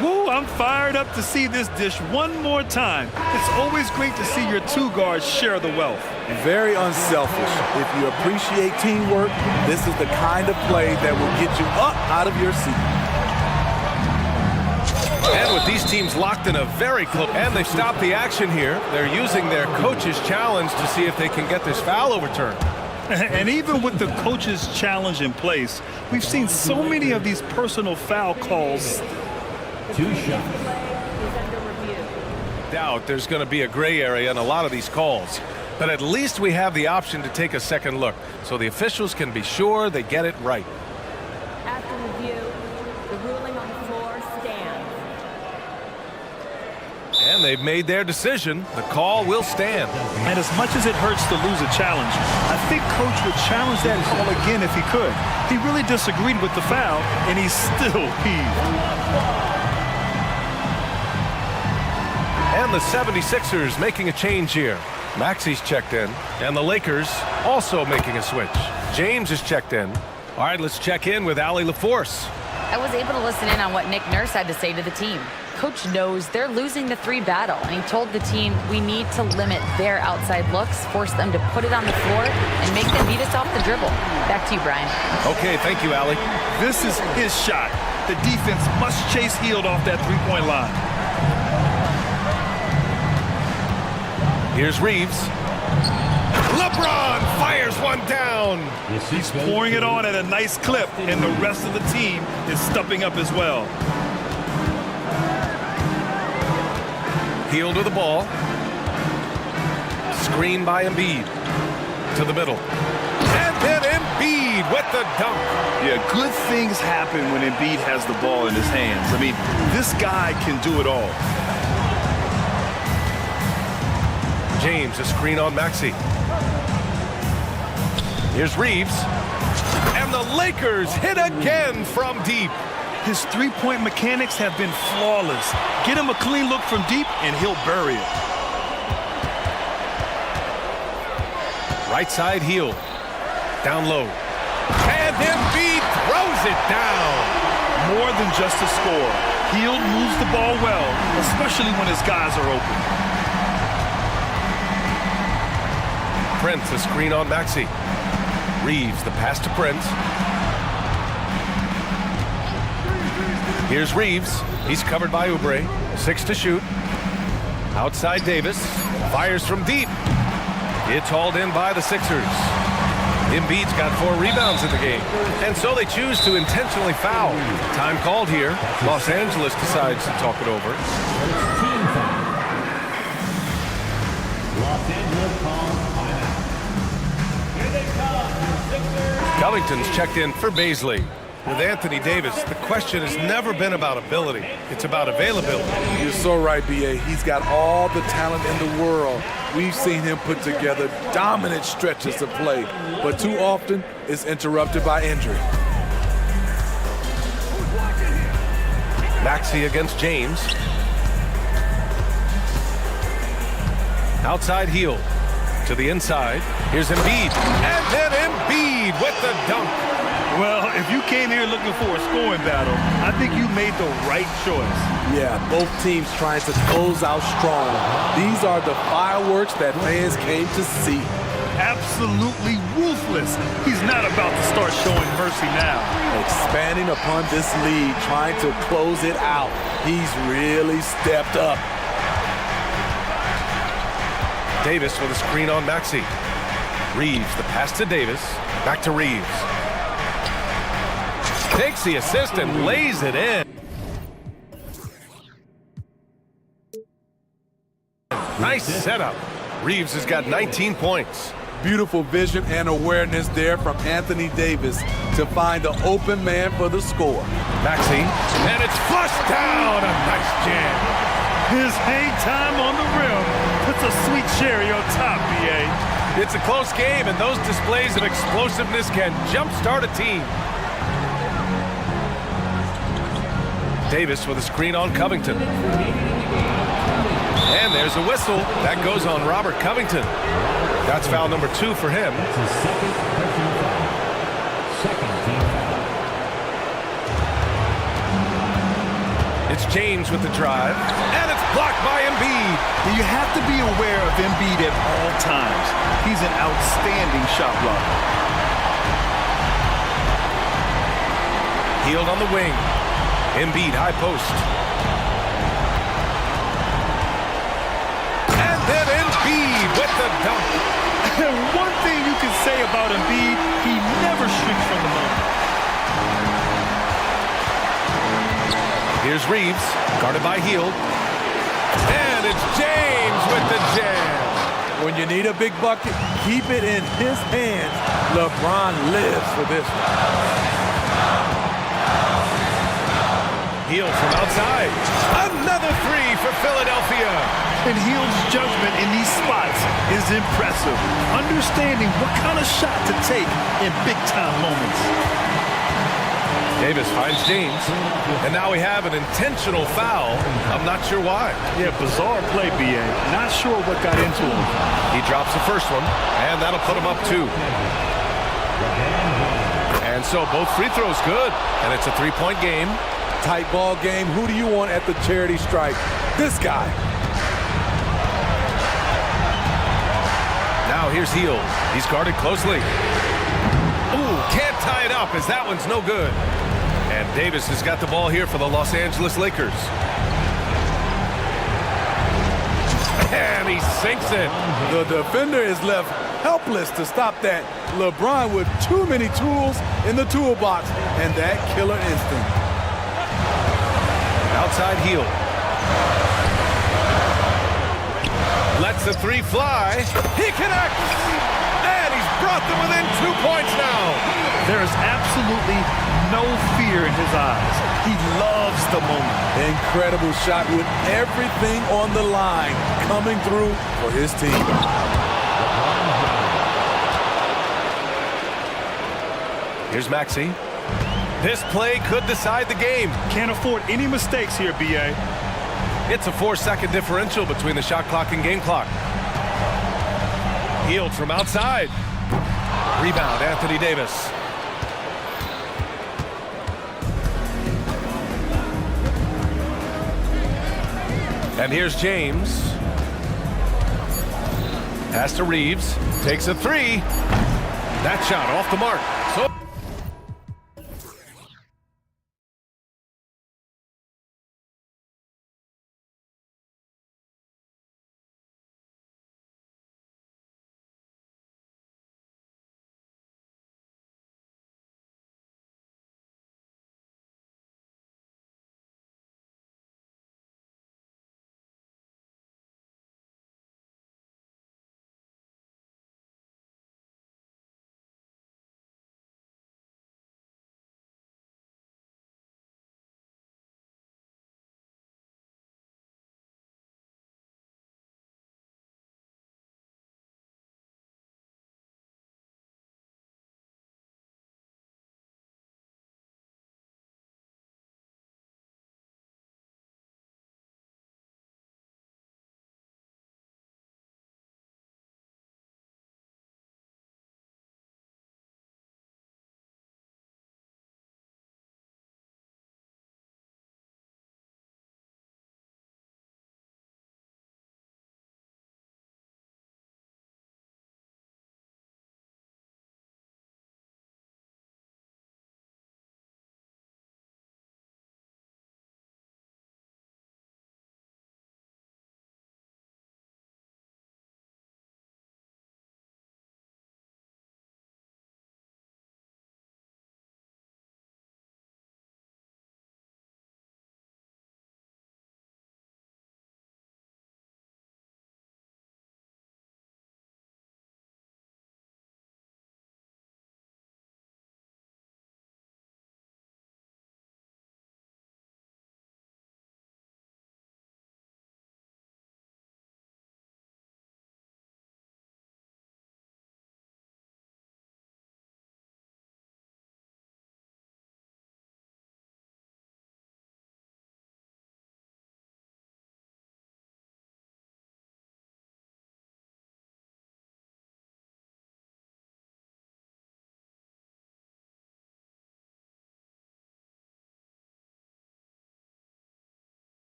Woo, I'm fired up to see this dish one more time. It's always great to see your two guards share the wealth. Very unselfish. If you appreciate teamwork, this is the kind of play that will get you up out of your seat. And with these teams locked in a very close, and they stopped the action here. They're using their coach's challenge to see if they can get this foul overturned. And even with the coach's challenge in place, we've seen so many of these personal foul calls. Two shots. Doubt there's going to be a gray area in a lot of these calls. But at least we have the option to take a second look, so the officials can be sure they get it right. After review, the ruling on the floor stands. And they've made their decision. The call will stand. And as much as it hurts to lose a challenge, I think Coach would challenge that call again if he could. He really disagreed with the foul, and he's still peeved. And the 76ers making a change here. Maxi's checked in, and the Lakers also making a switch. James is checked in. All right, let's check in with Allie LaForce. I was able to listen in on what Nick Nurse had to say to the team. Coach knows they're losing the three battle, and he told the team we need to limit their outside looks, force them to put it on the floor, and make them beat us off the dribble. Back to you, Brian. Okay, thank you, Allie. This is his shot. The defense must chase Hield off that three-point line. Here's Reeves. LeBron fires one down. He's pouring it on at a nice clip, and the rest of the team is stepping up as well. Hield to the ball. Screen by Embiid. To the middle. And then Embiid with the dunk. Yeah, good things happen when Embiid has the ball in his hands. I mean, this guy can do it all. James, a screen on Maxey. Here's Reeves. And the Lakers hit again from deep. His three-point mechanics have been flawless. Get him a clean look from deep, and he'll bury it. Right side, Hield. Down low. And Embiid throws it down. More than just a score. Hield moves the ball well, especially when his guys are open. Prince, a screen on Maxey. Reeves, the pass to Prince. Here's Reeves. He's covered by Oubre. 6 to shoot. Outside Davis. Fires from deep. It's hauled in by the Sixers. Embiid's got 4 rebounds in the game. And so they choose to intentionally foul. Time called here. Los Angeles decides to talk it over. Team foul. Los Angeles calls timeout. Here they come, the Sixers. Covington's checked in for Baisley. With Anthony Davis, the question has never been about ability. It's about availability. You're so right, B.A. He's got all the talent in the world. We've seen him put together dominant stretches of play, but too often it's interrupted by injury. Maxey against James. Outside heel to the inside. Here's Embiid. And then Embiid with the dunk. Well, if you came here looking for a scoring battle, I think you made the right choice. Yeah, both teams trying to close out strong. These are the fireworks that fans came to see. Absolutely ruthless. He's not about to start showing mercy now. Expanding upon this lead, trying to close it out. He's really stepped up. Davis with a screen on Maxey. Reeves, the pass to Davis. Back to Reeves. Takes the assist and lays it in. Nice setup. Reeves has got 19 points. Beautiful vision and awareness there from Anthony Davis to find the open man for the score. Maxey, and it's flushed down. A nice jam. His hang time on the rim puts a sweet cherry on top, B.A. It's a close game, and those displays of explosiveness can jumpstart a team. Davis with a screen on Covington. And there's a whistle. That goes on Robert Covington. That's foul number 2 for him. It's James with the drive. And it's blocked by Embiid. You have to be aware of Embiid at all times. He's an outstanding shot blocker. Healed on the wing. Embiid, high post. And then Embiid with the dunk. And one thing you can say about Embiid, he never shrinks from the moment. Here's Reeves, guarded by Hield. And it's James with the jam. When you need a big bucket, keep it in his hands. LeBron lives for this one. Hield from outside. Another 3 for Philadelphia. And Hield's judgment in these spots is impressive. Understanding what kind of shot to take in big-time moments. Davis finds James. And now we have an intentional foul. I'm not sure why. Yeah, bizarre play, B.A. Not sure what got into him. He drops the first one, and that'll put him up 2. And so both free throws good, and it's a 3-point game. Tight ball game. Who do you want at the charity stripe? This guy. Now here's Hield. He's guarded closely. Ooh, can't tie it up as that one's no good. And Davis has got the ball here for the Los Angeles Lakers. And he sinks it. The defender is left helpless to stop that. LeBron with too many tools in the toolbox and that killer instinct. Outside Hield. Lets the 3 fly. He connects! And he's brought them within 2 points now. There is absolutely no fear in his eyes. He loves the moment. Incredible shot with everything on the line coming through for his team. Here's Maxey. This play could decide the game. Can't afford any mistakes here, B.A. It's a 4-second differential between the shot clock and game clock. Hield from outside. Rebound, Anthony Davis. And here's James. Pass to Reeves. Takes a 3. That shot off the mark. So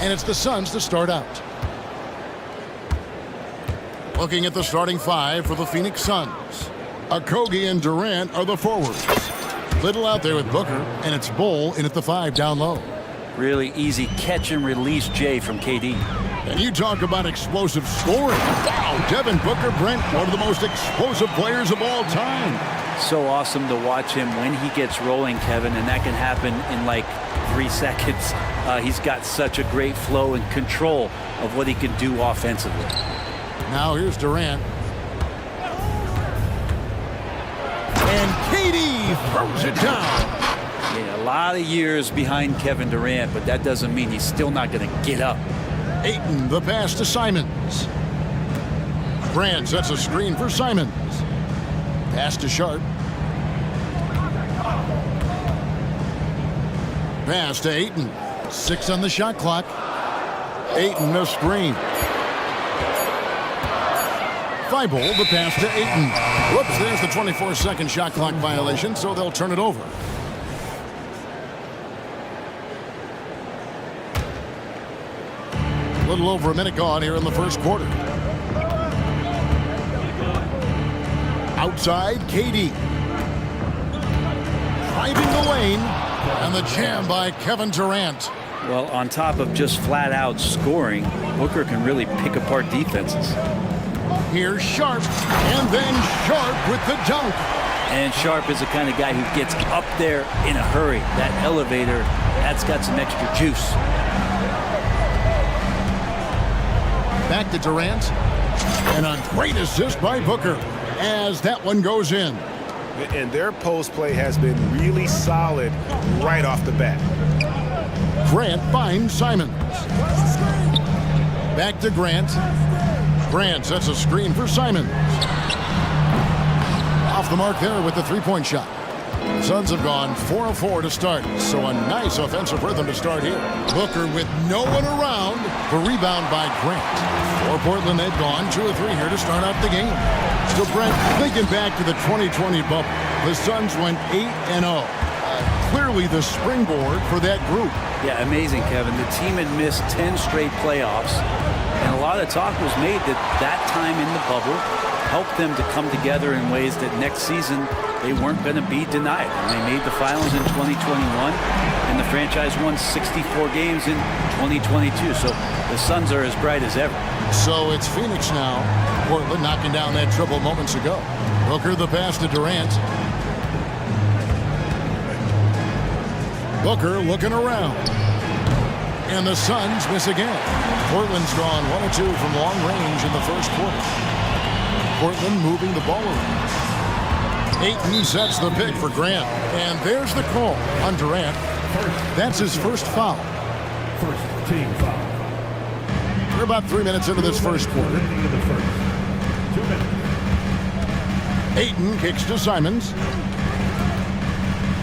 And it's the Suns to start out. Looking at the starting five for the Phoenix Suns. Okogie and Durant are the forwards. Little out there with Booker, and it's Bull in at the 5 down low. Really easy catch and release, Jay, from KD. And you talk about explosive scoring. Wow, Devin Booker, Brent, one of the most explosive players of all time. So awesome to watch him when he gets rolling, Kevin, and that can happen in like 3 seconds. He's got such a great flow and control of what he can do offensively. Now here's Durant. And KD throws it down. Yeah, a lot of years behind Kevin Durant, but that doesn't mean he's still not going to get up. Ayton, the pass to Simons. Grant sets a screen for Simons. Pass to Sharp. Pass to Ayton. 6 on the shot clock. Ayton, a screen. Thibault, the pass to Ayton. Whoops, there's the 24-second shot clock violation, so they'll turn it over. A little over a minute gone here in the first quarter. Outside, KD. Driving the lane, and the jam by Kevin Durant. Well, on top of just flat-out scoring, Booker can really pick apart defenses. Here's Sharp, and then Sharp with the dunk. And Sharp is the kind of guy who gets up there in a hurry. That elevator, that's got some extra juice. Back to Durant, and a great assist by Booker as that one goes in. And their post play has been really solid right off the bat. Grant finds Simons. Back to Grant. Grant sets a screen for Simons. Off the mark there with the three-point shot. The Suns have gone 4 of 4 to start, so a nice offensive rhythm to start here. Booker with no one around. The rebound by Grant. For Portland, they've gone 2 of 3 here to start out the game. So, Brent, thinking back to the 2020 bubble, the Suns went 8-0. Clearly the springboard for that group. Yeah, amazing, Kevin. The team had missed 10 straight playoffs, and a lot of talk was made that time in the bubble helped them to come together in ways that next season they weren't going to be denied. And they made the finals in 2021, and the franchise won 64 games in 2022. So the Suns are as bright as ever. So it's Phoenix now. Portland knocking down that triple moments ago. Booker the pass to Durant. Booker looking around. And the Suns miss again. Portland's gone 1 of 2 from long range in the first quarter. Portland moving the ball around. Ayton sets the pick for Grant. And there's the call on Durant. That's his first foul. First team foul. We're about 3 minutes into this first quarter. 2 minutes. Ayton kicks to Simons.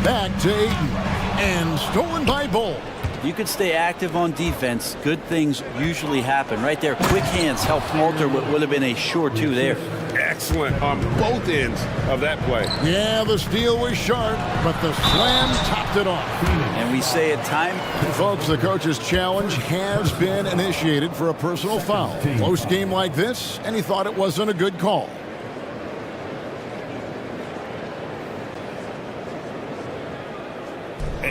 Back to Ayton. And stolen by Bull. You could stay active on defense. Good things usually happen. Right there, quick hands helped alter what would have been a sure 2 there. Excellent on both ends of that play. Yeah, the steal was sharp, but the slam topped it off. And we say it time. Folks, the coach's challenge has been initiated for a personal foul. Close game like this, and he thought it wasn't a good call.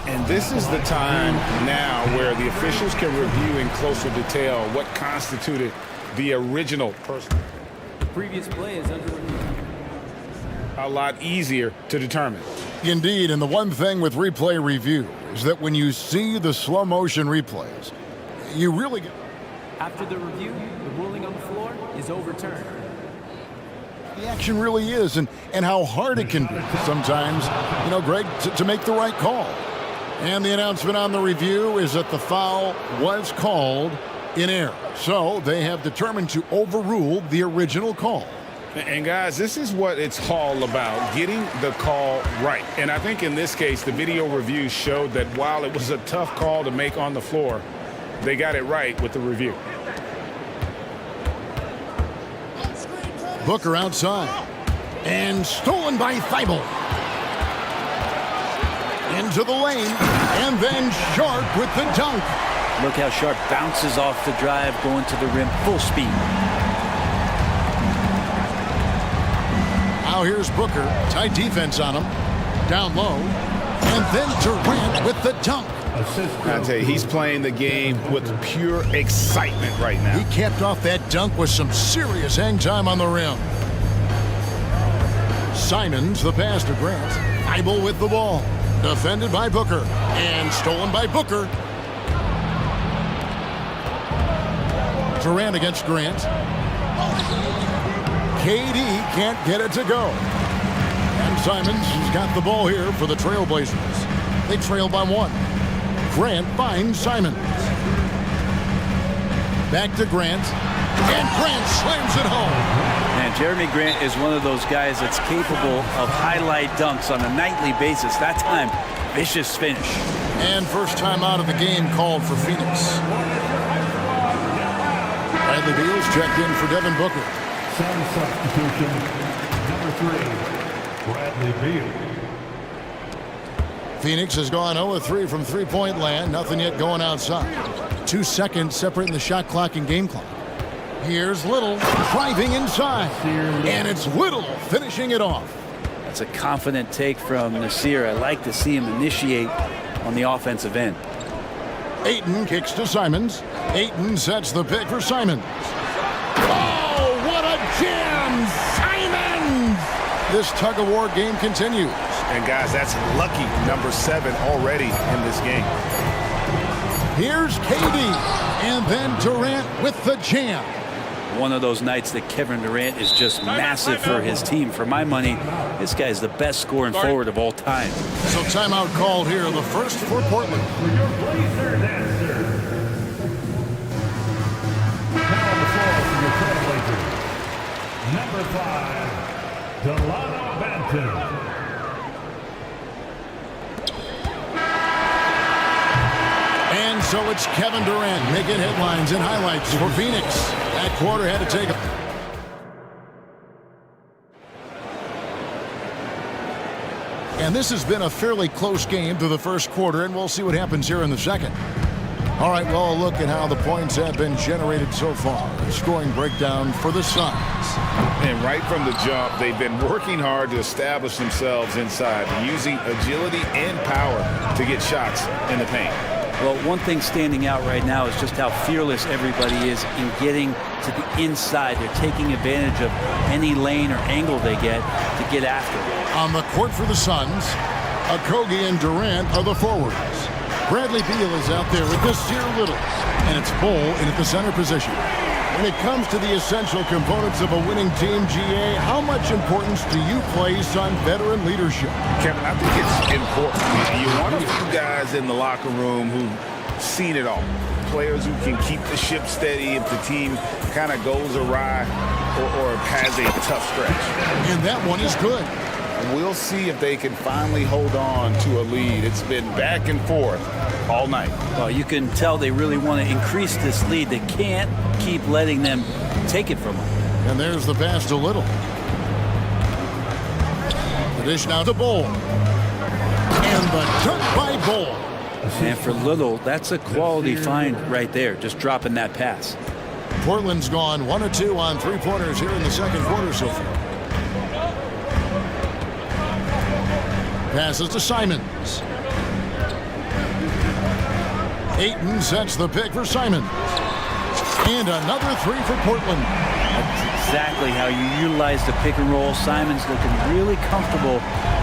And this is the time now where the officials can review in closer detail what constituted the original person. The previous play is under review. A lot easier to determine. Indeed, and the one thing with replay review is that when you see the slow motion replays, you really get... After the review, the ruling on the floor is overturned. The action really is, and how hard it can be sometimes, you know, Greg, to make the right call. And the announcement on the review is that the foul was called in error. So they have determined to overrule the original call. And guys, this is what it's all about, getting the call right. And I think in this case, the video review showed that while it was a tough call to make on the floor, they got it right with the review. Booker outside. And stolen by Thibault. Into the lane. And then Sharp with the dunk. Look how sharp bounces off the drive, going to the rim, full speed. Now here's Booker. Tight defense on him. Down low. And then Durant with the dunk. I tell you, he's playing the game with pure excitement right now. He capped off that dunk with some serious hang time on the rim. Simons, the pass to Grant. Eibel with the ball. Defended by Booker. And stolen by Booker. Durant against Grant. KD can't get it to go. And Simons has got the ball here for the Trailblazers. They trail by 1. Grant finds Simons. Back to Grant. And Grant slams it home. And Jeremy Grant is one of those guys that's capable of highlight dunks on a nightly basis. That time, vicious finish. And first time out of the game called for Phoenix. Bradley Beal's checked in for Devin Booker. Some substitution. Number 3, Bradley Beal. Phoenix has gone 0-3 from three-point land. Nothing yet going outside. 2 seconds separating the shot clock and game clock. Here's Little driving inside. And it's Little finishing it off. That's a confident take from Nasir. I like to see him initiate on the offensive end. Ayton kicks to Simons. Ayton sets the pick for Simons. Oh, what a jam! Simons! This tug-of-war game continues. And guys, that's lucky number 7 already in this game. Here's KD. And then Durant with the jam. One of those nights that Kevin Durant is just massive for his team. For my money, this guy's the best scoring forward of all time. So timeout called here, the first for Portland. For your Blazers answer. Now on the floor for your Trailblazers. Number 5, Delano Banton. And so it's Kevin Durant making headlines and highlights for Phoenix. That quarter had to take a... And this has been a fairly close game through the first quarter, and we'll see what happens here in the second. All right, well, a look at how the points have been generated so far. The scoring breakdown for the Suns. And right from the jump, they've been working hard to establish themselves inside, using agility and power to get shots in the paint. Well, one thing standing out right now is just how fearless everybody is in getting to the inside. They're taking advantage of any lane or angle they get to get after it. On the court for the Suns, Okogie and Durant are the forwards. Bradley Beal is out there with Nasir Little, and it's Bull in at the center position. When it comes to the essential components of a winning team, GA, how much importance do you place on veteran leadership? Kevin, I think it's important. You want a few guys in the locker room who've seen it all. Players who can keep the ship steady if the team kind of goes awry or has a tough stretch. And that one is good. We'll see if they can finally hold on to a lead. It's been back and forth all night. Well, you can tell they really want to increase this lead. They can't keep letting them take it from them. And there's the pass to Little. The dish now to Bull. And the dunk by Bull. And for Little, that's a quality find right there, just dropping that pass. Portland's gone 1 of 2 on three-pointers here in the second quarter so far. Passes to Simons. Ayton sets the pick for Simons. And another 3 for Portland. That's exactly how you utilize the pick and roll. Simons looking really comfortable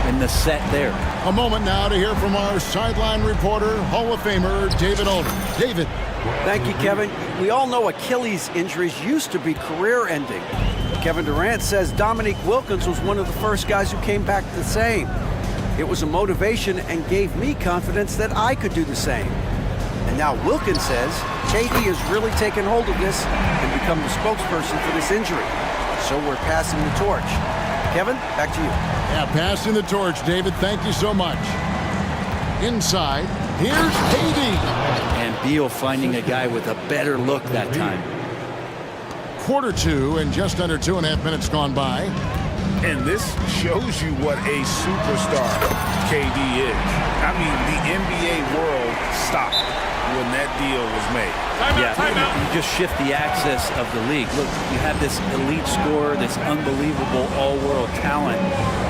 in the set there. A moment now to hear from our sideline reporter, Hall of Famer David Aldridge. David. Thank you, Kevin. We all know Achilles injuries used to be career-ending. Kevin Durant says Dominique Wilkins was one of the first guys who came back the same. It was a motivation and gave me confidence that I could do the same. And now Wilkins says KD has really taken hold of this and become the spokesperson for this injury. So we're passing the torch. Kevin, back to you. Yeah, passing the torch, David. Thank you so much. Inside, here's KD. And Beal finding a guy with a better look that time. Quarter 2 and just under 2.5 minutes gone by. And this shows you what a superstar KD is. I mean, the NBA world stopped when that deal was made. You just shift the access of the league. Look, you have this elite scorer, this unbelievable all-world talent,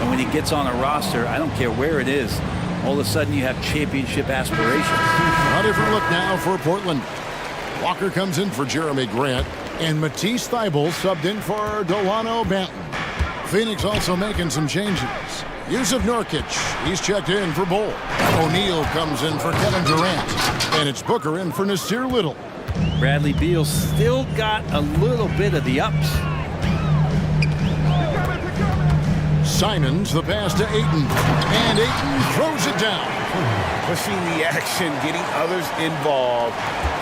and when he gets on a roster, I don't care where it is, all of a sudden you have championship aspirations. A different look now for Portland. Walker comes in for Jeremy Grant, and Matisse Thybulle subbed in for Delano Banton. Phoenix also making some changes. Yusuf Nurkic, he's checked in for Bull. O'Neal comes in for Kevin Durant, and it's Booker in for Nasir Little. Bradley Beal still got a little bit of the ups. Simons, the pass to Ayton, and Ayton throws it down. Pushing the action, getting others involved.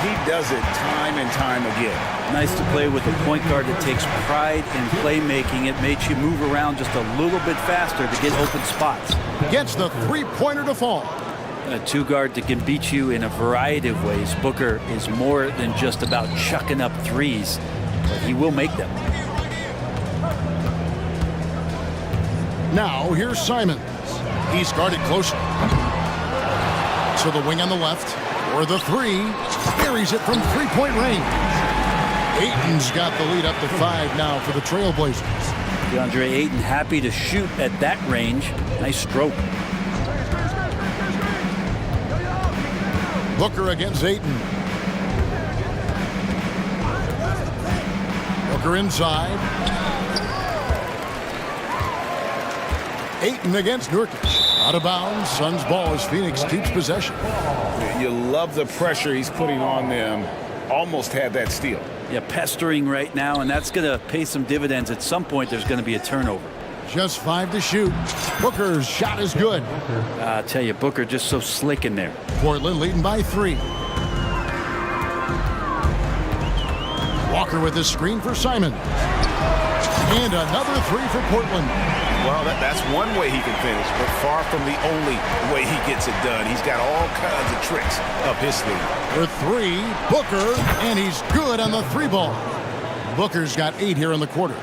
He does it time and time again. Nice to play with a point guard that takes pride in playmaking. It makes you move around just a little bit faster to get open spots. Gets the three-pointer to fall. A two-guard that can beat you in a variety of ways. Booker is more than just about chucking up threes, but he will make them. Now, here's Simons. He's guarded closely. So the wing on the left, or the three, buries it from three-point range. Ayton's got the lead up to 5 now for the Trailblazers. DeAndre Ayton happy to shoot at that range. Nice stroke. Booker against Ayton. Booker inside. Ayton against Nurkic. Out of bounds. Suns ball as Phoenix keeps possession. You love the pressure he's putting on them. Almost had that steal. Yeah, pestering right now, and that's going to pay some dividends. At some point, there's going to be a turnover. Just 5 to shoot. Booker's shot is good. I tell you, Booker just so slick in there. Portland leading by 3. Walker with his screen for Simon. And another 3 for Portland. Well, that's one way he can finish, but far from the only way he gets it done. He's got all kinds of tricks up his sleeve. For 3, Booker, and he's good on the 3-ball. Booker's got 8 here in the quarter.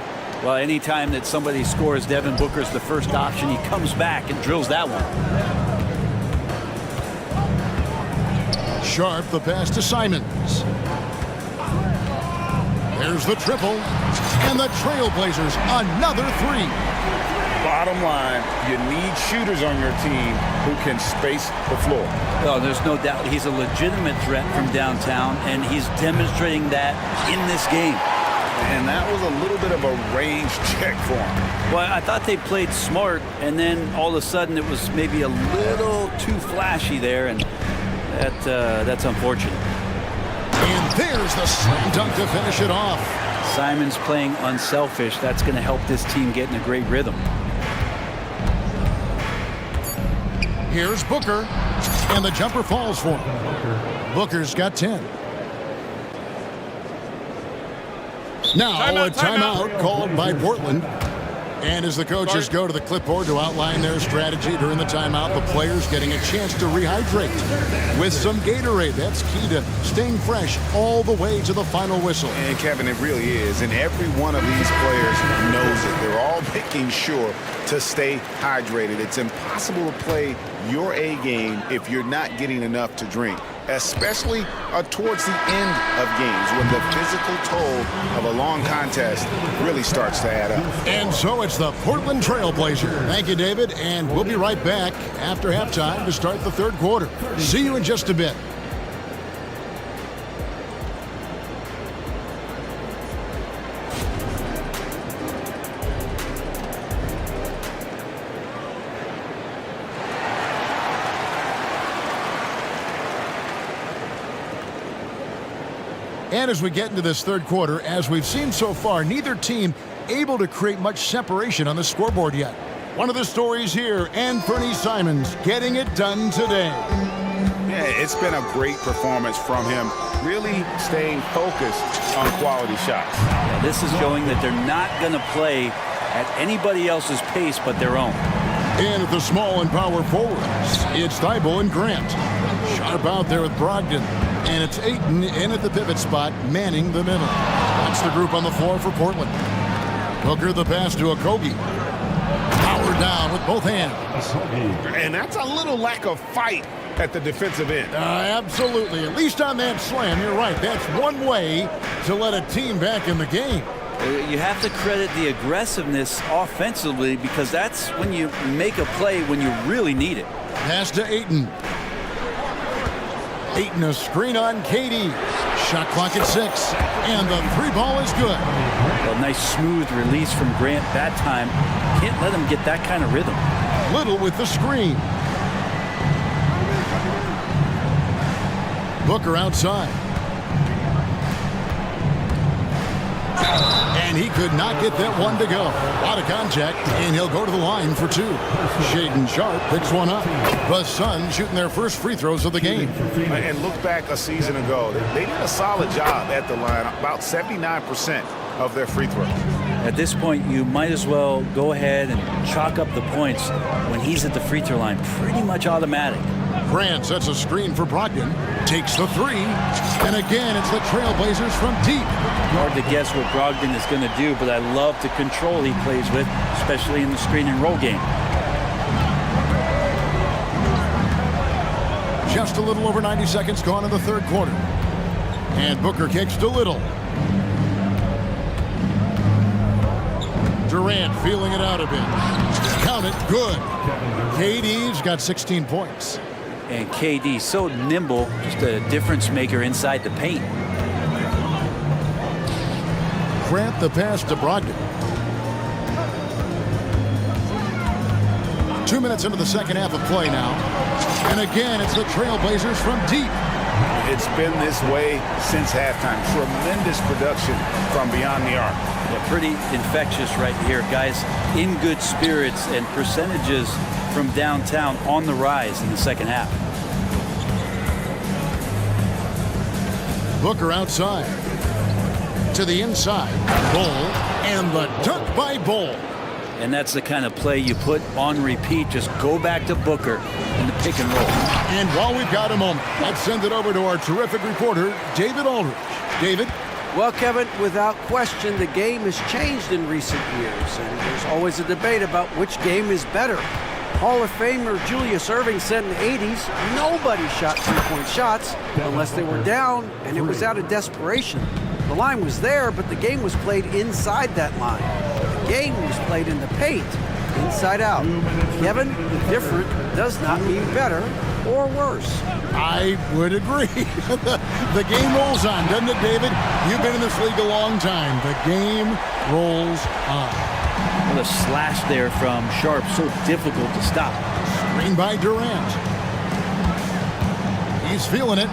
Well, anytime that somebody scores, Devin Booker's the first option. He comes back and drills that one. Sharp, the pass to Simons. There's the triple. And the Trailblazers, another 3. Bottom line, you need shooters on your team who can space the floor. Oh, there's no doubt he's a legitimate threat from downtown, and he's demonstrating that in this game. And that was a little bit of a range check for him. Well, I thought they played smart, and then all of a sudden it was maybe a little too flashy there, and that's unfortunate. And there's the slam dunk to finish it off. Simon's playing unselfish. That's going to help this team get in a great rhythm. Here's Booker, and the jumper falls for him. Booker's got 10. Now a timeout called by Portland. And as the coaches go to the clipboard to outline their strategy during the timeout, the players getting a chance to rehydrate with some Gatorade. That's key to staying fresh all the way to the final whistle. And Kevin, it really is. And every one of these players knows it. They're all making sure to stay hydrated. It's impossible to play your A game if you're not getting enough to drink, especially towards the end of games when the physical toll of a long contest really starts to add up. And so it's the Portland Trailblazer. Thank you, David, and we'll be right back after halftime to start the third quarter. See you in just a bit. And as we get into this third quarter, as we've seen so far, neither team able to create much separation on the scoreboard yet. One of the stories here, Anthony Simons getting it done today. Yeah, it's been a great performance from him, really staying focused on quality shots. Yeah, this is showing that they're not going to play at anybody else's pace but their own. And at the small and power forwards, it's Thybulle and Grant. Sharp out there with Brogdon. And it's Ayton in at the pivot spot, manning the middle. That's the group on the floor for Portland. Booker the pass to Okogie. Powered down with both hands. And that's a little lack of fight at the defensive end. Absolutely. At least on that slam, you're right. That's one way to let a team back in the game. You have to credit the aggressiveness offensively because that's when you make a play when you really need it. Pass to Ayton. Ayton, a screen on KD. Shot clock at 6. And the three ball is good. A nice smooth release from Grant that time. Can't let him get that kind of rhythm. Little with the screen. Booker outside. And he could not get that one to go. Out of contact, and he'll go to the line for 2. Shaedon Sharpe picks one up. The Suns shooting their first free throws of the game. And look back a season ago. They did a solid job at the line, about 79% of their free throws. At this point, you might as well go ahead and chalk up the points when he's at the free throw line. Pretty much automatic. Grant sets a screen for Brogdon. Takes the 3. And again, it's the Trailblazers from deep. Hard to guess what Brogdon is going to do, but I love the control he plays with, especially in the screen and roll game. Just a little over 90 seconds gone in the third quarter. And Booker kicks to Little. Durant feeling it out a bit. Count it, good. KD's got 16 points. And KD so nimble, just a difference maker inside the paint. Grant the pass to Brogdon. 2 minutes into the second half of play now. And again, it's the Trailblazers from deep. It's been this way since halftime. Tremendous production from beyond the arc. Yeah, pretty infectious right here. Guys in good spirits and percentages from downtown on the rise in the second half. Booker outside. To the inside. Ball. And the dunk by Ball. And that's the kind of play you put on repeat. Just go back to Booker in the pick and roll. And while we've got a moment, let's send it over to our terrific reporter, David Aldridge. David? Well, Kevin, without question, the game has changed in recent years, and there's always a debate about which game is better. Hall of Famer Julius Erving said in the 80s, nobody shot three-point shots unless they were down, and it was out of desperation. The line was there, but the game was played inside that line. The game was played in the paint, inside out. Kevin, different does not mean better or worse. I would agree. The game rolls on, doesn't it, David? You've been in this league a long time. The game rolls on. What a slash there from Sharpe, so difficult to stop. Screen by Durant. He's feeling it.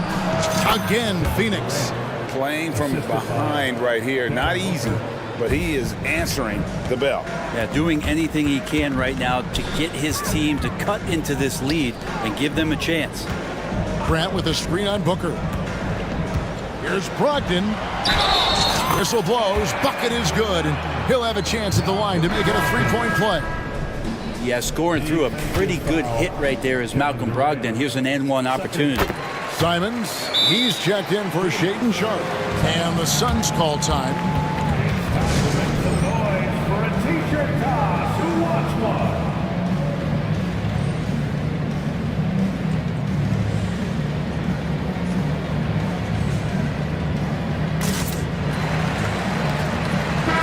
Again, Phoenix. Playing from behind right here, not easy, but he is answering the bell. Yeah, doing anything he can right now to get his team to cut into this lead and give them a chance. Grant with a screen on Booker. Here's Brogdon. Whistle blows. Bucket is good. And he'll have a chance at the line to make it a three-point play. Yeah, scoring through a pretty good hit right there is Malcolm Brogdon. Here's an N1 opportunity. Simons, he's checked in for Shaedon Sharpe. And the Suns call time. For a t-shirt toss, who wants one?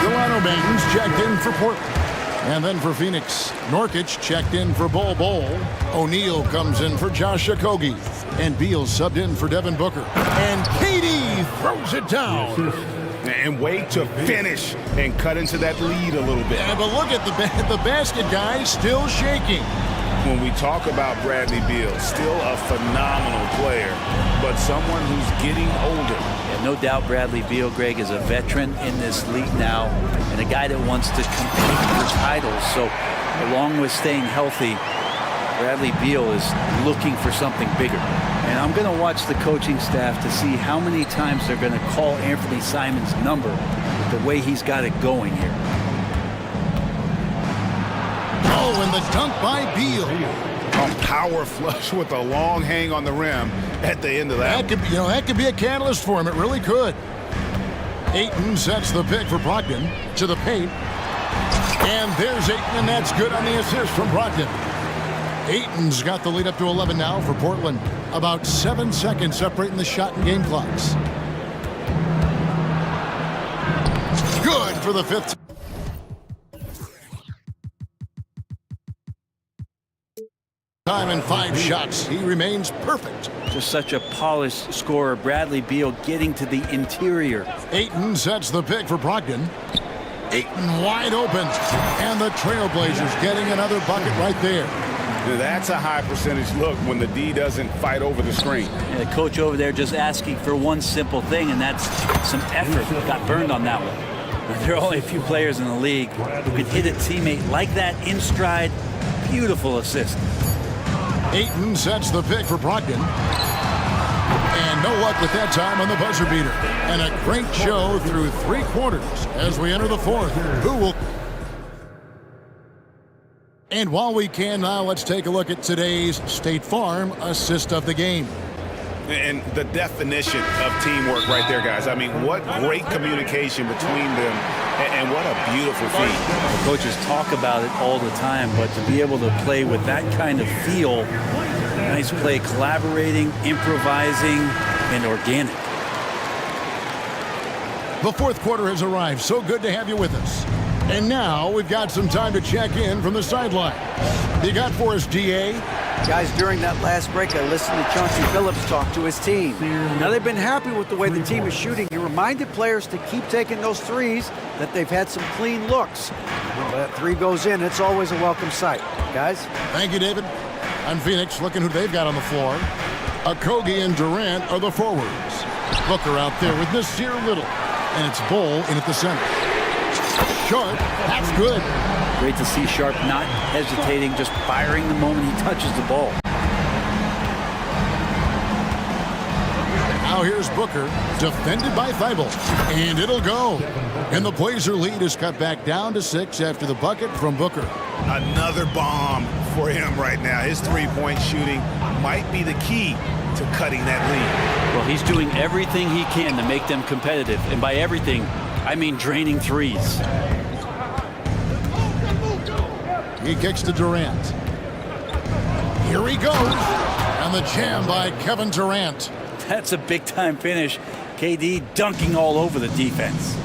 Delano Baines checked in for Portland. And then for Phoenix, Nurkic checked in for Bol Bol. O'Neal comes in for Josh Okogie. And Beal subbed in for Devin Booker. And KD throws it down. And way to finish and cut into that lead a little bit. Yeah, but look at the basket guy still shaking. When we talk about Bradley Beal, still a phenomenal player, but someone who's getting older. Yeah, no doubt Bradley Beal, Greg, is a veteran in this league now and a guy that wants to compete for titles. So along with staying healthy, Bradley Beal is looking for something bigger. And I'm going to watch the coaching staff to see how many times they're going to call Anthony Simons' number with the way he's got it going here. Oh, and the dunk by Beal. A power flush with a long hang on the rim at the end of that. That could be a catalyst for him. It really could. Ayton sets the pick for Brogdon to the paint. And there's Ayton, and that's good on the assist from Brogdon. Ayton's got the lead up to 11 now for Portland. About 7 seconds separating the shot and game clocks. Good for the fifth. Time and 5 shots. He remains perfect. Just such a polished scorer. Bradley Beal getting to the interior. Ayton sets the pick for Brogdon. Ayton wide open. And the Trailblazers getting another bucket right there. That's a high percentage look when the D doesn't fight over the screen. Yeah, the coach over there just asking for one simple thing, and that's some effort. Got burned on that one. There are only a few players in the league who could hit a teammate like that in stride. Beautiful assist. Ayton sets the pick for Brogdon. And no luck with that time on the buzzer beater. And a great show through 3 quarters as we enter the 4th. Who will... And while we can now, let's take a look at today's State Farm assist of the game. And the definition of teamwork right there, guys. I mean, what great communication between them, and what a beautiful feat. The coaches talk about it all the time, but to be able to play with that kind of feel, nice play, collaborating, improvising, and organic. The 4th quarter has arrived. So good to have you with us. And now we've got some time to check in from the sideline. You got for us, DA? Guys, during that last break, I listened to Chauncey Billups talk to his team. Now, they've been happy with the way the team is shooting. He reminded players to keep taking those threes, that they've had some clean looks. When that 3 goes in, it's always a welcome sight. Guys? Thank you, David. On Phoenix, looking who they've got on the floor. Okogie and Durant are the forwards. Booker out there with Nasir Little. And it's Bull in at the center. Sharp, that's good. Great to see Sharp not hesitating, just firing the moment he touches the ball. Now here's Booker, defended by Thibault, and it'll go. And the Blazer lead is cut back down to 6 after the bucket from Booker. Another bomb for him right now. His three-point shooting might be the key to cutting that lead. Well, he's doing everything he can to make them competitive. And by everything, I mean draining threes. He kicks to Durant. Here he goes. And the jam by Kevin Durant. That's a big-time finish. KD dunking all over the defense.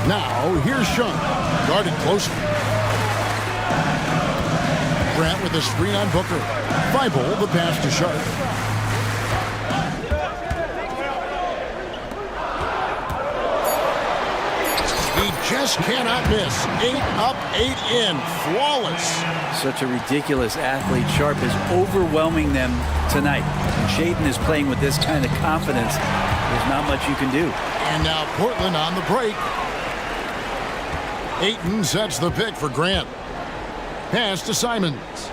Now, here's Sean. Guarded closely. Grant with a screen on Booker. Thibault, the pass to Sharp. He just cannot miss. 8 up, 8 in. Flawless. Such a ridiculous athlete. Sharp is overwhelming them tonight. When Shaden is playing with this kind of confidence, there's not much you can do. And now Portland on the break. Ayton sets the pick for Grant. Pass to Simons.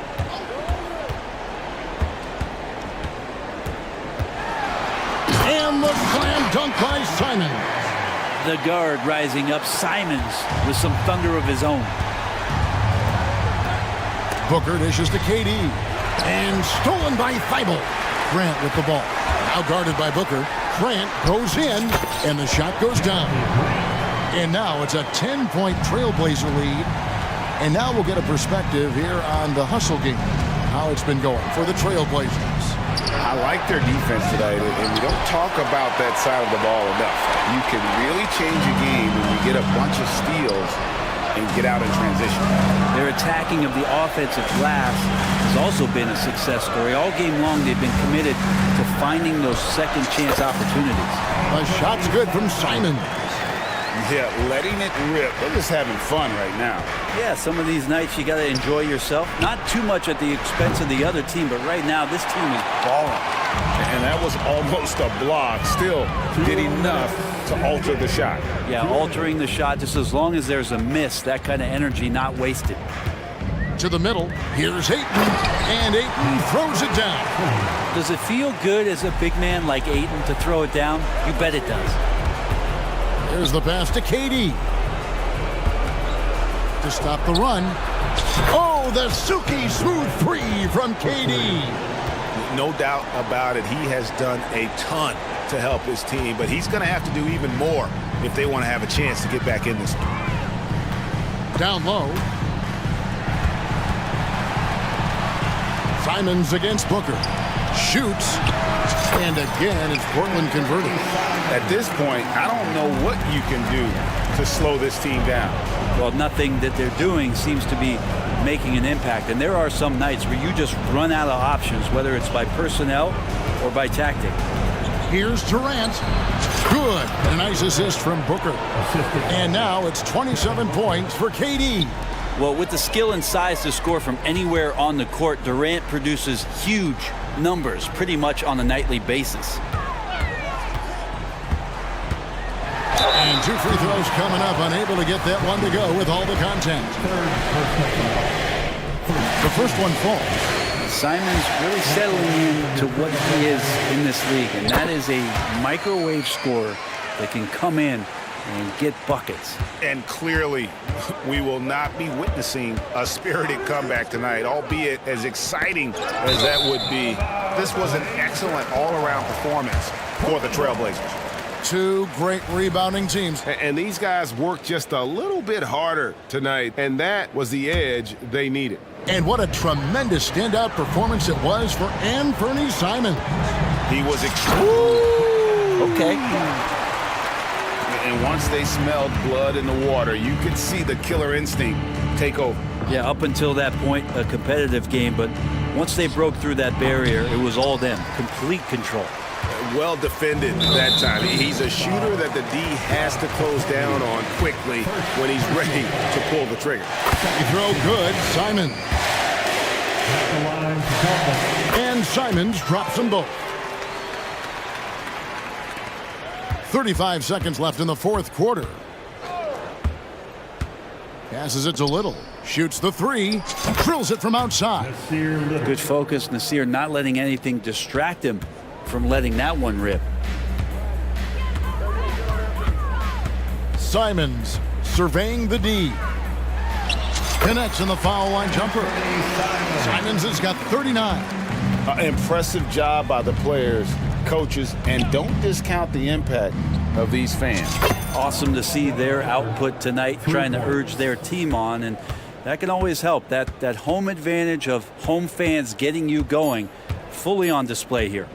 And the slam dunk by Simons. The guard rising up. Simons with some thunder of his own. Booker dishes to KD. And stolen by Thibault. Grant with the ball. Now guarded by Booker. Grant goes in. And the shot goes down. And now it's a 10-point Trailblazer lead. And now we'll get a perspective here on the hustle game. How it's been going for the Trailblazers. I like their defense today, and we don't talk about that side of the ball enough. You can really change a game when you get a bunch of steals and get out in transition. Their attacking of the offensive glass has also been a success story. All game long, they've been committed to finding those second chance opportunities. A shot's good from Simons. Yeah, letting it rip. They're just having fun right now. Yeah, some of these nights you got to enjoy yourself. Not too much at the expense of the other team, but right now this team is balling. And that was almost a block. Still did enough to alter the shot. Yeah, altering the shot just as long as there's a miss, that kind of energy not wasted. To the middle, here's Ayton, and Ayton throws it down. Does it feel good as a big man like Ayton to throw it down? You bet it does. Here's the pass to KD. To stop the run. Oh, the silky smooth 3 from KD. No doubt about it. He has done a ton to help his team, but he's going to have to do even more if they want to have a chance to get back in this. Down low. Simons against Booker. Shoots. And again, it's Portland converting. At this point, I don't know what you can do to slow this team down. Well, nothing that they're doing seems to be making an impact. And there are some nights where you just run out of options, whether it's by personnel or by tactic. Here's Durant. Good. And a nice assist from Booker. And now it's 27 points for KD. Well, with the skill and size to score from anywhere on the court, Durant produces huge numbers pretty much on a nightly basis. And 2 free throws coming up, unable to get that one to go with all the contact. The first one falls. Simon's really settling into what he is in this league, and that is a microwave scorer that can come in and get buckets. And clearly, we will not be witnessing a spirited comeback tonight, albeit as exciting as that would be. This was an excellent all-around performance for the Trailblazers. 2 great rebounding teams. And these guys worked just a little bit harder tonight, and that was the edge they needed. And what a tremendous standout performance it was for Anthony Simons. He was extreme. Okay. And once they smelled blood in the water, you could see the killer instinct take over. Yeah, up until that point, a competitive game, but once they broke through that barrier, it was all them. Complete control. Well defended that time. He's a shooter that the D has to close down on quickly when he's ready to pull the trigger. You throw good, Simons. And Simons drops them both. 35 seconds left in the fourth quarter. Passes it to Little. Shoots the 3. Drills it from outside. Good focus. Nasir not letting anything distract him from letting that one rip. Simons surveying the D. Connects in the foul line jumper. Simons has got 39. Impressive job by the players, coaches, and don't discount the impact of these fans. Awesome to see their output tonight, trying to urge their team on, and that can always help. That home advantage of home fans getting you going, fully on display here.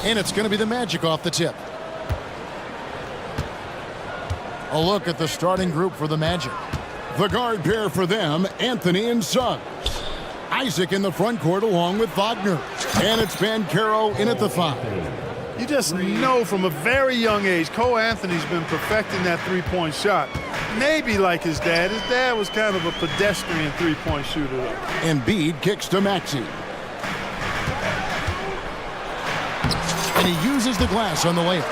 And it's going to be the Magic off the tip. A look at the starting group for the Magic. The guard pair for them, Anthony and Suggs. Isaac in the front court along with Wagner. And it's Banchero in at the 5. You just know from a very young age, Cole Anthony's been perfecting that three-point shot. Maybe like his dad. His dad was kind of a pedestrian three-point shooter. Embiid kicks to Maxey. And he uses the glass on the layup.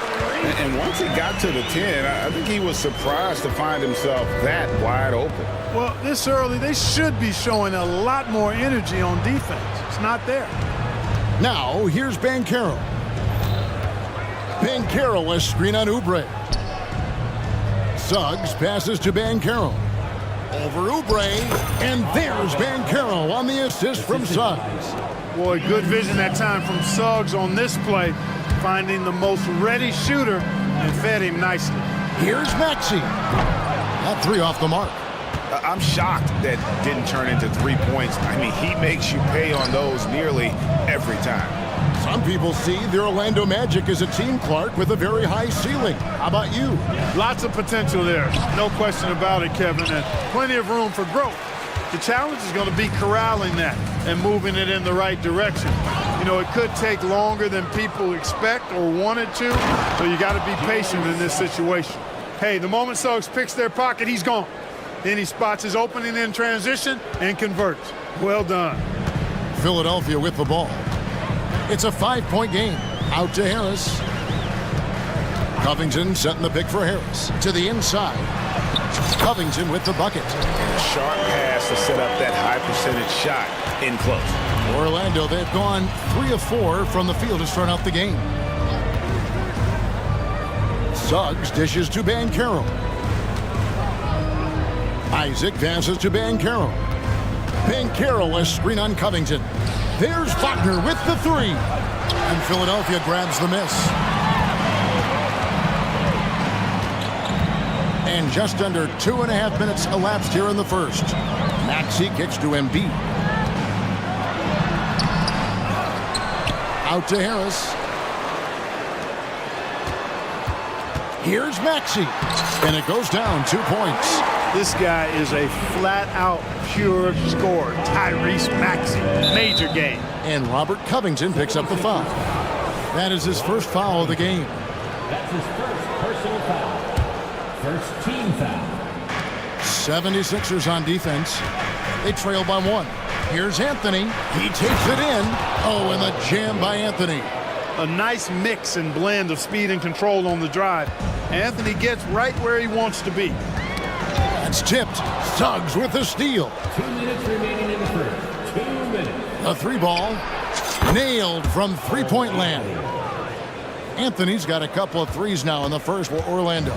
And once he got to the 10, I think he was surprised to find himself that wide open. Well, this early, they should be showing a lot more energy on defense. It's not there. Now, here's Banchero. Banchero a screen on Oubre. Suggs passes to Banchero. Over Oubre, and there's Banchero on the assist from Suggs. Boy, good vision that time from Suggs on this play, finding the most ready shooter and fed him nicely. Here's Maxey. That three off the mark. I'm shocked that didn't turn into 3 points. I mean, he makes you pay on those nearly every time. Some people see the Orlando Magic as a team, Clark, with a very high ceiling. How about you? Lots of potential there. No question about it, Kevin, and plenty of room for growth. The challenge is going to be corralling that and moving it in the right direction. You know, it could take longer than people expect or wanted to, so you got to be patient in this situation. Hey, the moment Suggs picks their pocket, he's gone. Then he spots his opening in transition and converts. Well done. Philadelphia with the ball. It's a 5-point game. Out to Harris. Covington setting the pick for Harris. To the inside. Covington with the bucket. And a sharp pass to set up that high percentage shot in close. Orlando, they've gone 3 of 4 from the field to start out the game. Suggs dishes to Banchero. Isaac passes to Banchero. Banchero a screen on Covington. There's Wagner with the 3. And Philadelphia grabs the miss. And just under 2.5 minutes elapsed here in the first. Maxey kicks to Embiid. Out to Harris. Here's Maxey. And it goes down 2 points. This guy is a flat-out pure scorer. Tyrese Maxey. Major game. And Robert Covington picks up the foul. That is his first foul of the game. That's his first personal foul. First team foul. 76ers on defense. They trail by 1. Here's Anthony. He takes it in. Oh, and the jam by Anthony. A nice mix and blend of speed and control on the drive. Anthony gets right where he wants to be. It's tipped. Suggs with the steal. 2 minutes remaining in the first. 2 minutes. A 3-ball. Nailed from three-point land. Anthony's got a couple of threes now in the first for Orlando.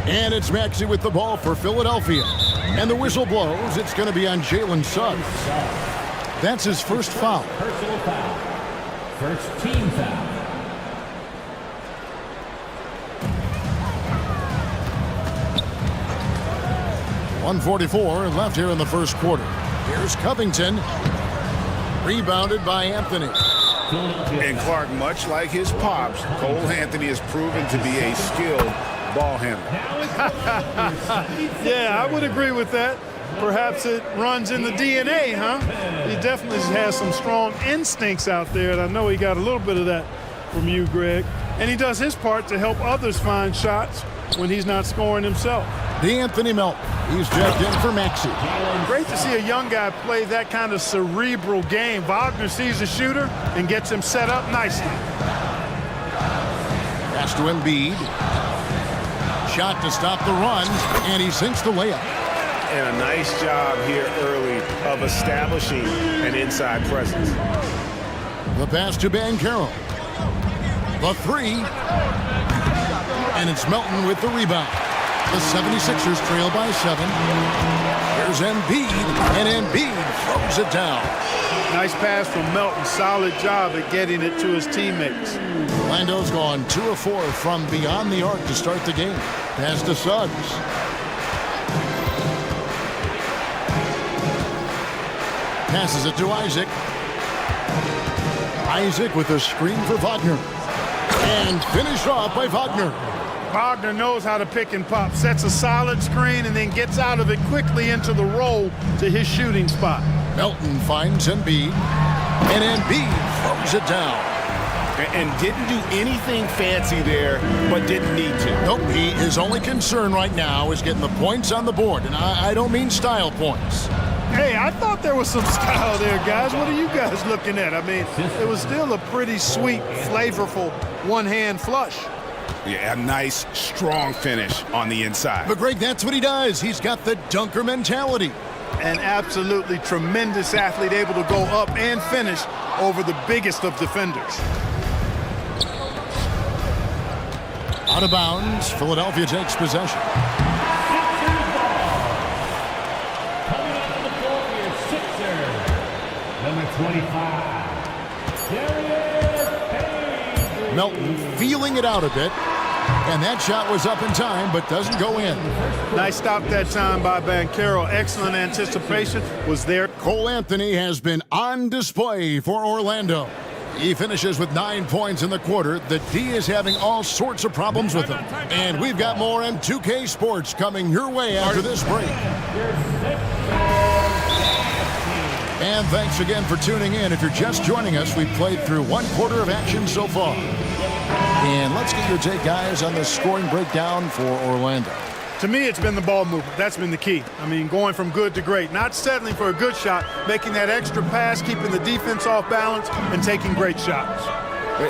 And it's Maxey with the ball for Philadelphia. And the whistle blows. It's going to be on Jalen Suggs. That's his first foul. Personal foul. First team foul. .144 left here in the first quarter. Here's Covington. Rebounded by Anthony. And Clark, much like his pops, Cole Anthony has proven to be a skilled ball handler. Yeah, I would agree with that. Perhaps it runs in the DNA, huh? He definitely has some strong instincts out there, and I know he got a little bit of that from you, Greg. And he does his part to help others find shots when he's not scoring himself. D'Anthony Melton. He's checked in for Maxey. Great to see a young guy play that kind of cerebral game. Wagner sees a shooter and gets him set up nicely. Pass to Embiid. Shot to stop the run, and he sinks the layup. And a nice job here early of establishing an inside presence. The pass to Banchero. The 3. And it's Melton with the rebound. The 76ers trail by 7. Here's Embiid, and Embiid throws it down. Nice pass from Melton. Solid job at getting it to his teammates. Orlando's gone 2 of 4 from beyond the arc to start the game. Pass to Suggs. Passes it to Isaac. Isaac with a screen for Wagner. And finished off by Wagner. Wagner knows how to pick and pop, sets a solid screen, and then gets out of it quickly into the roll to his shooting spot. Melton finds Embiid, and Embiid throws it down. And didn't do anything fancy there, but didn't need to. Nope, his only concern right now is getting the points on the board, and I don't mean style points. Hey, I thought there was some style there, guys. What are you guys looking at? I mean, it was still a pretty sweet, flavorful one-hand flush. Yeah, a nice, strong finish on the inside. But Greg, that's what he does. He's got the dunker mentality. An absolutely tremendous athlete, able to go up and finish over the biggest of defenders. Out of bounds, Philadelphia takes possession. Coming on the floor here, Sixer, number 25, Darius Payne. Melton feeling it out a bit. And that shot was up in time, but doesn't go in. Nice stop that time by Banchero. Excellent anticipation was there. Cole Anthony has been on display for Orlando. He finishes with 9 points in the quarter. The D is having all sorts of problems with him. And we've got more on 2K Sports coming your way after this break. And thanks again for tuning in. If you're just joining us, we've played through 1 quarter of action so far. And let's get your take, guys, on the scoring breakdown for Orlando. To me, it's been the ball movement. That's been the key. I mean, going from good to great. Not settling for a good shot, making that extra pass, keeping the defense off balance, and taking great shots.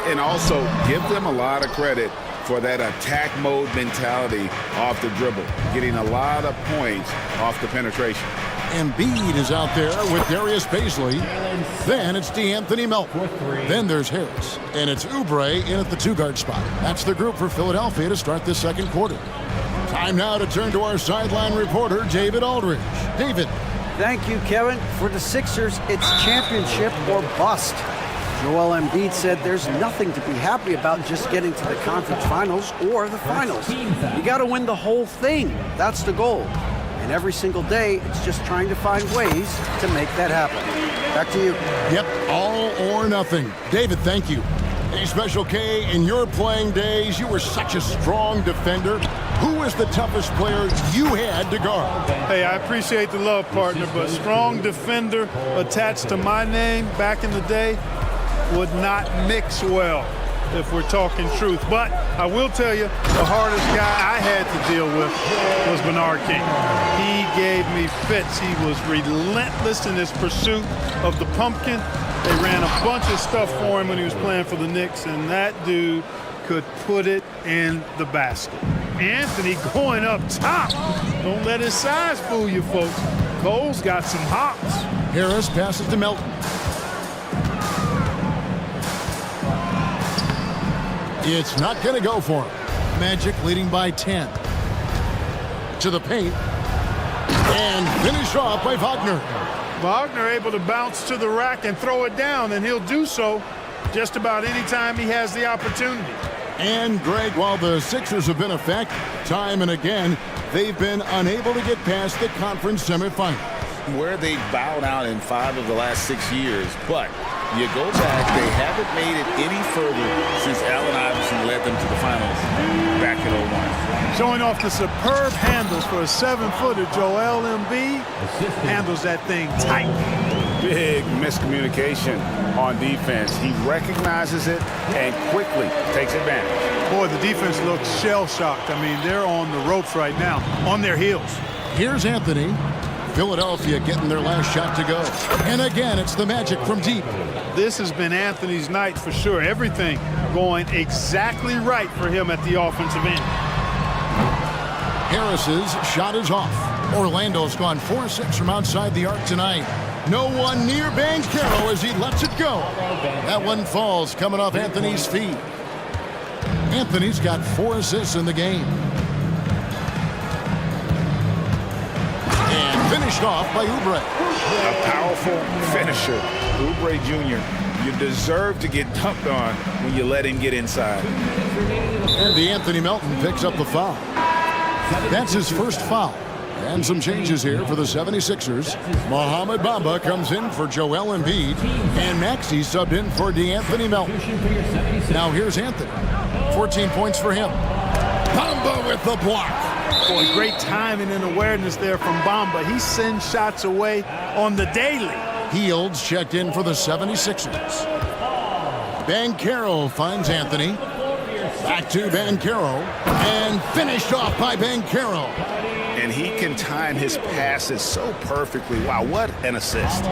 And also, give them a lot of credit for that attack mode mentality off the dribble, getting a lot of points off the penetration. Embiid is out there with Darius Paisley. Then it's DeAnthony Melton. Then there's Harris. And it's Oubre in at the 2-guard spot. That's the group for Philadelphia to start this second quarter. Time now to turn to our sideline reporter, David Aldridge. David. Thank you, Kevin. For the Sixers, it's championship or bust. Joel Embiid said there's nothing to be happy about just getting to the conference finals or the finals. You got to win the whole thing. That's the goal. And every single day, it's just trying to find ways to make that happen. Back to you. Yep, all or nothing. David, thank you. Hey, Special K, in your playing days, you were such a strong defender. Who was the toughest player you had to guard? Hey, I appreciate the love, partner, but strong defender attached to my name back in the day would not mix well, if we're talking truth. But I will tell you, the hardest guy I had to deal with was Bernard King. He gave me fits. He was relentless in his pursuit of the pumpkin. They ran a bunch of stuff for him when he was playing for the Knicks, and that dude could put it in the basket. Anthony going up top. Don't let his size fool you, folks. Cole's got some hops. Harris passes to Melton. It's not going to go for him. Magic leading by 10. To the paint. And finished off by Wagner. Wagner able to bounce to the rack and throw it down, and he'll do so just about any time he has the opportunity. And, Greg, while the Sixers have been effective time and again, they've been unable to get past the conference semifinals. Where they bowed out in 5 of the last 6 years, but you go back, they haven't made it any further since Allen Iverson led them to the finals back in 01. Showing off the superb handles for a 7-footer, Joel Embiid handles that thing tight. Big miscommunication on defense. He recognizes it and quickly takes advantage. Boy, the defense looks shell-shocked. I mean, they're on the ropes right now, on their heels. Here's Anthony. Philadelphia getting their last shot to go. And again, it's the Magic from deep. This has been Anthony's night for sure. Everything going exactly right for him at the offensive end. Harris's shot is off. Orlando's gone 4-6 from outside the arc tonight. No one near Banchero as he lets it go. That one falls coming off Anthony's feet. Anthony's got 4 assists in the game. And finished off by Oubre. A powerful finisher. Oubre Jr., you deserve to get dunked on when you let him get inside. And DeAnthony Melton picks up the foul. That's his first foul. And some changes here for the 76ers. Mohamed Bamba comes in for Joel Embiid, and Maxey subbed in for DeAnthony Melton. Now here's Anthony. 14 points for him. Bamba with the block. Boy, great timing and awareness there from Bamba. He sends shots away on the daily. Fields checked in for the 76ers. Banchero finds Anthony. Back to Banchero. And finished off by Banchero. And he can time his passes so perfectly. Wow, what an assist.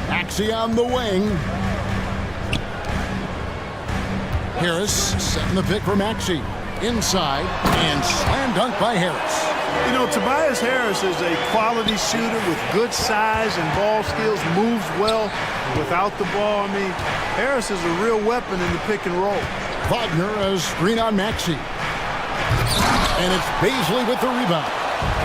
Maxey on the wing. Harris setting the pick for Maxey. Inside and slam dunk by Harris. You know, Tobias Harris is a quality shooter with good size and ball skills, moves well without the ball. I mean, Harris is a real weapon in the pick and roll. Wagner as screen on Maxey. And it's Baisley with the rebound.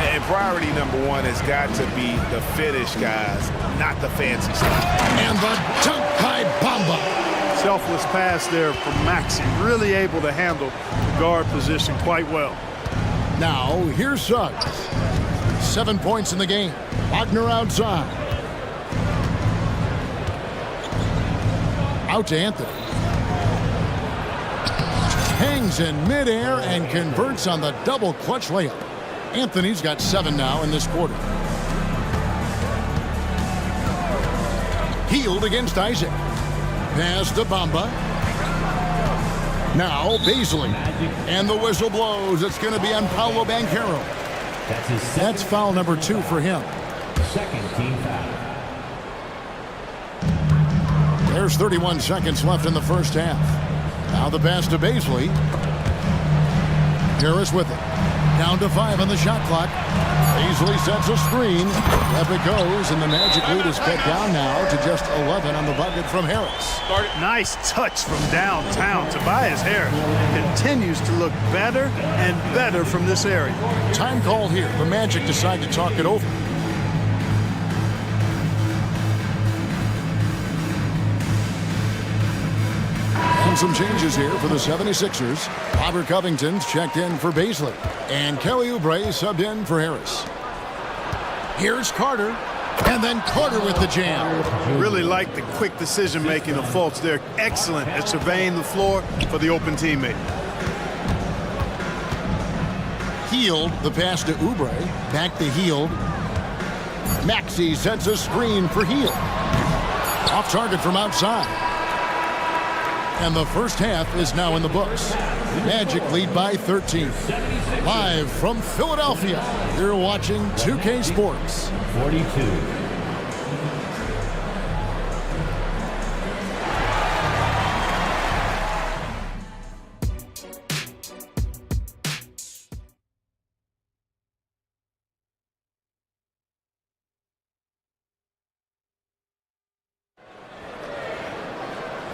And priority number one has got to be the finish, guys, not the fancy stuff. And the dunk by Bamba. Selfless pass there from Maxey, really able to handle the guard position quite well. Now, here's Suggs. 7 points in the game. Wagner outside. Out to Anthony. Hangs in midair and converts on the double clutch layup. Anthony's got 7 now in this quarter. Healed against Isaac. Pass to Bamba. Now Baisley. And the whistle blows. It's going to be on Paolo Banchero. That's foul number 2 for him. Second team foul. There's 31 seconds left in the first half. Now the pass to Baisley. Harris with it. Down to 5 on the shot clock. Baisley sets a screen. Up it goes, and the Magic lead is cut down now to just 11 on the bucket from Harris. Nice touch from downtown. Tobias Harris continues to look better and better from this area. Time call here. The Magic decide to talk it over. And some changes here for the 76ers. Robert Covington's checked in for Baisley. And Kelly Oubre subbed in for Harris. Here's Carter. And then Carter with the jam. Really like the quick decision-making of Fultz. They're excellent at surveying the floor for the open teammate. Hield, the pass to Oubre. Back to Hield. Maxey sets a screen for Hield. Off target from outside. And the first half is now in the books. Magic lead by 13. Live from Philadelphia, you're watching 2K Sports. 42.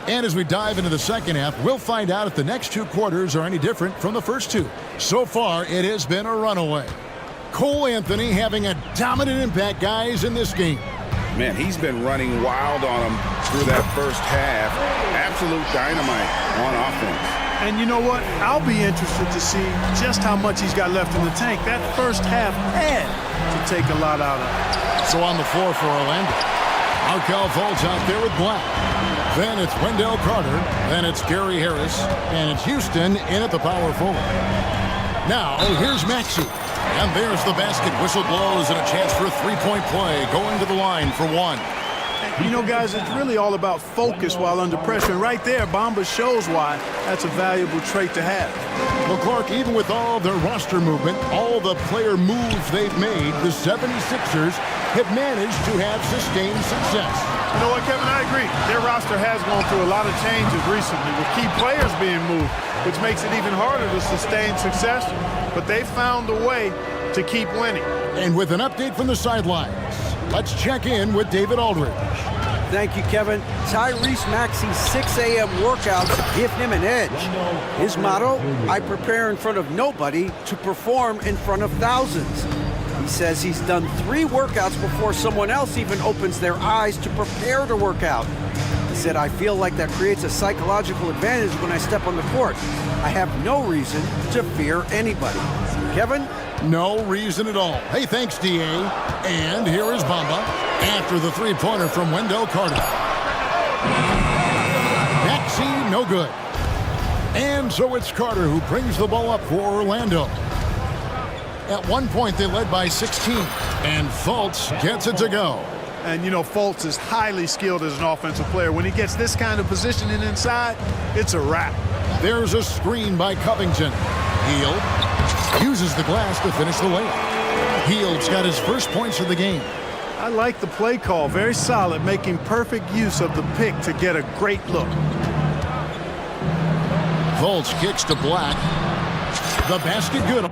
And as we dive into the second half, we'll find out if the next 2 quarters are any different from the first 2. So far, it has been a runaway. Cole Anthony having a dominant impact, guys, in this game. Man, he's been running wild on him through that first half. Absolute dynamite on offense. And you know what? I'll be interested to see just how much he's got left in the tank. That first half had to take a lot out of it. So on the floor for Orlando. Markelle Fultz out there with Black. Then it's Wendell Carter. Then it's Gary Harris. And it's Houston in at the power forward. Now, here's Maxey. And there's the basket. Whistle blows and a chance for a three-point play. Going to the line for 1. You know, guys, it's really all about focus while under pressure. And right there, Bamba shows why that's a valuable trait to have. Well, Clark, even with all their roster movement, all the player moves they've made, the 76ers have managed to have sustained success. You know what, Kevin? I agree. Their roster has gone through a lot of changes recently with key players being moved, which makes it even harder to sustain success. But they found a way to keep winning. And with an update from the sidelines, let's check in with David Aldridge. Thank you, Kevin. Tyrese Maxey's 6 a.m. workouts give him an edge. His motto, I prepare in front of nobody to perform in front of thousands. He says he's done 3 workouts before someone else even opens their eyes to prepare to work out. He said, I feel like that creates a psychological advantage when I step on the court. I have no reason to fear anybody. Kevin? No reason at all. Hey, thanks, D.A. And here is Bamba after the three-pointer from Wendell Carter. Maxey, no good. And so it's Carter who brings the ball up for Orlando. At one point, they led by 16. And Fultz gets it to go. And, you know, Fultz is highly skilled as an offensive player. When he gets this kind of positioning inside, it's a wrap. There's a screen by Covington. Hield uses the glass to finish the layup. Hield's got his first points of the game. I like the play call. Very solid, making perfect use of the pick to get a great look. Fultz kicks to Black. The basket good.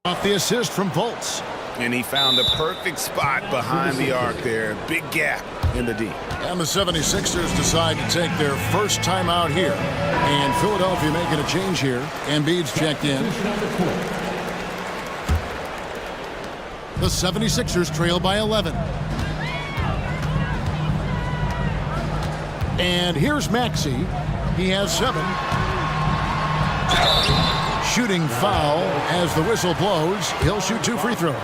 Off the assist from Fultz. And he found a perfect spot behind the arc there. Big gap in the D. And the 76ers decide to take their first timeout here. And Philadelphia making a change here. Embiid's checked in. The 76ers trail by 11. And here's Maxey. He has 7. Shooting foul as the whistle blows. He'll shoot 2 free throws.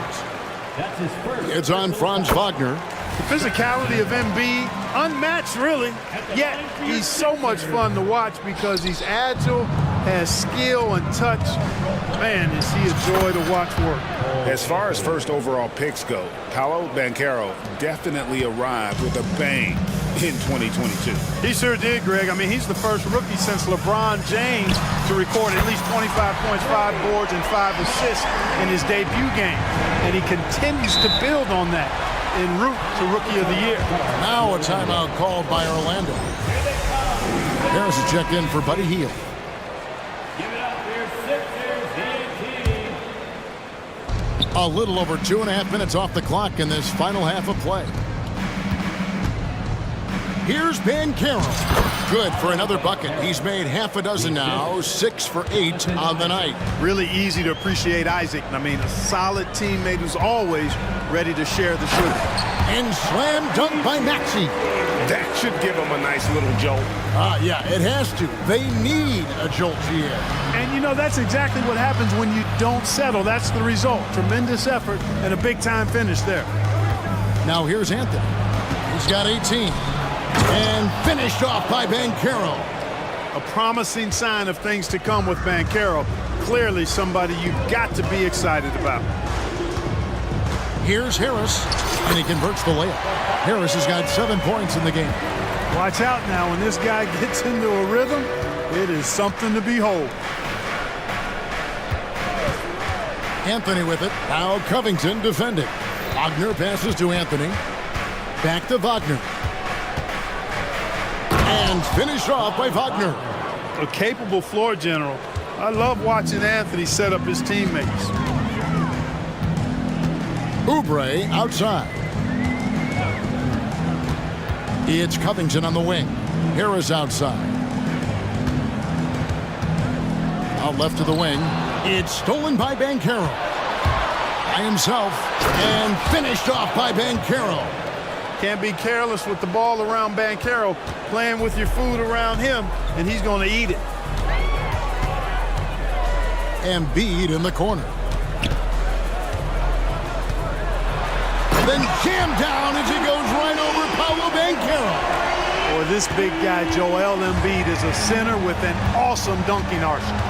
It's on Franz Wagner. The physicality of Embiid, unmatched really, yet he's so much fun to watch because he's agile, has skill and touch. Man, is he a joy to watch work. As far as first overall picks go, Paolo Banchero definitely arrived with a bang in 2022. He sure did, Greg. I mean, he's the first rookie since LeBron James to record at least 25 points, 5 boards, and 5 assists in his debut game. And he continues to build on that en route to Rookie of the Year. Now a timeout called by Orlando. Harris is checked in for Buddy Hield. A little over 2.5 minutes off the clock in this final half of play. Here's Banchero. Good for another bucket. He's made half a dozen now, 6 for 8 on the night. Really easy to appreciate Isaac. I mean, a solid teammate who's always ready to share the shooting. And slam dunk by Maxey. That should give him a nice little jolt. Yeah, it has to. They need a jolt here. And, you know, that's exactly what happens when you don't settle. That's the result. Tremendous effort and a big-time finish there. Now here's Anthony. He's got 18. And finished off by Banchero. A promising sign of things to come with Banchero. Clearly somebody you've got to be excited about. Here's Harris, and he converts the layup. Harris has got 7 points in the game. Watch out now. When this guy gets into a rhythm, it is something to behold. Anthony with it. Now Covington defending. Wagner passes to Anthony. Back to Wagner. And finished off by Wagner. A capable floor general. I love watching Anthony set up his teammates. Oubre outside. It's Covington on the wing. Harris outside. Out left to the wing. It's stolen by Banchero. By himself. And finished off by Banchero. Can't be careless with the ball around Banchero. Playing with your food around him, and he's going to eat it. Embiid in the corner. Then jammed down as he goes right over Paolo Banchero. Boy, this big guy, Joel Embiid, is a center with an awesome dunking arsenal.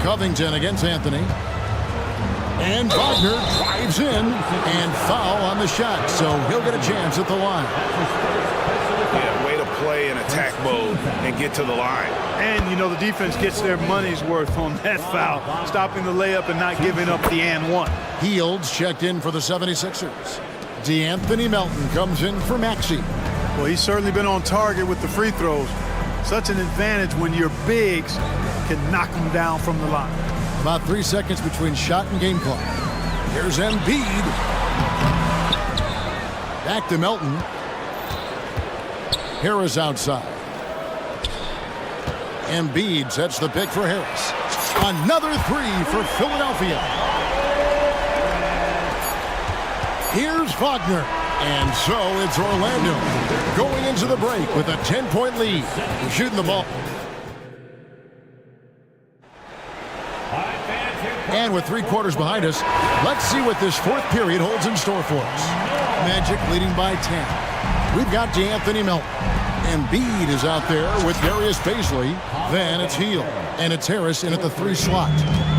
Covington against Anthony. And Wagner drives in and foul on the shot, so he'll get a chance at the line. Yeah, way to play in attack mode and get to the line. And, you know, the defense gets their money's worth on that foul, stopping the layup and not giving up the and one. Hield's checked in for the 76ers. DeAnthony Melton comes in for Maxey. Well, he's certainly been on target with the free throws. Such an advantage when your bigs can knock them down from the line. About 3 seconds between shot and game clock. Here's Embiid. Back to Melton. Harris outside. Embiid sets the pick for Harris. Another 3 for Philadelphia. Here's Wagner. And so it's Orlando going into the break with a 10-point lead. We're shooting the ball. And with 3 quarters behind us, let's see what this fourth period holds in store for us. Magic leading by 10. We've got DeAnthony Melton. Embiid is out there with Darius Baisley. Then it's Hield. And it's Harris in at the 3 slot.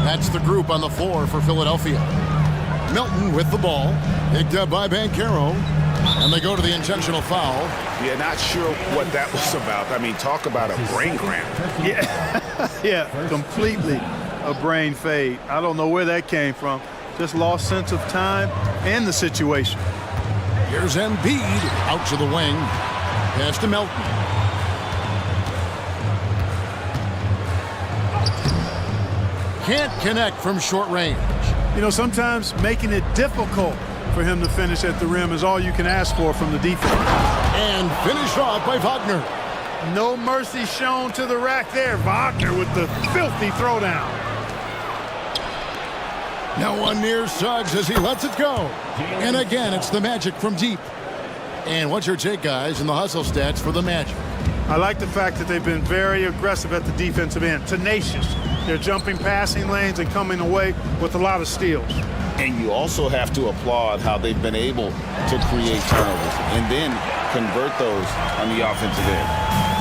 That's the group on the floor for Philadelphia. Melton with the ball. Picked up by Banchero. And they go to the intentional foul. Yeah, not sure what that was about. I mean, talk about a brain cramp. Yeah, completely a brain fade. I don't know where that came from. Just lost sense of time and the situation. Here's Embiid out to the wing. Pass to Melton. Can't connect from short range. You know, sometimes making it difficult for him to finish at the rim is all you can ask for from the defense. And finished off by Wagner. No mercy shown to the rack there. Wagner with the filthy throwdown. No one near Suggs as he lets it go. And again, it's the Magic from deep. And what's your take, guys, in the hustle stats for the Magic? I like the fact that they've been very aggressive at the defensive end. Tenacious. They're jumping passing lanes and coming away with a lot of steals. And you also have to applaud how they've been able to create turnovers and then convert those on the offensive end.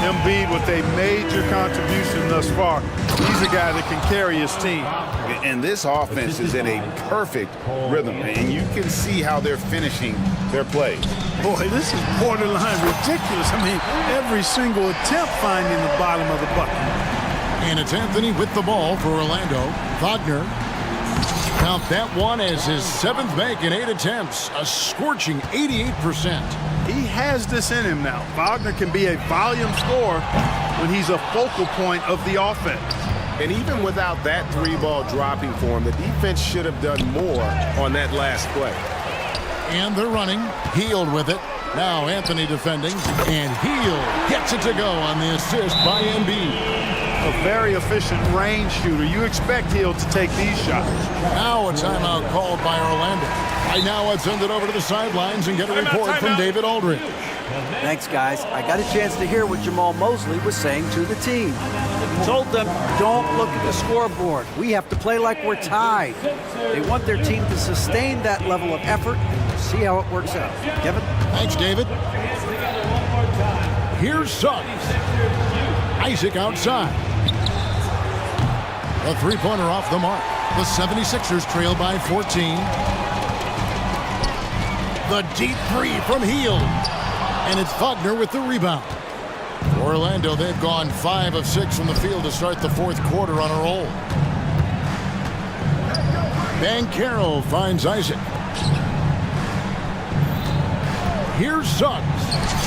Embiid with a major contribution thus far. He's a guy that can carry his team. And this offense is in a perfect rhythm, and you can see how they're finishing their plays. Boy, this is borderline ridiculous. I mean, every single attempt finding the bottom of the bucket. And it's Anthony with the ball for Orlando. Wagner. Count that one as his 7th make in 8 attempts. A scorching 88%. He has this in him now. Wagner can be a volume scorer when he's a focal point of the offense. And even without that 3-ball dropping for him, the defense should have done more on that last play. And they're running. Hield with it. Now Anthony defending. And Hield gets it to go on the assist by Embiid. A very efficient range shooter. You expect Hield to take these shots. Now a timeout called by Orlando. Right now let's send it over to the sidelines and get a report from David Aldridge. Thanks, guys. I got a chance to hear what Jamal Mosley was saying to the team. He told them, don't look at the scoreboard. We have to play like we're tied. They want their team to sustain that level of effort and we'll see how it works out. Kevin? Thanks, David. Here's Suggs. Isaac outside. A 3-pointer off the mark. The 76ers trail by 14. The deep 3 from Hield. And it's Wagner with the rebound. Orlando, they've gone 5 of 6 from the field to start the 4th quarter on a roll. Banchero finds Isaac. Here's Suggs.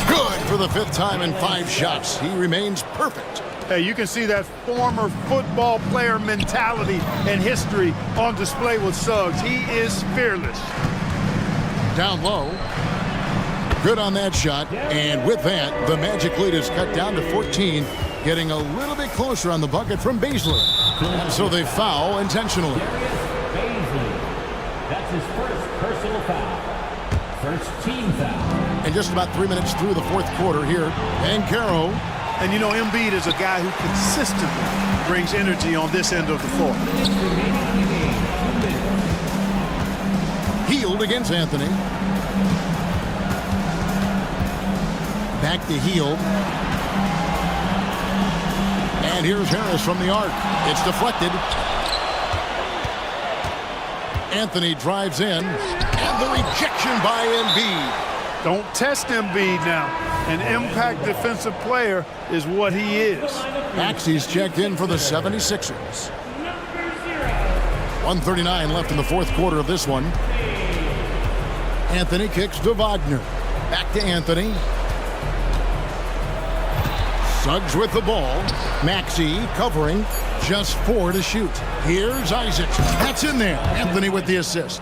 Good for the 5th time in 5 shots. He remains perfect. Hey, you can see that former football player mentality and history on display with Suggs. He is fearless. Down low. Good on that shot. And with that, the Magic lead is cut down to 14, getting a little bit closer on the bucket from Baisley. So they foul intentionally. That's his first personal foul. First team foul. And just about 3 minutes through the 4th quarter here. Banchero. And you know, Embiid is a guy who consistently brings energy on this end of the floor. Hield against Anthony. Back to Hield. And here's Harris from the arc. It's deflected. Anthony drives in. And the rejection by Embiid. Don't test Embiid now. An impact defensive player is what he is. Maxey's checked in for the 76ers. 1:39 left in the 4th quarter of this one. Anthony kicks to Wagner. Back to Anthony. Suggs with the ball. Maxey covering. Just 4 to shoot. Here's Isaac. That's in there. Anthony with the assist.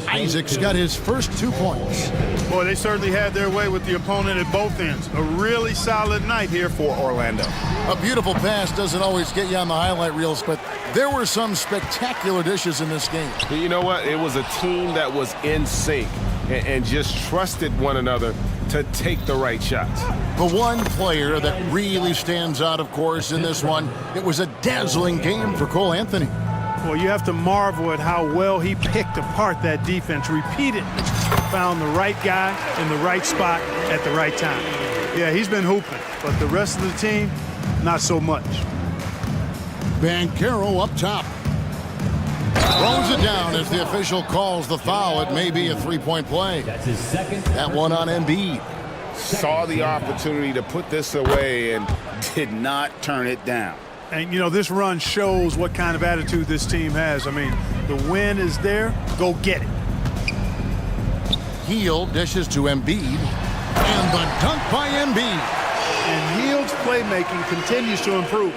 Isaac's got his first 2 points. Boy, they certainly had their way with the opponent at both ends. A really solid night here for Orlando. A beautiful pass doesn't always get you on the highlight reels, but there were some spectacular dishes in this game. You know what? It was a team that was in sync. and just trusted one another to take the right shots. The one player that really stands out, of course, in this one, it was a dazzling game for Cole Anthony. Well, you have to marvel at how well he picked apart that defense repeatedly. Found the right guy in the right spot at the right time. Yeah, he's been hooping, but the rest of the team, not so much. Banchero up top. Throws it down as the official calls the foul. It may be a three-point play. That's his second. That one on Embiid. Saw the opportunity to put this away and did not turn it down. And, you know, this run shows what kind of attitude this team has. I mean, the win is there. Go get it. Hield dishes to Embiid. And the dunk by Embiid. And Hield's playmaking continues to improve.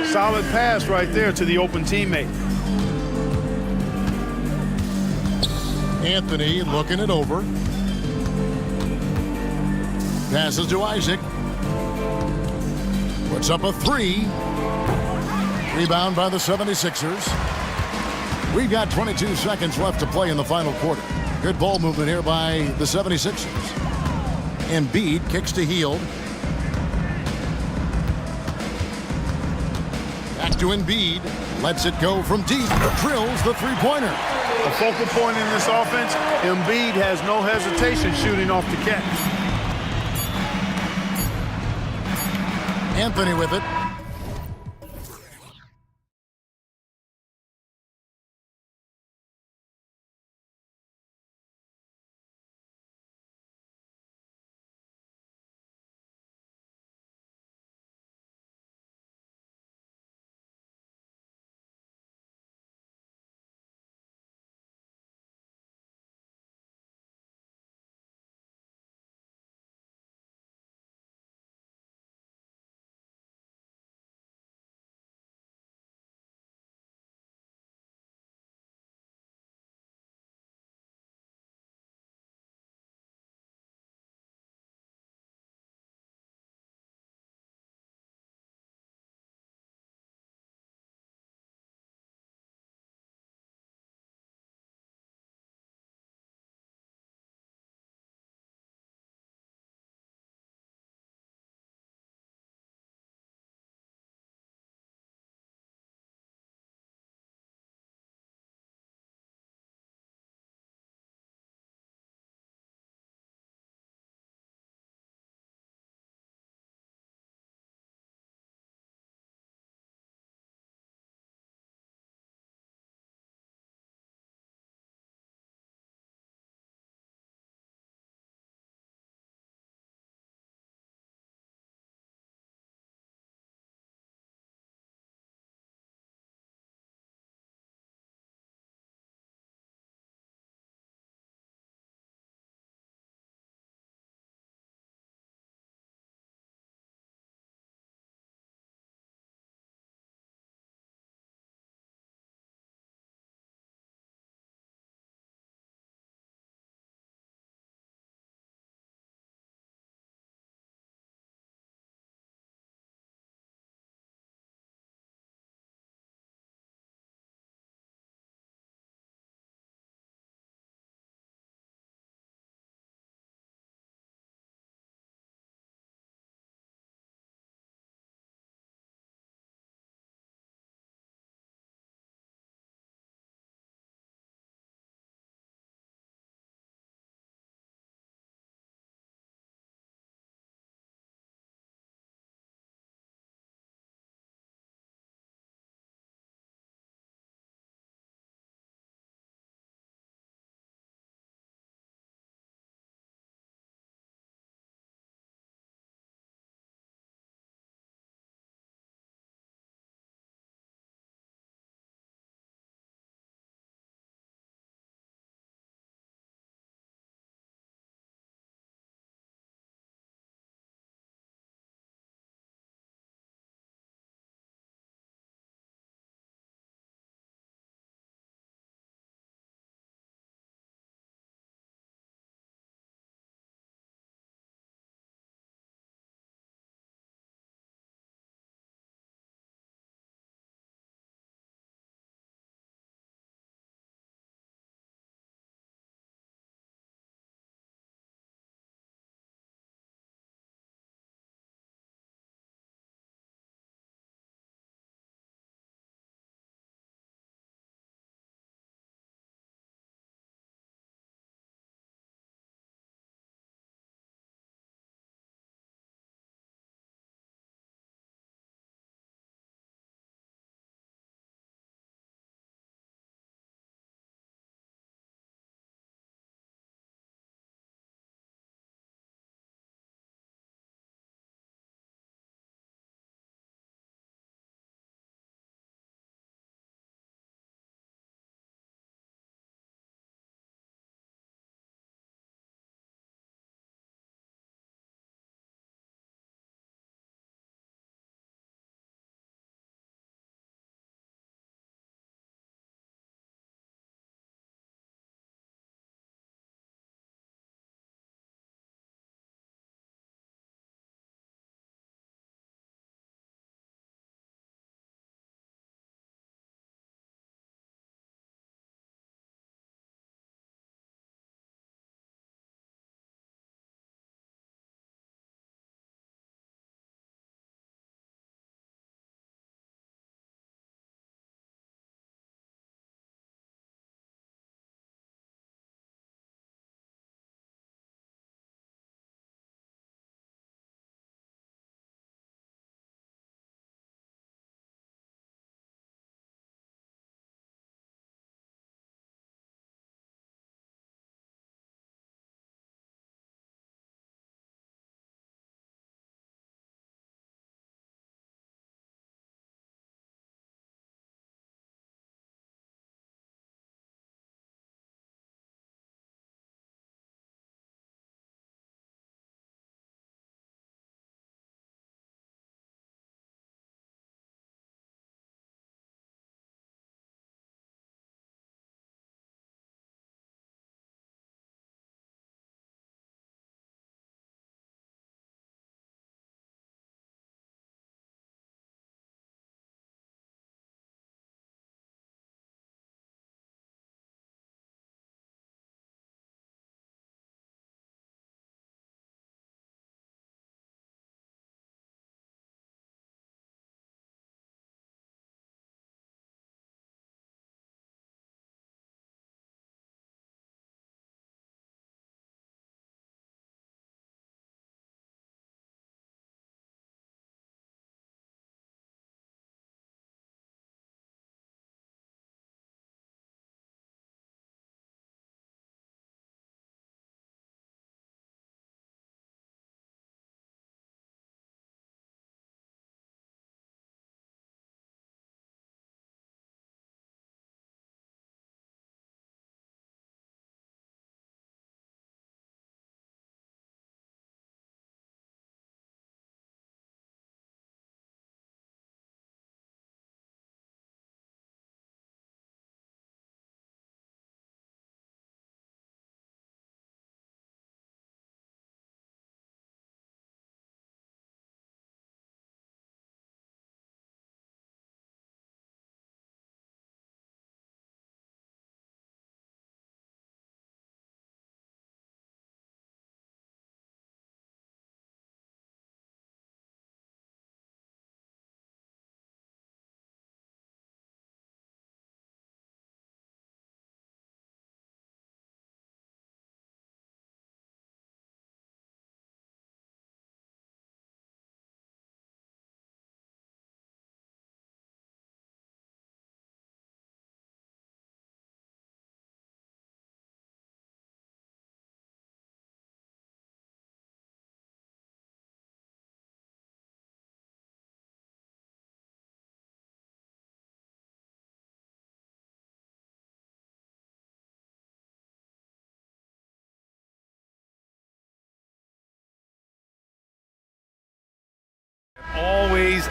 Solid pass right there to the open teammate. Anthony looking it over. Passes to Isaac. Puts up a three. Rebound by the 76ers. We've got 22 seconds left to play in the final quarter. Good ball movement here by the 76ers. Embiid kicks to Hield. Back to Embiid. Lets it go from deep. Drills the three-pointer. The focal point in this offense, Embiid has no hesitation shooting off the catch. Anthony with it.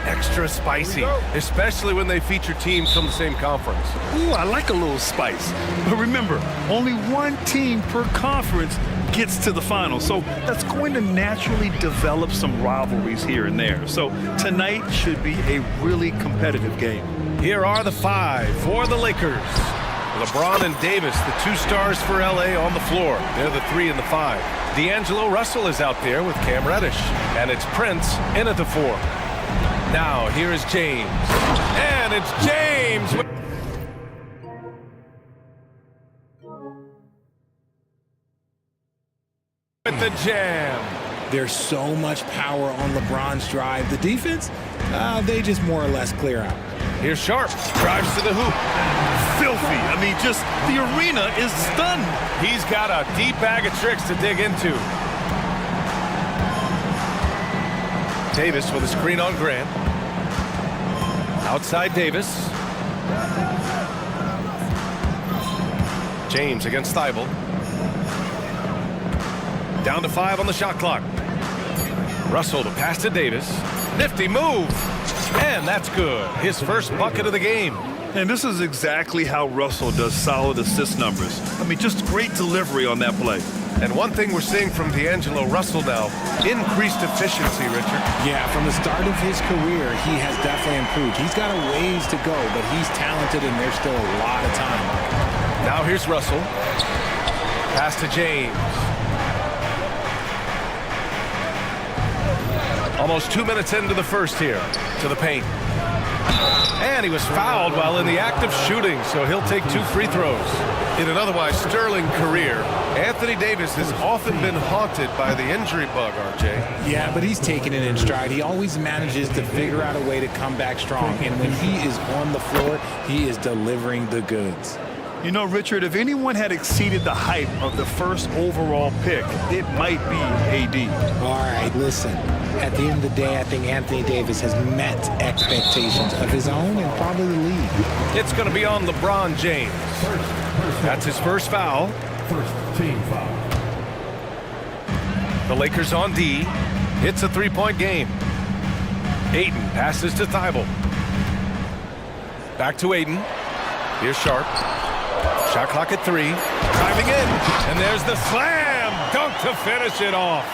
extra spicy, especially when they feature teams from the same conference. Ooh, I like a little spice. But remember, only one team per conference gets to the final. So that's going to naturally develop some rivalries here and there. So tonight should be a really competitive game. Here are the 5 for the Lakers. LeBron and Davis, the 2 stars for LA on the floor. They're the 3 and the 5. D'Angelo Russell is out there with Cam Reddish. And it's Prince in at the 4. Now, here is James. And it's James with the jam. There's so much power on LeBron's drive. The defense, they just more or less clear out. Here's Sharp. Drives to the hoop. Filthy. I mean, just the arena is stunned. He's got a deep bag of tricks to dig into. Davis with a screen on Grant. Outside Davis. James against Thibault. Down to 5 on the shot clock. Russell to pass to Davis. Nifty move. And that's good. His first bucket of the game. And this is exactly how Russell does solid assist numbers. I mean, just great delivery on that play. And one thing we're seeing from D'Angelo Russell now, increased efficiency, Richard. Yeah, from the start of his career, he has definitely improved. He's got a ways to go, but he's talented and there's still a lot of time. Now here's Russell. Pass to James. Almost 2 minutes into the first here. To the paint. And he was fouled while in the act of shooting, so he'll take 2 free throws. In an otherwise sterling career, Anthony Davis has often been haunted by the injury bug, RJ. Yeah, but he's taking it in stride. He always manages to figure out a way to come back strong. And when he is on the floor, he is delivering the goods. You know, Richard, if anyone had exceeded the hype of the first overall pick, it might be AD. All right, listen. At the end of the day, I think Anthony Davis has met expectations of his own and probably the league. It's going to be on LeBron James. That's his first foul. First team foul. The Lakers on D. It's a 3-point game. Ayton passes to Thibault. Back to Ayton. Here's Sharp. Shot clock at 3. Driving in. And there's the slam dunk to finish it off.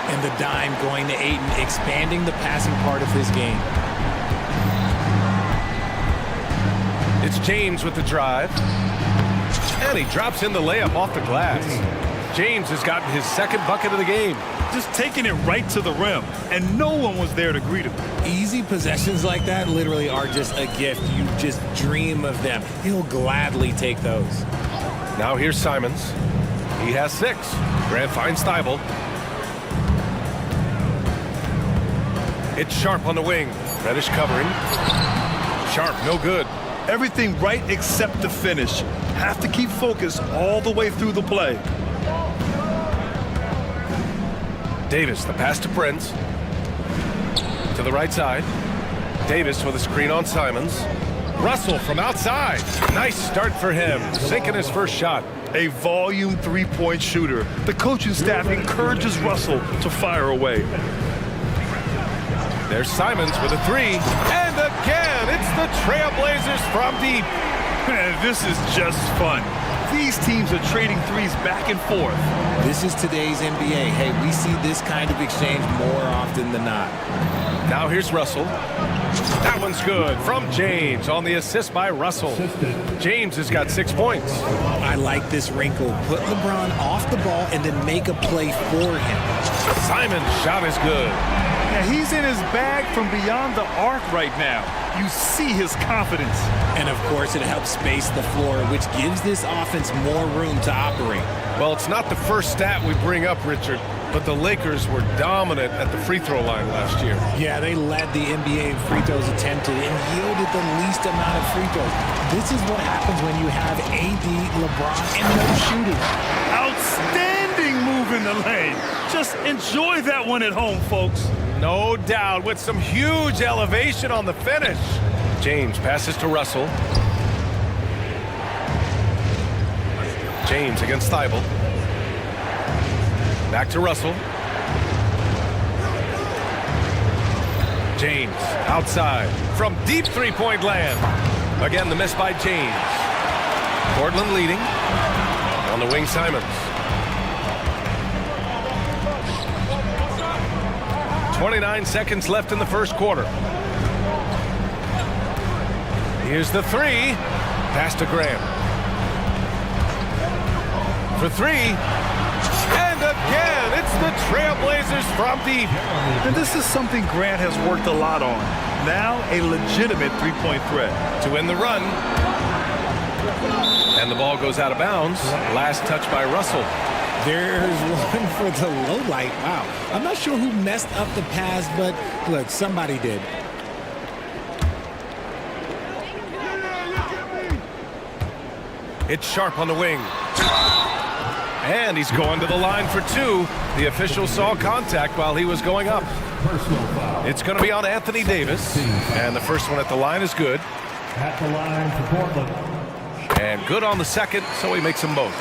And the dime going to Ayton, expanding the passing part of his game. It's James with the drive. And he drops in the layup off the glass. James has gotten his second bucket of the game. Just taking it right to the rim, and no one was there to greet him. Easy possessions like that literally are just a gift. You just dream of them. He'll gladly take those. Now here's Simons. He has 6. Grant finds Thibault. It's Sharp on the wing. Reddish covering. Sharp, no good. Everything right except the finish. Have to keep focused all the way through the play. Davis, the pass to Prince. To the right side. Davis with a screen on Simons. Russell from outside. Nice start for him. Sinking his first shot. A volume 3-point shooter. The coaching staff encourages Russell to fire away. There's Simons with a 3. And again, it's the Trailblazers from deep. Man, this is just fun. These teams are trading threes back and forth. This is today's NBA. Hey, we see this kind of exchange more often than not. Now here's Russell. That one's good from James on the assist by Russell. James has got 6 points. I like this wrinkle. Put LeBron off the ball and then make a play for him. Simon's shot is good. Yeah, he's in his bag from beyond the arc right now. You see his confidence. And of course, it helps space the floor, which gives this offense more room to operate. Well, it's not the first stat we bring up, Richard, but the Lakers were dominant at the free throw line last year. Yeah, they led the NBA in free throws attempted and yielded the least amount of free throws. This is what happens when you have AD, LeBron, and no shooting. Outstanding move in the lane. Just enjoy that one at home, folks. No doubt, with some huge elevation on the finish. James passes to Russell. James against Thibault. Back to Russell. James, outside, from deep three-point land. Again, the miss by James. Portland leading. On the wing, Simons. 29 seconds left in the first quarter. Here's the three. Pass to Graham. For three. And again, it's the Trailblazers from deep. And this is something Grant has worked a lot on. Now a legitimate three-point threat. To win the run. And the ball goes out of bounds. Last touch by Russell. There's one for the low light. Wow. I'm not sure who messed up the pass, but look, somebody did. It's Sharp on the wing. And he's going to the line for two. The official saw contact while he was going up. It's going to be on Anthony Davis. And the first one at the line is good. At the line for Portland. And good on the second, so he makes them both.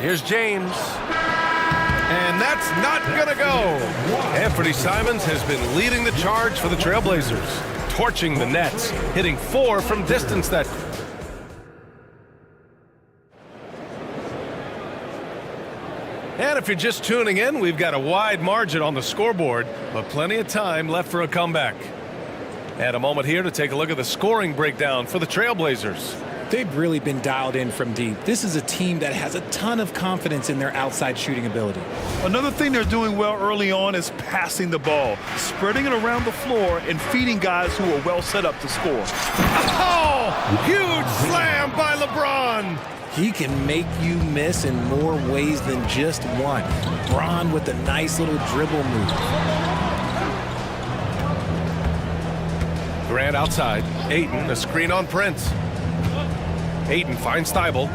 Here's James. And that's not going to go. Anthony Simons has been leading the charge for the Trailblazers, torching the Nets, hitting 4 from distance that. And if you're just tuning in, we've got a wide margin on the scoreboard, but plenty of time left for a comeback. And a moment here to take a look at the scoring breakdown for the Trailblazers. They've really been dialed in from deep. This is a team that has a ton of confidence in their outside shooting ability. Another thing they're doing well early on is passing the ball, spreading it around the floor and feeding guys who are well set up to score. Oh, huge slam by LeBron. He can make you miss in more ways than just one. Bron with a nice little dribble move. Grant outside. Ayton, a screen on Prince. Ayton finds Thibault.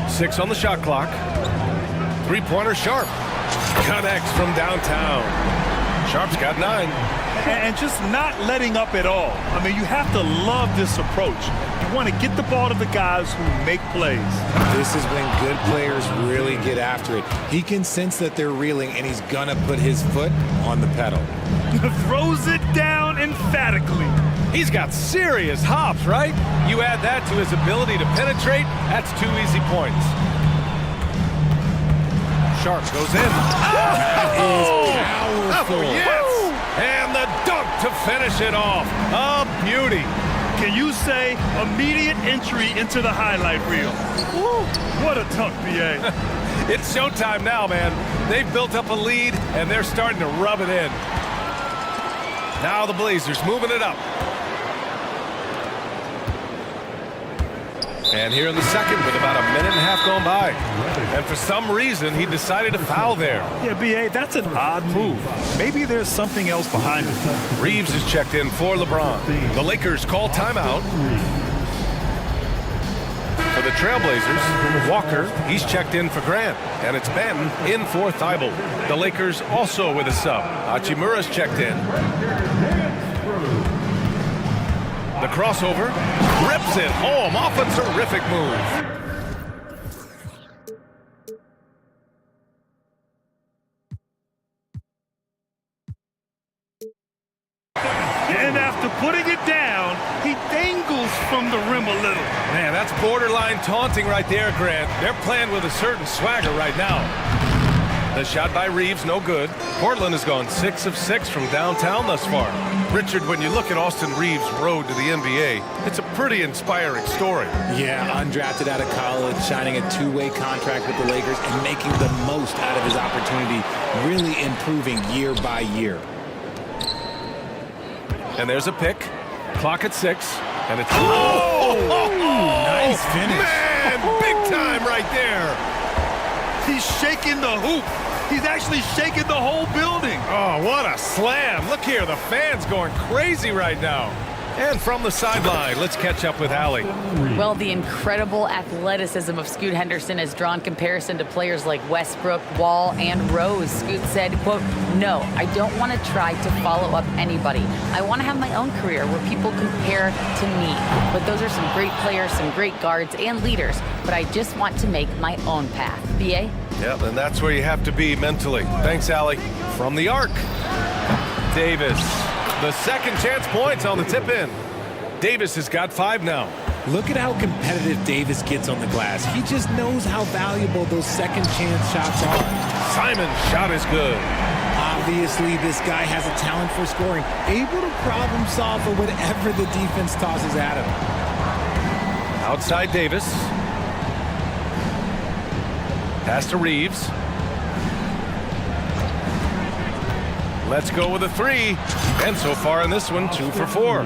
6 on the shot clock. Three-pointer Sharp. Connects from downtown. Sharp's got 9. And just not letting up at all. I mean, you have to love this approach. You want to get the ball to the guys who make plays. This is when good players really get after it. He can sense that they're reeling, and he's going to put his foot on the pedal. Throws it down emphatically. He's got serious hops, right? You add that to his ability to penetrate, that's 2 easy points. Sharp goes in. That is powerful. Oh, yes! And the dunk to finish it off. A beauty. Can you say immediate entry into the highlight reel? Woo, what a dunk, BA. It's showtime now, man. They've built up a lead, and they're starting to rub it in. Now the Blazers moving it up. And here in the second with about a minute and a half gone by. And for some reason, he decided to foul there. Yeah, BA, that's an odd move. Maybe there's something else behind it. Reeves is checked in for LeBron. The Lakers call timeout. For the Trailblazers, Walker, he's checked in for Grant. And it's Ben in for Thibault. The Lakers also with a sub. Hachimura's checked in. The crossover, rips it home off a terrific move. And after putting it down, he dangles from the rim a little. Man, that's borderline taunting right there, Grant. They're playing with a certain swagger right now. The shot by Reeves, no good. Portland has gone 6 of 6 from downtown thus far. Richard, when you look at Austin Reeves' road to the NBA, it's a pretty inspiring story. Yeah, undrafted out of college, signing a 2-way contract with the Lakers and making the most out of his opportunity, really improving year by year. And there's a pick. Clock at 6. And it's... Nice finish. Man, big time right there. He's shaking the hoop. He's actually shaking the whole building. Oh, what a slam. Look here, the fans going crazy right now. And from the sideline, let's catch up with Allie. Well, the incredible athleticism of Scoot Henderson has drawn comparison to players like Westbrook, Wall, and Rose. Scoot said, quote, "No, I don't want to try to follow up anybody. I want to have my own career where people compare to me. But those are some great players, some great guards and leaders. But I just want to make my own path." BA? Yeah, and that's where you have to be mentally. Thanks, Allie. From the arc, Davis. The second chance points on the tip-in. Davis has got 5 now. Look at how competitive Davis gets on the glass. He just knows how valuable those second chance shots are. Simon's shot is good. Obviously, this guy has a talent for scoring, able to problem solve for whatever the defense tosses at him. Outside Davis. Pass to Reeves. Let's go with a 3. And so far in this one, 2 for 4.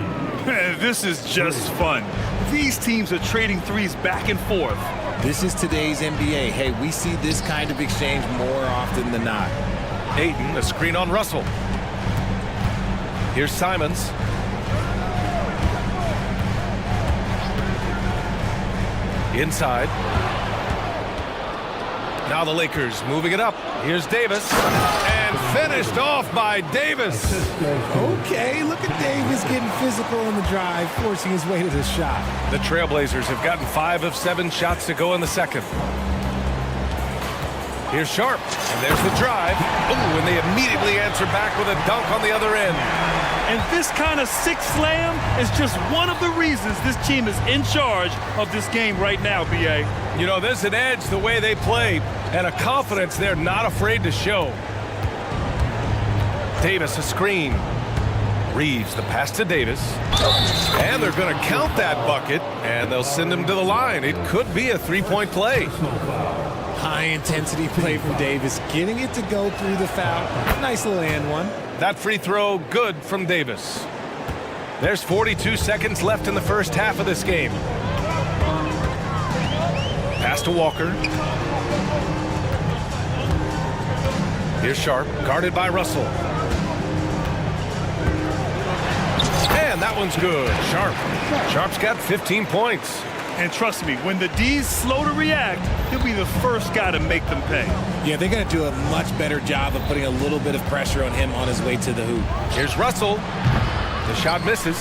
This is just fun. These teams are trading threes back and forth. This is today's NBA. Hey, we see this kind of exchange more often than not. Ayton, a screen on Russell. Here's Simons. Inside. Now the Lakers moving it up. Here's Davis. And finished off by Davis. Okay, look at Davis getting physical in the drive, forcing his way to the shot. The Trailblazers have gotten 5 of 7 shots to go in the second. Here's Sharp, and there's the drive. Ooh, and they immediately answer back with a dunk on the other end. And this kind of six slam is just one of the reasons this team is in charge of this game right now, BA. You know, there's an edge the way they play and a confidence they're not afraid to show. Davis, a screen. Reeves, the pass to Davis. And they're going to count that bucket, and they'll send him to the line. It could be a 3-point play. High-intensity play from Davis, getting it to go through the foul. Nice little and one. That free throw, good from Davis. There's 42 seconds left in the first half of this game. Pass to Walker. Here's Sharp, guarded by Russell. And that one's good. Sharp's got 15 points. And trust me, when the D's slow to react, he'll be the first guy to make them pay. Yeah, they're going to do a much better job of putting a little bit of pressure on him on his way to the hoop. Here's Russell. The shot misses.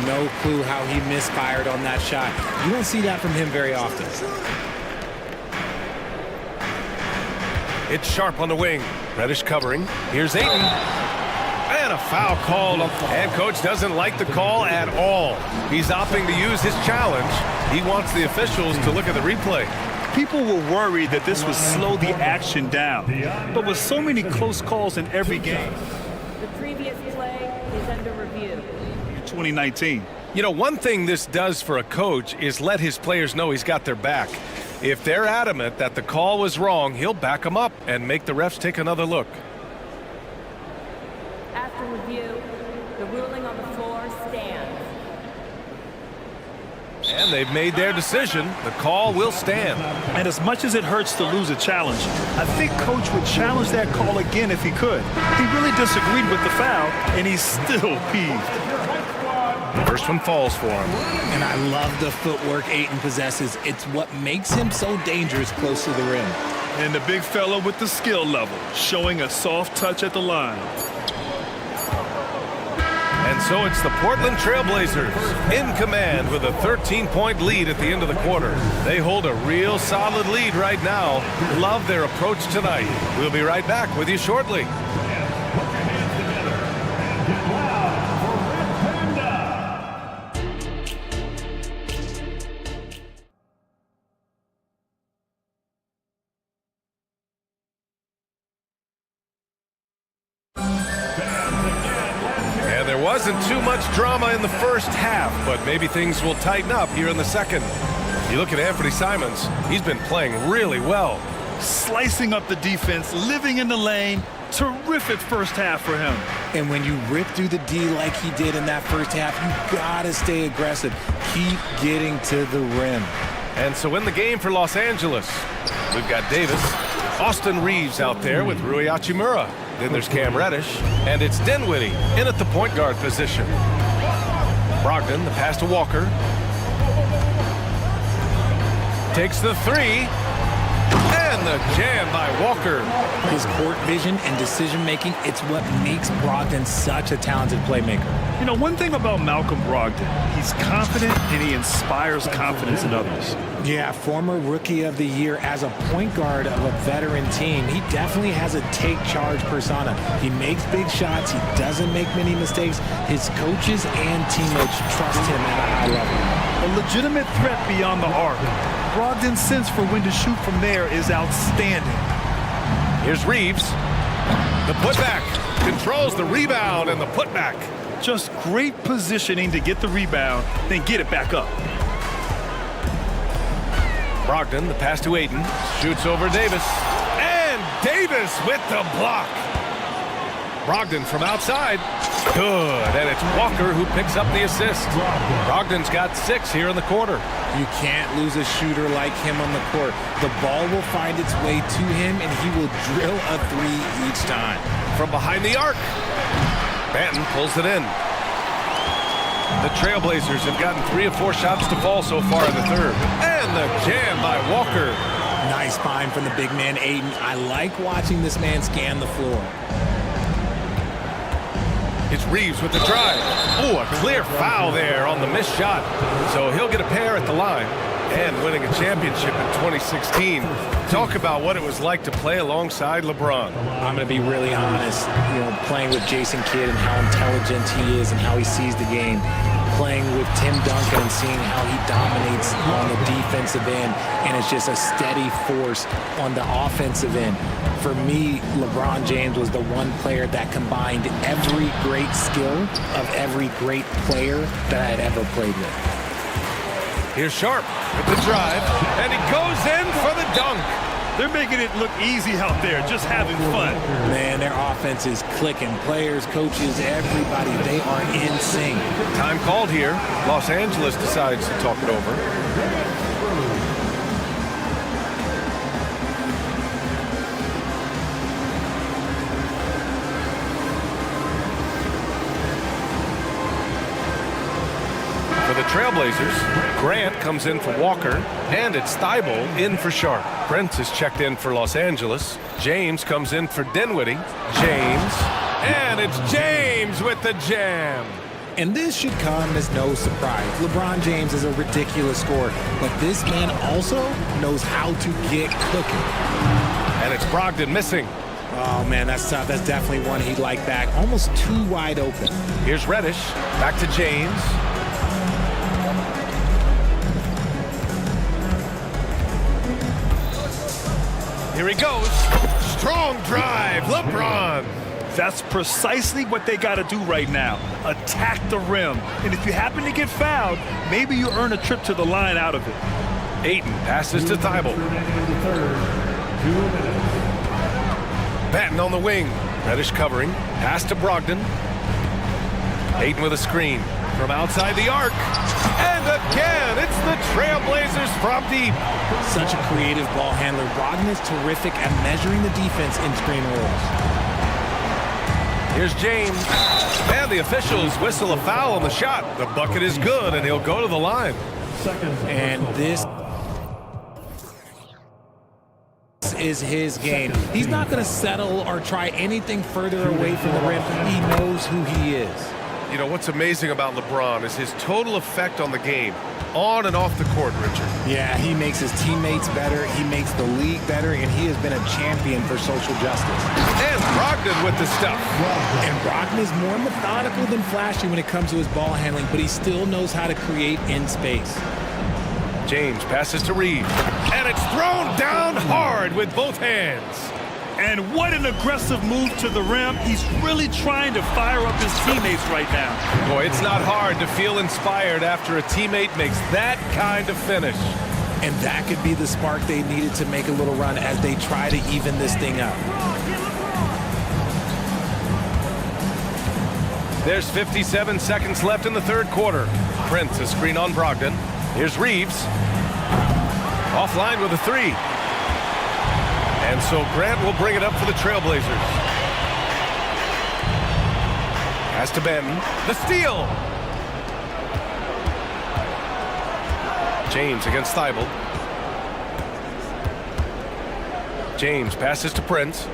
No clue how he misfired on that shot. You don't see that from him very often. It's Sharp on the wing. Reddish covering. Here's Ayton. And a foul called. And coach doesn't like the call at all. He's opting to use his challenge. He wants the officials to look at the replay. People were worried that this would slow the action down. But with so many close calls in every game. The previous play is under review. 2019. You know, one thing this does for a coach is let his players know he's got their back. If they're adamant that the call was wrong, he'll back them up and make the refs take another look. After review, the ruling on the floor stands. And they've made their decision. The call will stand. And as much as it hurts to lose a challenge, I think coach would challenge that call again if he could. He really disagreed with the foul, and he's still peeved. First one falls for him. And I love the footwork Ayton possesses. It's what makes him so dangerous close to the rim. And the big fella with the skill level, showing a soft touch at the line. And so it's the Portland Trailblazers in command with a 13-point lead at the end of the quarter. They hold a real solid lead right now. Love their approach tonight. We'll be right back with you shortly. Wasn't too much drama in the first half, but maybe things will tighten up here in the second. You look at Anthony Simons, he's been playing really well. Slicing up the defense, living in the lane. Terrific first half for him. And when you rip through the D like he did in that first half, you gotta stay aggressive. Keep getting to the rim. And so in the game for Los Angeles, we've got Davis, Austin Reeves out there with Rui Hachimura. Then there's Cam Reddish, and it's Dinwiddie in at the point guard position. Brogdon, the pass to Walker. Takes the three. And the jam by Walker. His court vision and decision-making, it's what makes Brogdon such a talented playmaker. You know, one thing about Malcolm Brogdon, he's confident and he inspires confidence in others. Yeah, former Rookie of the Year as a point guard of a veteran team. He definitely has a take-charge persona. He makes big shots. He doesn't make many mistakes. His coaches and teammates trust him at a high level. A legitimate threat beyond the arc. Brogdon's sense for when to shoot from there is outstanding. Here's Reeves. The putback. Controls the rebound and the putback. Just great positioning to get the rebound, then get it back up. Brogdon, the pass to Ayton. Shoots over Davis. And Davis with the block. Brogdon from outside. Good. And it's Walker who picks up the assist. Brogdon's got 6 here in the quarter. You can't lose a shooter like him on the court. The ball will find its way to him, and he will drill a 3 each time. From behind the arc. Banton pulls it in. The Trailblazers have gotten 3 of 4 shots to fall so far in the third. And the jam by Walker. Nice find from the big man, Ayton. I like watching this man scan the floor. It's Reeves with the drive. Oh, a clear foul there on the missed shot. So he'll get a pair at the line. And winning a championship in 2016. Talk about what it was like to play alongside LeBron. I'm going to be really honest, you know, playing with Jason Kidd and how intelligent he is and how he sees the game. Playing with Tim Duncan and seeing how he dominates on the defensive end, and it's just a steady force on the offensive end. For me, LeBron James was the one player that combined every great skill of every great player that I had ever played with. Here's Sharp with the drive, and he goes in for the dunk. They're making it look easy out there, just having fun. Man, their offense is clicking. Players, coaches, everybody, they are in sync. Time called here. Los Angeles decides to talk it over. For the Trailblazers, Grant comes in for Walker, and it's Thibault in for Sharp. Prince is checked in for Los Angeles. James comes in for Dinwiddie. James, and it's James with the jam. And this should come as no surprise. LeBron James is a ridiculous scorer, but this man also knows how to get cooking. And it's Brogdon missing. Oh, man, that's tough. That's definitely one he'd like back. Almost too wide open. Here's Reddish. Back to James. Here he goes. Strong drive. LeBron. That's precisely what they got to do right now. Attack the rim. And if you happen to get fouled, maybe you earn a trip to the line out of it. Ayton passes to Thibault. Banton on the wing. Reddish covering. Pass to Brogdon. Ayton with a screen. From outside the arc. And again, it's the Trailblazers from deep. Such a creative ball handler. Brogdon is terrific at measuring the defense in screen rolls. Here's James. And the officials whistle a foul on the shot. The bucket is good, and he'll go to the line. And this is his game. He's not going to settle or try anything further away from the rim. He knows who he is. You know, what's amazing about LeBron is his total effect on the game, on and off the court, Richard. Yeah, he makes his teammates better, he makes the league better, and he has been a champion for social justice. And Brogdon with the stuff. And Brogdon is more methodical than flashy when it comes to his ball handling, but he still knows how to create in space. James passes to Reeves, and it's thrown down hard with both hands. And what an aggressive move to the rim. He's really trying to fire up his teammates right now. Boy, it's not hard to feel inspired after a teammate makes that kind of finish. And that could be the spark they needed to make a little run as they try to even this thing up. There's 57 seconds left in the third quarter. Prince a screen on Brogdon. Here's Reeves. Offline with a three. And so Grant will bring it up for the Trailblazers. Pass to Banton. The steal. James against Thibault. James passes to Prince.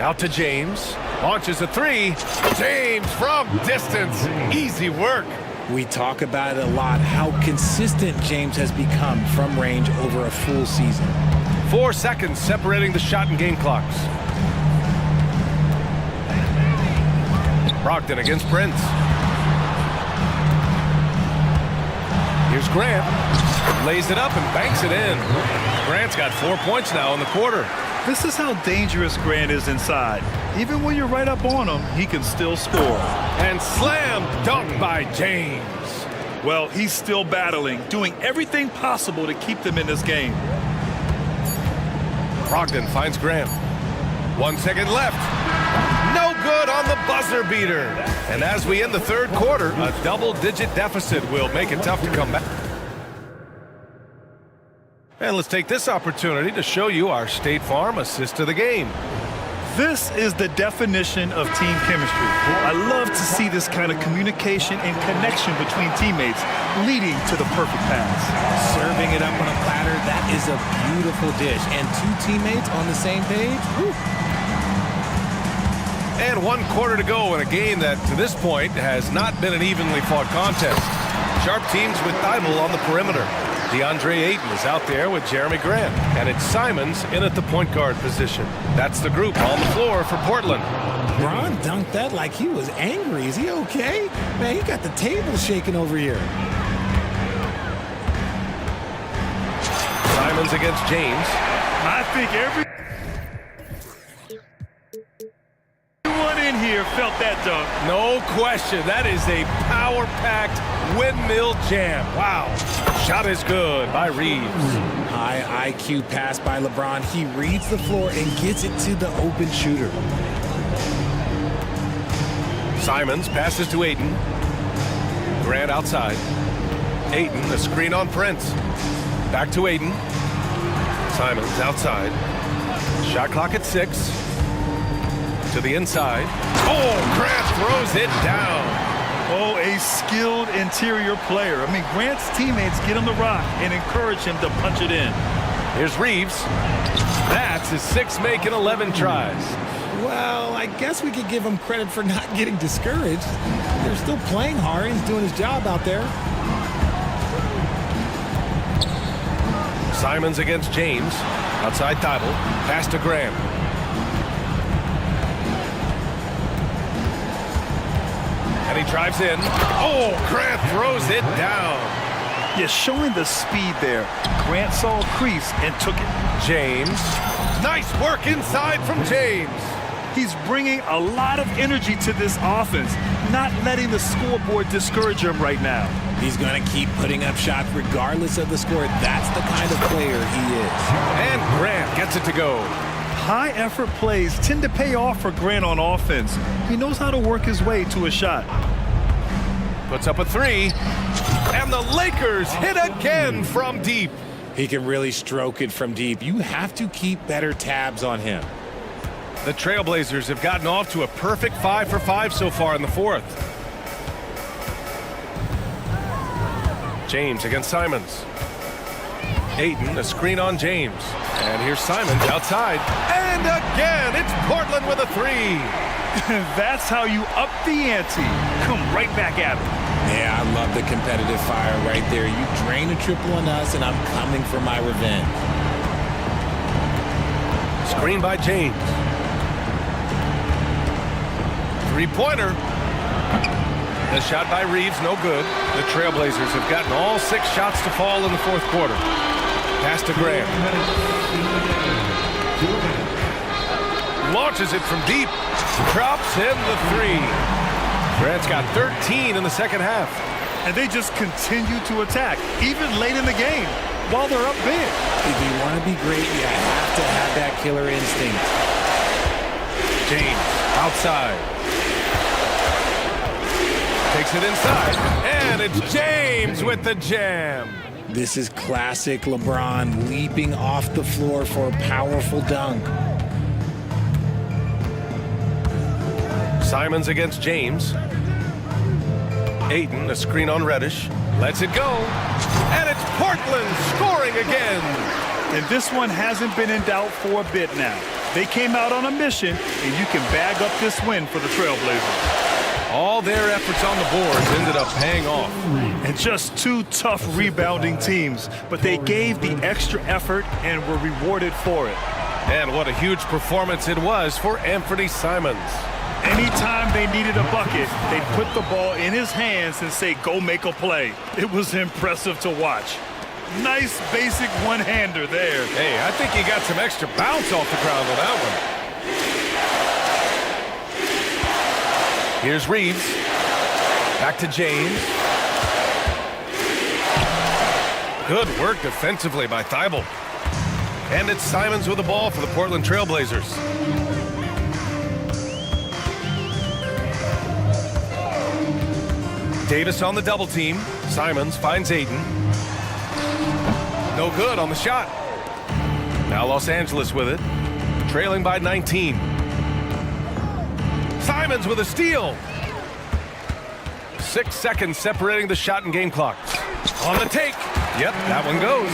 Out to James. Launches a three. James from distance. Easy work. We talk about it a lot, how consistent James has become from range over a full season. 4 seconds separating the shot and game clocks. Brogdon against Prince. Here's Grant. Lays it up and banks it in. Grant's got 4 points now in the quarter. This is how dangerous Grant is inside. Even when you're right up on him, he can still score. And slam dunk by James. Well, he's still battling, doing everything possible to keep them in this game. Brogdon finds Grant. 1 second left. No good on the buzzer beater. And as we end the third quarter, a double-digit deficit will make it tough to come back. And let's take this opportunity to show you our State Farm assist to the game. This is the definition of team chemistry. I love to see this kind of communication and connection between teammates leading to the perfect pass. Serving it up on a platter, that is a beautiful dish. And 2 teammates on the same page. Whew. And 1 quarter to go in a game that, to this point, has not been an evenly fought contest. Sharp teams with Thibault on the perimeter. DeAndre Ayton is out there with Jeremy Grant. And it's Simons in at the point guard position. That's the group on the floor for Portland. Bron dunked that like he was angry. Is he okay? Man, he got the table shaking over here. Simons against James. I think everyone in here felt that dunk. No question. That is a power-packed windmill jam. Wow. Shot is good by Reeves. High IQ pass by LeBron. He reads the floor and gets it to the open shooter. Simons passes to Ayton. Grant outside. Ayton, the screen on Prince. Back to Ayton. Simons outside. Shot clock at 6. To the inside. Oh, Grant throws it down. Oh, a skilled interior player. I mean, Grant's teammates get on the rock and encourage him to punch it in. Here's Reeves. That's his 6th make in 11 tries. Well, I guess we could give him credit for not getting discouraged. They're still playing hard. He's doing his job out there. Simons against James. Outside Thibault. Pass to Graham. And he drives in. Oh, Grant throws it down. Yeah, showing the speed there. Grant saw a crease and took it. James. Nice work inside from James. He's bringing a lot of energy to this offense, not letting the scoreboard discourage him right now. He's going to keep putting up shots regardless of the score. That's the kind of player he is. And Grant gets it to go. High-effort plays tend to pay off for Grant on offense. He knows how to work his way to a shot. Puts up a 3. And the Lakers hit again from deep. He can really stroke it from deep. You have to keep better tabs on him. The Trailblazers have gotten off to a perfect 5 for 5 so far in the 4th. James against Simons. Ayton, a screen on James. And here's Simons outside. And again, it's Portland with a 3. That's how you up the ante. Come right back at him. Yeah, I love the competitive fire right there. You drain a triple on us, and I'm coming for my revenge. Screen by James. 3-pointer. The shot by Reeves, no good. The Trailblazers have gotten all 6 shots to fall in the 4th quarter. Pass to Graham. Launches it from deep. Drops in the 3. Grant's got 13 in the 2nd half. And they just continue to attack, even late in the game, while they're up big. If you want to be great, you have to have that killer instinct. James, outside. Takes it inside, and it's James with the jam. This is classic LeBron leaping off the floor for a powerful dunk. Simons against James. Ayton, a screen on Reddish. Lets it go. And it's Portland scoring again. And this one hasn't been in doubt for a bit now. They came out on a mission, and you can bag up this win for the Trailblazers. All their efforts on the boards ended up paying off. And just two tough rebounding teams, but they gave the extra effort and were rewarded for it. And what a huge performance it was for Anthony Simons. Anytime they needed a bucket, they'd put the ball in his hands and say, go make a play. It was impressive to watch. Nice basic one-hander there. Hey, I think he got some extra bounce off the ground with that one. Here's Reeves. Back to James. Good work defensively by Thibault. And it's Simons with the ball for the Portland Trailblazers. Davis on the double team. Simons finds Aiden. No good on the shot. Now Los Angeles with it. Trailing by 19. Simons with a steal. 6 seconds separating the shot and game clock. On the take. Yep, that one goes.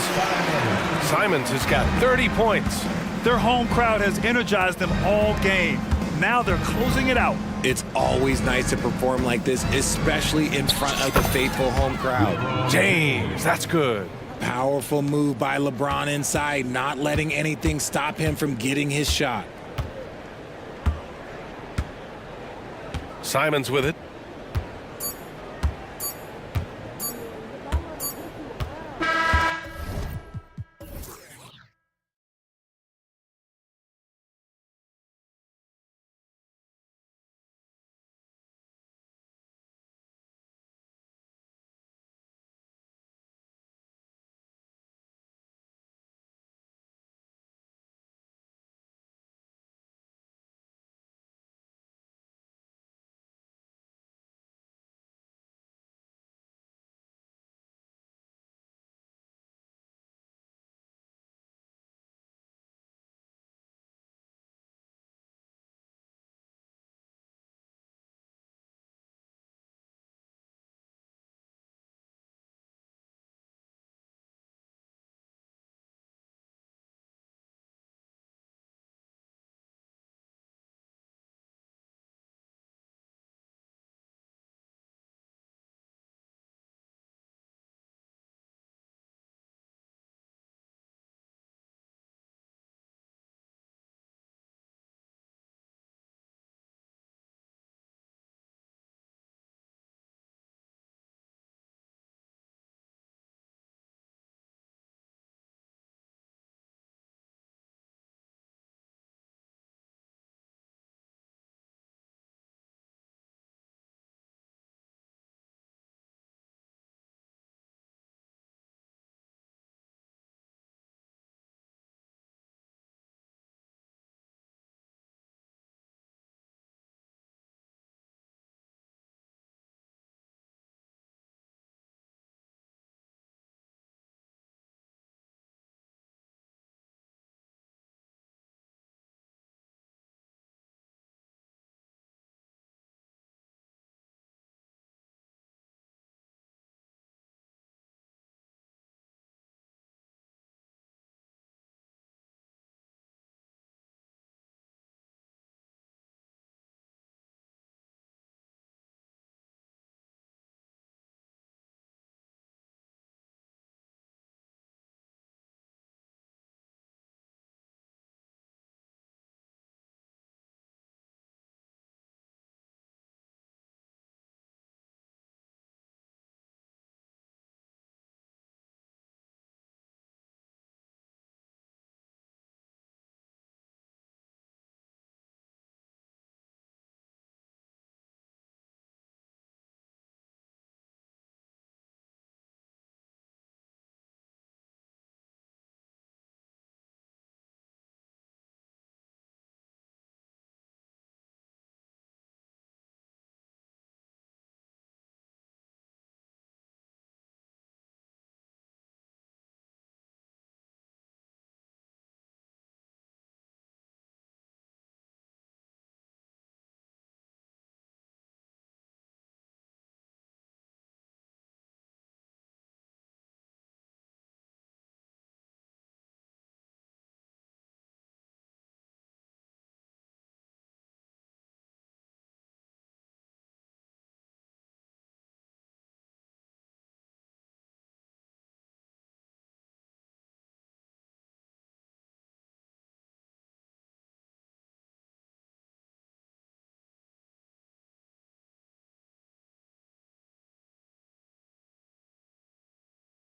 Simons has got 30 points. Their home crowd has energized them all game. Now they're closing it out. It's always nice to perform like this, especially in front of the faithful home crowd. James, that's good. Powerful move by LeBron inside, not letting anything stop him from getting his shot. Simons with it.